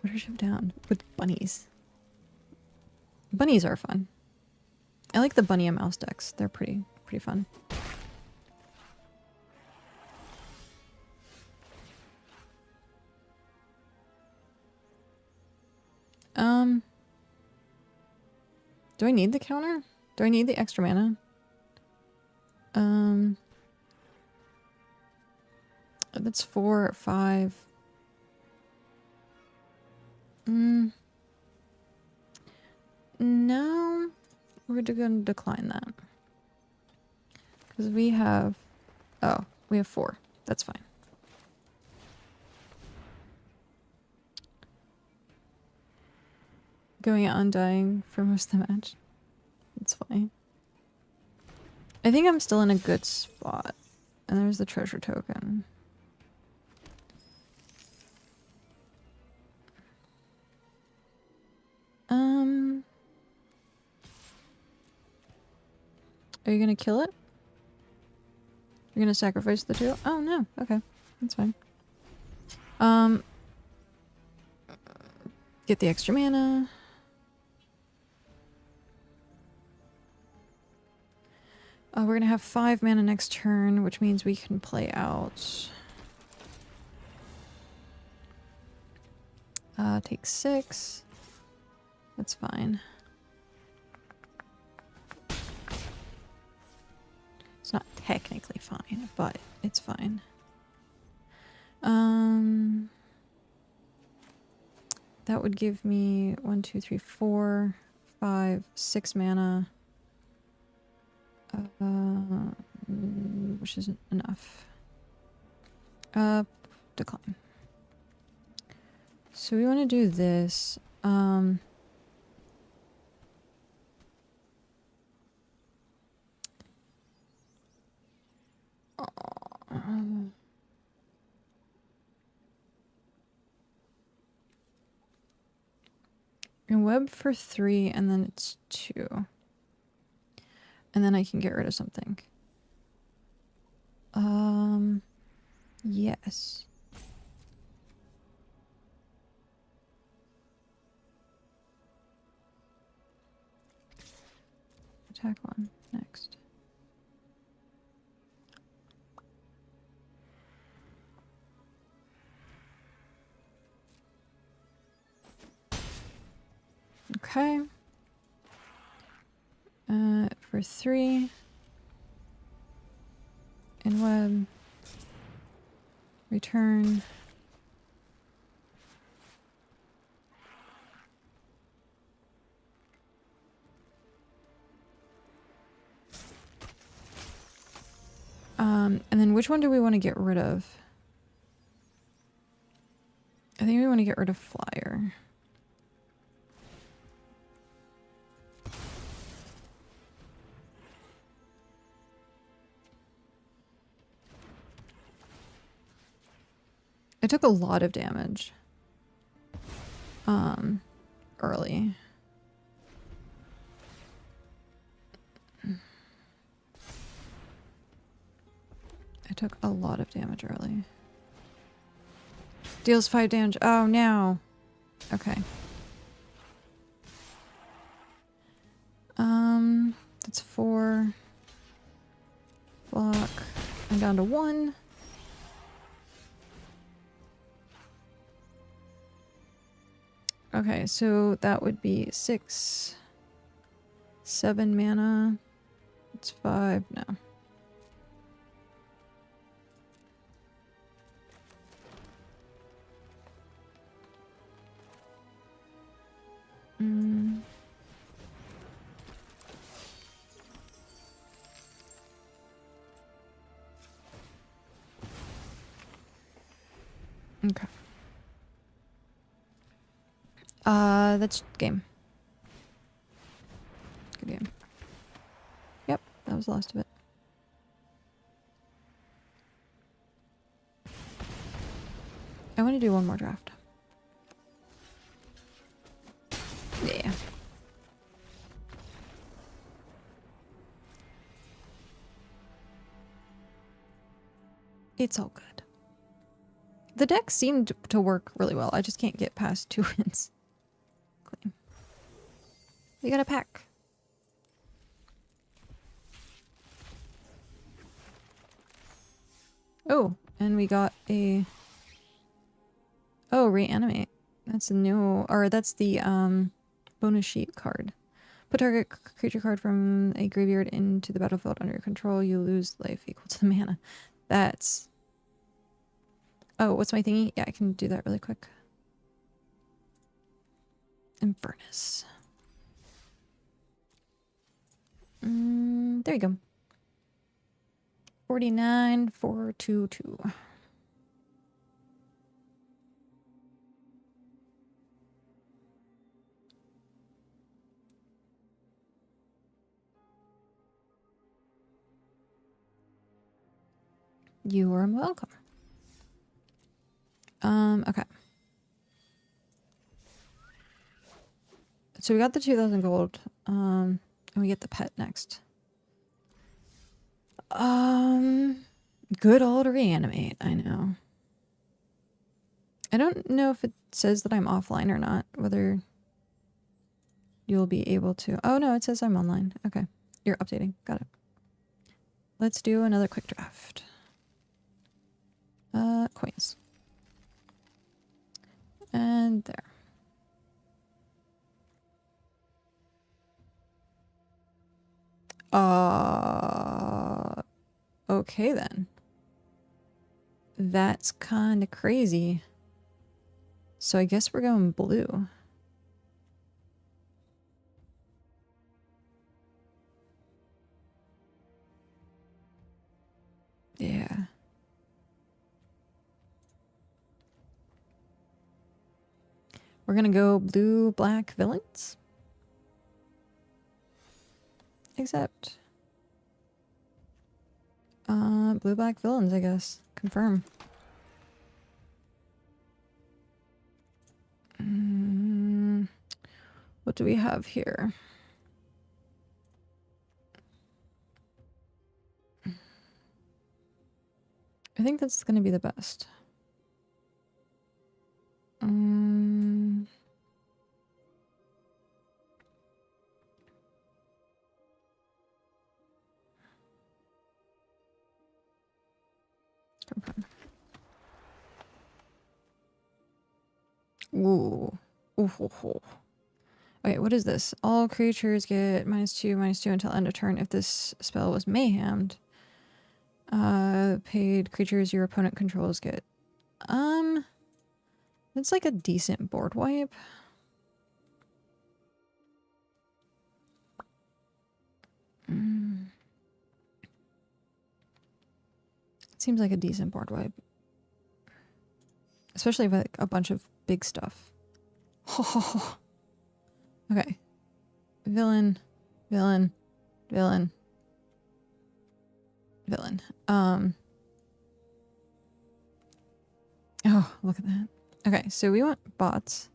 Water ship down with bunnies. Bunnies are fun. I like the bunny and mouse decks. They're pretty fun. Do I need the counter? Do I need the extra mana? That's 4, 5. No. We're gonna decline that. Because we have... Oh, we have 4. That's fine. Going out undying for most of the match. That's fine. I think I'm still in a good spot. And there's the treasure token. Are you gonna kill it? You're gonna sacrifice the 2? Oh no, okay. That's fine. Get the extra mana. We're gonna have 5 mana next turn, which means we can play out. Take 6. That's fine. It's not technically fine, but it's fine. That would give me 1, 2, 3, 4, 5, 6 mana. Which isn't enough. Decline. So we want to do this. And web for 3, and then it's 2. And then I can get rid of something. Yes. Attack 1 next. Okay. For 3. In web. Return. And then which one do we want to get rid of? I think we want to get rid of Flyer. I took a lot of damage. Early. I took a lot of damage early. Deals 5 damage. Oh, no. Okay. That's 4. Block. I'm down to 1. Okay, so that would be 6. 7 mana. It's 5 now. Okay. That's game. Good game. Yep, that was the last of it. I want to do one more draft. Yeah. It's all good. The deck seemed to work really well. I just can't get past 2 wins. Claim. We got a pack. Oh, and we got a... Oh, reanimate. That's a new... Or that's the bonus sheet card. Put target creature card from a graveyard into the battlefield under your control. You lose life equal to the mana. That's... Oh, what's my thingy? Yeah, I can do that really quick. Infernus. There you go. 49,422. You are welcome. Okay. So we got the 2,000 gold, and we get the pet next. Good old reanimate, I know. I don't know if it says that I'm offline or not, whether you'll be able to. Oh no, it says I'm online. Okay. You're updating. Got it. Let's do another quick draft. Coins. And there. Okay then. That's kind of crazy. So I guess we're going blue. Yeah. We're gonna go blue, black villains. Except blue, black villains, I guess. Confirm. What do we have here? I think that's gonna be the best. Confirm. Ooh. Ooh. Okay, what is this? All creatures get -2/-2 until end of turn if this spell was mayhemmed. Paid creatures your opponent controls get. It's like a decent board wipe. It seems like a decent board wipe. Especially with like a bunch of big stuff. Okay. Villain. Oh, look at that. Okay, so we want bots.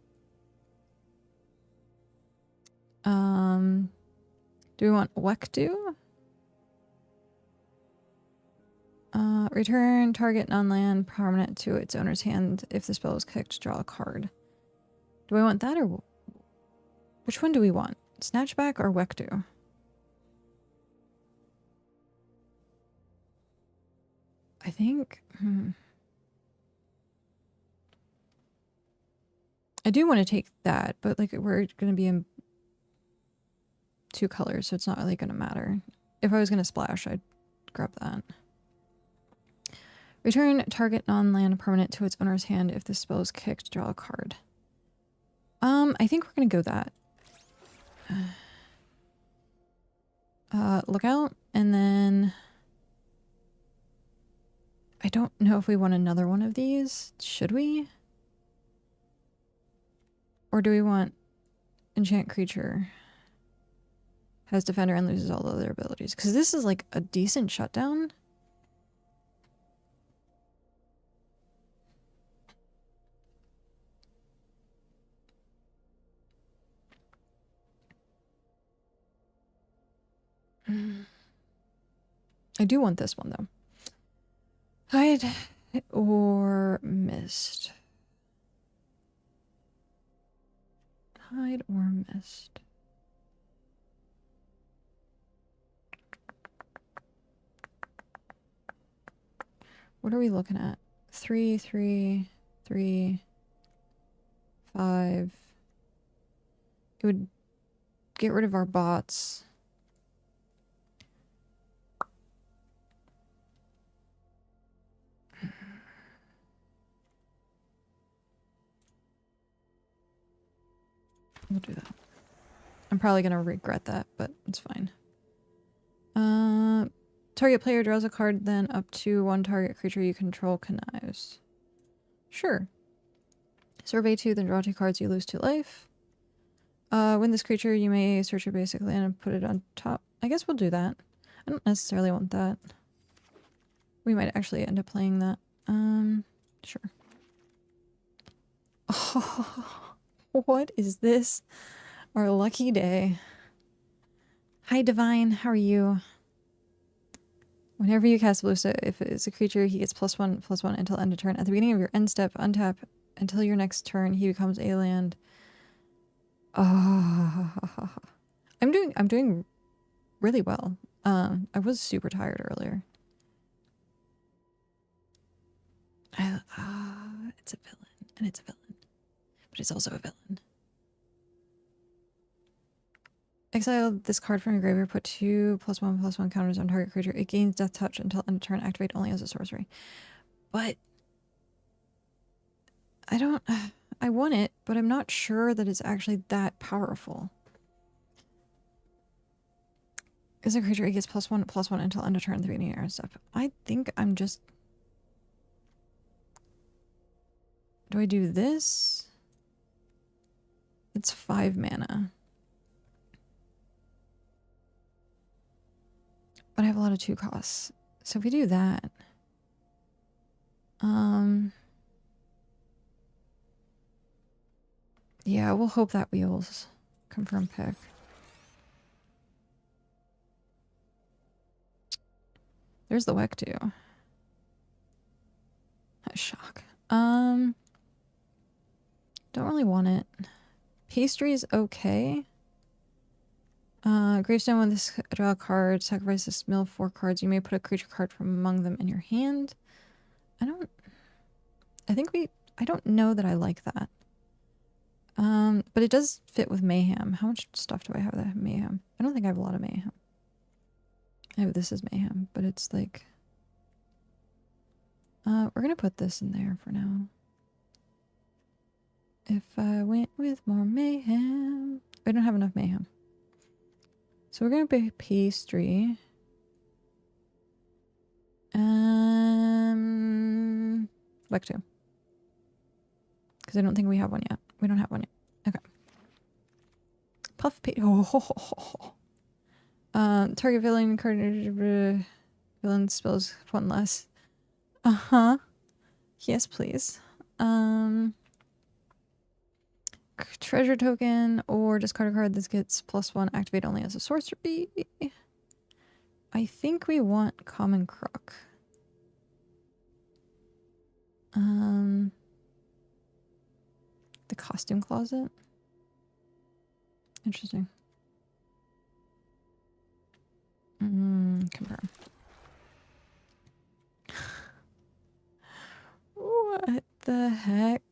Do we want Wektu? Return target non-land permanent to its owner's hand. If the spell is kicked, draw a card. Do I want that or which one do we want? Snatchback or Wektu? I think... I do want to take that, but like we're going to be in 2 colors, so it's not really going to matter. If I was going to splash, I'd grab that. Return target non-land permanent to its owner's hand. If the spell is kicked, draw a card. I think we're going to go that. Look out, and then... I don't know if we want another one of these. Should we? Or do we want enchant creature? Has defender and loses all other abilities. Because this is like a decent shutdown. I do want this one though. Hide or mist. Hide or mist. What are we looking at? 3, 3, 3, 5. It would get rid of our bots. We'll do that. I'm probably going to regret that, but it's fine. Target player draws a card, then up to 1 target creature you control connives. Sure. Survey 2, then draw 2 cards, you lose 2 life. Win this creature, you may search your basic land and put it on top. I guess we'll do that. I don't necessarily want that. We might actually end up playing that. Sure. Oh, what is this? Our lucky day. Hi, Divine. How are you? Whenever you cast Ballista, if it's a creature, he gets +1/+1 until end of turn. At the beginning of your end step, untap Until your next turn, he becomes a land. Oh, I'm doing really well. I was super tired earlier. It's a villain, and it's a villain, but it's also a villain. Exile this card from your graveyard. Put 2+1/+1 counters on target creature. It gains Death Touch until end of turn. Activate only as a sorcery. But I don't. I want it, but I'm not sure that it's actually that powerful. Is a creature, it gets +1/+1 until end of turn, 3 and stuff. I think I'm just. Do I do this? It's 5 mana. But I have a lot of 2 costs. So if we do that. Yeah, we'll hope that wheels. Confirm pick. There's the Wektu. Shock. Don't really want it. Pastry's okay. Gravestone, when this draw a card, sacrifice this mill 4 cards. You may put a creature card from among them in your hand. I don't know that I like that. But it does fit with Mayhem. How much stuff do I have that have Mayhem? I don't think I have a lot of Mayhem. I have this as Mayhem, but it's like... we're gonna put this in there for now. If I went with more Mayhem... I don't have enough Mayhem. So we're gonna pay Pastry. Back 2. Because I don't think we have one yet. We don't have one yet. Okay. Puff Pastry. Target villain card. Villain spells 1 less. Yes, please. Treasure token or discard a card. This gets +1. Activate only as a sorcery. I think we want Common Crook. The costume closet. Interesting. Confirm. What the heck?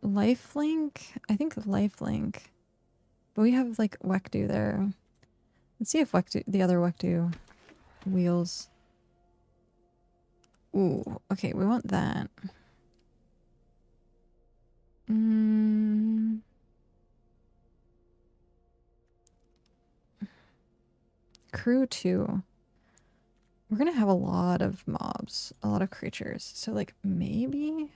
Lifelink? I think lifelink. But we have like Wektu there. Let's see if the other Wektu wheels. Ooh, okay, we want that. Crew 2. We're gonna have a lot of mobs, a lot of creatures. So like maybe.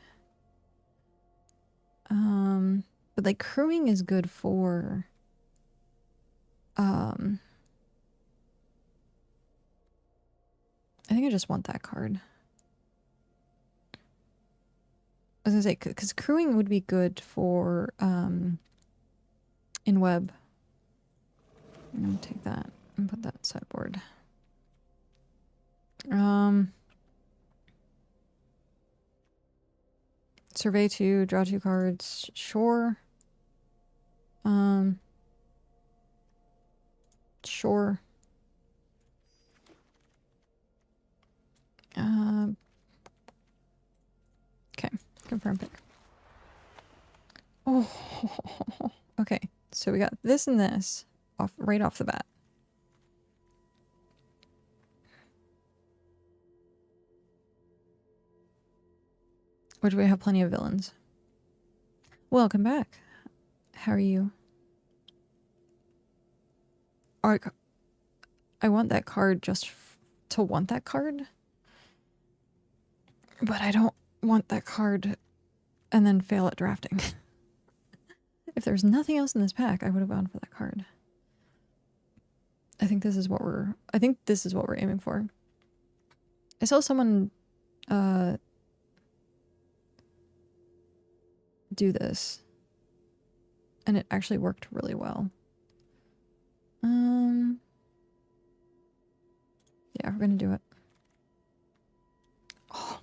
But like crewing is good for I think I just want that card. I was gonna say, because crewing would be good for in web. I'm gonna take that and put that sideboard. Survey 2, draw 2 cards, sure. Sure. Okay, confirm pick. Oh, okay. So we got this and this right off the bat. Which we have plenty of villains. Welcome back. How are you? I want that card just to want that card. But I don't want that card and then fail at drafting. If there's nothing else in this pack, I would have gone for that card. I think this is what we're aiming for. I saw someone do this and it actually worked really well. Yeah, we're gonna do it. Oh.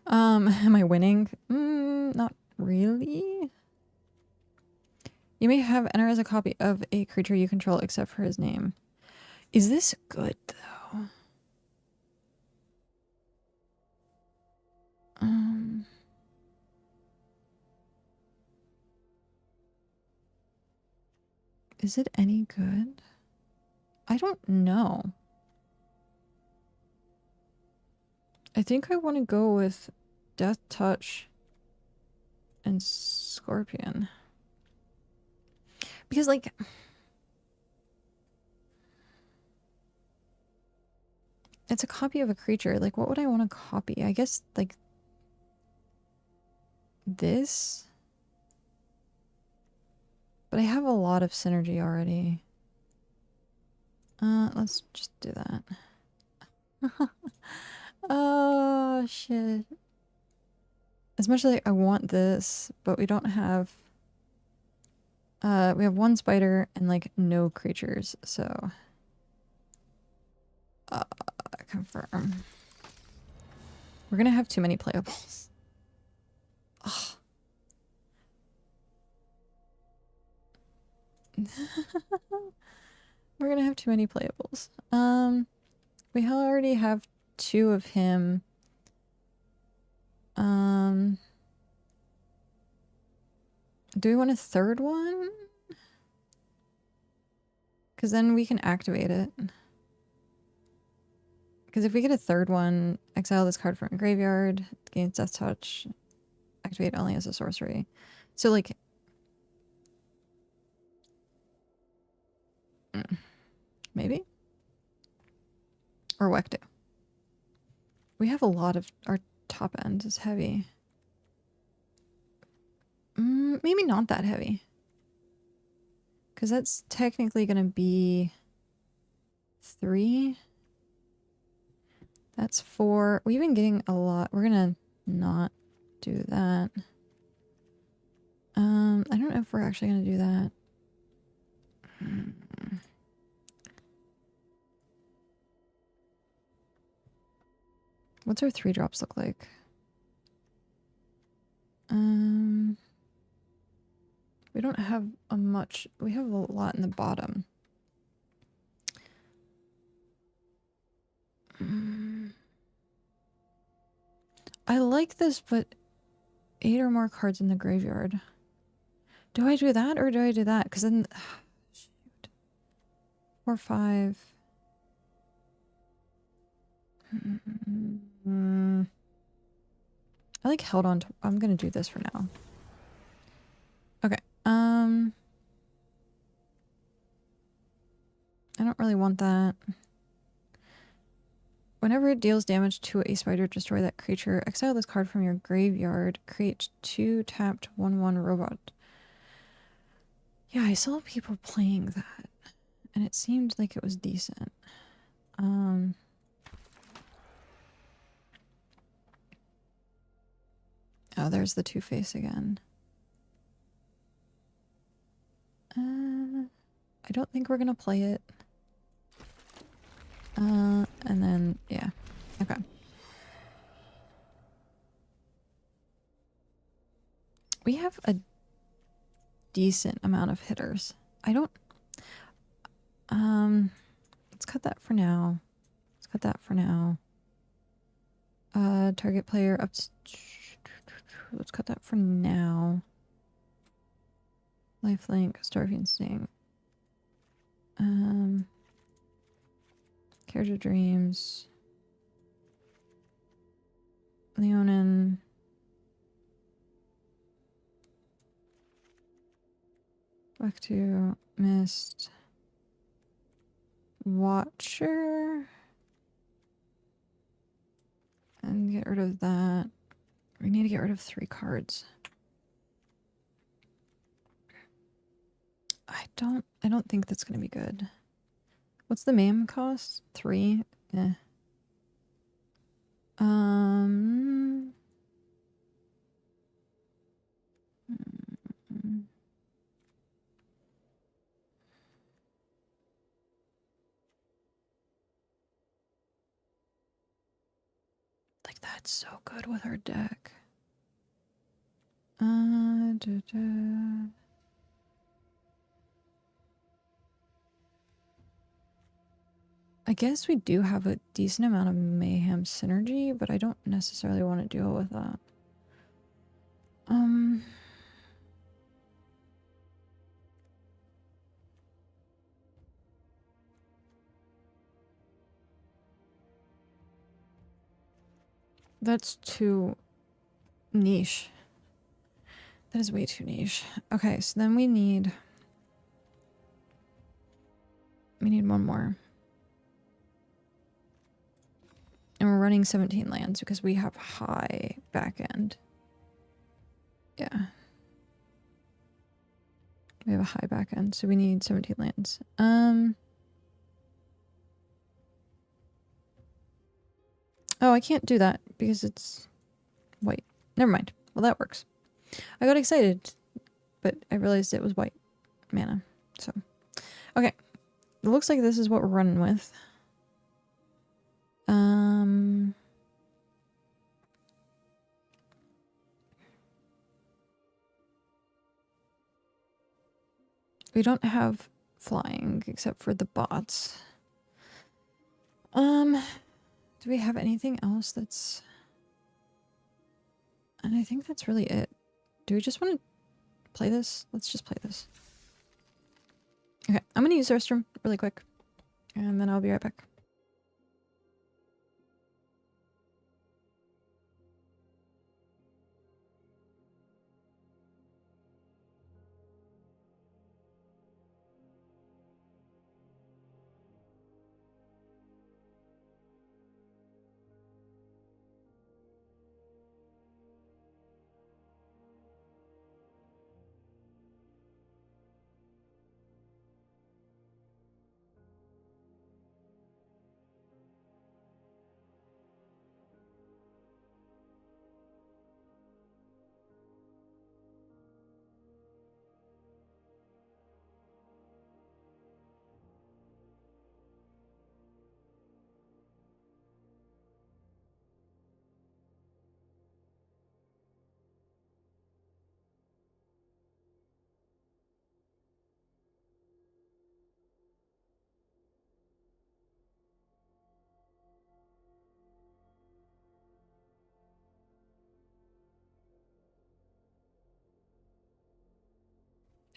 Am I winning? Not really. You may have enter as a copy of a creature you control except for his name. Is this good though? Is it any good? I don't know. I think I want to go with Death Touch and Scorpion. Because, like, it's a copy of a creature. Like, what would I want to copy? I guess, like, this? But I have a lot of synergy already. Let's just do that. Oh, shit. As much as I want this, but we don't have... we have one spider and, like, no creatures, so... confirm. We're gonna have too many playables. Oh. We're gonna have too many playables. We already have 2 of him. Do we want a 3rd one? Because then we can activate it. Because if we get a 3rd one, exile this card from a graveyard, gains Death Touch, activate only as a sorcery. So, like... maybe? Or Wektu. We have a lot of... our top end is heavy. Maybe not that heavy. Because that's technically going to be 3. That's 4. We've been getting a lot. We're going to not do that. I don't know if we're actually going to do that. What's our 3 drops look like? We don't have a much. We have a lot in the bottom. I like this, but 8 or more cards in the graveyard. Do I do that or do I do that? Because then... shoot. 4, 5... I like held on to... I'm gonna do this for now. Okay. I don't really want that. Whenever it deals damage to a spider, destroy that creature. Exile this card from your graveyard. Create 2 tapped 1/1 robot. Yeah, I saw people playing that, and it seemed like it was decent. Oh, there's the Two-Face again. I don't think we're gonna play it. And then, yeah. Okay. We have a decent amount of hitters. I don't... let's cut that for now. Let's cut that for now. Target player up to... let's cut that for now. Lifelink, Starving Sting. Character Dreams. Leonin. Wektu, Mist. Watcher. And get rid of that. We need to get rid of 3 cards. I don't think that's gonna be good. What's the MAM cost? 3? Eh. that's so good with our deck. I guess we do have a decent amount of mayhem synergy, but I don't necessarily want to deal with that. That's too niche. That is way too niche. Okay, so then we need one more. And we're running 17 lands because we have high back end. Yeah. We have a high back end, so we need 17 lands. Oh, I can't do that because it's white. Never mind. Well, that works. I got excited, but I realized it was white mana. So, okay. It looks like this is what we're running with. We don't have flying except for the bots. Do we have anything else that's... And I think that's really it. Do we just want to play this? Let's just play this. Okay, I'm going to use the restroom really quick. And then I'll be right back.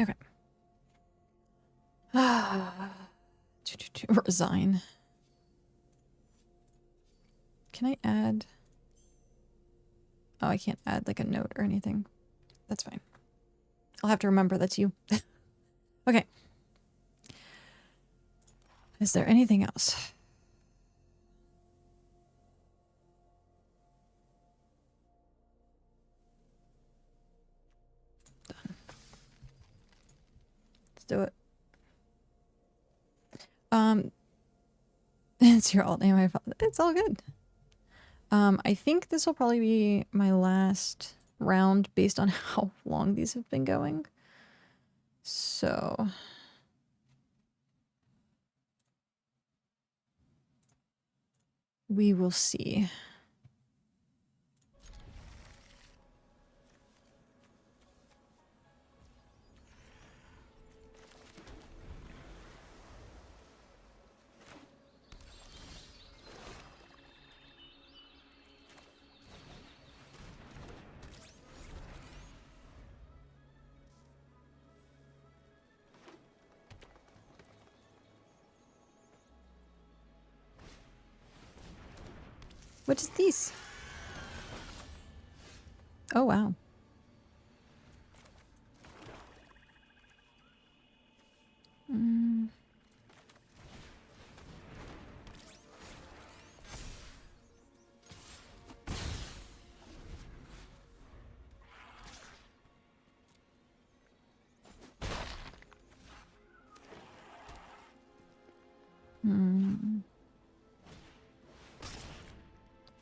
Okay. Resign. Can I add... Oh, I can't add like a note or anything. That's fine. I'll have to remember that's you. Okay. Is there anything else? Done. Let's do it. It's your alt name. It's all good. I think this will probably be my last round based on how long these have been going. So... we will see. What is this? Oh, wow.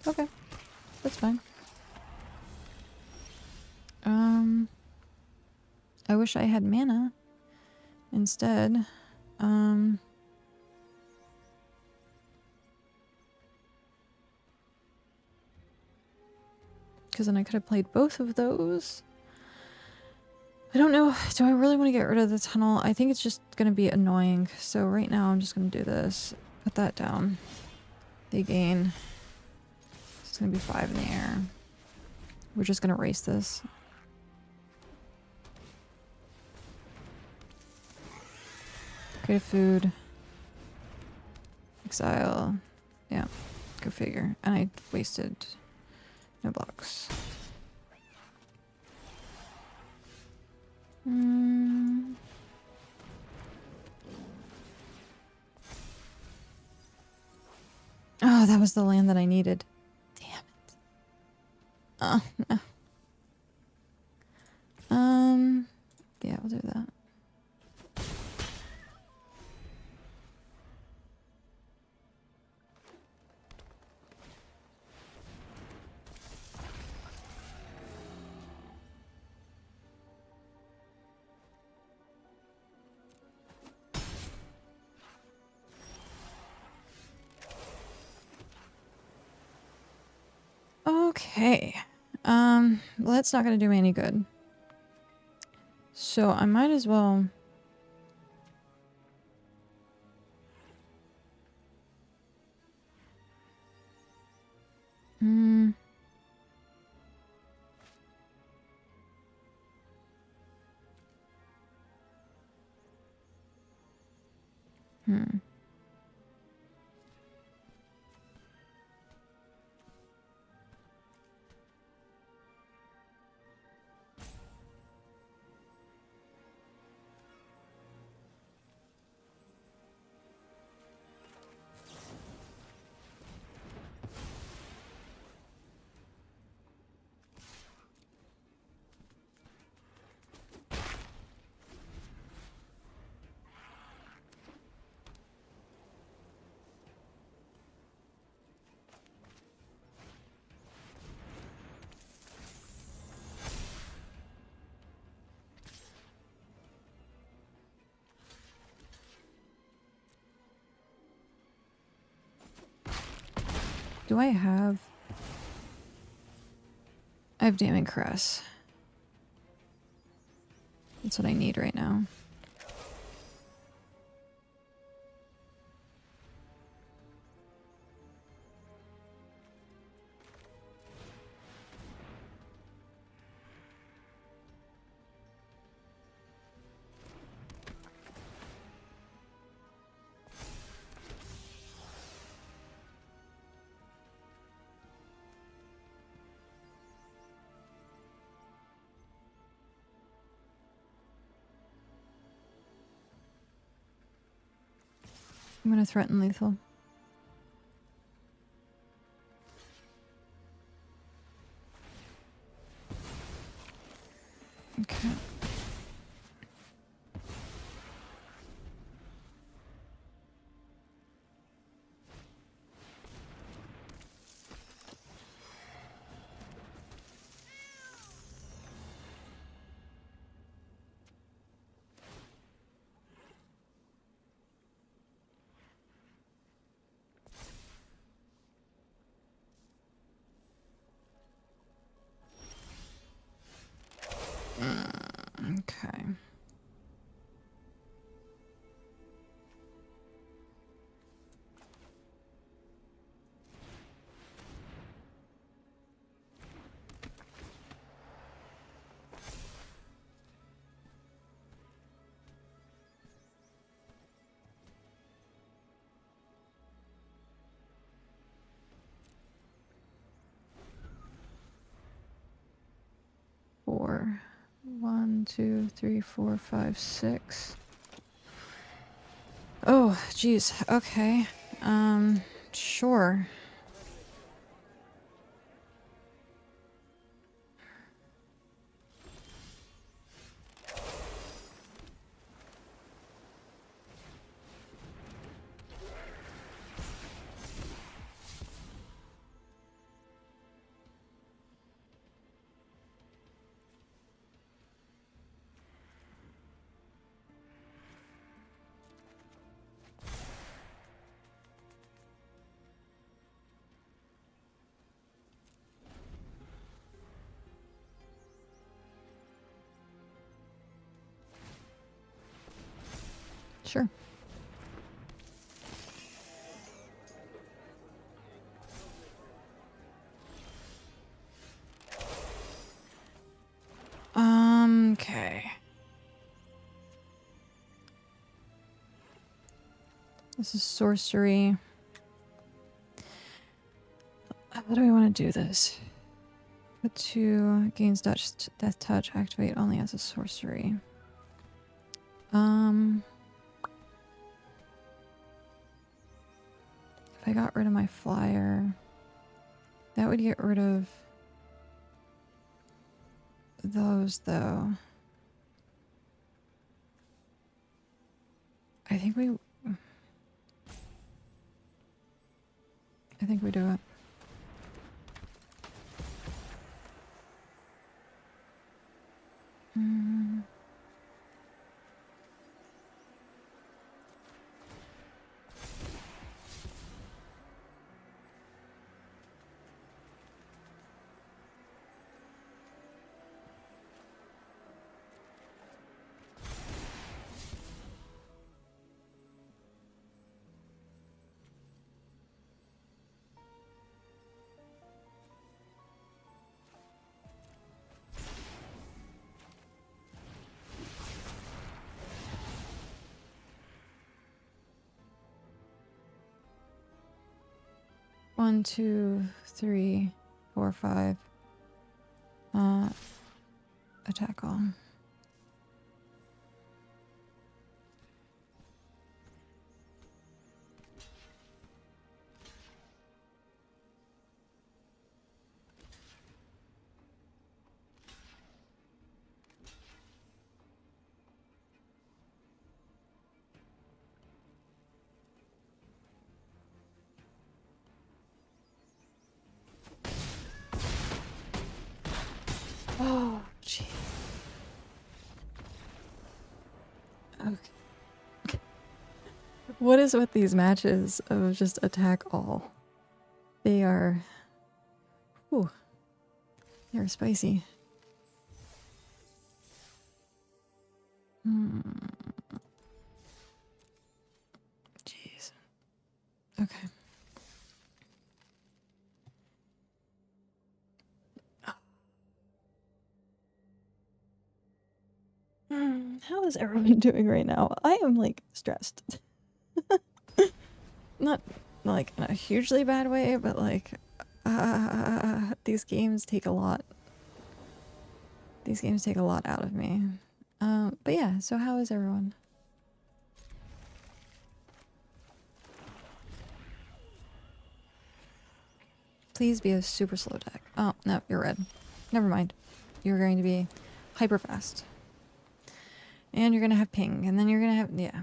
Okay, that's fine. I wish I had mana instead. because then I could have played both of those. I don't know. Do I really want to get rid of the tunnel? I think it's just going to be annoying. So right now I'm just going to do this. Put that down. They gain. It's going to be 5 in the air. We're just going to race this. Create food. Exile. Yeah. Go figure. And I wasted no blocks. Oh, that was the land that I needed. Damn it. Oh, no. Yeah, we'll do that. Okay. Well, that's not gonna do me any good. So I might as well... Do I have... I have Damning Crest. That's what I need right now. I'm gonna threaten lethal. Okay. Okay. Four. 1, 2, 3, 4, 5, 6. Oh, geez. Okay. Sure. Sure. Okay. This is sorcery. How do we want to do this? Put 2 gains death touch, activate only as a sorcery. If I got rid of my flyer, that would get rid of those though. I think we do it. One, 2, 3, 4, 5. Attack all. Oh, jeez. Okay. What is with these matches of just attack all? They are... Ooh. They're spicy. Jeez. Okay. How is everyone doing right now? I am like stressed. Not like in a hugely bad way, but like these games take a lot. These games take a lot out of me. But yeah, so how is everyone? Please be a super slow deck. Oh, no, you're red. Never mind. You're going to be hyper fast. And you're gonna have ping, and then you're gonna have, yeah.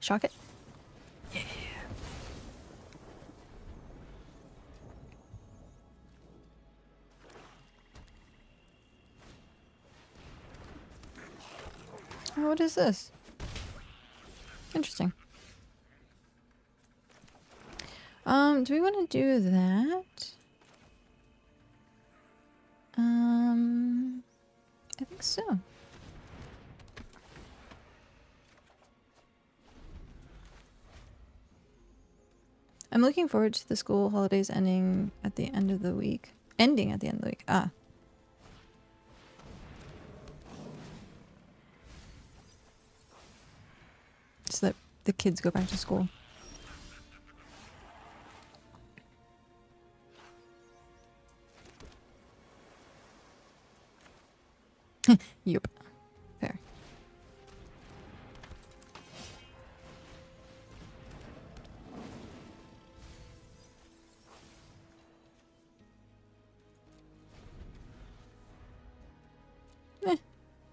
Shock it. Yeah. Oh, what is this? Interesting. Do we want to do that? I think so. I'm looking forward to the school holidays ending at the end of the week. Ending at the end of the week. Ah. So that the kids go back to school. Yup. Fair.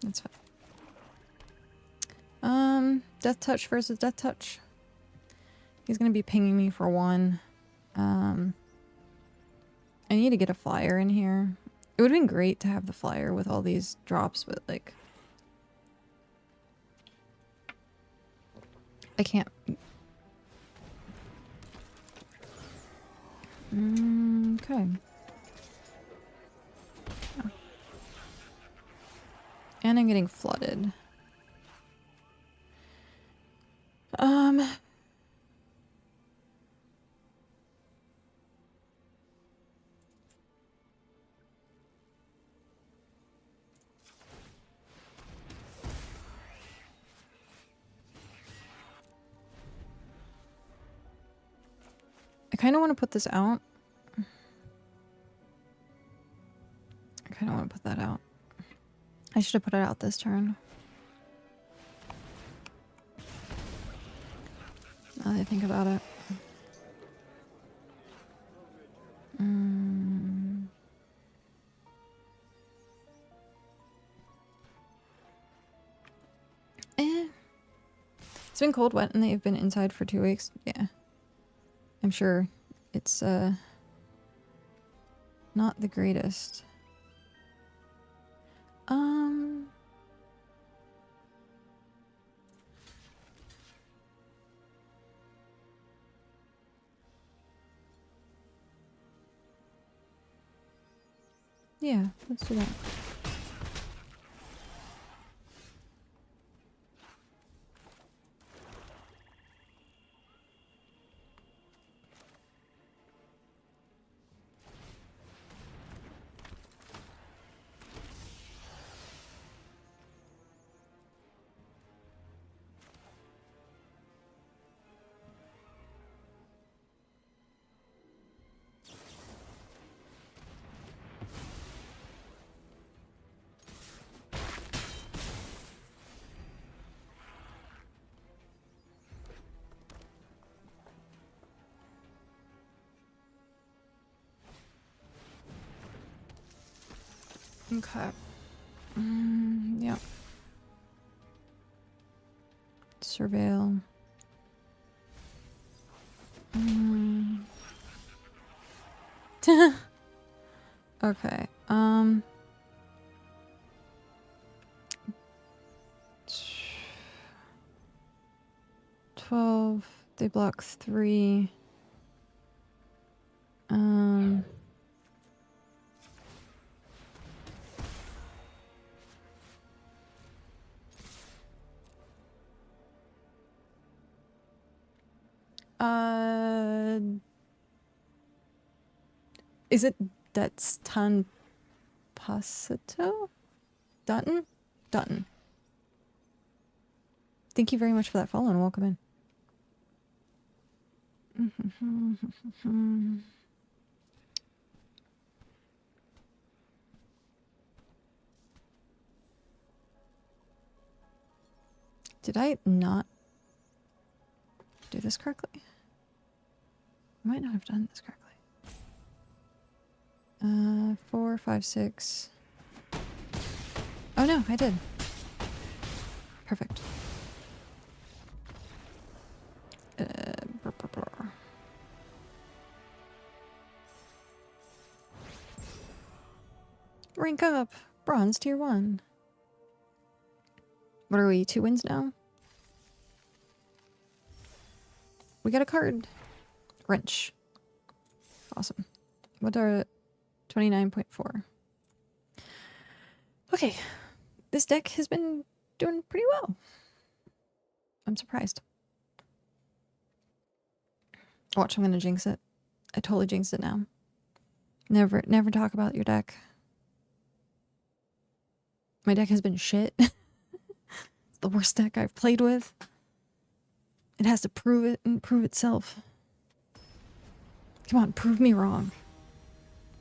That's fine. Death touch versus death touch. He's gonna be pinging me for 1. I need to get a flyer in here. It would have been great to have the flyer with all these drops, but like... I can't... Okay. And I'm getting flooded. I kind of want to put this out. I kind of want to put that out. I should have put it out this turn. Now that I think about it. It's been cold, wet, and they've been inside for 2 weeks. Yeah. I'm sure it's not the greatest. Yeah, let's do that. Okay. Yeah. Surveil. Okay. 12. They block 3. Is it that's Tan Pasito? Dutton? Dutton. Thank you very much for that follow and welcome in. Did I not do this correctly? I might not have done this correctly. 4, 5, 6. Oh no, I did. Perfect. Rank up! Bronze tier 1. What are we, 2 wins now? We got a card. Wrench. Awesome. What are 29.4? Okay. This deck has been doing pretty well. I'm surprised. Watch, I'm gonna jinx it. I totally jinxed it now. Never talk about your deck. My deck has been shit. It's the worst deck I've played with. It has to prove it and prove itself. Come on, prove me wrong.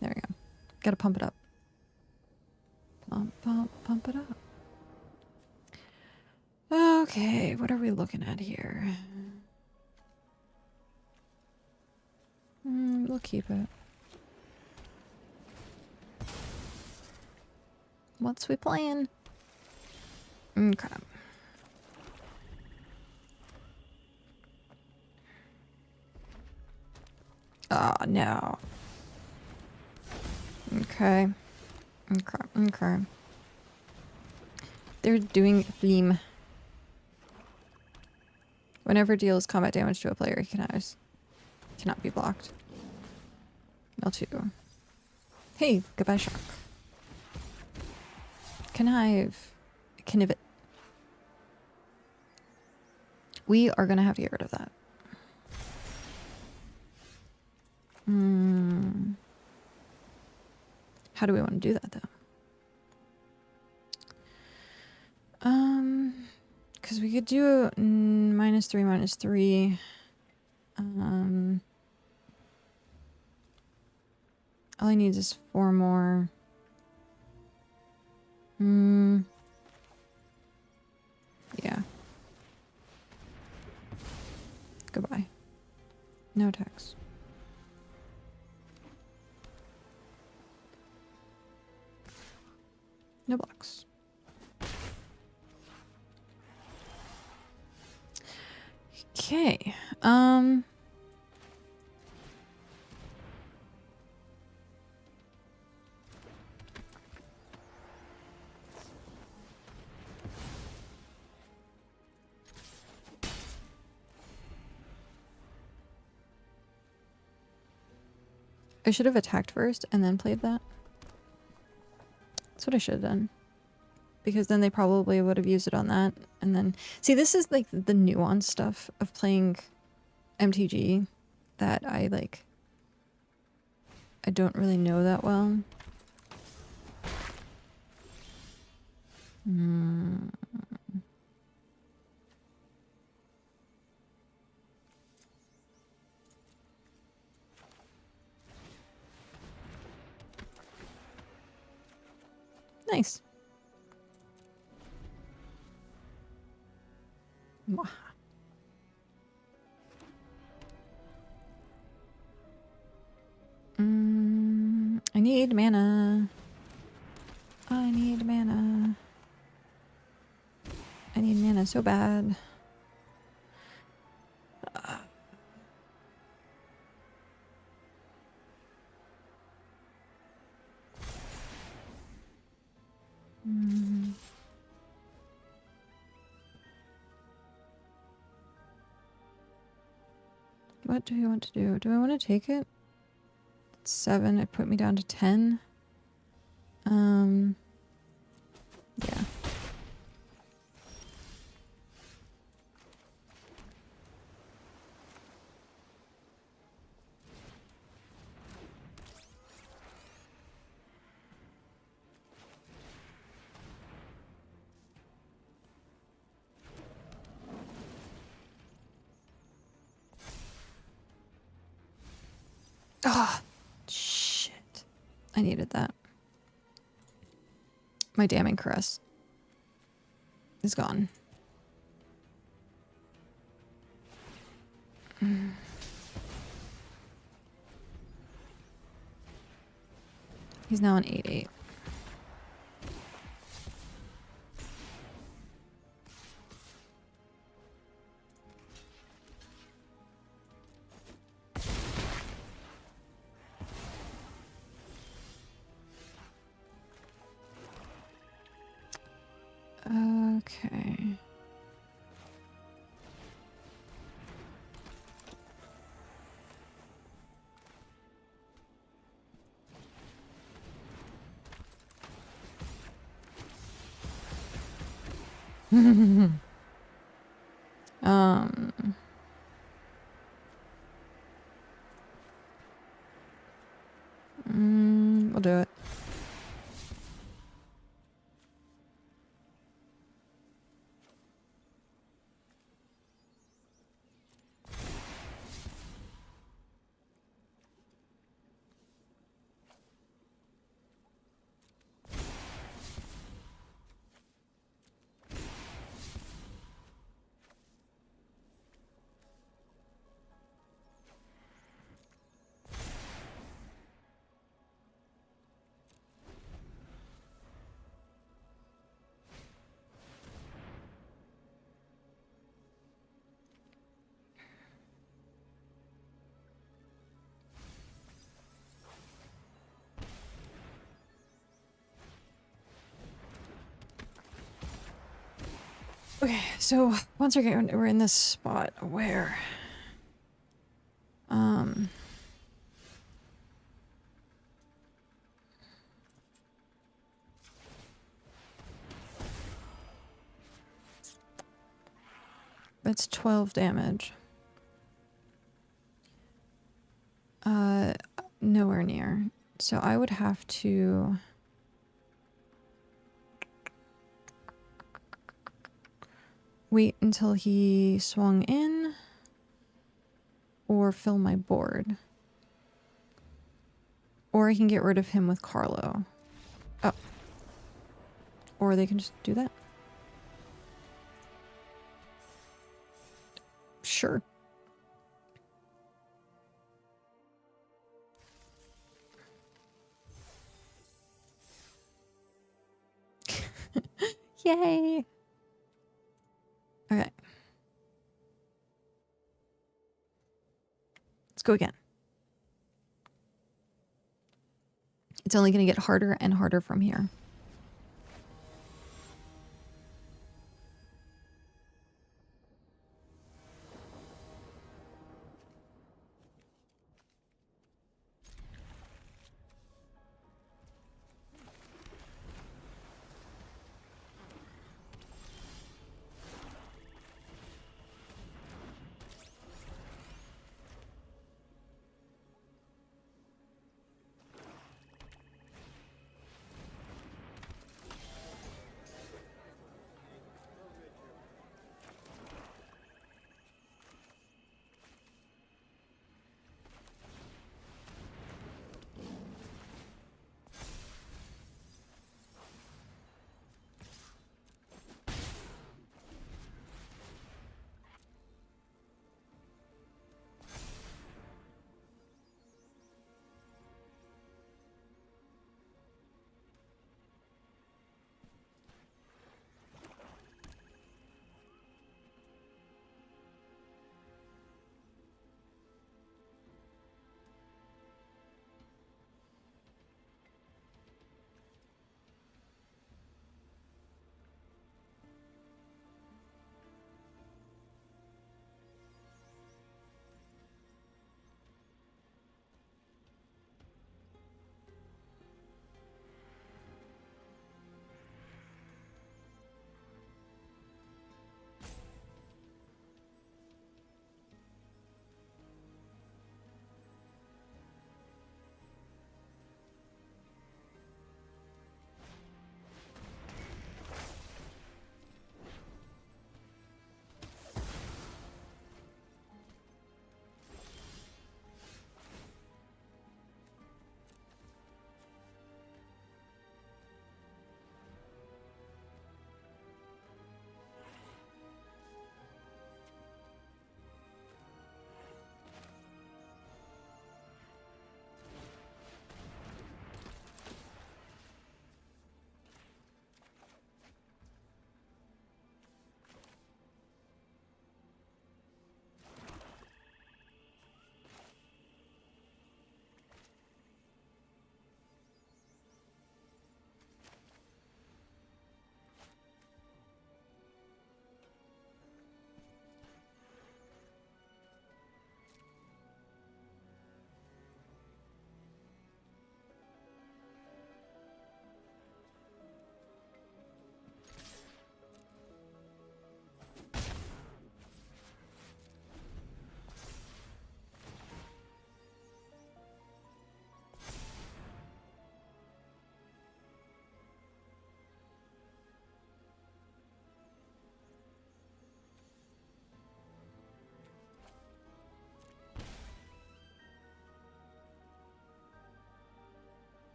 There we go. Gotta pump it up. Pump it up. Okay, what are we looking at here? We'll keep it. What's we playing? Okay. Oh, no. Okay. Okay. They're doing Fleam. Whenever deals combat damage to a player, he cannot be blocked. L2. Hey, goodbye, shark. Connive. Knivet. We are gonna have to get rid of that. How do we want to do that though? Because we could do a -3/-3. All he needs is 4 more. Yeah. Goodbye. No text. No blocks. Okay. I should have attacked first and then played that. That's what I should have done. Because then they probably would have used it on that. And then... See, this is like the nuanced stuff of playing MTG that I like... I don't really know that well. Nice. Mwah. I need mana. I need mana. I need mana so bad. What do we want to do? Do I want to take it? 7. It put me down to 10. Yeah. Ah, shit. I needed that. My damning caress is gone. He's now an 8/8. Okay. We'll do it. Okay, so once we're in this spot where That's 12 damage. Nowhere near. So I would have to... wait until he swung in, or fill my board. Or I can get rid of him with Carlo. Oh. Or they can just do that. Sure. Yay! Okay. Let's go again. It's only going to get harder and harder from here.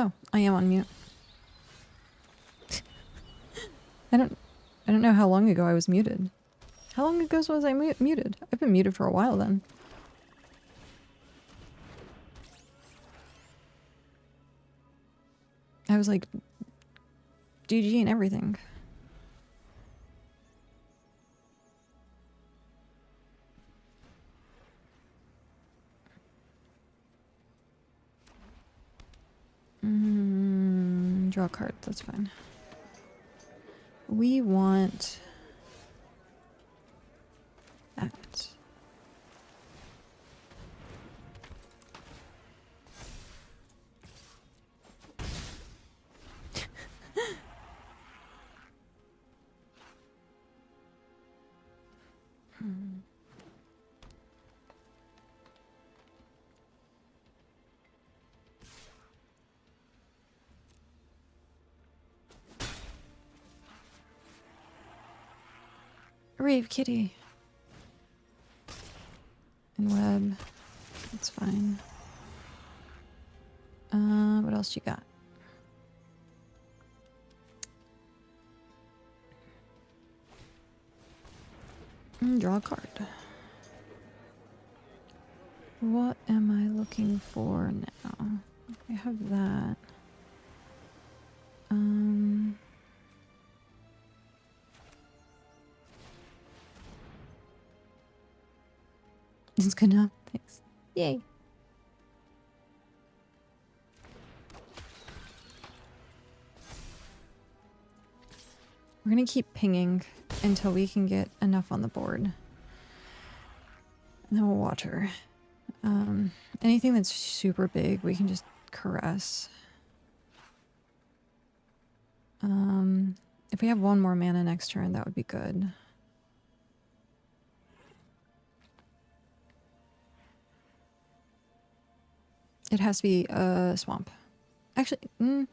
Oh, I am on mute. I don't know how long ago I was muted. How long ago was I muted? I've been muted for a while then. I was like DG and everything. Draw a card, that's fine. We want that. Rave kitty. And web. That's fine. What else you got? Draw a card. What am I looking for now? I have that. It's good enough. Thanks. Yay. We're gonna keep pinging until we can get enough on the board. And then we'll water. Anything that's super big, we can just caress. If we have one more mana next turn, that would be good. It has to be a swamp. Actually, I don't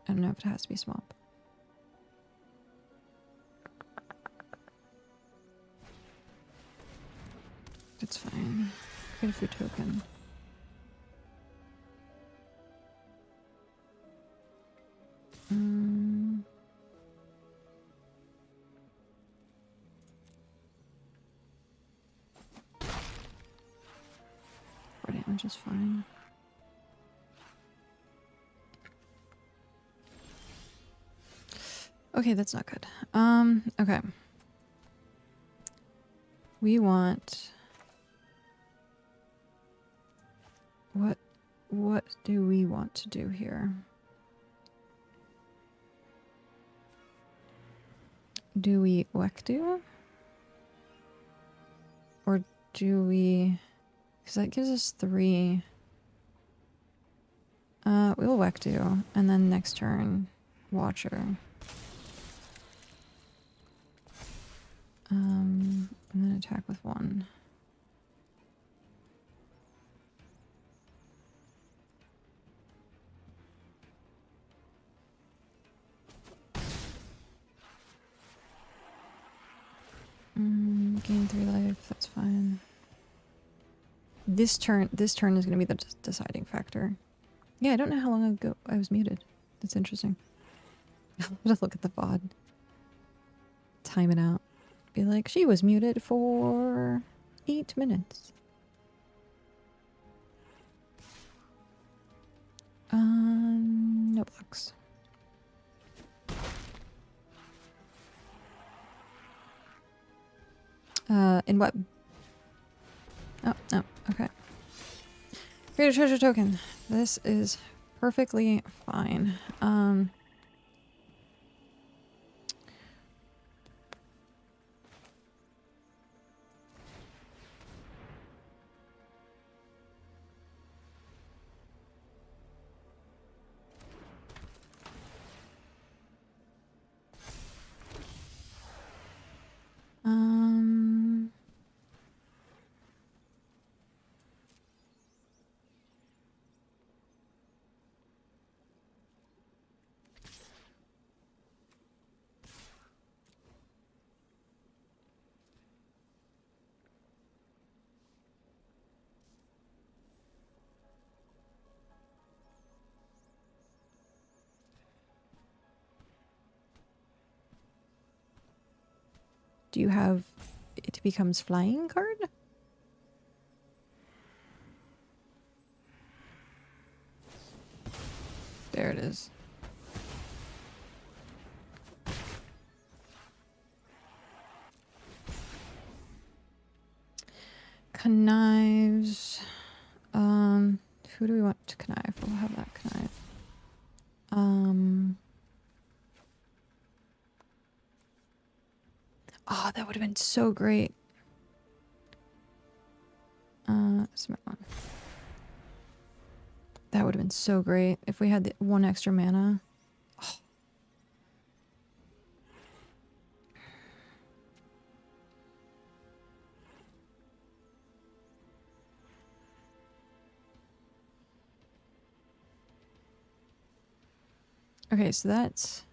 know if it has to be swamp. That's fine. Create a food token. Four damage is fine. Okay, that's not good. Okay. We want... What do we want to do here? Do we Wekdu? Or do we... Because that gives us 3. We'll Wekdu, and then next turn, Watcher. And then attack with 1. Gain 3 life, that's fine. This turn is going to be the deciding factor. Yeah, I don't know how long ago I was muted. That's interesting. I'll just look at the VOD. Time it out. Be like, she was muted for 8 minutes. No blocks. In what? Oh, no, okay. Create a treasure token. This is perfectly fine. Do you have it becomes flying card? There it is. Connives. Who do we want to connive? We'll have that connive. Oh, that would have been so great. Smart one. That would have been so great if we had the one extra mana. Oh. Okay, so that's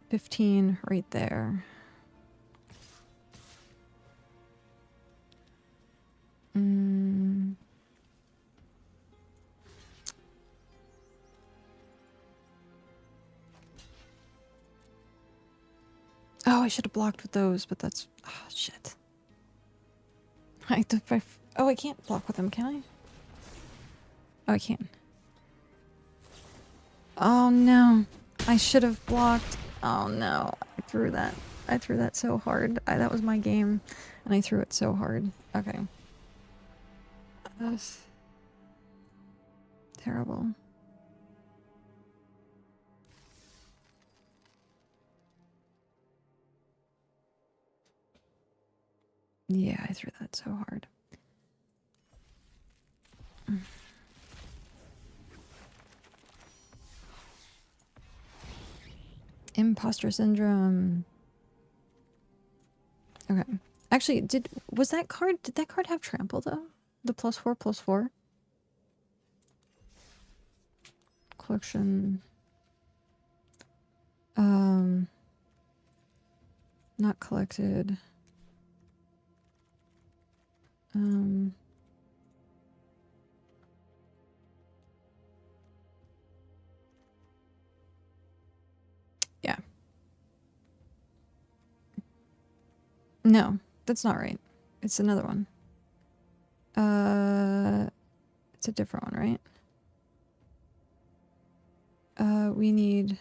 15 right there. Oh, I should have blocked with those, but that's... Oh, shit. Oh, I can't block with them, can I? Oh, I can. Oh, no. I should have blocked. Oh, no. I threw that. I threw that so hard. That was my game, and I threw it so hard. Okay. Ugh. Terrible. Yeah, I threw that so hard. Imposter syndrome. Okay. Actually, did that card have trample though? The +4/+4? Collection. Not collected. Yeah. No, that's not right. It's another one. It's a different one, right? We need...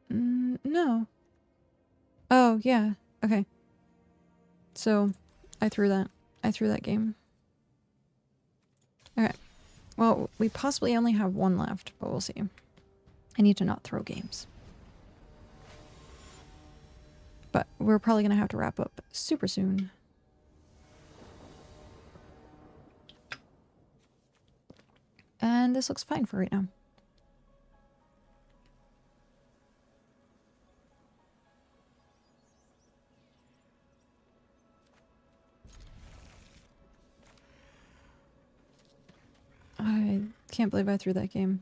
no. Oh, yeah. Okay. So, I threw that. I threw that game. Okay. Well, we possibly only have one left, but we'll see. I need to not throw games. But we're probably going to have to wrap up super soon. And this looks fine for right now. I can't believe I threw that game.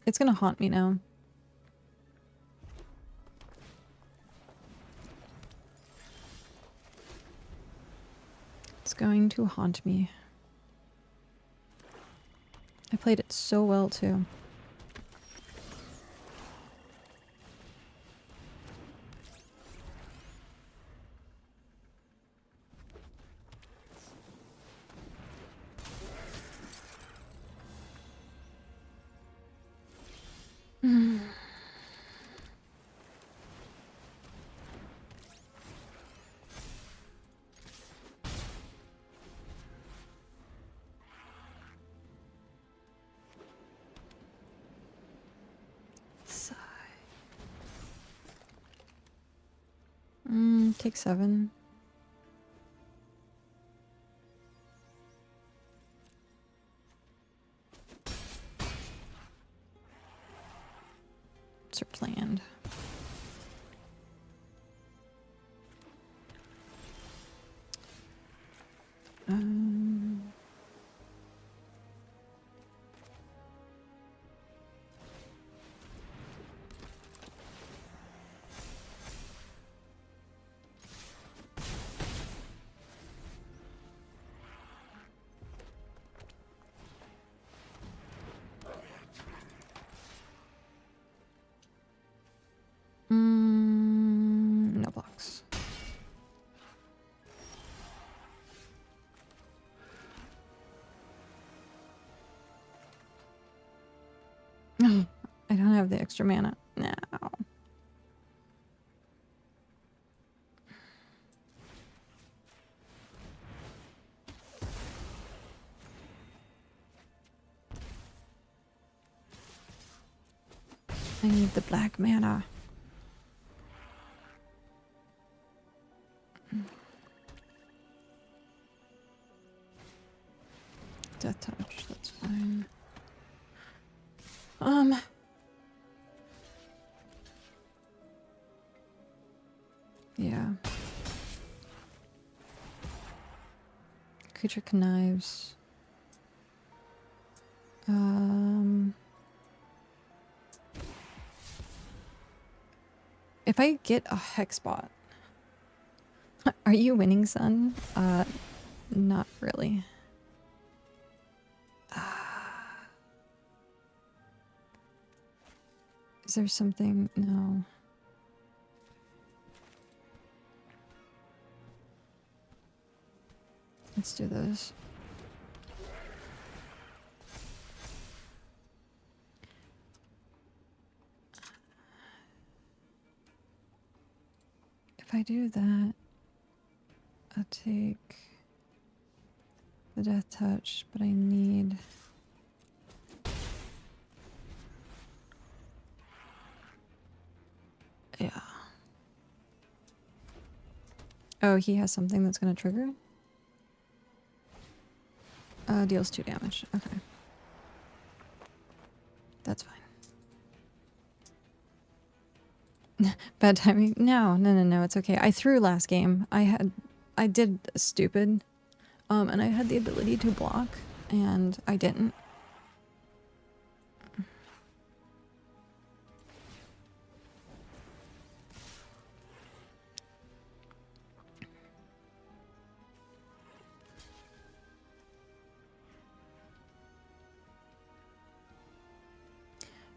It's going to haunt me now. It's going to haunt me. I played it so well, too. Sigh. Take 7. Search land. have the extra mana. No. I need the black mana. Death touch, that's fine. Yeah. Creature connives. If I get a Hexbot, are you winning, son? Not really. Is there something? No. Let's do this. If I do that, I'll take the death touch, but I need... Yeah. Oh, he has something that's going to trigger? Deals 2 damage. Okay. That's fine. Bad timing? No, it's okay. I threw last game. I did stupid. And I had the ability to block, and I didn't.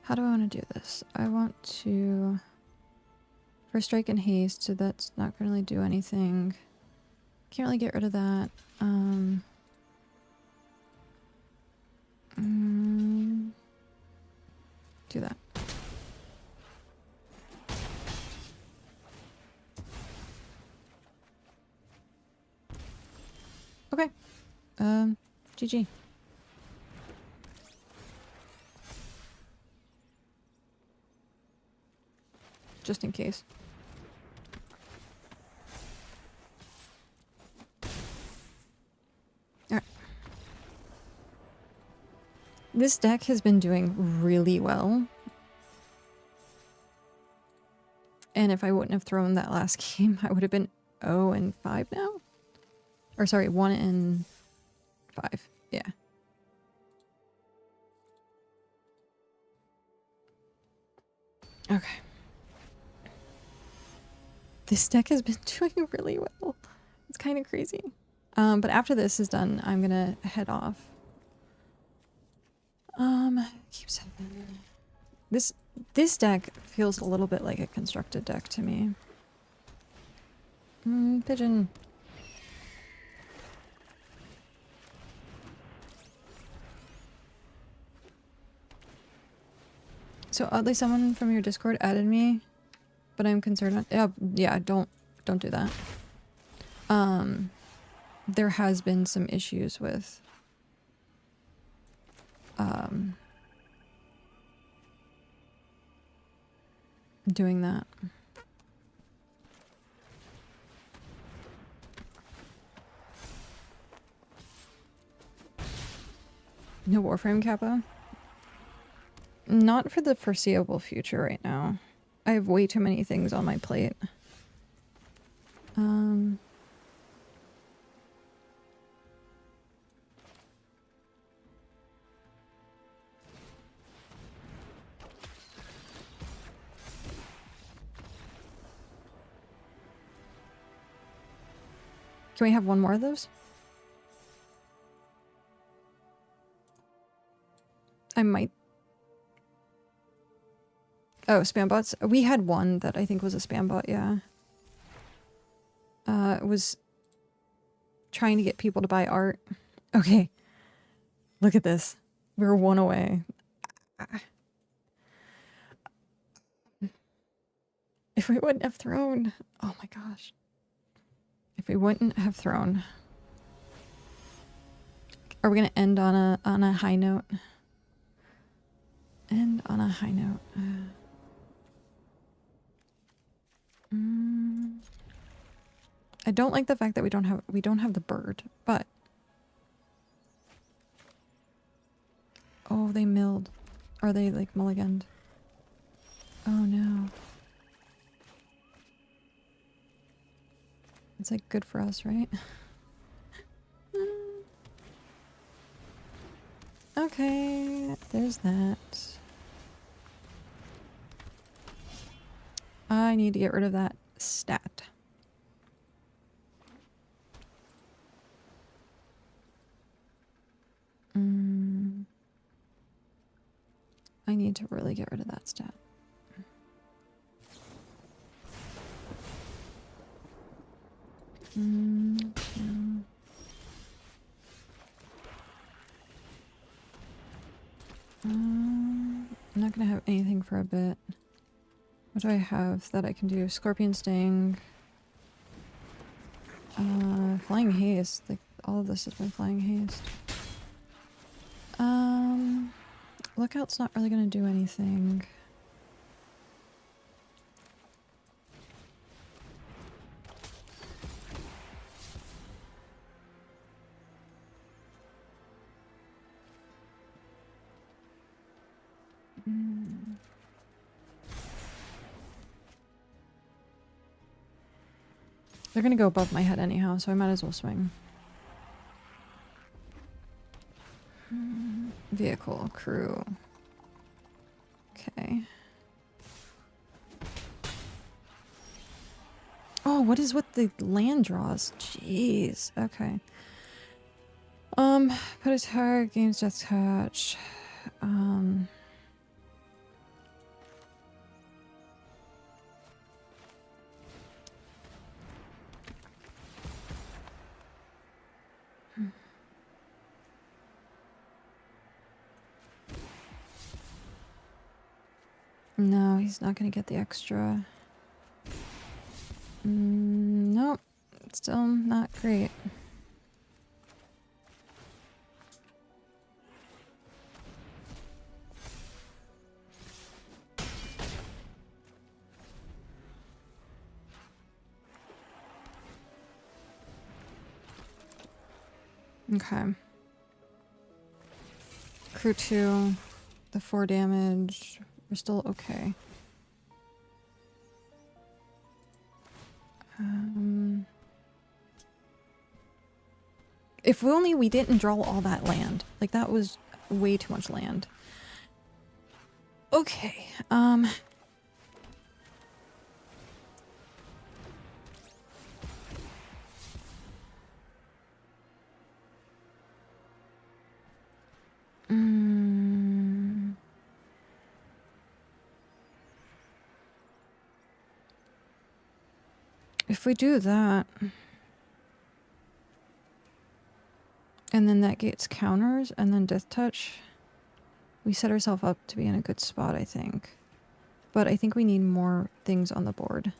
How do I want to do this? I want to first strike and haste, so that's not going to really do anything. Can't really get rid of that. Do that. Okay. GG. Just in case. Alright. This deck has been doing really well. And if I wouldn't have thrown that last game, I would have been 0-5 now? Or sorry, 1-5. Yeah. Okay. This deck has been doing really well. It's kind of crazy. But after this is done, I'm gonna head off. Keep 7. This deck feels a little bit like a constructed deck to me. Pigeon. So oddly, someone from your Discord added me, but I'm concerned. Yeah, don't do that. There has been some issues with doing that. No Warframe Kappa? Not for the foreseeable future right now. I have way too many things on my plate. Can we have one more of those? I might. Oh, spam bots. We had one that I think was a spam bot, yeah. It was trying to get people to buy art. Okay. Look at this. We're one away. If we wouldn't have thrown... Oh my gosh. If we wouldn't have thrown... Are we gonna end on a high note? End on a high note. I don't like the fact that we don't have the bird, but... Oh, they milled. Or they like mulliganed. Oh no. It's like good for us, right? Okay, there's that. I need to get rid of that stat. I need to really get rid of that stat. I'm not gonna have anything for a bit. What do I have that I can do? Scorpion Sting. Flying Haste. Like, all of this is my Flying Haste. Lookout's not really gonna do anything. They're gonna go above my head anyhow, so I might as well swing. Vehicle, crew. Okay. Oh, what is with the land draws? Jeez. Okay. Put a target, gains death touch. No, he's not gonna get the extra. Nope. Still not great. Okay. Crew 2, the 4 damage. We're still okay. If only we didn't draw all that land. Like, that was way too much land. Okay, if we do that... And then that gates counters, and then death touch. We set ourselves up to be in a good spot, I think. But I think we need more things on the board.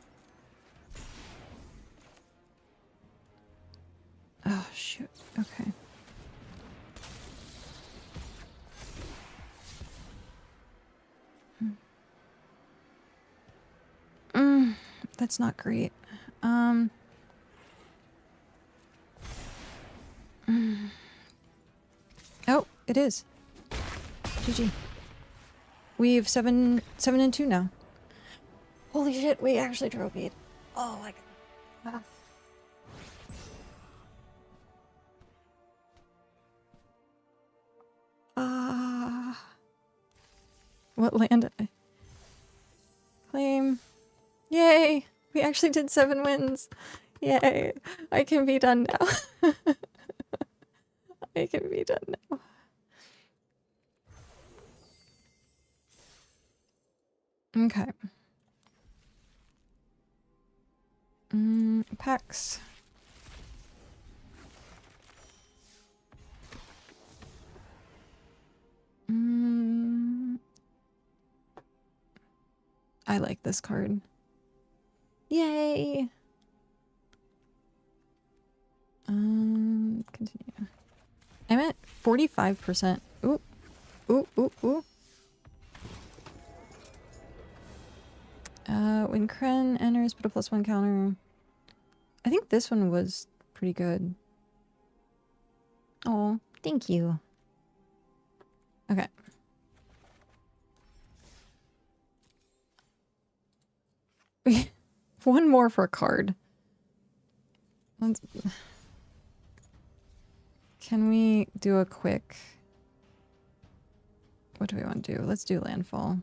Oh, shoot. Okay. That's not great. Oh, it is. GG. We have 7 and 2 now. Holy shit, we actually trophied. Oh my god. What land did I claim? Yay! We actually did 7 wins. Yay! I can be done now. I can be done now. Okay. Packs. I like this card. Yay! Continue. I'm at 45%. Ooh. Ooh, ooh, ooh. When Kren enters, put a +1 counter. I think this one was pretty good. Oh, thank you. Okay. One more for a card. Can we do a quick... What do we want to do? Let's do landfall.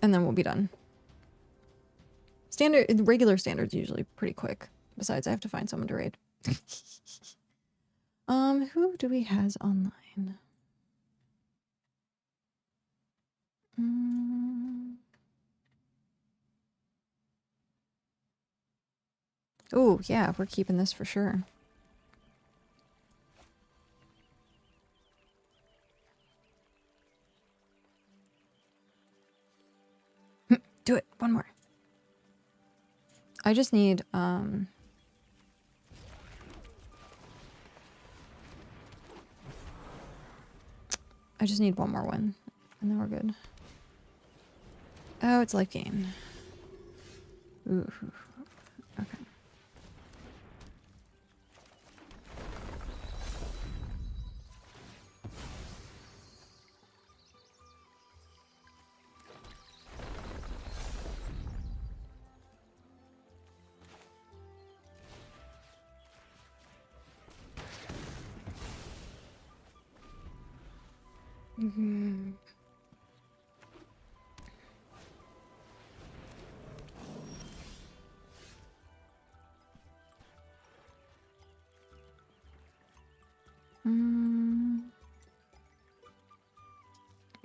And then we'll be done. Regular standard's usually pretty quick. Besides, I have to find someone to raid. Who do we has online? Oh, yeah, we're keeping this for sure. Do it. One more. I just need, I just need one more one, and then we're good. Oh, it's life gain. Ooh. Okay.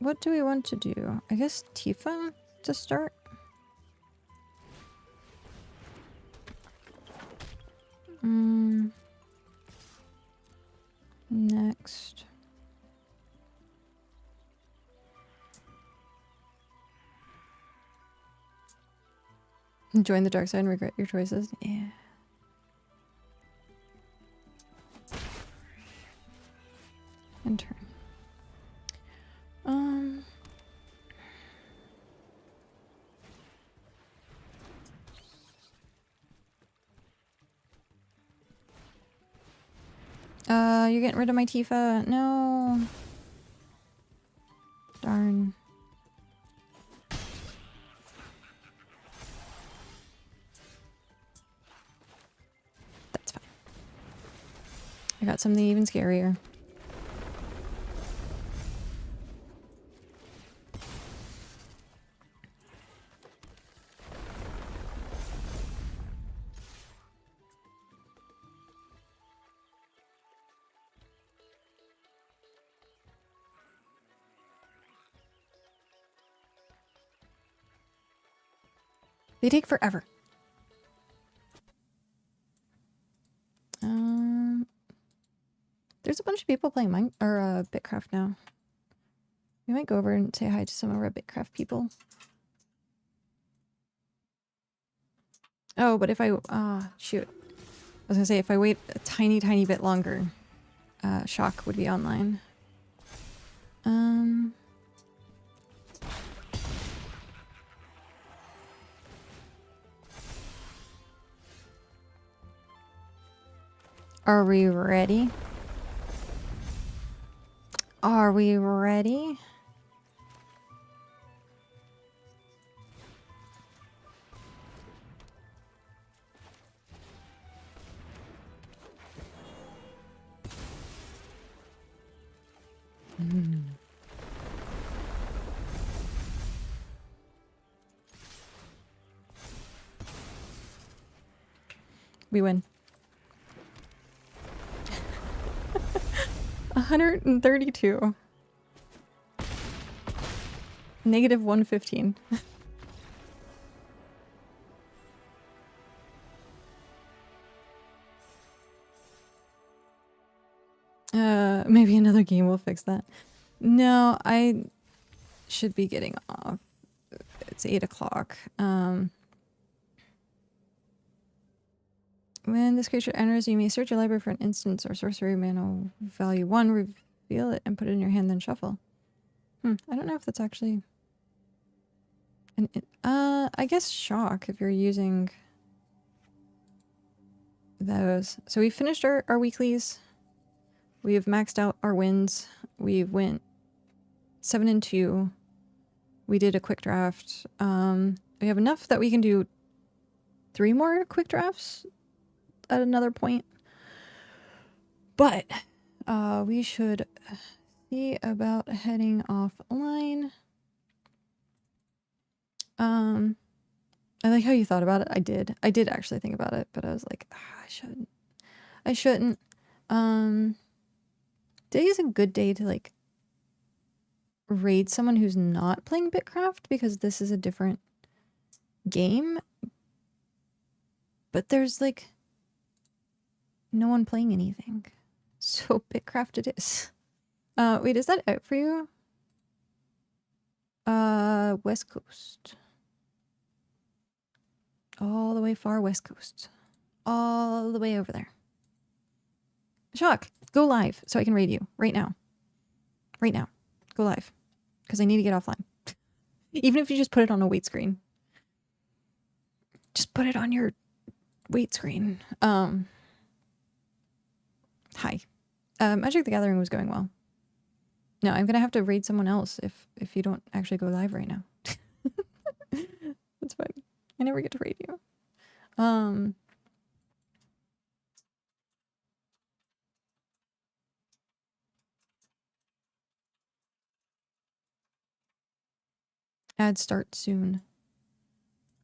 What do we want to do? I guess Tifa to start? Next. Join the dark side and regret your choices. Yeah. And turn. You're getting rid of my Tifa. No. Darn. That's fine. I got something even scarier. They take forever. There's a bunch of people playing Bitcraft now. We might go over and say hi to some of our Bitcraft people. Oh, but if I shoot. I was gonna say if I wait a tiny bit longer, Shock would be online. Are we ready? Are we ready? We win. 132. Negative 115. Maybe another game will fix that. No, I should be getting off. It's 8 o'clock. When this creature enters, you may search your library for an instance or sorcery mana value 1, reveal it, and put it in your hand, then shuffle. I don't know if that's actually... I guess shock if you're using those. So we finished our weeklies. We have maxed out our wins. We went 7 and 2. We did a quick draft. We have enough that we can do 3 more quick drafts at another point. But we should see about heading offline. I like how you thought about it. I did actually think about it, but I was like, I shouldn't. Today is a good day to like raid someone who's not playing Bitcraft because this is a different game. But there's like no one playing anything. So Bitcraft it is. Wait, is that out for you? West Coast. All the way far West Coast. All the way over there. Shock, go live so I can raid you right now. Right now. Go live. Because I need to get offline. Even if you just put it on a wait screen. Just put it on your wait screen. Hi. Magic the Gathering was going well. No, I'm gonna have to raid someone else if you don't actually go live right now. That's fine. I never get to raid you. Ad start soon.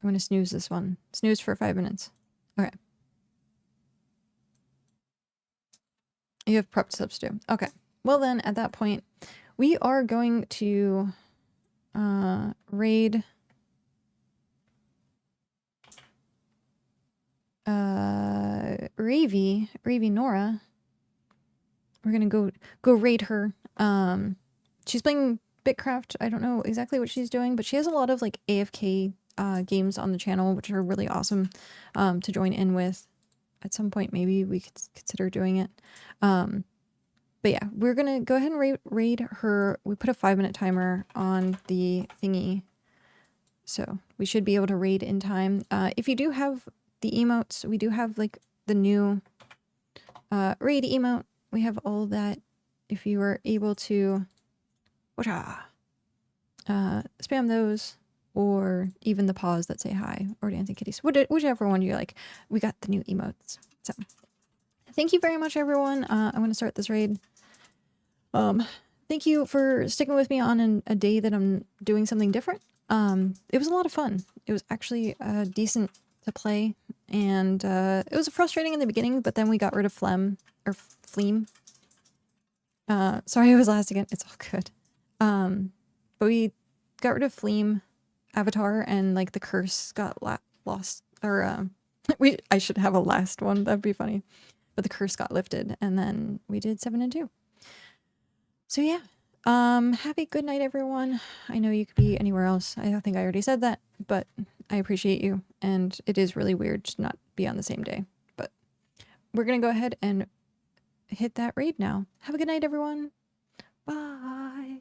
I'm gonna snooze this one. Snooze for 5 minutes. Okay. You have prepped subs too. Okay. Well then, at that point, we are going to raid Ravy Nora. We're gonna go raid her. She's playing Bitcraft. I don't know exactly what she's doing, but she has a lot of like AFK games on the channel, which are really awesome to join in with. At some point, maybe we could consider doing it. But yeah, we're gonna go ahead and raid her. We put a 5-minute timer on the thingy, so we should be able to raid in time. If you do have the emotes, we do have like the new raid emote. We have all that. If you were able to spam those, or even the paws that say hi, or dancing kitties, whichever one you like. We got the new emotes. So thank you very much, everyone. I'm going to start this raid. Thank you for sticking with me on a day that I'm doing something different. It was a lot of fun. It was actually decent to play, and it was frustrating in the beginning, but then we got rid of Fleam. Sorry I was last again. It's all good. But we got rid of Fleam Avatar, and like the curse got lost, or I should have a last one. That'd be funny. But the curse got lifted, and then we did 7 and 2. So yeah, have a good night, everyone. I know you could be anywhere else. I think I already said that, but I appreciate you, and it is really weird to not be on the same day. But we're gonna go ahead and hit that raid now. Have a good night, everyone. Bye.